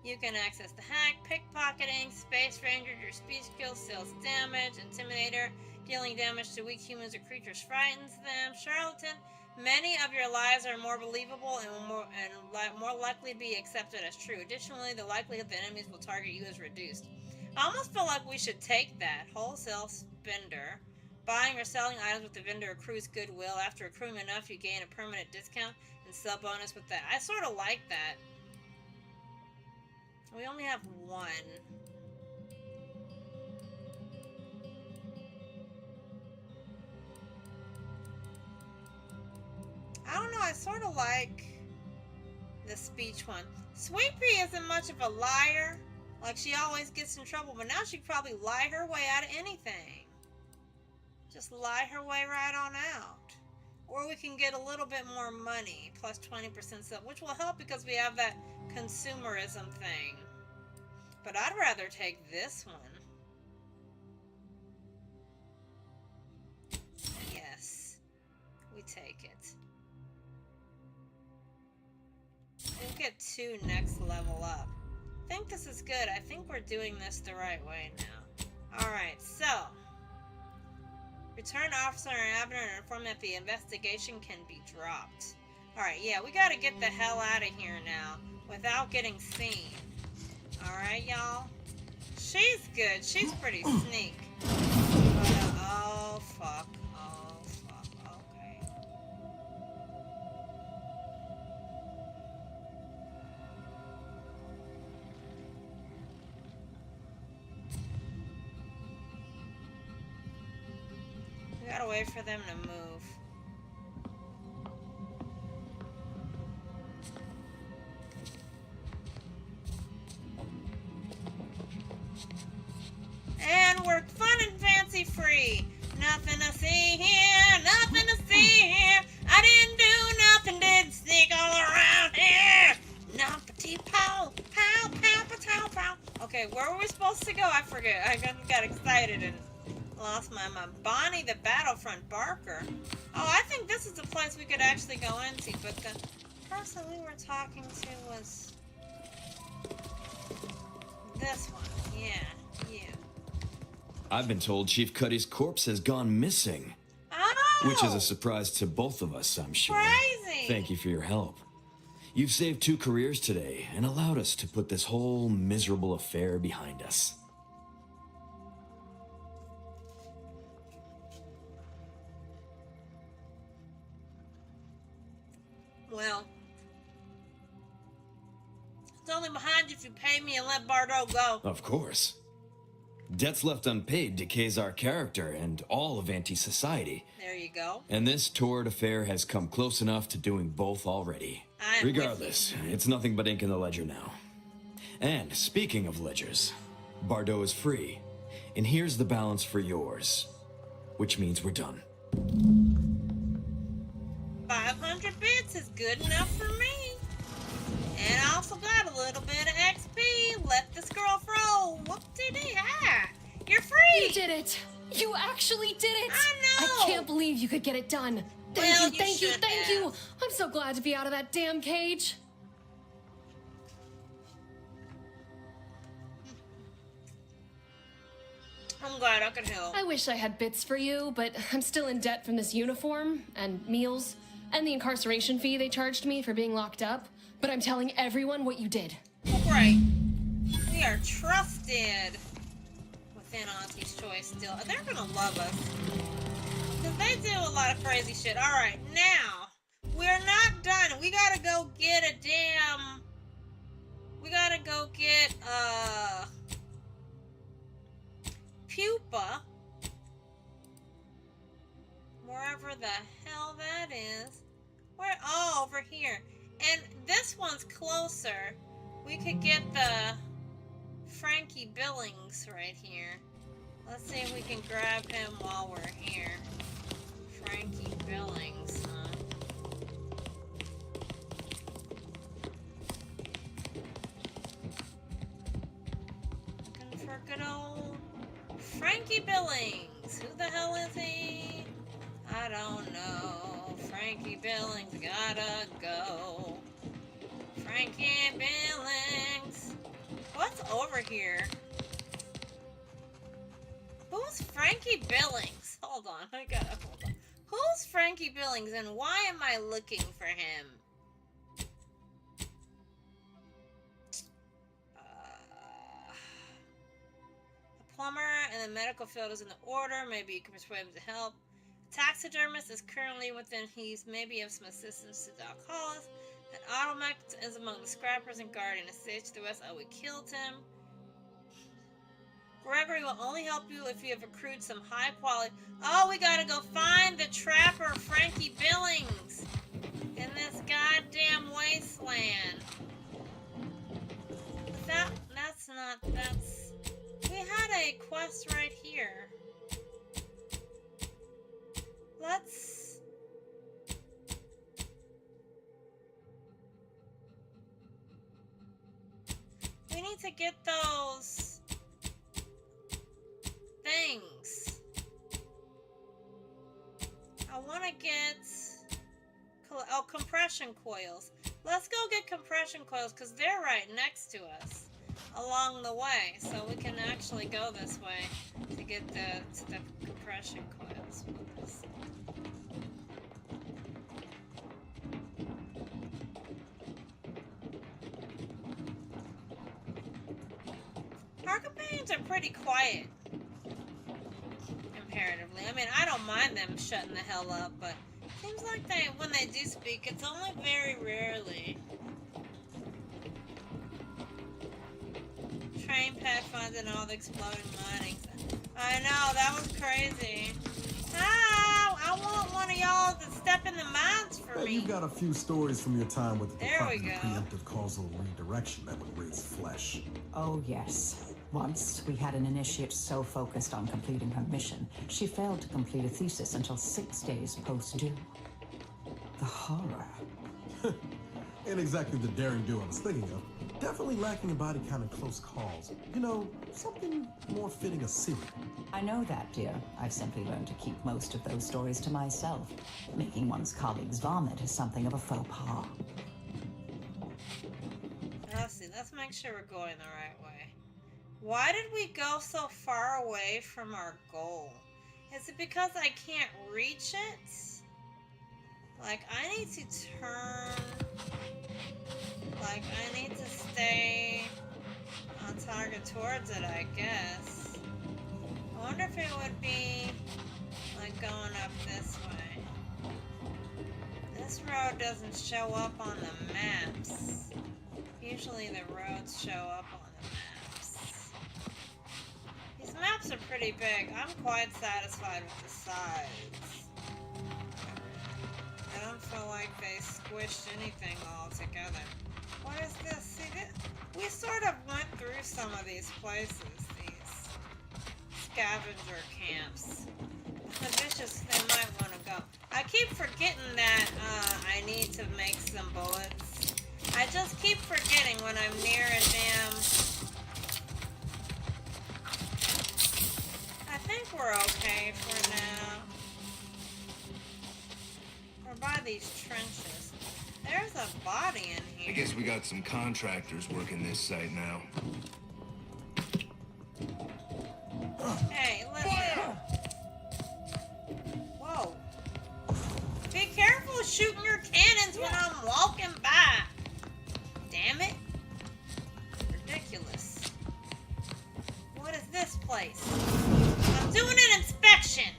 You can access the hack, pickpocketing, space ranger, your speed skill, steals damage, intimidator, dealing damage to weak humans or creatures frightens them, charlatan. Many of your lies are more believable and more likely to be accepted as true. Additionally, the likelihood that enemies will target you is reduced. I almost feel like we should take that. Wholesale spender. Buying or selling items with the vendor accrues goodwill. After accruing enough, you gain a permanent discount and sell bonus with that. I sort of like that. We only have one. I don't know, I sort of like the speech one. Sweet Pea isn't much of a liar. Like, she always gets in trouble, but now she could probably lie her way out of anything. Just lie her way right on out. Or we can get a little bit more money, plus 20% stuff, which will help because we have that consumerism thing. But I'd rather take this one. Yes, we take it. We'll get 2 next level up. I think this is good. I think we're doing this the right way now. Alright, so. Return Officer and Abner and inform that the investigation can be dropped. Alright, yeah, we gotta get the hell out of here now without getting seen. Alright, y'all? She's good. She's pretty sneak. But, oh, fuck. Oh, fuck. Okay. We gotta wait for them to move. And we're fun and fancy free. Nothing to see here, nothing to see here. I didn't do nothing, did sneak all around here. Numpty pow, pow, pow, pow, pow. Okay, where were we supposed to go? I forget. I got excited and lost my mind. Bonnie the Battlefront Barker. Oh, I think this is the place we could actually go into, but the person we were talking to was this one. Yeah, you. I've been told Chief Cuddy's corpse has gone missing. Oh! Which is a surprise to both of us, I'm sure. Crazy! Thank you for your help. You've saved 2 careers today and allowed us to put this whole miserable affair behind us. Well, it's only behind you if you pay me and let Bardot go. Of course. Debts left unpaid decays our character and all of anti-society. There you go. And this torrid affair has come close enough to doing both already. Regardless, it's nothing but ink in the ledger now. And speaking of ledgers, Bardot is free. And here's the balance for yours. Which means we're done. 500 bits is good enough for me. And I also got a little bit of XP. Let this girl roll. Whoop-de-dee. Ah, you're free. You did it. You actually did it. I know. I can't believe you could get it done. Thank you. I'm so glad to be out of that damn cage. I'm glad I could help. I wish I had bits for you, but I'm still in debt from this uniform and meals and the incarceration fee they charged me for being locked up. But I'm telling everyone what you did. Right. We are trusted within Auntie's Choice still. They're gonna love us. Because they do a lot of crazy shit. Alright, now, we're not done. We gotta go get a damn... We gotta go get, pupa. Wherever the hell that is. Where? Oh, over here. And this one's closer. We could get the Frankie Billings right here. Let's see if we can grab him while we're here. Frankie Billings, huh? Looking for good old Frankie Billings. Who the hell is he? I don't know. Frankie Billings gotta go. Frankie Billings. What's over here? Who's Frankie Billings? Hold on. Hold on. Who's Frankie Billings and why am I looking for him? A plumber in the medical field is in the order. Maybe you can persuade him to help. Taxidermist is currently within. He's maybe of some assistance to Doc Hollis. An automech is among the scrappers and guardian estates. To the rest, we killed him. Gregory will only help you if you have accrued some high quality. Oh, we gotta go find the trapper, Frankie Billings. in this goddamn wasteland. That's we had a quest right here. We need to get those things. I want to get compression coils. Let's go get compression coils because they're right next to us along the way, so we can actually go this way to get the compression coils with us. Our companions are pretty quiet comparatively. I mean, I don't mind them shutting the hell up, but it seems like when they do speak, it's only very rarely. Train pet funds and all the exploding mining. I know, that was crazy. I want one of y'all to step in the mines for me. You got a few stories from your time with the There we Department go. of Preemptive Causal Redirection that would raise flesh. Oh, yes. Once, we had an initiate so focused on completing her mission, she failed to complete a thesis until 6 days post-due. The horror. Ain't exactly the daring do I was thinking of. Definitely lacking a body count in close calls. You know, something more fitting a serial. I know that, dear. I've simply learned to keep most of those stories to myself. Making one's colleagues vomit is something of a faux pas. Let's see, let's make sure we're going the right way. Why did we go so far away from our goal? Is it because I can't reach it? Like, I need to turn... Like, I need to stay on target towards it, I guess. I wonder if it would be, like, going up this way. This road doesn't show up on the maps. Usually the roads show up on the maps. These maps are pretty big. I'm quite satisfied with the size. I don't feel like they squished anything all together. What is this? See, we sort of went through some of these places, these scavenger camps. The vicious, they might want to go. I keep forgetting that I need to make some bullets. I just keep forgetting when I'm near a damn... I think we're okay for now. We're by these trenches. There's a body in here. I guess we got some contractors working this site now. Hey, listen. Whoa. Be careful shooting your cannons when I'm walking by. Damn it. Ridiculous. What is this place? I'm doing an inspection.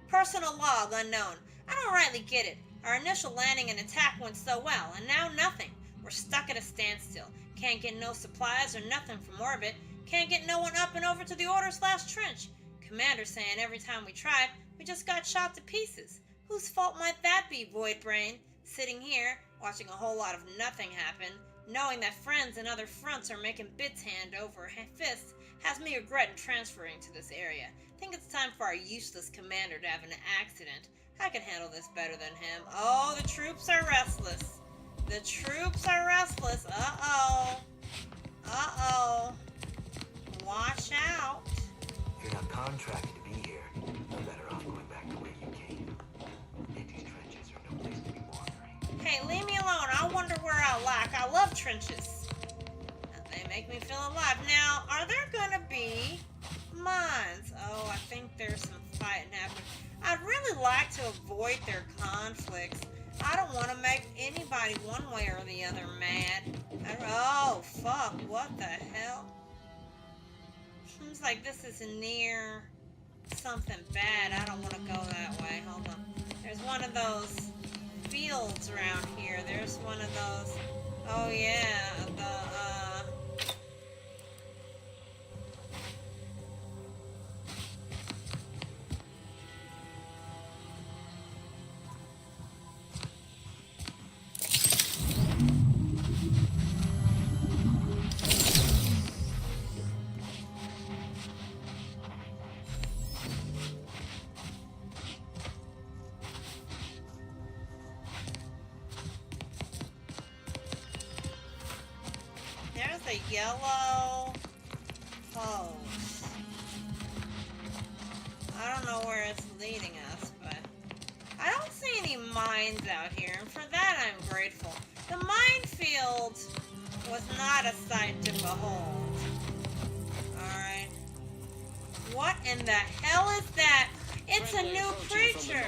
Personal log unknown. I don't rightly get it. Our initial landing and attack went so well, and now nothing. We're stuck at a standstill. Can't get no supplies or nothing from orbit. Can't get no one up and over to the order/trench. Commander saying every time we tried, we just got shot to pieces. Whose fault might that be, Void Brain? Sitting here, watching a whole lot of nothing happen, knowing that friends and other fronts are making bits hand over fist, has me regretting transferring to this area. Think it's time for our useless commander to have an accident. I can handle this better than him. Oh, the troops are restless. The troops are restless. Uh-oh. Uh-oh. Watch out. If you're not contracted to be here, you're better off going back to where you came. These trenches are no place to be wandering. Hey, leave me alone. I wonder where I lack. I love trenches. They make me feel alive. Now, are there gonna be mines? Oh, I think there's some fighting happening. I'd really like to avoid their conflicts. I don't want to make anybody one way or the other mad. Oh, fuck. What the hell? Seems like this is near something bad. I don't want to go that way. Hold on. There's one of those fields around here. There's one of those. Oh, yeah. yellow hose. I don't know where it's leading us, but I don't see any mines out here, and for that I'm grateful. The minefield was not a sight to behold. Alright. What in the hell is that? It's a new creature.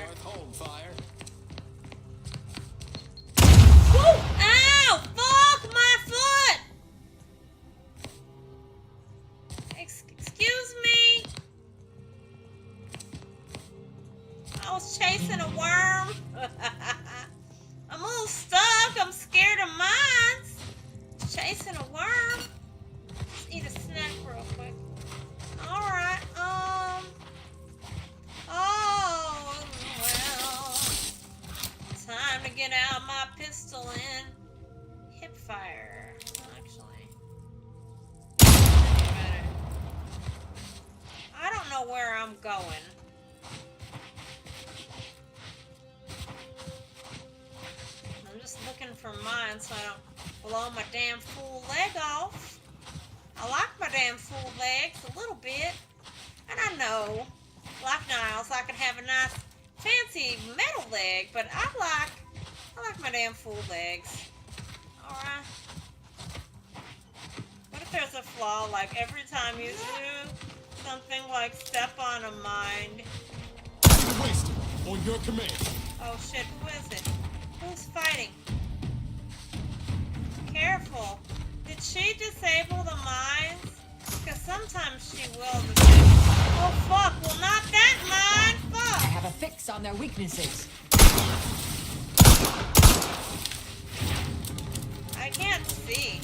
Woo! Ow! Fuck my foot! Excuse me? I was chasing a worm. I'm a little stuck. I'm scared of mines. Chasing a worm. Let's eat a snack real quick. Alright, oh, well. Time to get out my pistol and hip fire. Actually. Better. I don't know where I'm going. I'm just looking for mine so I don't blow my damn fool leg off. I like my damn fool legs a little bit. And I know, like Niles, I could have a nice fancy metal leg, but I like my damn fool legs. Alright. What if there's a flaw, like every time you do something like step on a mine? Wasted on your command. Oh shit, who is it? Who's fighting? Careful. Did she disable the mines? Because sometimes she will disable. Oh fuck, well not that mine! Fuck! I have a fix on their weaknesses. I can't see.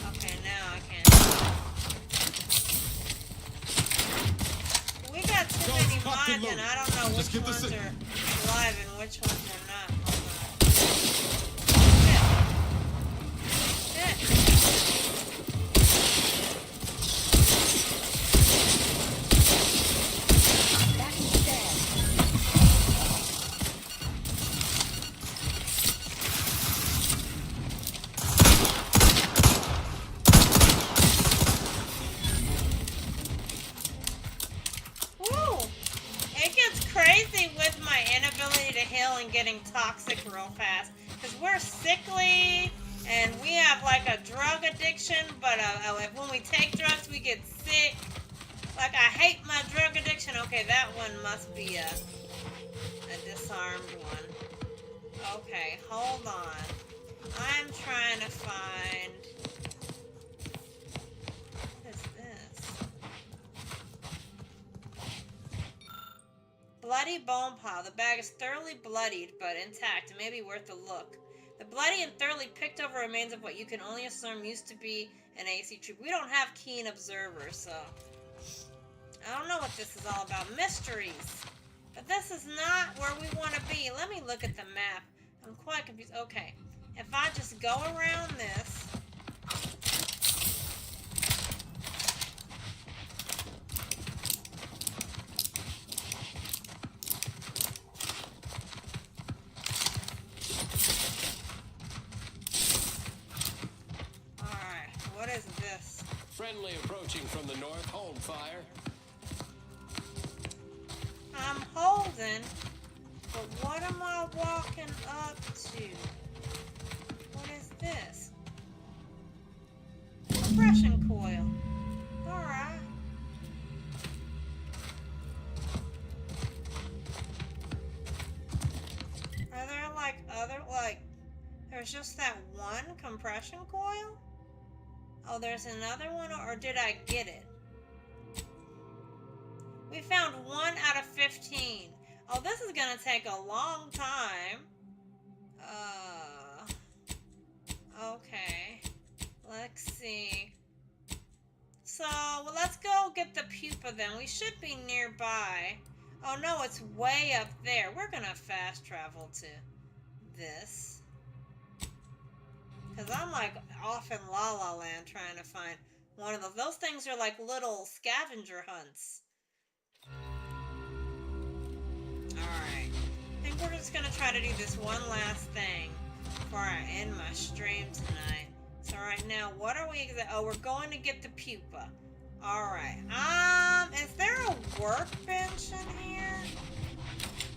Okay, now I can. We got too many mines and I don't know which ones are live and which ones are not. Getting toxic real fast because we're sickly and we have like a drug addiction, but when we take drugs we get sick. Like I hate my drug addiction. Okay, that one must be a disarmed one. Okay, hold on. I'm trying to find. What is this? Bloody bone pile. The bag is thoroughly bloodied, but intact. It may be worth a look. The bloody and thoroughly picked over remains of what you can only assume used to be an AC troop. We don't have keen observers, so I don't know what this is all about. Mysteries. But this is not where we want to be. Let me look at the map. I'm quite confused. Okay. If I just go around this. Friendly approaching from the north. Hold fire. I'm holding, but what am I walking up to? What is this? Compression coil. Alright. Are there like other, there's just that one compression coil? Oh, there's another one, or did I get it? We found 1 out of 15. Oh, this is gonna take a long time. Okay. Let's see. So, well, let's go get the pupa then. We should be nearby. Oh no, it's way up there. We're gonna fast travel to this. Because I'm like off in La La Land trying to find one of those. Those things are like little scavenger hunts. Alright. I think we're just going to try to do this one last thing before I end my stream tonight. So right now, what are we? Oh, we're going to get the pupa. All right. Is there a workbench in here?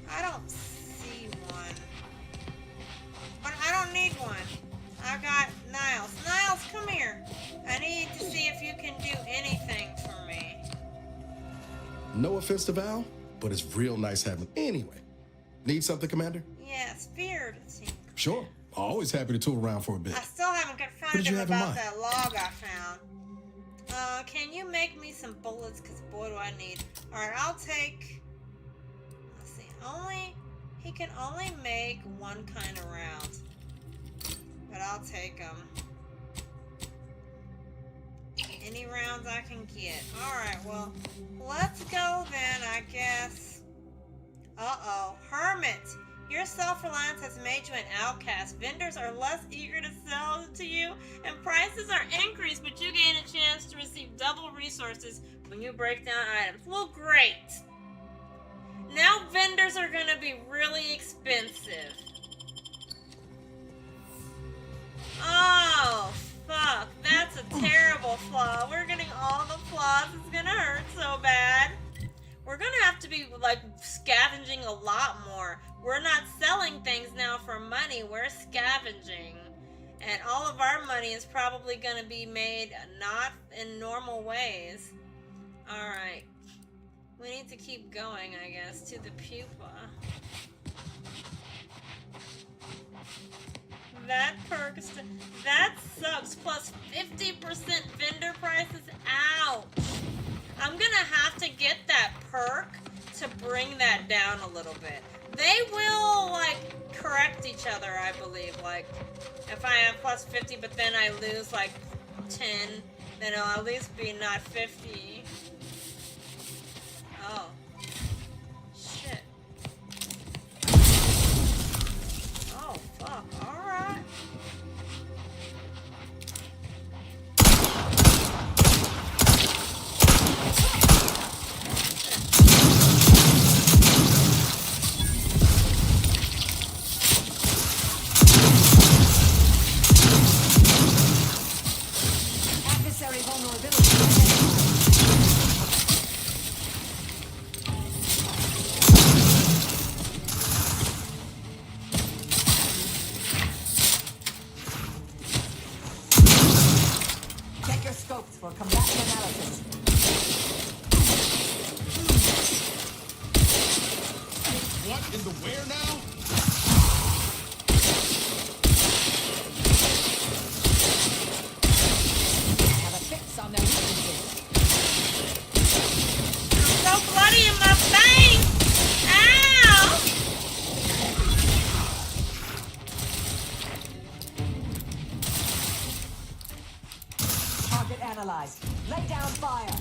I don't see one. But I don't need one. I got Niles. Niles, come here. I need to see if you can do anything for me. No offense to Val, but it's real nice having. Anyway, need something, Commander? Yes, feared. Sure. Always happy to tool around for a bit. I still haven't confronted him about that log I found. Can you make me some bullets? Because boy, do I need. Alright, I'll take. Let's see. He can only make one kind of round. But I'll take them. Any rounds I can get. Alright, well, let's go then, I guess. Uh-oh. Hermit. Your self-reliance has made you an outcast. Vendors are less eager to sell to you, and prices are increased, but you gain a chance to receive double resources when you break down items. Well, great. Now vendors are going to be really expensive. Oh, fuck. That's a terrible flaw. We're getting all the flaws. It's going to hurt so bad. We're going to have to be, like, scavenging a lot more. We're not selling things now for money. We're scavenging. And all of our money is probably going to be made not in normal ways. Alright. We need to keep going, I guess, to the pupa. That perk is... That sucks. Plus 50% vendor prices. Ouch. I'm gonna have to get that perk to bring that down a little bit. They will, like, correct each other, I believe. Like, if I have plus 50, but then I lose, like, 10, then it'll at least be not 50. Oh. Shit. Oh, fuck. Alright. Adversary vulnerability. Check your scopes for combatant analysis. What in the where now? Have a fix on their weaknesses. I'm so bloody in my face! Ow! Target analyzed. Lay down fire.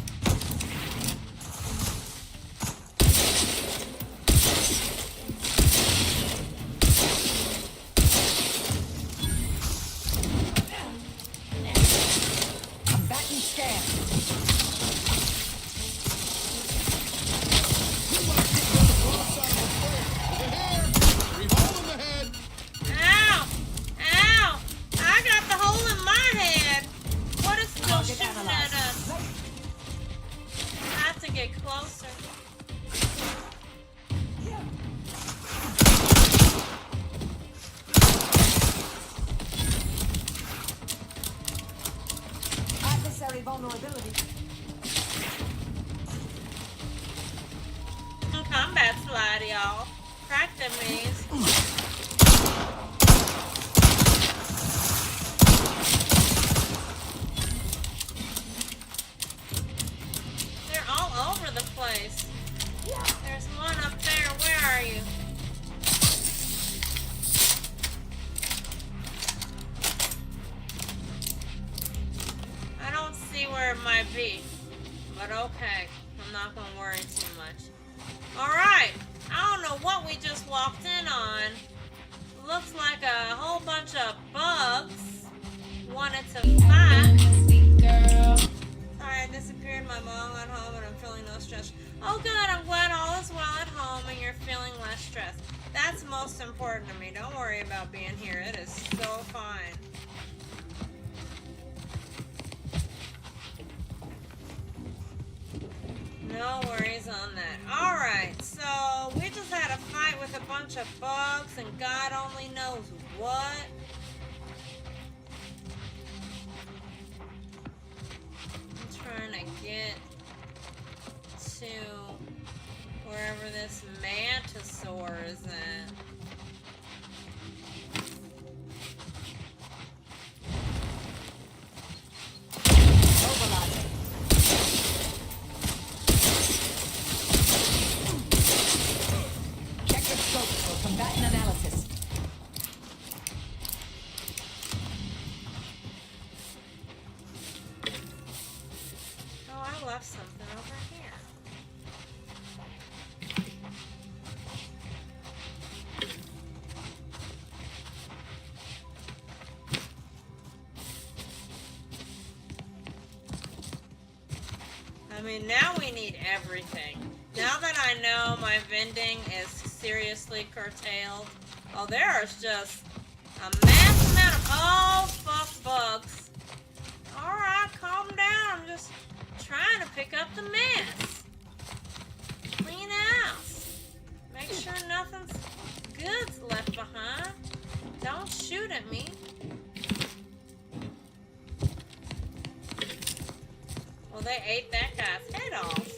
Combatant scan. Ow! Ow! I got the hole in my head! What is still Target shooting analyzed. at us? I have to get closer. Adversary vulnerability. Combat slide, y'all. Crack them knees. They're all over the place. There's one up there. Where are you? I don't see where it might be. But okay. I'm not gonna worry too much. Alright. I don't know what we just walked in on. Looks like a whole bunch of bugs wanted to fight. Sorry, I disappeared. My mom got home and I'm feeling no stress. Oh good, I'm glad all is well at home and you're feeling less stressed. That's most important to me. Don't worry about being here. It is so fine. No worries on that. Alright, so we just had a fight with a bunch of bugs and God only knows what. I'm trying to get to wherever this mantisaur is at. Check your scope for combatant analysis. Oh, I left something over here. I mean, now we need everything. Now that I know my vending is seriously curtailed, oh, there's just a mass amount of, oh, fuck bugs. Alright, calm down. I'm just trying to pick up the mess. Clean house. Make sure nothing's good's left behind. Don't shoot at me. Well, they ate that guy's head off.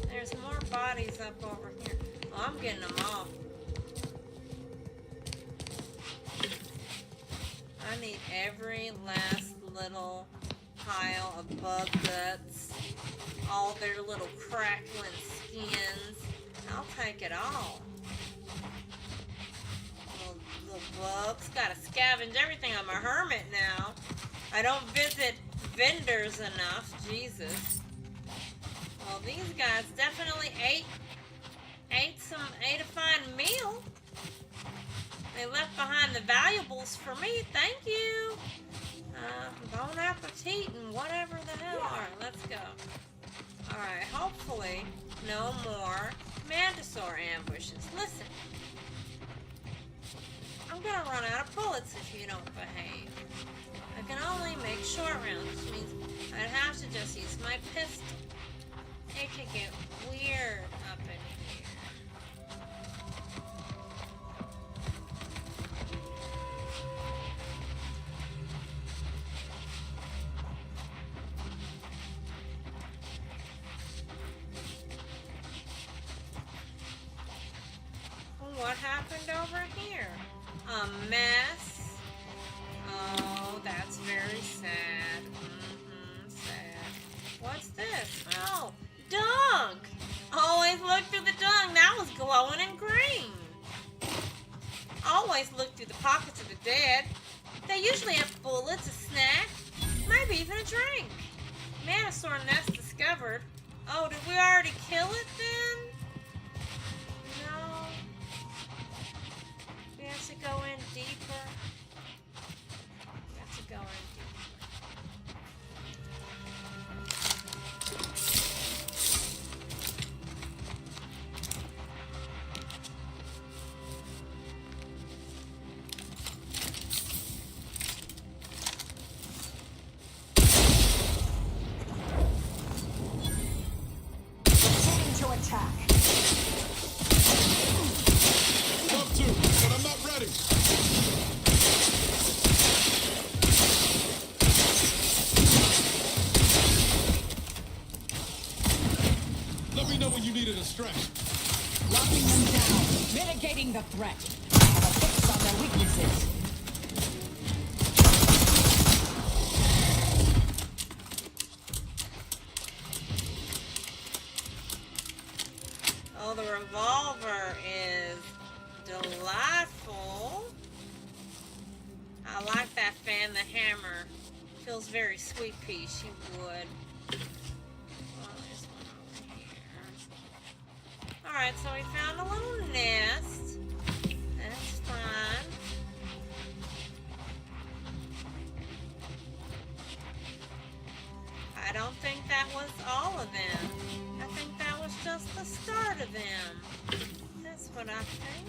There's more bodies up over here. Oh, I'm getting them all. I need every last little pile of bug guts. All their little crackling skins. I'll take it all. Little bugs. Gotta scavenge everything. I'm a hermit now. I don't visit vendors enough. Jesus. Well, these guys definitely ate a fine meal. They left behind the valuables for me. Thank you. Bon appetit and whatever the hell. Alright, let's go. Alright, hopefully no more mantisaur ambushes. Listen. I'm gonna run out of bullets if you don't behave. I can only make short rounds, which means I'd have to just use my pistol. It could get weird up in here. What happened over here? A mess. Oh, that's very sad. Sad. What's this? Oh, dung! Always look through the dung. That was glowing in green. Always look through the pockets of the dead. They usually have bullets, a snack, maybe even a drink. Mantisaur nest discovered. Oh, did we already kill it then? No. We have to go in deeper. We have to go in deeper. Preparing to attack. Love to, but I'm not ready. Let me know when you need a distraction. Locking them down. Mitigating the threat. I have a fix on their weaknesses. Oh, the revolver is delightful. I like that fan, the hammer. Feels very sweet pea, she would. Oh, there's one over here. Alright, so we found a little nest. That's fine. I don't think that was all of them. I think that was just the start of them. That's what I think.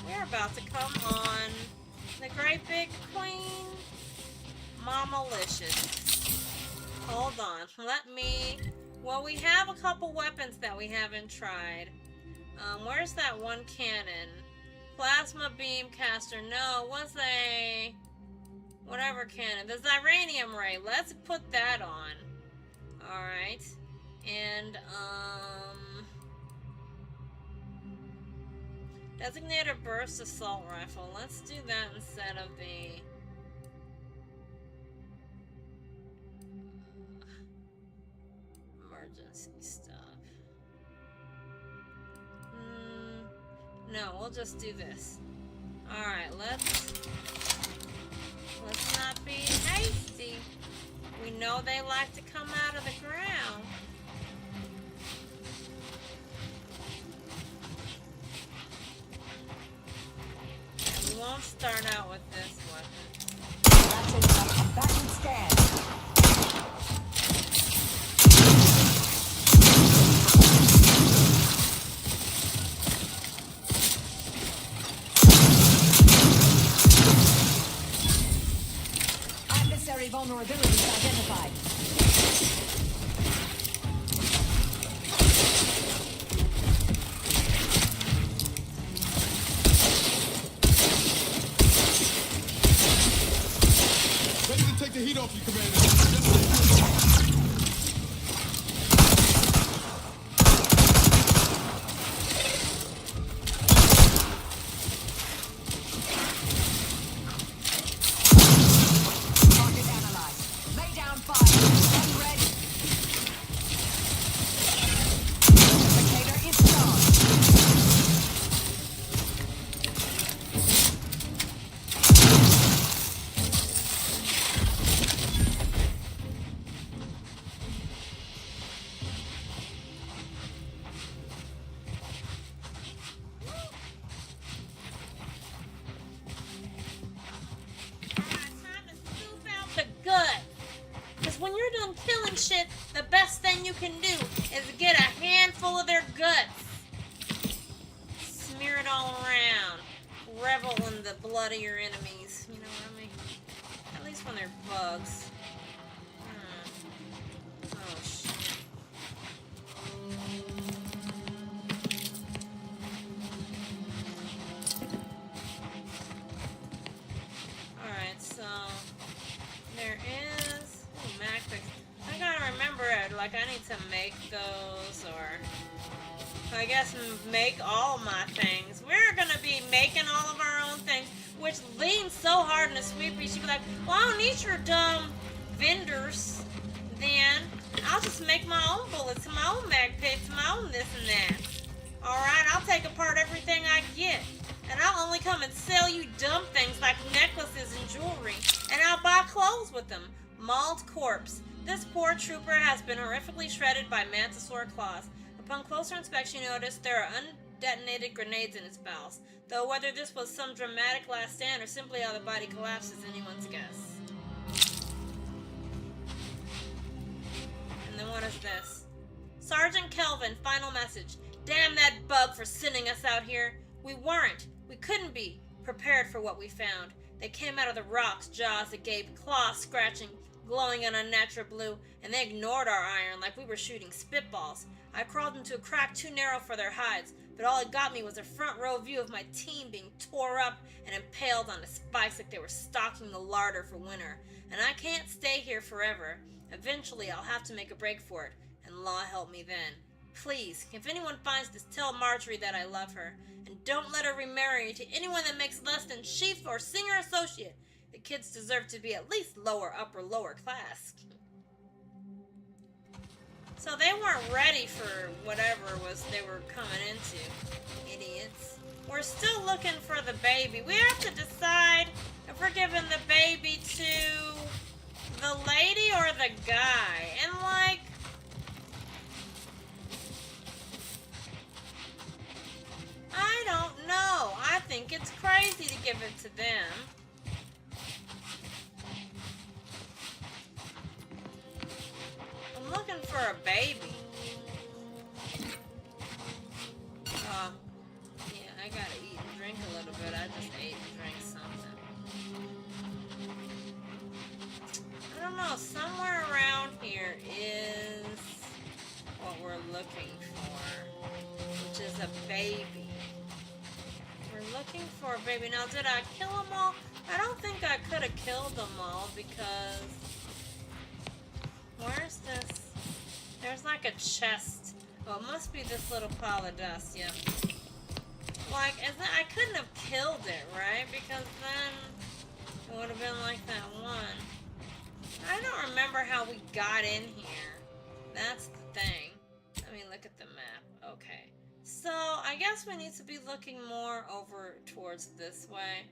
We're about to come on the great big queen Mamalicious. Hold on. Let me... Well, we have a couple weapons that we haven't tried. Where's that one cannon? Plasma beam caster. No, it was a... Whatever cannon. The Xyranium ray. Let's put that on. Alright. And, Designated burst assault rifle. Let's do that instead of the... emergency stuff. No, we'll just do this. Alright, let's not be hasty. We know they like to come out of the ground. And we won't start out with this weapon. That's a combatant stand. Adversary vulnerabilities identified. Ready to take the heat off you, Commander. Target analyzed. Lay down fire. Stand ready. Replicator is charged. The good. Because when you're done killing shit, the best thing you can do is get a handful of their guts. Smear it all around. Revel in the blood of your enemies. You know what I mean? At least when they're bugs. Oh, shit. Alright, so... There is... Ooh, MacBooks. I gotta remember it. Like, I need to make those, or... I guess make all my things. We're gonna be making all of our own things, which leans so hard in the sweepy. She'd be like, well, I don't need your dumb vendors. Then, I'll just make my own bullets, my own mag pits, my own this and that. Alright, I'll take apart everything I get. And I'll only come and sell you dumb things like necklaces and jewelry. And I'll buy clothes with them. Mauled corpse. This poor trooper has been horrifically shredded by mantisaur claws. Upon closer inspection, you notice there are undetonated grenades in its bowels. Though whether this was some dramatic last stand or simply how the body collapsed is anyone's guess. And then what is this? Sergeant Kelvin, final message. Damn that bug for sending us out here. We weren't. We couldn't be prepared for what we found. They came out of the rocks, jaws agape, claws scratching, glowing an unnatural blue, and they ignored our iron like we were shooting spitballs. I crawled into a crack too narrow for their hides, but all it got me was a front row view of my team being tore up and impaled on the spikes like they were stocking the larder for winter. And I can't stay here forever. Eventually, I'll have to make a break for it, and law help me then. Please, if anyone finds this, tell Marjorie that I love her. And don't let her remarry to anyone that makes less than chief or senior associate. The kids deserve to be at least lower class. So they weren't ready for whatever they were coming into. Idiots. We're still looking for the baby. We have to decide if we're giving the baby to the lady or the guy. And like... I don't know. I think it's crazy to give it to them. I'm looking for a baby. Yeah, I gotta eat and drink a little bit. I just ate and drank something. poor baby. Now, did I kill them all? I don't think I could have killed them all because... Where's this? There's like a chest. Oh, it must be this little pile of dust, yeah. Like, I couldn't have killed it, right? Because then it would have been like that one. I don't remember how we got in here. That's the thing. Let me look at the map. Okay. So, I guess we need to be looking more over towards this way.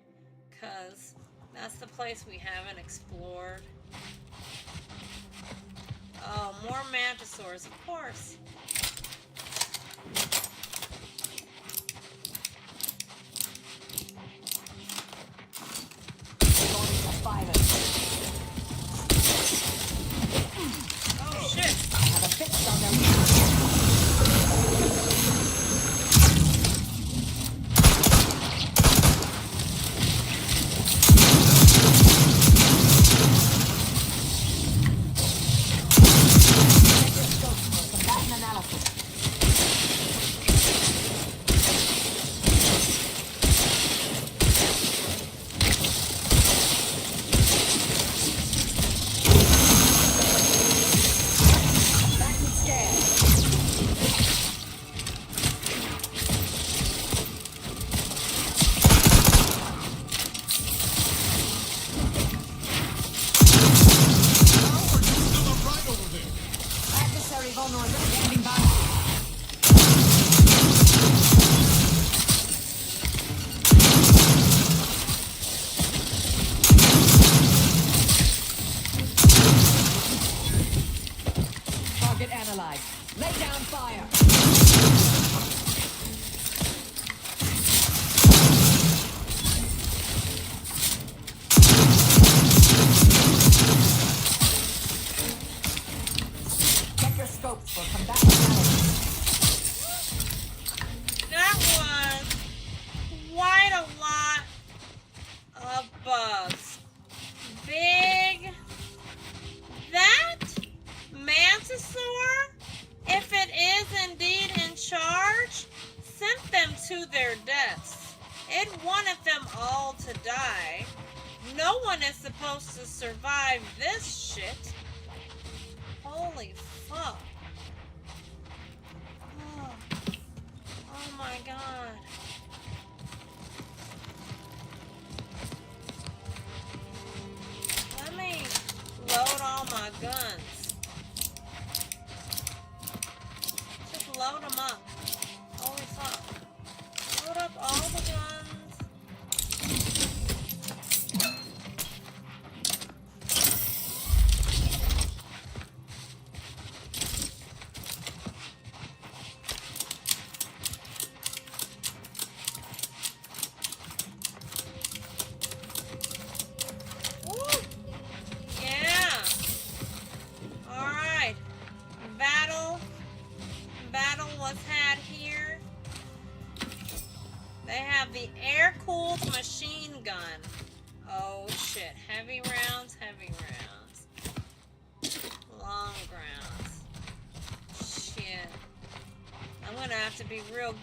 Because that's the place we haven't explored. Oh, more mantisaurs, of course. Oh shit! I have a fix on them.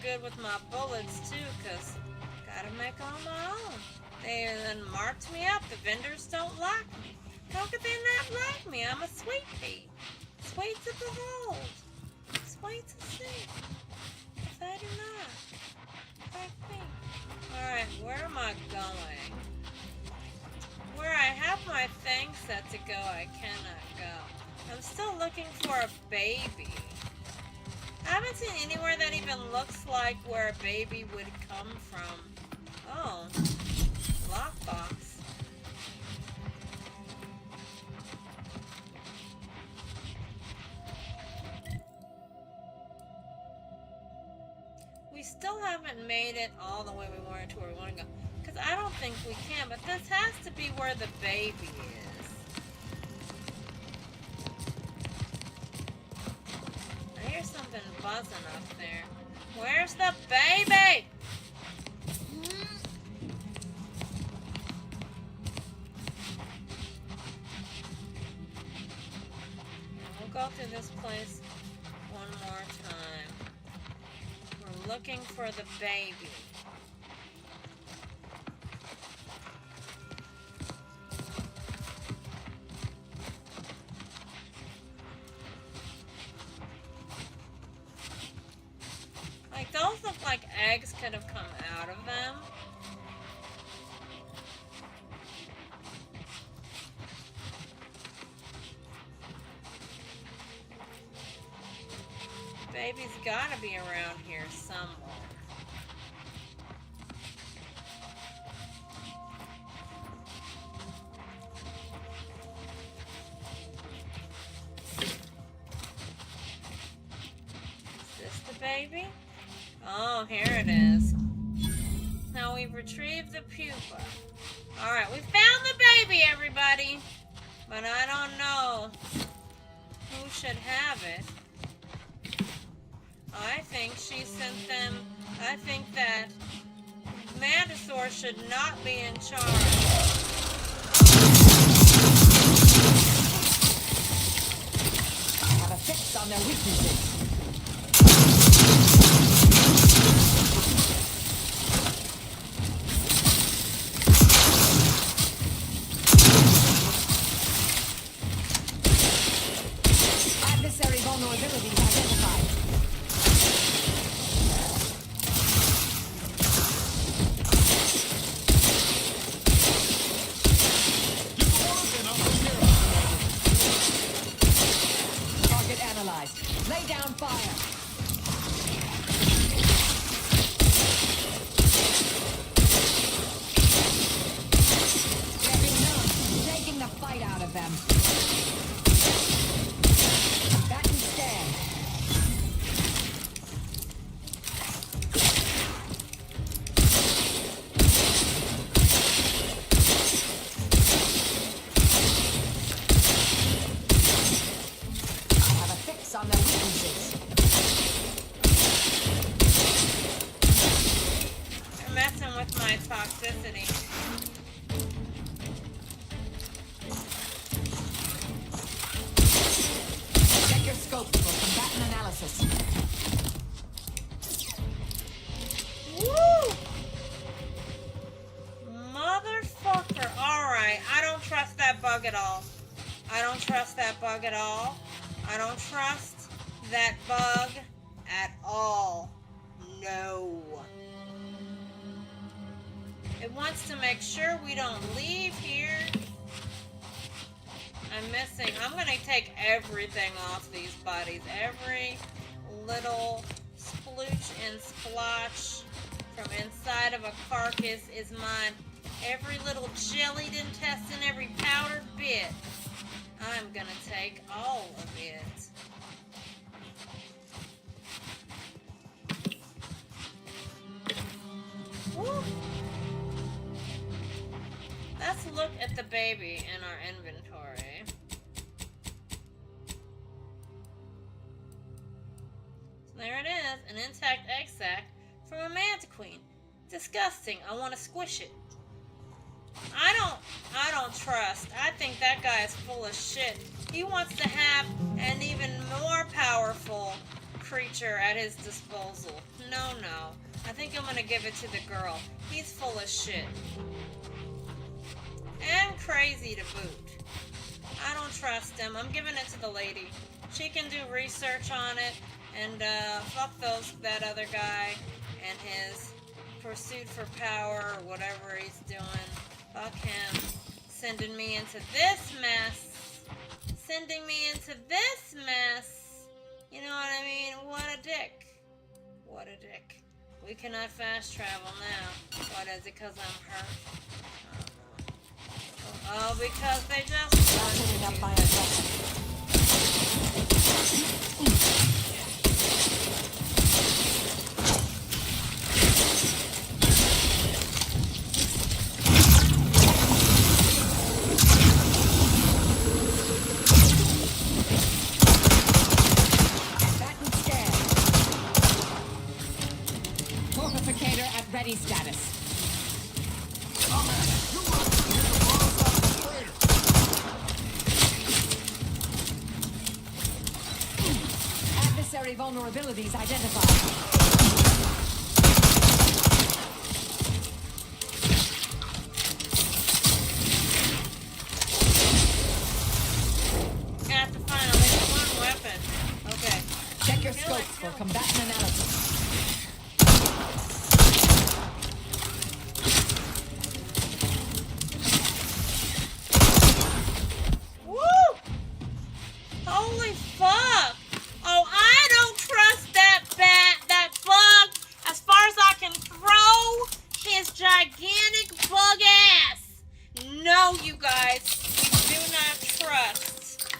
Good with my bullets too, cause gotta make on my own. They then marked me up. The vendors don't like me. How could they not like me? I'm a sweet pea. Sweet to behold. Sweet to see. If they do not like me. Alright, where am I going? Where I have my thing set to go, I cannot go. I'm still looking for a baby. I haven't seen anywhere that even looks like where a baby would come from. Oh, lockbox. We still haven't made it all the way we wanted to where we want to go. Because I don't think we can, but this has to be where the baby is. Something buzzing up there. Where's the baby? We'll go through this place one more time. We're looking for the baby. eggs could have come out of them. Baby's gotta be around here somewhere. Is this the baby? Oh, here it is. Now we've retrieved the pupa. Alright, we found the baby, everybody. But I don't know who should have it. I think she sent them. I think that Mantisaur should not be in charge. I have a fix on their weaknesses. Adversary vulnerabilities identified. Target analyzed. Lay down fire. Getting numb. Taking the fight out of them. Back and stand. I have a fix on their weaknesses. They're messing with my toxicity. Check your scope for combatant analysis. Woo! Motherfucker. Alright, I don't trust that bug at all. I don't trust that bug at all. I don't trust that bug at all. No. It wants to make sure we don't leave here. I'm gonna take everything off these bodies. Every little splooch and splotch from inside of a carcass is mine. Every little jellied intestine, every powdered bit. I'm gonna take all of it. Woo. Let's look at the baby in our inventory. So there it is, an intact egg sac from a manta queen. Disgusting. I want to squish it. I don't trust. I think that guy is full of shit. He wants to have an even more powerful creature at his disposal. No. I think I'm gonna give it to the girl. He's full of shit. And crazy to boot. I don't trust him. I'm giving it to the lady. She can do research on it. And fuck that other guy and his pursuit for power or whatever he's doing. Fuck him. Sending me into this mess. Sending me into this mess. You know what I mean? What a dick. What a dick. We cannot fast travel now. What is it? Because I'm hurt? Oh, because they just Ratcheted up by aggression. Batten stand. Fortificator at ready status. Adversary vulnerabilities identified. Got to find at least one weapon. Okay. Check your scopes for combatant analysis. bug ass! No, you guys, we do not trust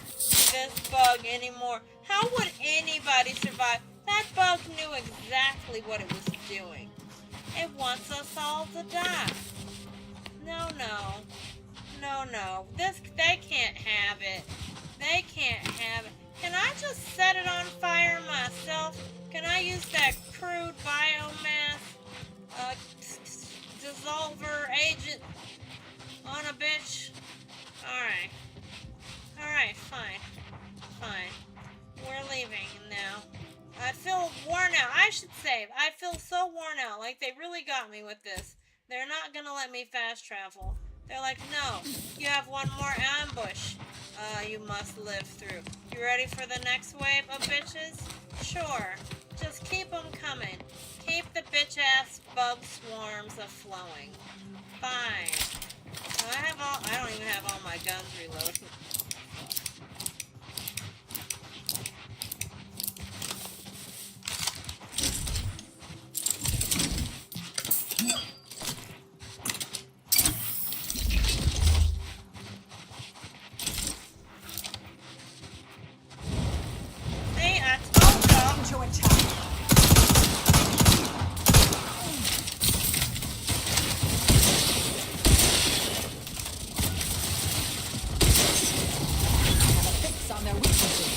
this bug anymore. How would anybody survive? That bug knew exactly what it was doing. It wants us all to die. No, no. No, no. They can't have it. They can't have it. Can I just set it on fire myself? Can I use that crude biomass dissolver agent on a bitch? Alright. Alright, fine. Fine. We're leaving now. I feel worn out. I should save. I feel so worn out. Like, they really got me with this. They're not gonna let me fast travel. They're like, no, you have one more ambush you must live through. You ready for the next wave of bitches? Sure. Just keep them coming. Keep the bitch-ass bug swarms a-flowing. Fine. I don't even have all my guns reloaded. See, I told y'all. Into attack. Have a fix on their weaknesses.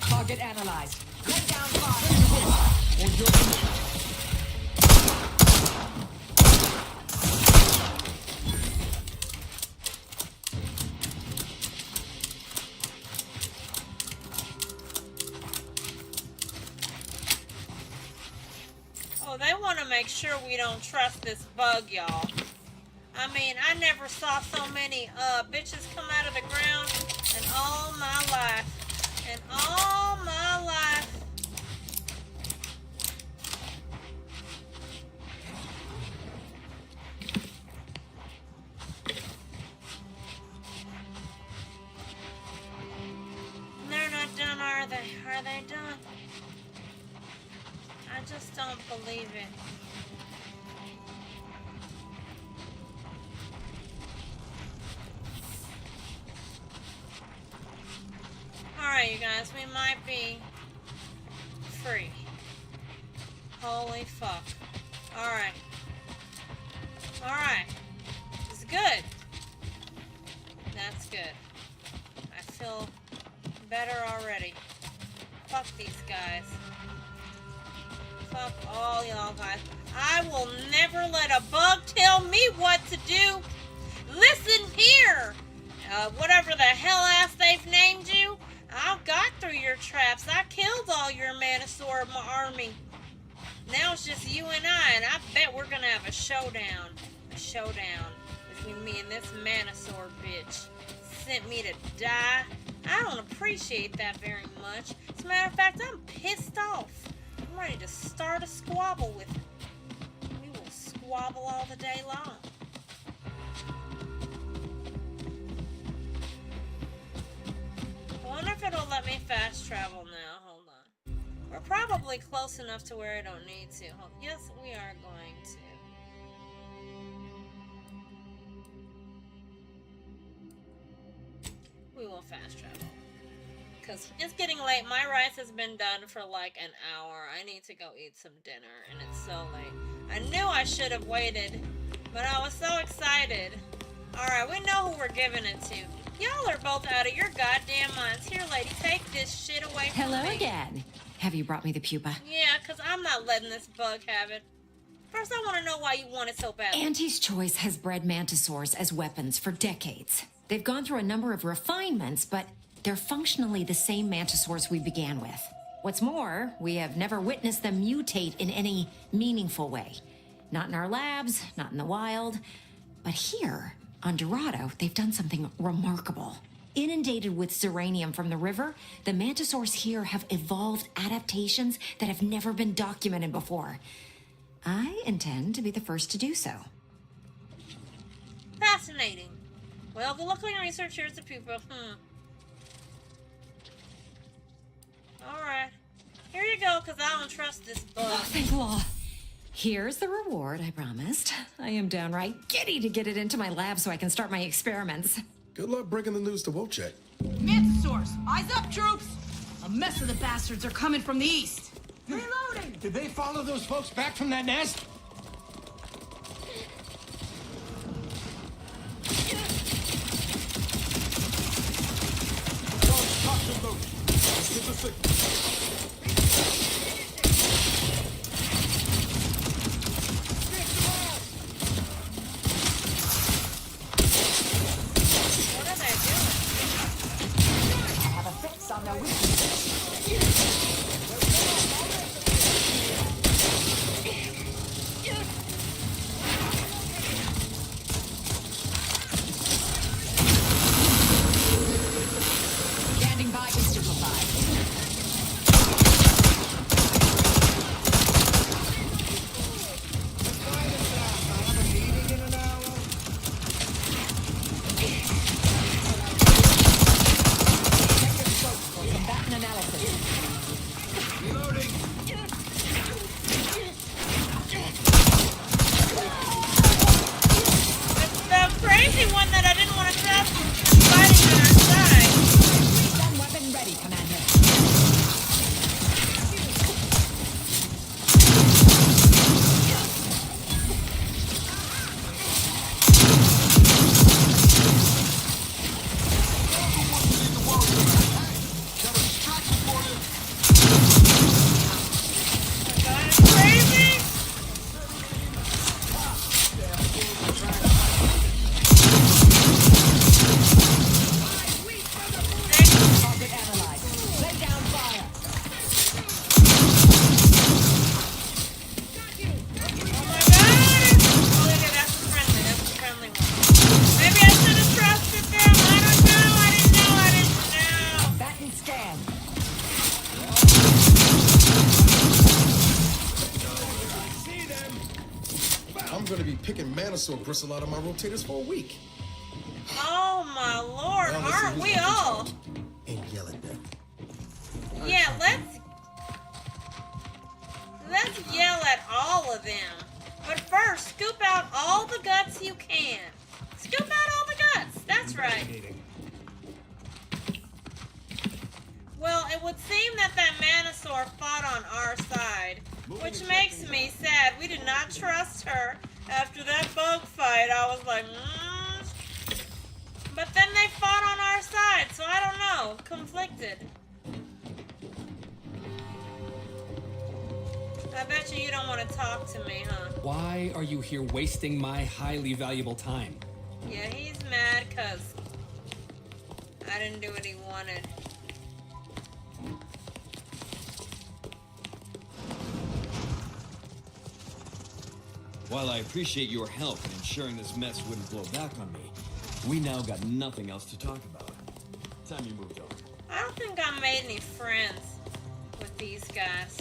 Target analyzed. Lay down fire. Or you'll Oh, they want to make sure we don't trust this bug, y'all. I mean, I never saw so many bitches come out of the ground in all my life. In all my life. They're not done, are they? Are they done? I just don't believe it. Alright, you guys, we might be free. Holy fuck. Alright. Alright. It's good. That's good. I feel better already. Fuck these guys. Fuck all y'all guys. I will never let a bug tell me what to do. Listen here. Whatever the hell ass they've named you, I got through your traps. I killed all your Manosaur army. Now it's just you and I bet we're gonna have a showdown. A showdown between me and this Manosaur bitch. Sent me to die. I don't appreciate that very much. As a matter of fact, I'm pissed off. I'm ready to start a squabble with him. We will squabble all the day long. I wonder if it'll let me fast travel now. Hold on. We're probably close enough to where I don't need to. Yes, we are going to. We will fast travel. Because it's getting late. My rice has been done for like an hour. I need to go eat some dinner, and it's so late. I knew I should have waited, but I was so excited. Alright, we know who we're giving it to. Y'all are both out of your goddamn minds. Here, lady, take this shit away from me. Hello again. Have you brought me the pupa? Yeah, because I'm not letting this bug have it. First, I want to know why you want it so bad. Auntie's Choice has bred mantisaurs as weapons for decades. They've gone through a number of refinements, but they're functionally the same mantisaurs we began with. What's more, we have never witnessed them mutate in any meaningful way. Not in our labs, not in the wild. But here, on Dorado, they've done something remarkable. Inundated with zeranium from the river, the mantisaurs here have evolved adaptations that have never been documented before. I intend to be the first to do so. Fascinating. Well, good luck on your research. Here's the pupa. Alright. Here you go, because I don't trust this bug. Oh, thank law. Here's the reward I promised. I am downright giddy to get it into my lab so I can start my experiments. Good luck breaking the news to Wojciech. Mantisaurs, eyes up, troops! A mess of the bastards are coming from the east. Reloading! Did they follow those folks back from that nest? What are they doing? I have a fix on their weaknesses. Standing by to stupefy. Combatant analysis. The crazy one that I didn't want to trust is fighting on our side. Gun weapon ready, Commander. Crazy? Target analyzed. Lay down fire. Oh my god! Oh, okay, that's the friendly. That's the friendly one. Maybe I should have trusted them. I don't know. I didn't know. Combatant scan. I'm gonna be picking Manosaur bristle out of my rotators for a week. Oh my lord, Now let's see aren't who's we in all? charge. And yell at them. Yeah, let's yell at all of them. But first, scoop out all the guts you can. Scoop out all the guts. That's right. Well, it would seem that Manosaur fought on our side, which makes me sad. We did not trust her after that bug fight. I was like, But then they fought on our side, so I don't know. Conflicted. I bet you don't want to talk to me, huh? Why are you here wasting my highly valuable time? Yeah, he's mad because I didn't do what he wanted. While I appreciate your help in ensuring this mess wouldn't blow back on me, we now got nothing else to talk about. Time you moved on. I don't think I made any friends with these guys.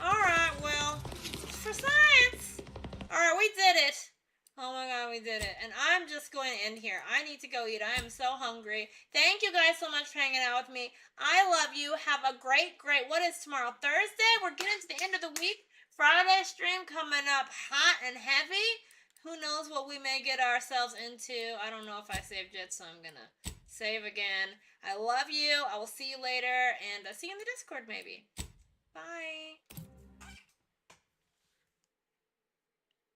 Alright, well, for science! Alright, we did it! Oh my god, we did it. And I'm just going to end here. I need to go eat. I am so hungry. Thank you guys so much for hanging out with me. I love you. Have a great, what is tomorrow? Thursday? We're getting to the end of the week. Friday stream coming up hot and heavy. Who knows what we may get ourselves into. I don't know if I saved yet, so I'm gonna save again. I love you. I will see you later, and I'll see you in the Discord maybe. Bye.